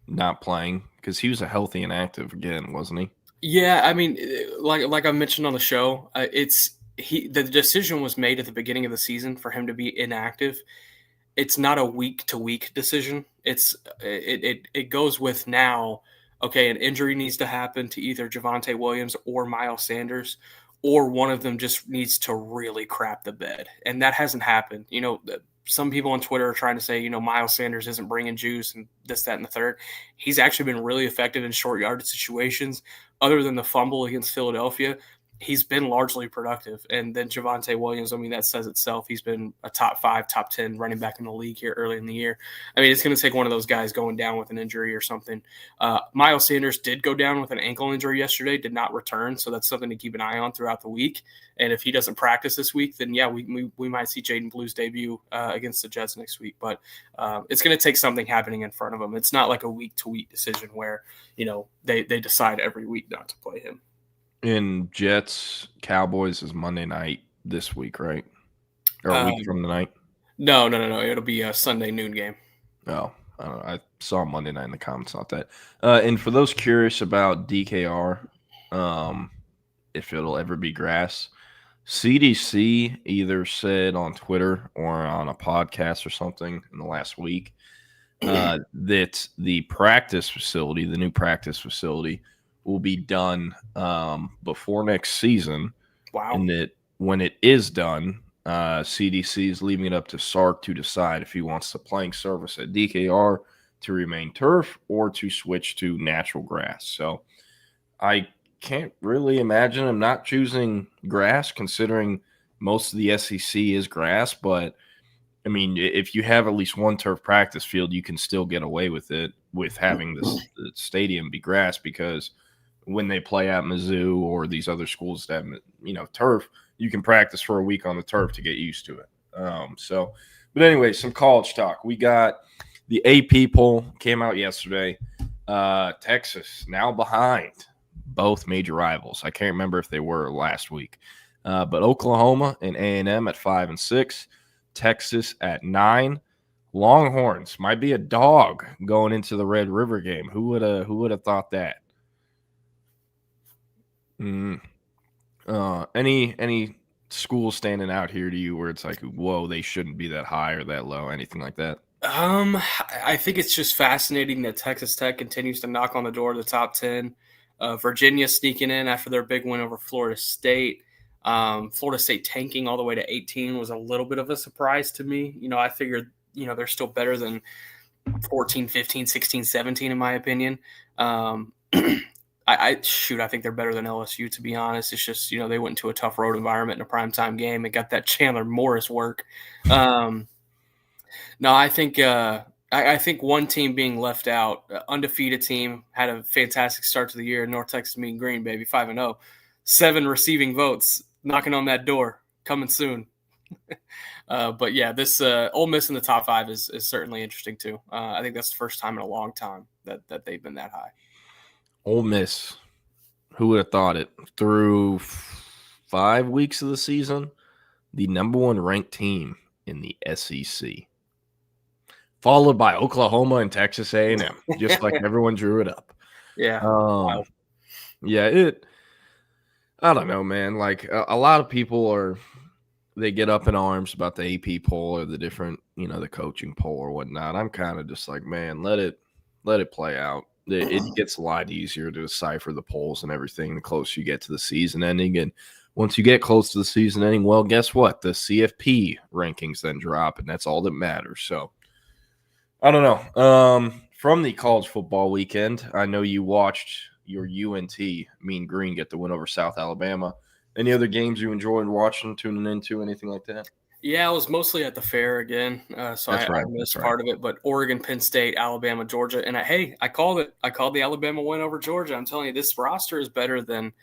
not playing? Because he was a healthy and active again, wasn't he? Yeah, I mean, like I mentioned on the show, the decision was made at the beginning of the season for him to be inactive. It's not a week-to-week decision. It goes with now, okay, an injury needs to happen to either Javonte Williams or Miles Sanders, or one of them just needs to really crap the bed. And that hasn't happened. Some people on Twitter are trying to say, Miles Sanders isn't bringing juice and this, that, and the third. He's actually been really effective in short yardage situations. Other than the fumble against Philadelphia, he's been largely productive. And then Javonte Williams, I mean, that says itself. He's been a top 5, top 10 running back in the league here early in the year. I mean, it's going to take one of those guys going down with an injury or something. Miles Sanders did go down with an ankle injury yesterday, did not return. So that's something to keep an eye on throughout the week. And if he doesn't practice this week, then yeah, we might see Jaden Blue's debut against the Jets next week. But it's going to take something happening in front of him. It's not like a week-to-week decision where, they decide every week not to play him. In Jets, Cowboys is Monday night this week, right? Or a week from tonight? No. It'll be a Sunday noon game. Oh, I don't know. I saw Monday night in the comments, not that. And for those curious about DKR, if it'll ever be grass, CDC either said on Twitter or on a podcast or something in the last week that the practice facility, the new practice facility, will be done before next season. Wow. And that when it is done, CDC is leaving it up to Sark to decide if he wants the playing surface at DKR to remain turf or to switch to natural grass. So I can't really imagine him not choosing grass, considering most of the SEC is grass. But, I mean, if you have at least one turf practice field, you can still get away with it with having the stadium be grass, because when they play at Mizzou or these other schools that have, turf, you can practice for a week on the turf to get used to it. But anyway, some college talk. We got the AP poll came out yesterday. Texas now behind both major rivals. I can't remember if they were last week, but Oklahoma and A&M at 5 and 6, Texas at 9. Longhorns might be a dog going into the Red River game. Who would have thought that? Any schools standing out here to you where it's like, whoa, they shouldn't be that high or that low, anything like that? I think it's just fascinating that Texas Tech continues to knock on the door of the top 10. Virginia sneaking in after their big win over Florida State. Florida State tanking all the way to 18 was a little bit of a surprise to me. I figured, they're still better than 14, 15, 16, 17 in my opinion. I think they're better than LSU, to be honest. It's just, they went into a tough road environment in a primetime game and got that Chandler Morris work. No, I think one team being left out, undefeated team, had a fantastic start to the year. North Texas Mean Green, baby, 5-0. 7 receiving votes, knocking on that door, coming soon. But yeah, this Ole Miss in the top 5 is certainly interesting too. I think that's the first time in a long time that they've been that high. Ole Miss, who would have thought it? Through 5 weeks of the season, the number 1 ranked team in the SEC, followed by Oklahoma and Texas A&M, just like everyone drew it up. Yeah. Wow. Yeah, I don't know, man. Like a lot of people they get up in arms about the AP poll or the different, the coaching poll or whatnot. I'm kind of just like, man, let it play out. It gets a lot easier to decipher the polls and everything the closer you get to the season ending. And once you get close to the season ending, well, guess what? The CFP rankings then drop, and that's all that matters. So I don't know. From the college football weekend, I know you watched your UNT, Mean Green, get the win over South Alabama. Any other games you enjoyed watching, tuning into, anything like that? Yeah, I was mostly at the fair again, so I missed part of it. But Oregon, Penn State, Alabama, Georgia, and I called it. I called the Alabama win over Georgia. I'm telling you, this roster is better than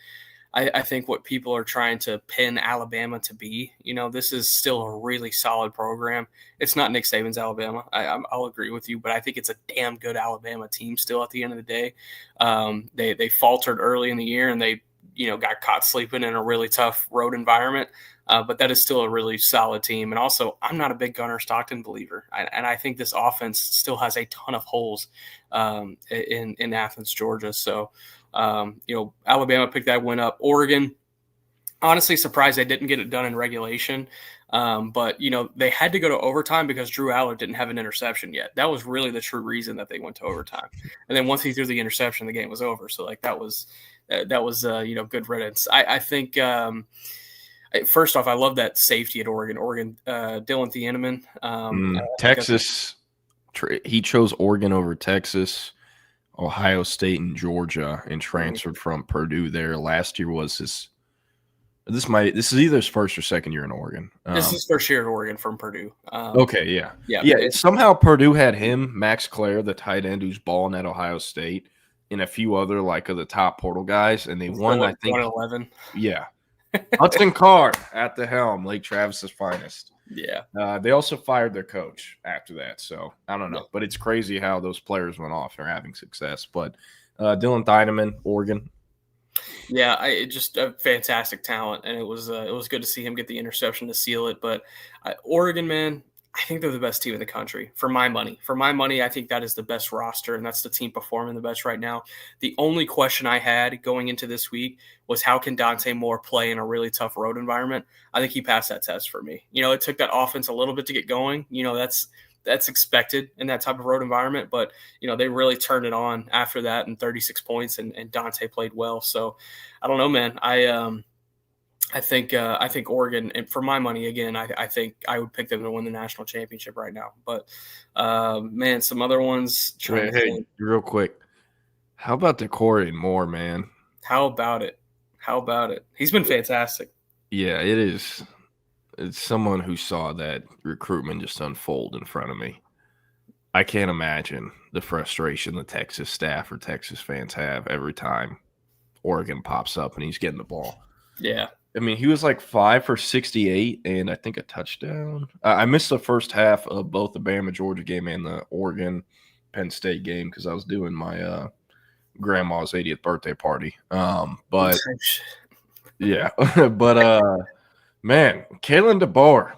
I think what people are trying to pin Alabama to be. This is still a really solid program. It's not Nick Saban's Alabama. I'll agree with you, but I think it's a damn good Alabama team still at the end of the day. They faltered early in the year, and they got caught sleeping in a really tough road environment. But that is still a really solid team. And also, I'm not a big Gunnar Stockton believer. And I think this offense still has a ton of holes in Athens, Georgia. So, Alabama picked that win up. Oregon, honestly surprised they didn't get it done in regulation. But, they had to go to overtime because Drew Aller didn't have an interception yet. That was really the true reason that they went to overtime. And then once he threw the interception, the game was over. So, that was good riddance. I think first off, I love that safety at Oregon, Dylan Thieneman. Texas, he chose Oregon over Texas, Ohio State, and Georgia, and transferred from Purdue there. Last year was his This is either his first or second year in Oregon. This is first year at Oregon from Purdue. Okay, yeah. Yeah. Somehow Purdue had him, Max Clare, the tight end who's balling at Ohio State, and a few other of the top portal guys, and they won. I think 111. Yeah, Hudson Card at the helm, Lake Travis's finest. Yeah. They also fired their coach after that, so I don't know, but it's crazy how those players went off and are having success. But Dylan Thieneman, Oregon. Yeah, just a fantastic talent, and it was good to see him get the interception to seal it. But Oregon, man, I think they're the best team in the country for my money. For my money, I think that is the best roster, and that's the team performing the best right now. The only question I had going into this week was how can Dante Moore play in a really tough road environment? I think he passed that test for me. It took that offense a little bit to get going. That's expected in that type of road environment, but they really turned it on after that and 36 points and Dante played well. So I don't know, man. I think Oregon, and for my money, again, I think I would pick them to win the national championship right now. But man, some other ones. Hey, real quick, how about Decorey Moore, man? How about it? He's been fantastic. Yeah, it is. It's someone who saw that recruitment just unfold in front of me. I can't imagine the frustration the Texas staff or Texas fans have every time Oregon pops up and he's getting the ball. Yeah. I mean, he was 5 for 68 and I think a touchdown. I missed the first half of both the Bama-Georgia game and the Oregon-Penn State game because I was doing my grandma's 80th birthday party. But yeah, but man, Kalen DeBoer.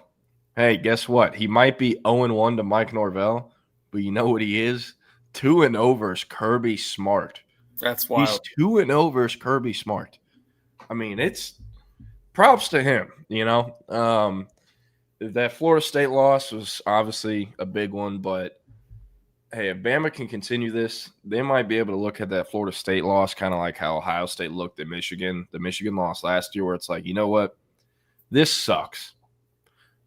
Hey, guess what? He might be 0-1 to Mike Norvell, but you know what he is? 2-0 versus Kirby Smart. That's wild. He's 2-0 versus Kirby Smart. I mean, it's props to him, that Florida State loss was obviously a big one, but hey, if Bama can continue this, they might be able to look at that Florida State loss kind of like how Ohio State looked at Michigan. The Michigan loss last year where it's like, you know what? This sucks,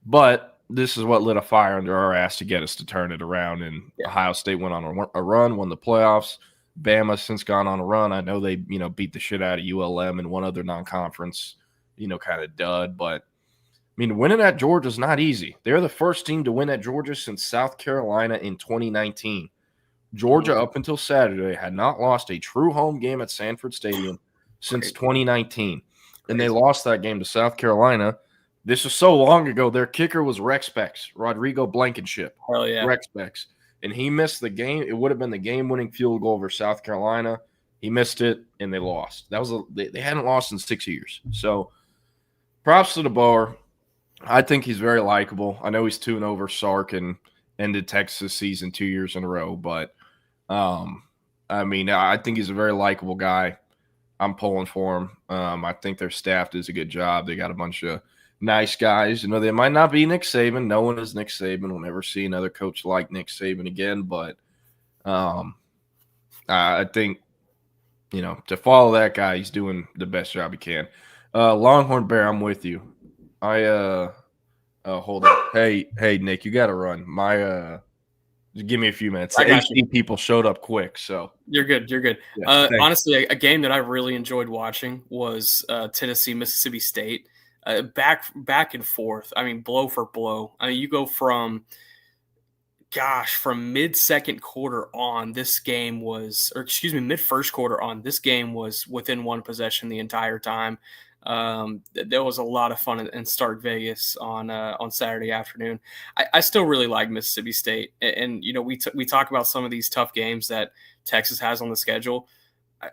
but this is what lit a fire under our ass to get us to turn it around. And Ohio State went on a run, won the playoffs. Bama since gone on a run. I know they, beat the shit out of ULM and one other non-conference, kind of dud. But, I mean, winning at Georgia is not easy. They're the first team to win at Georgia since South Carolina in 2019. Georgia, up until Saturday, had not lost a true home game at Sanford Stadium since 2019. And they lost that game to South Carolina. This was so long ago. Their kicker was Rex Bex, Rodrigo Blankenship. Hell yeah. Rex Bex. And he missed the game. It would have been the game-winning field goal over South Carolina. He missed it, and they lost. They hadn't lost in 6 years. So props to DeBoer. I think he's very likable. I know he's 2-0 versus Sark and ended Texas season 2 years in a row. But, I mean, I think he's a very likable guy. I'm pulling for him. I think their staff does a good job. They got a bunch of nice guys. They might not be Nick Saban. No one is Nick Saban. We'll never see another coach like Nick Saban again. But I think, to follow that guy, he's doing the best job he can. Longhorn Bear, I'm with you. Hold up. Hey, Nick, you got to run. Just give me a few minutes. 18 people showed up quick, so you're good. Yeah, honestly, a game that I really enjoyed watching was Tennessee, Mississippi State. Back and forth. I mean, blow for blow. I mean, you go from mid-second quarter on, mid first quarter on, this game was within one possession the entire time. There was a lot of fun in Stark Vegas on Saturday afternoon. I still really like Mississippi State, and we talk about some of these tough games that Texas has on the schedule.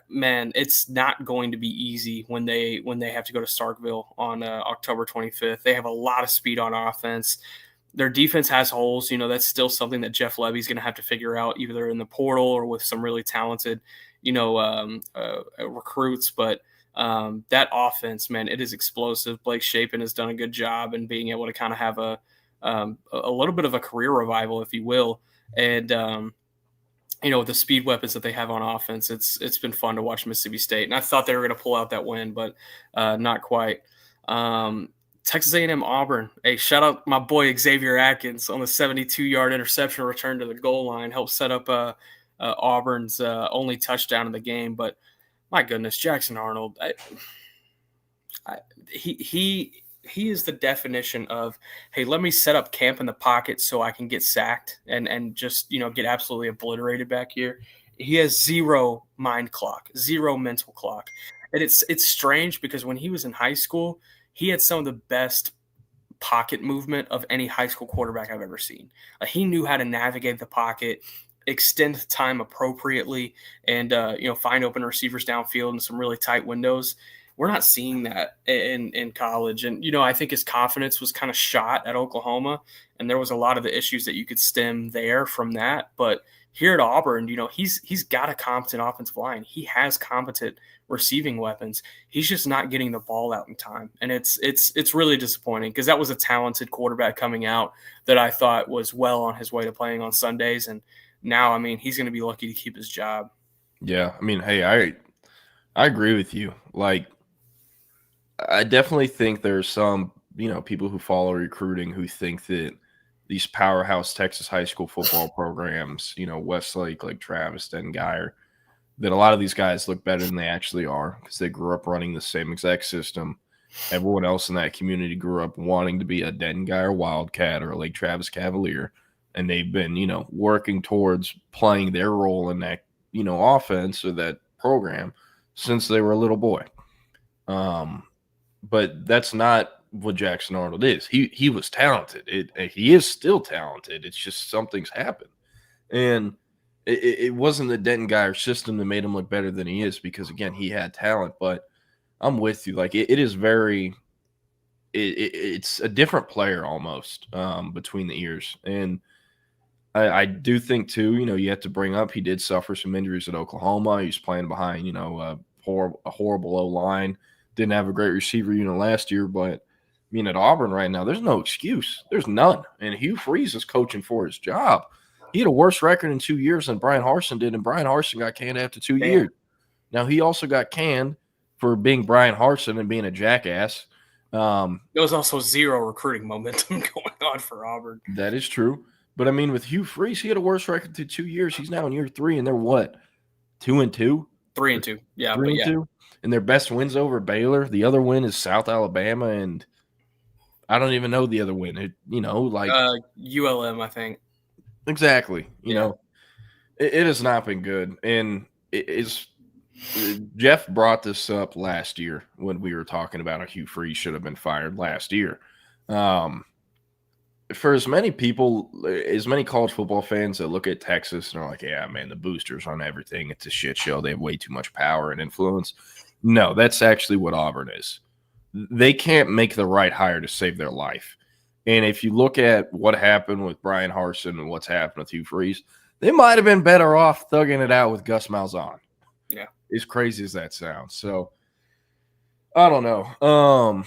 Man, it's not going to be easy when they have to go to Starkville on October 25th. They have a lot of speed on offense. Their defense has holes. That's still something that Jeff Levy's going to have to figure out, either in the portal or with some really talented, recruits. But that offense, man, it is explosive. Blake Shapen has done a good job in being able to kind of have a little bit of a career revival, if you will. And, the speed weapons that they have on offense, it's been fun to watch Mississippi State. And I thought they were going to pull out that win, but not quite. Texas A&M Auburn. Hey, shout out my boy Xavier Atkins on the 72-yard interception return to the goal line. Helped set up Auburn's only touchdown in the game. But my goodness, Jackson Arnold. He is the definition of, hey, let me set up camp in the pocket so I can get sacked and just, get absolutely obliterated back here. He has zero mind clock, zero mental clock. And it's strange because when he was in high school, he had some of the best pocket movement of any high school quarterback I've ever seen. He knew how to navigate the pocket, extend time appropriately, and find open receivers downfield in some really tight windows. We're not seeing that in college. And, I think his confidence was kind of shot at Oklahoma, and there was a lot of the issues that you could stem there from that. But here at Auburn, he's got a competent offensive line. He has competent receiving weapons. He's just not getting the ball out in time. And it's really disappointing because that was a talented quarterback coming out that I thought was well on his way to playing on Sundays. And now, he's going to be lucky to keep his job. Yeah. Hey, I agree with you. Like, I definitely think there's some, people who follow recruiting who think that these powerhouse Texas high school football programs, Westlake, like Travis, Dengeyer, that a lot of these guys look better than they actually are because they grew up running the same exact system. Everyone else in that community grew up wanting to be a Dengeyer Wildcat or a Lake Travis Cavalier, and they've been, working towards playing their role in that, offense or that program since they were a little boy. But that's not what Jackson Arnold is. He was talented. He is still talented. It's just something's happened. And it wasn't the Dengeyer system that made him look better than he is because, again, he had talent. But I'm with you. Like, it is very – it's a different player almost between the ears. And I do think, too, you have to bring up he did suffer some injuries at Oklahoma. He was playing behind, a horrible O-line. Didn't have a great receiver unit last year, but at Auburn right now, there's no excuse. There's none. And Hugh Freeze is coaching for his job. He had a worse record in 2 years than Brian Harsin did, and Brian Harsin got canned after 2 years. Now, he also got canned for being Brian Harsin and being a jackass. There was also zero recruiting momentum going on for Auburn. That is true. But, with Hugh Freeze, he had a worse record through 2 years. He's now in year 3, and they're what, 2-2? 3-2. Yeah. 3-2. And their best win's over Baylor. The other win is South Alabama, and I don't even know the other win. ULM, I think. Exactly. It has not been good. And Jeff brought this up last year when we were talking about how Hugh Freeze should have been fired last year. For as many people, as many college football fans that look at Texas and are like, yeah, man, the boosters on everything, it's a shit show. They have way too much power and influence. No, that's actually what Auburn is. They can't make the right hire to save their life. And if you look at what happened with Brian Harsin and what's happened with Hugh Freeze, they might have been better off thugging it out with Gus Malzahn. Yeah. As crazy as that sounds. So, I don't know.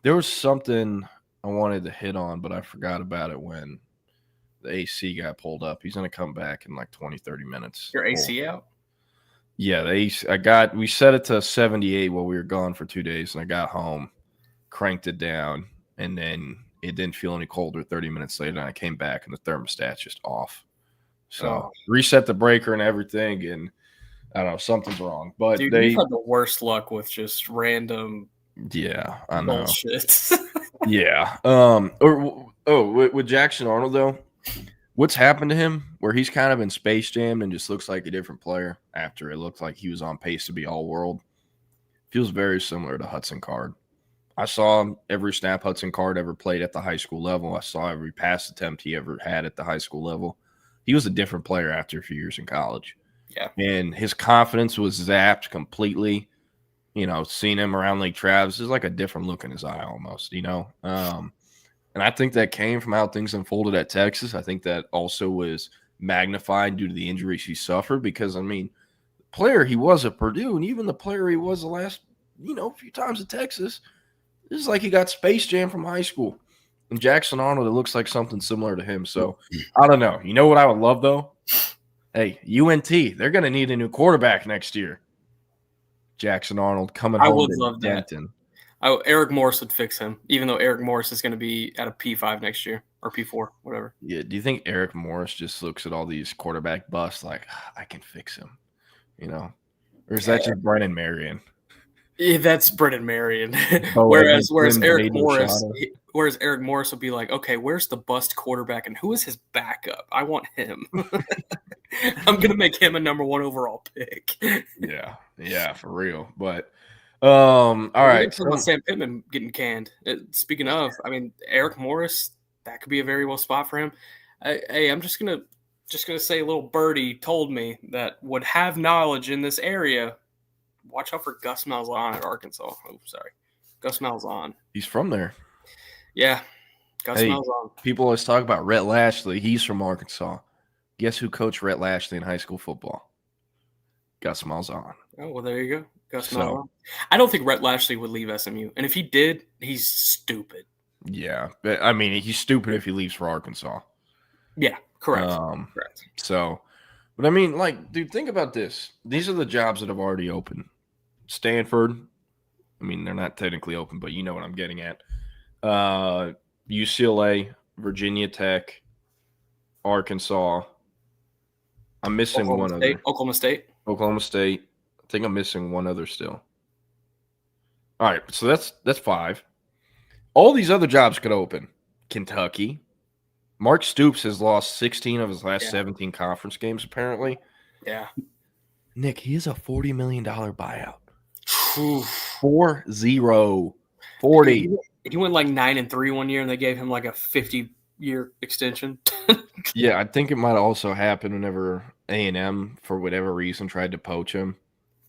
There was something I wanted to hit on, but I forgot about it when the AC got pulled up. He's going to come back in like 20, 30 minutes. Your AC out? Yeah, we set it to 78 while we were gone for 2 days, and I got home, cranked it down, and then it didn't feel any colder 30 minutes later, and I came back, and the thermostat's just off. So reset the breaker and everything, and I don't know, something's wrong. But dude, you've had the worst luck with just random I know. bullshit. Yeah. With Jackson Arnold, though, what's happened to him where he's kind of been space jammed and just looks like a different player after it looked like he was on pace to be all-world feels very similar to Hudson Card. I saw every snap Hudson Card ever played at the high school level. I saw every pass attempt he ever had at the high school level. He was a different player after a few years in college. Yeah. And his confidence was zapped completely. Seeing him around Lake Travis is like a different look in his eye almost, And I think that came from how things unfolded at Texas. I think that also was magnified due to the injuries he suffered because, the player he was at Purdue and even the player he was the last, few times at Texas, this is like he got space jam from high school. And Jackson Arnold, it looks like something similar to him. So, I don't know. You know what I would love, though? Hey, UNT, they're going to need a new quarterback next year. Jackson Arnold coming home. I would love Denton. That. Eric Morris would fix him, even though Eric Morris is going to be at a P5 next year or P4, whatever. Yeah. Do you think Eric Morris just looks at all these quarterback busts like, I can fix him, Or is that just Brennan Marion? Yeah, that's Brennan Marion. Oh, whereas Evan Eric Morris will be like, okay, where's the bust quarterback and who is his backup? I want him. I'm gonna make him a number 1 overall pick. Yeah, for real. But all right. So, Sam Pittman getting canned. Speaking of, I mean, Eric Morris, that could be a very well spot for him. Hey, I'm just gonna say a little birdie told me that would have knowledge in this area. Watch out for Gus Malzahn at Arkansas. Oh, sorry. Gus Malzahn. He's from there. Yeah. Gus Malzahn. People always talk about Rhett Lashley. He's from Arkansas. Guess who coached Rhett Lashley in high school football? Gus Malzahn. Oh, well, there you go. Gus Malzahn. I don't think Rhett Lashley would leave SMU. And if he did, he's stupid. Yeah. But, I mean, he's stupid if he leaves for Arkansas. Yeah, correct. Correct. So, but I mean, like, dude, think about this. These are the jobs that have already opened. Stanford, I mean, they're not technically open, but you know what I'm getting at. UCLA, Virginia Tech, Arkansas. I'm missing one other. Oklahoma State. I think I'm missing one other still. All right, so that's 5. All these other jobs could open. Kentucky. Mark Stoops has lost 16 of his last 17 conference games, apparently. Yeah. Nick, he is a $40 million buyout. 40. He went like 9-3 one year, and they gave him like a 50-year extension. Yeah, I think it might also happen whenever A&M, for whatever reason, tried to poach him.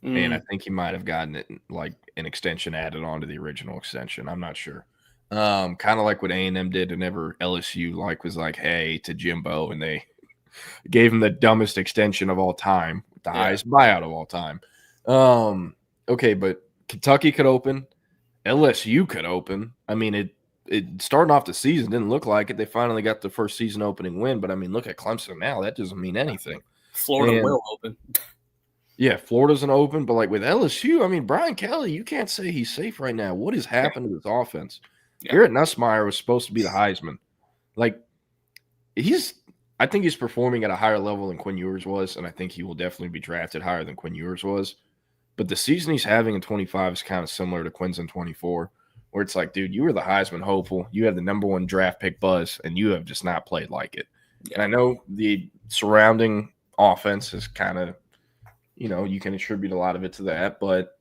And I think he might have gotten it like an extension added on to the original extension. I'm not sure. Kind of like what A&M did whenever LSU was like, hey, to Jimbo, and they gave him the dumbest extension of all time, the highest buyout of all time. Okay, but Kentucky could open. LSU could open. I mean, it starting off the season didn't look like it. They finally got the first season opening win, but I mean, look at Clemson now. That doesn't mean anything. Florida will open. Yeah, Florida's an open, but like with LSU, I mean, Brian Kelly, you can't say he's safe right now. What has happened to his offense? Garrett Nussmeier was supposed to be the Heisman. Like, I think he's performing at a higher level than Quinn Ewers was, and I think he will definitely be drafted higher than Quinn Ewers was. But the season he's having in 25 is kind of similar to Quinn's in 24, where it's like, dude, you were the Heisman hopeful. You had the number 1 draft pick buzz, and you have just not played like it. And I know the surrounding offense is kind of, you can attribute a lot of it to that, but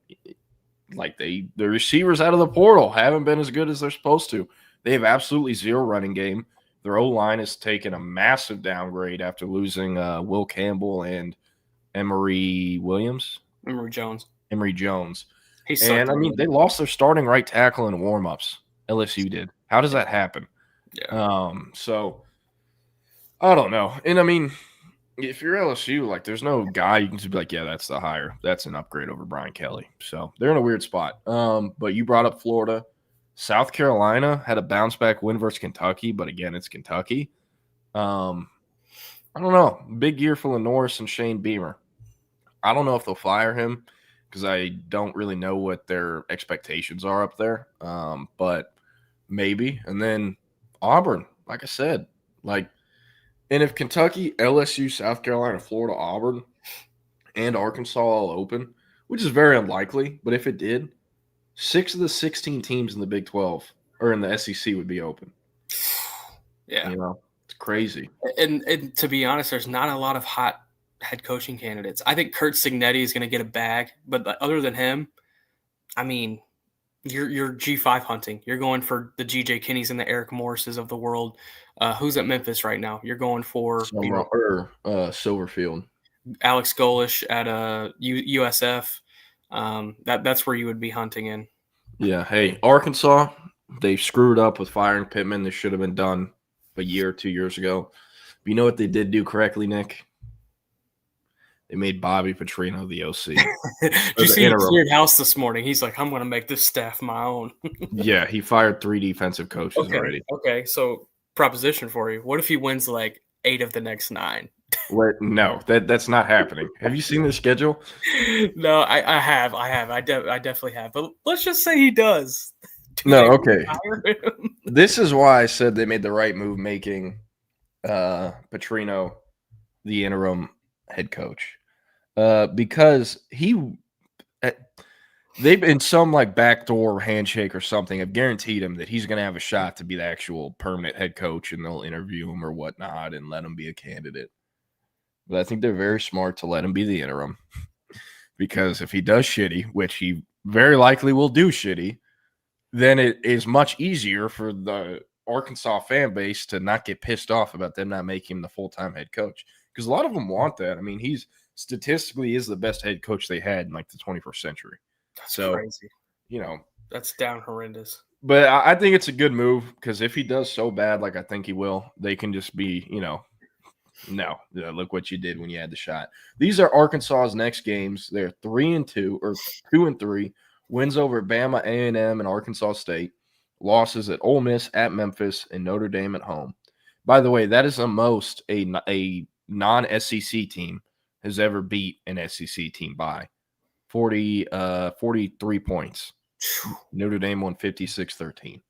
like the receivers out of the portal haven't been as good as they're supposed to. They have absolutely zero running game. Their O-line has taken a massive downgrade after losing Will Campbell and Emory Jones. And, I mean, they lost their starting right tackle in warm-ups. LSU did. How does that happen? Yeah. So, I don't know. And, I mean, if you're LSU, like, there's no guy you can just be like, yeah, that's the hire. That's an upgrade over Brian Kelly. So, they're in a weird spot. But you brought up Florida. South Carolina had a bounce-back win versus Kentucky, but, again, it's Kentucky. I don't know. Big year for Norris and Shane Beamer. I don't know if they'll fire him because I don't really know what their expectations are up there, but maybe. And then Auburn, like I said, and if Kentucky, LSU, South Carolina, Florida, Auburn, and Arkansas all open, which is very unlikely, but if it did, 6 of the 16 teams in the Big 12 or in the SEC would be open. Yeah. It's crazy. And to be honest, there's not a lot of hot head coaching candidates. I think Kurt Cignetti is going to get a bag, but other than him, I mean, you're G5 hunting. You're going for the GJ Kinneys and the Eric Morrises of the world. Who's at Memphis right now? You're going for Silverfield. Alex Golish at USF. That's where you would be hunting in. Yeah. Hey, Arkansas, they screwed up with firing Pittman. This should have been done a year or 2 years ago. But you know what they did do correctly, Nick? They made Bobby Petrino the OC. Did you see him cleared house this morning? He's like, I'm going to make this staff my own. Yeah, he fired 3 defensive coaches already. Okay, so proposition for you. What if he wins like 8 of the next 9? No, that's not happening. Have you seen the schedule? No, I have. I definitely have. But let's just say he does. No, okay. This is why I said they made the right move making Petrino the interim head coach. Because they've in some like backdoor handshake or something have guaranteed him that he's going to have a shot to be the actual permanent head coach, and they'll interview him or whatnot and let him be a candidate. But I think they're very smart to let him be the interim because if he does shitty, which he very likely will do shitty, then it is much easier for the Arkansas fan base to not get pissed off about them not making him the full-time head coach. Because a lot of them want that. I mean, he's statistically is the best head coach they had in like the 21st century. That's so crazy. You know, that's down horrendous. But I think it's a good move because if he does so bad, like I think he will, they can just be, no, look what you did when you had the shot. These are Arkansas's next games. They're 3-2 or 2-3. Wins over Bama, A&M, and Arkansas State. Losses at Ole Miss, at Memphis, and Notre Dame at home. By the way, that is the most a non-SEC team has ever beat an SEC team by 43 points. Notre Dame won 56-13.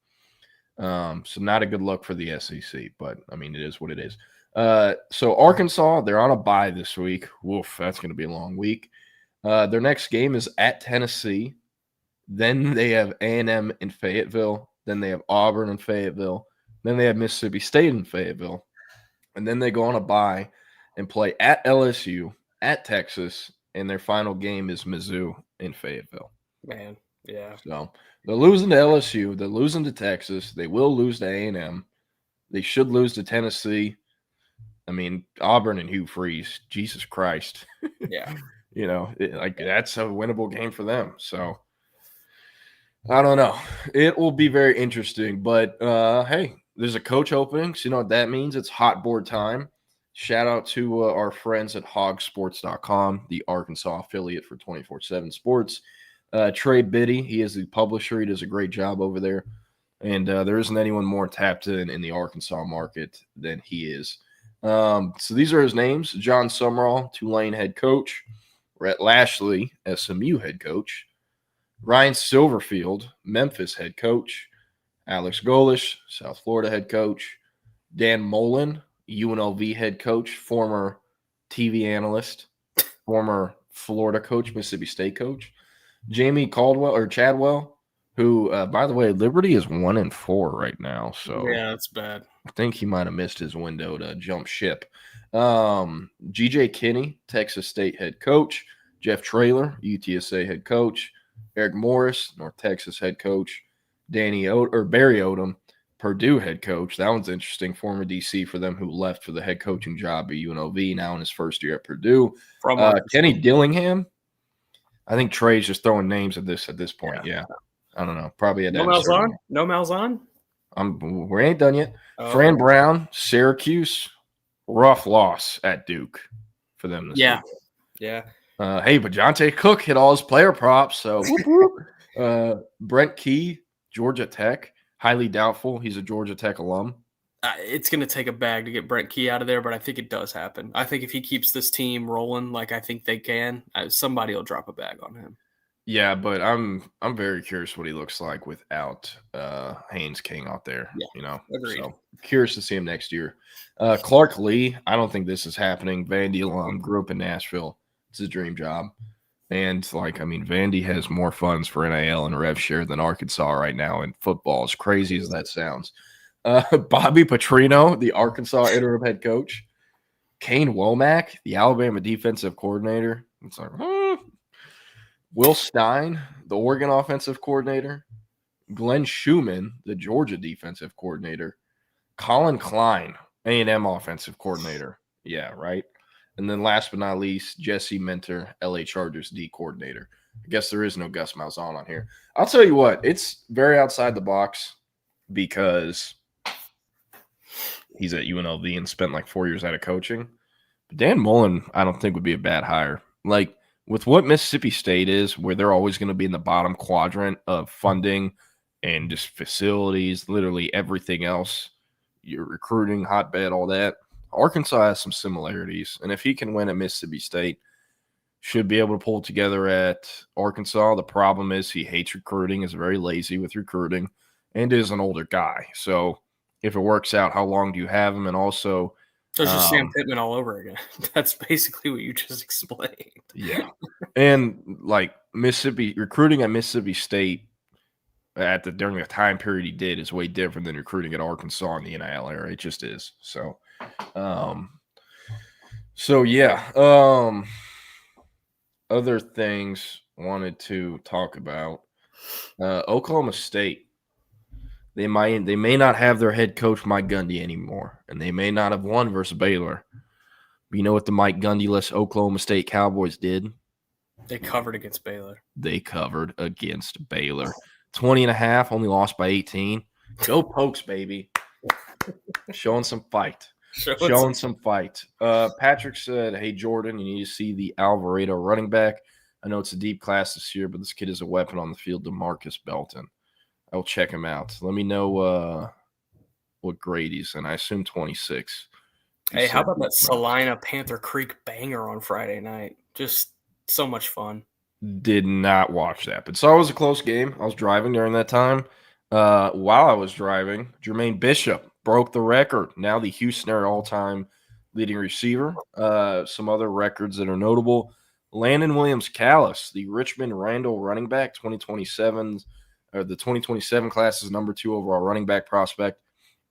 So not a good look for the SEC, but I mean, it is what it is. So Arkansas, they're on a bye this week. Woof, that's going to be a long week. Their next game is at Tennessee. Then they have A&M in Fayetteville. Then they have Auburn in Fayetteville. Then they have Mississippi State in Fayetteville. And then they go on a bye and play at LSU, at Texas, and their final game is Mizzou in Fayetteville. Man, yeah. So they're losing to LSU. They're losing to Texas. They will lose to A&M. They should lose to Tennessee. I mean, Auburn and Hugh Freeze, Jesus Christ. Yeah. That's a winnable game for them. So I don't know. It will be very interesting. But, hey, there's a coach opening. So you know what that means? It's hot board time. Shout out to our friends at hogsports.com, the Arkansas affiliate for 24/7 Sports. Trey Biddy, he is the publisher. He does a great job over there. And there isn't anyone more tapped in the Arkansas market than he is. So these are his names: John Summerall, Tulane head coach; Rhett Lashley, SMU head coach; Ryan Silverfield, Memphis head coach; Alex Golish, South Florida head coach; Dan Mullen, UNLV head coach, former TV analyst, former Florida coach, Mississippi State coach; Jamie Chadwell, who, by the way, Liberty is 1-4 right now. So yeah, that's bad. I think he might have missed his window to jump ship. GJ Kinney, Texas State head coach; Jeff Traylor, UTSA head coach; Eric Morris, North Texas head coach; Barry Odom, Purdue head coach. That one's interesting. Former DC for them who left for the head coaching job at UNLV, now in his first year at Purdue. Kenny Dillingham. I think Trey's just throwing names at this point. Yeah. I don't know. Probably No Malzahn? No Malzahn? We ain't done yet. Fran Brown, Syracuse. Rough loss at Duke for them this week. Yeah. Hey, but Jonte Cook hit all his player props. So Brent Key, Georgia Tech. Highly doubtful. He's a Georgia Tech alum. It's going to take a bag to get Brent Key out of there, but I think it does happen. I think if he keeps this team rolling like I think they can, somebody will drop a bag on him. Yeah, but I'm very curious what he looks like without Haynes King out there. Yeah, agreed. So curious to see him next year. Clark Lee, I don't think this is happening. Vandy alum, grew up in Nashville. It's his dream job. And Vandy has more funds for NIL and rev share than Arkansas right now in football, as crazy as that sounds. Bobby Petrino, the Arkansas interim head coach. Kane Womack, the Alabama defensive coordinator. It's like, Will Stein, the Oregon offensive coordinator. Glenn Schumann, the Georgia defensive coordinator. Colin Klein, A&M offensive coordinator. Yeah, right. And then last but not least, Jesse Minter, LA Chargers D coordinator. I guess there is no Gus Malzahn on here. I'll tell you what, it's very outside the box because he's at UNLV and spent like 4 years out of coaching. But Dan Mullen, I don't think would be a bad hire. Like with what Mississippi State is, where they're always going to be in the bottom quadrant of funding and just facilities, literally everything else, your recruiting hotbed, all that. Arkansas has some similarities, and if he can win at Mississippi State, should be able to pull it together at Arkansas. The problem is he hates recruiting, is very lazy with recruiting, and is an older guy. So if it works out, how long do you have him? And also, There's just Sam Pittman all over again. That's basically what you just explained. Yeah. And like recruiting at Mississippi State during the time period he did is way different than recruiting at Arkansas in the NIL era. It just is. So, yeah. Other things wanted to talk about. Oklahoma State. They may not have their head coach Mike Gundy anymore, and they may not have won versus Baylor. But you know what the Mike Gundy-less Oklahoma State Cowboys did? They covered against Baylor. 20.5, only lost by 18. Go Pokes, baby. Showing some fight. Showing some fight. Patrick said, hey, Jordan, you need to see the Alvarado running back. I know it's a deep class this year, but this kid is a weapon on the field, DeMarcus Belton. I'll check him out. Let me know what grade he's in. I assume 26. Hey, how about that Salina Panther Creek banger on Friday night? Just so much fun. Did not watch that, but saw it was a close game. I was driving during that time. While I was driving, Jermaine Bishop broke the record. Now the Houston all-time leading receiver. Some other records that are notable. Landon Williams-Callis, the Richmond Randall running back, 2027 or the 2027 class is number 2 overall running back prospect,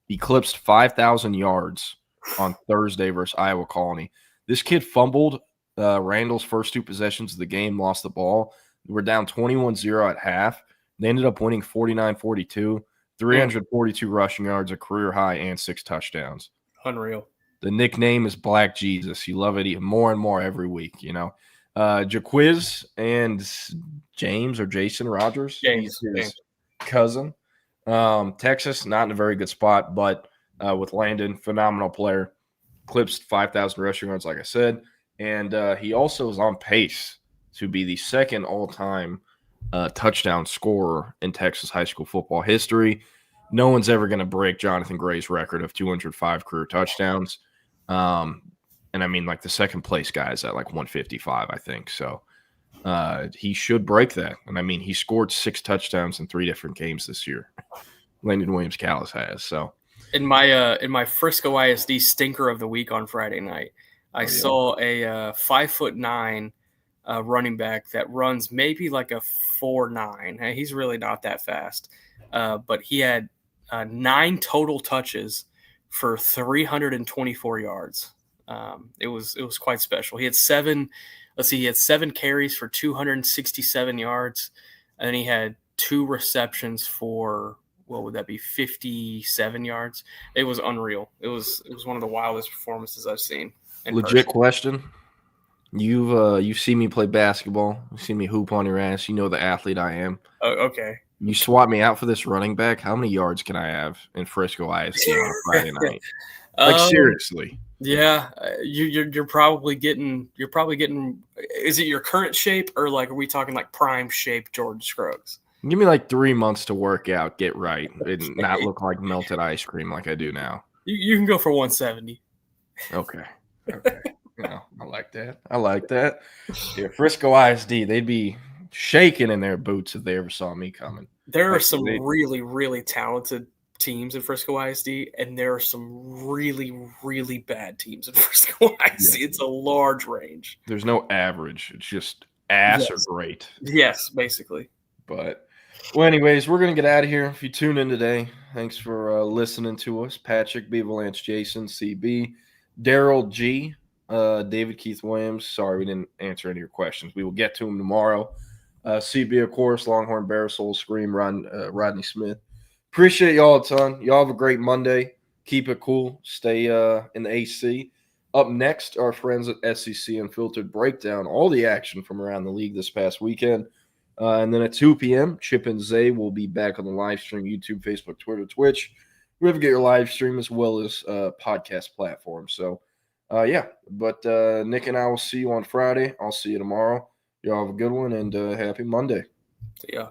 eclipsed 5,000 yards on Thursday versus Iowa Colony. This kid fumbled Randall's first 2 possessions of the game, lost the ball. We're down 21-0 at half. They ended up winning 49-42, 342 rushing yards, a career high, and 6 touchdowns. Unreal. The nickname is Black Jesus. You love it more and more every week, you know. Jaquiz and James or Jason Rogers. He's his cousin. Texas, not in a very good spot, but with Landon, phenomenal player. Clipped 5,000 rushing yards, like I said. And he also is on pace to be the second all-time touchdown scorer in Texas high school football history. No one's ever going to break Jonathan Gray's record of 205 career touchdowns. And I mean, like the second place guy is at like 155, I think. So he should break that. And I mean, he scored 6 touchdowns in 3 different games this year. Landon Williams-Callis has. So in my Frisco ISD stinker of the week on Friday night, I saw a 5'9" running back that runs maybe like a 4.9. He's really not that fast, but he had 9 total touches for 324 yards. It was quite special. He had 7 carries for 267 yards, and then he had 2 receptions for, what would that be, 57 yards. It was unreal. It was one of the wildest performances I've seen. Legit question. You see me play basketball. You see me hoop on your ass. You know the athlete I am. Oh, okay. You swap me out for this running back. How many yards can I have in Frisco ISD on a Friday night? Like seriously. Yeah, you're probably getting. Is it your current shape, or like are we talking like prime shape Jordan Scruggs? Give me like 3 months to work out, get right, and not look like melted ice cream like I do now. You can go for 170. Okay. No, I like that. Yeah, Frisco ISD, they'd be shaking in their boots if they ever saw me coming. There are some really, really talented teams in Frisco ISD, and there are some really, really bad teams in Frisco ISD. Yeah. It's a large range. There's no average. It's just ass or great. Yes, basically. But, well, anyways, we're going to get out of here. If you tune in today, thanks for listening to us. Patrick, B. Valance, Jason, CB, Daryl G., David Keith Williams. Sorry we didn't answer any of your questions. We will get to them tomorrow. CB, of course, Longhorn Bear, Soul Scream, Rodney Smith. Appreciate y'all a ton. Y'all have a great Monday. Keep it cool. Stay in the AC. Up next, our friends at SEC Unfiltered break down all the action from around the league this past weekend. And then at 2 p.m., Chip and Zay will be back on the live stream, YouTube, Facebook, Twitter, Twitch. Wherever you get your live stream, as well as podcast platforms. So, but Nick and I will see you on Friday. I'll see you tomorrow. Y'all have a good one, and happy Monday. See ya.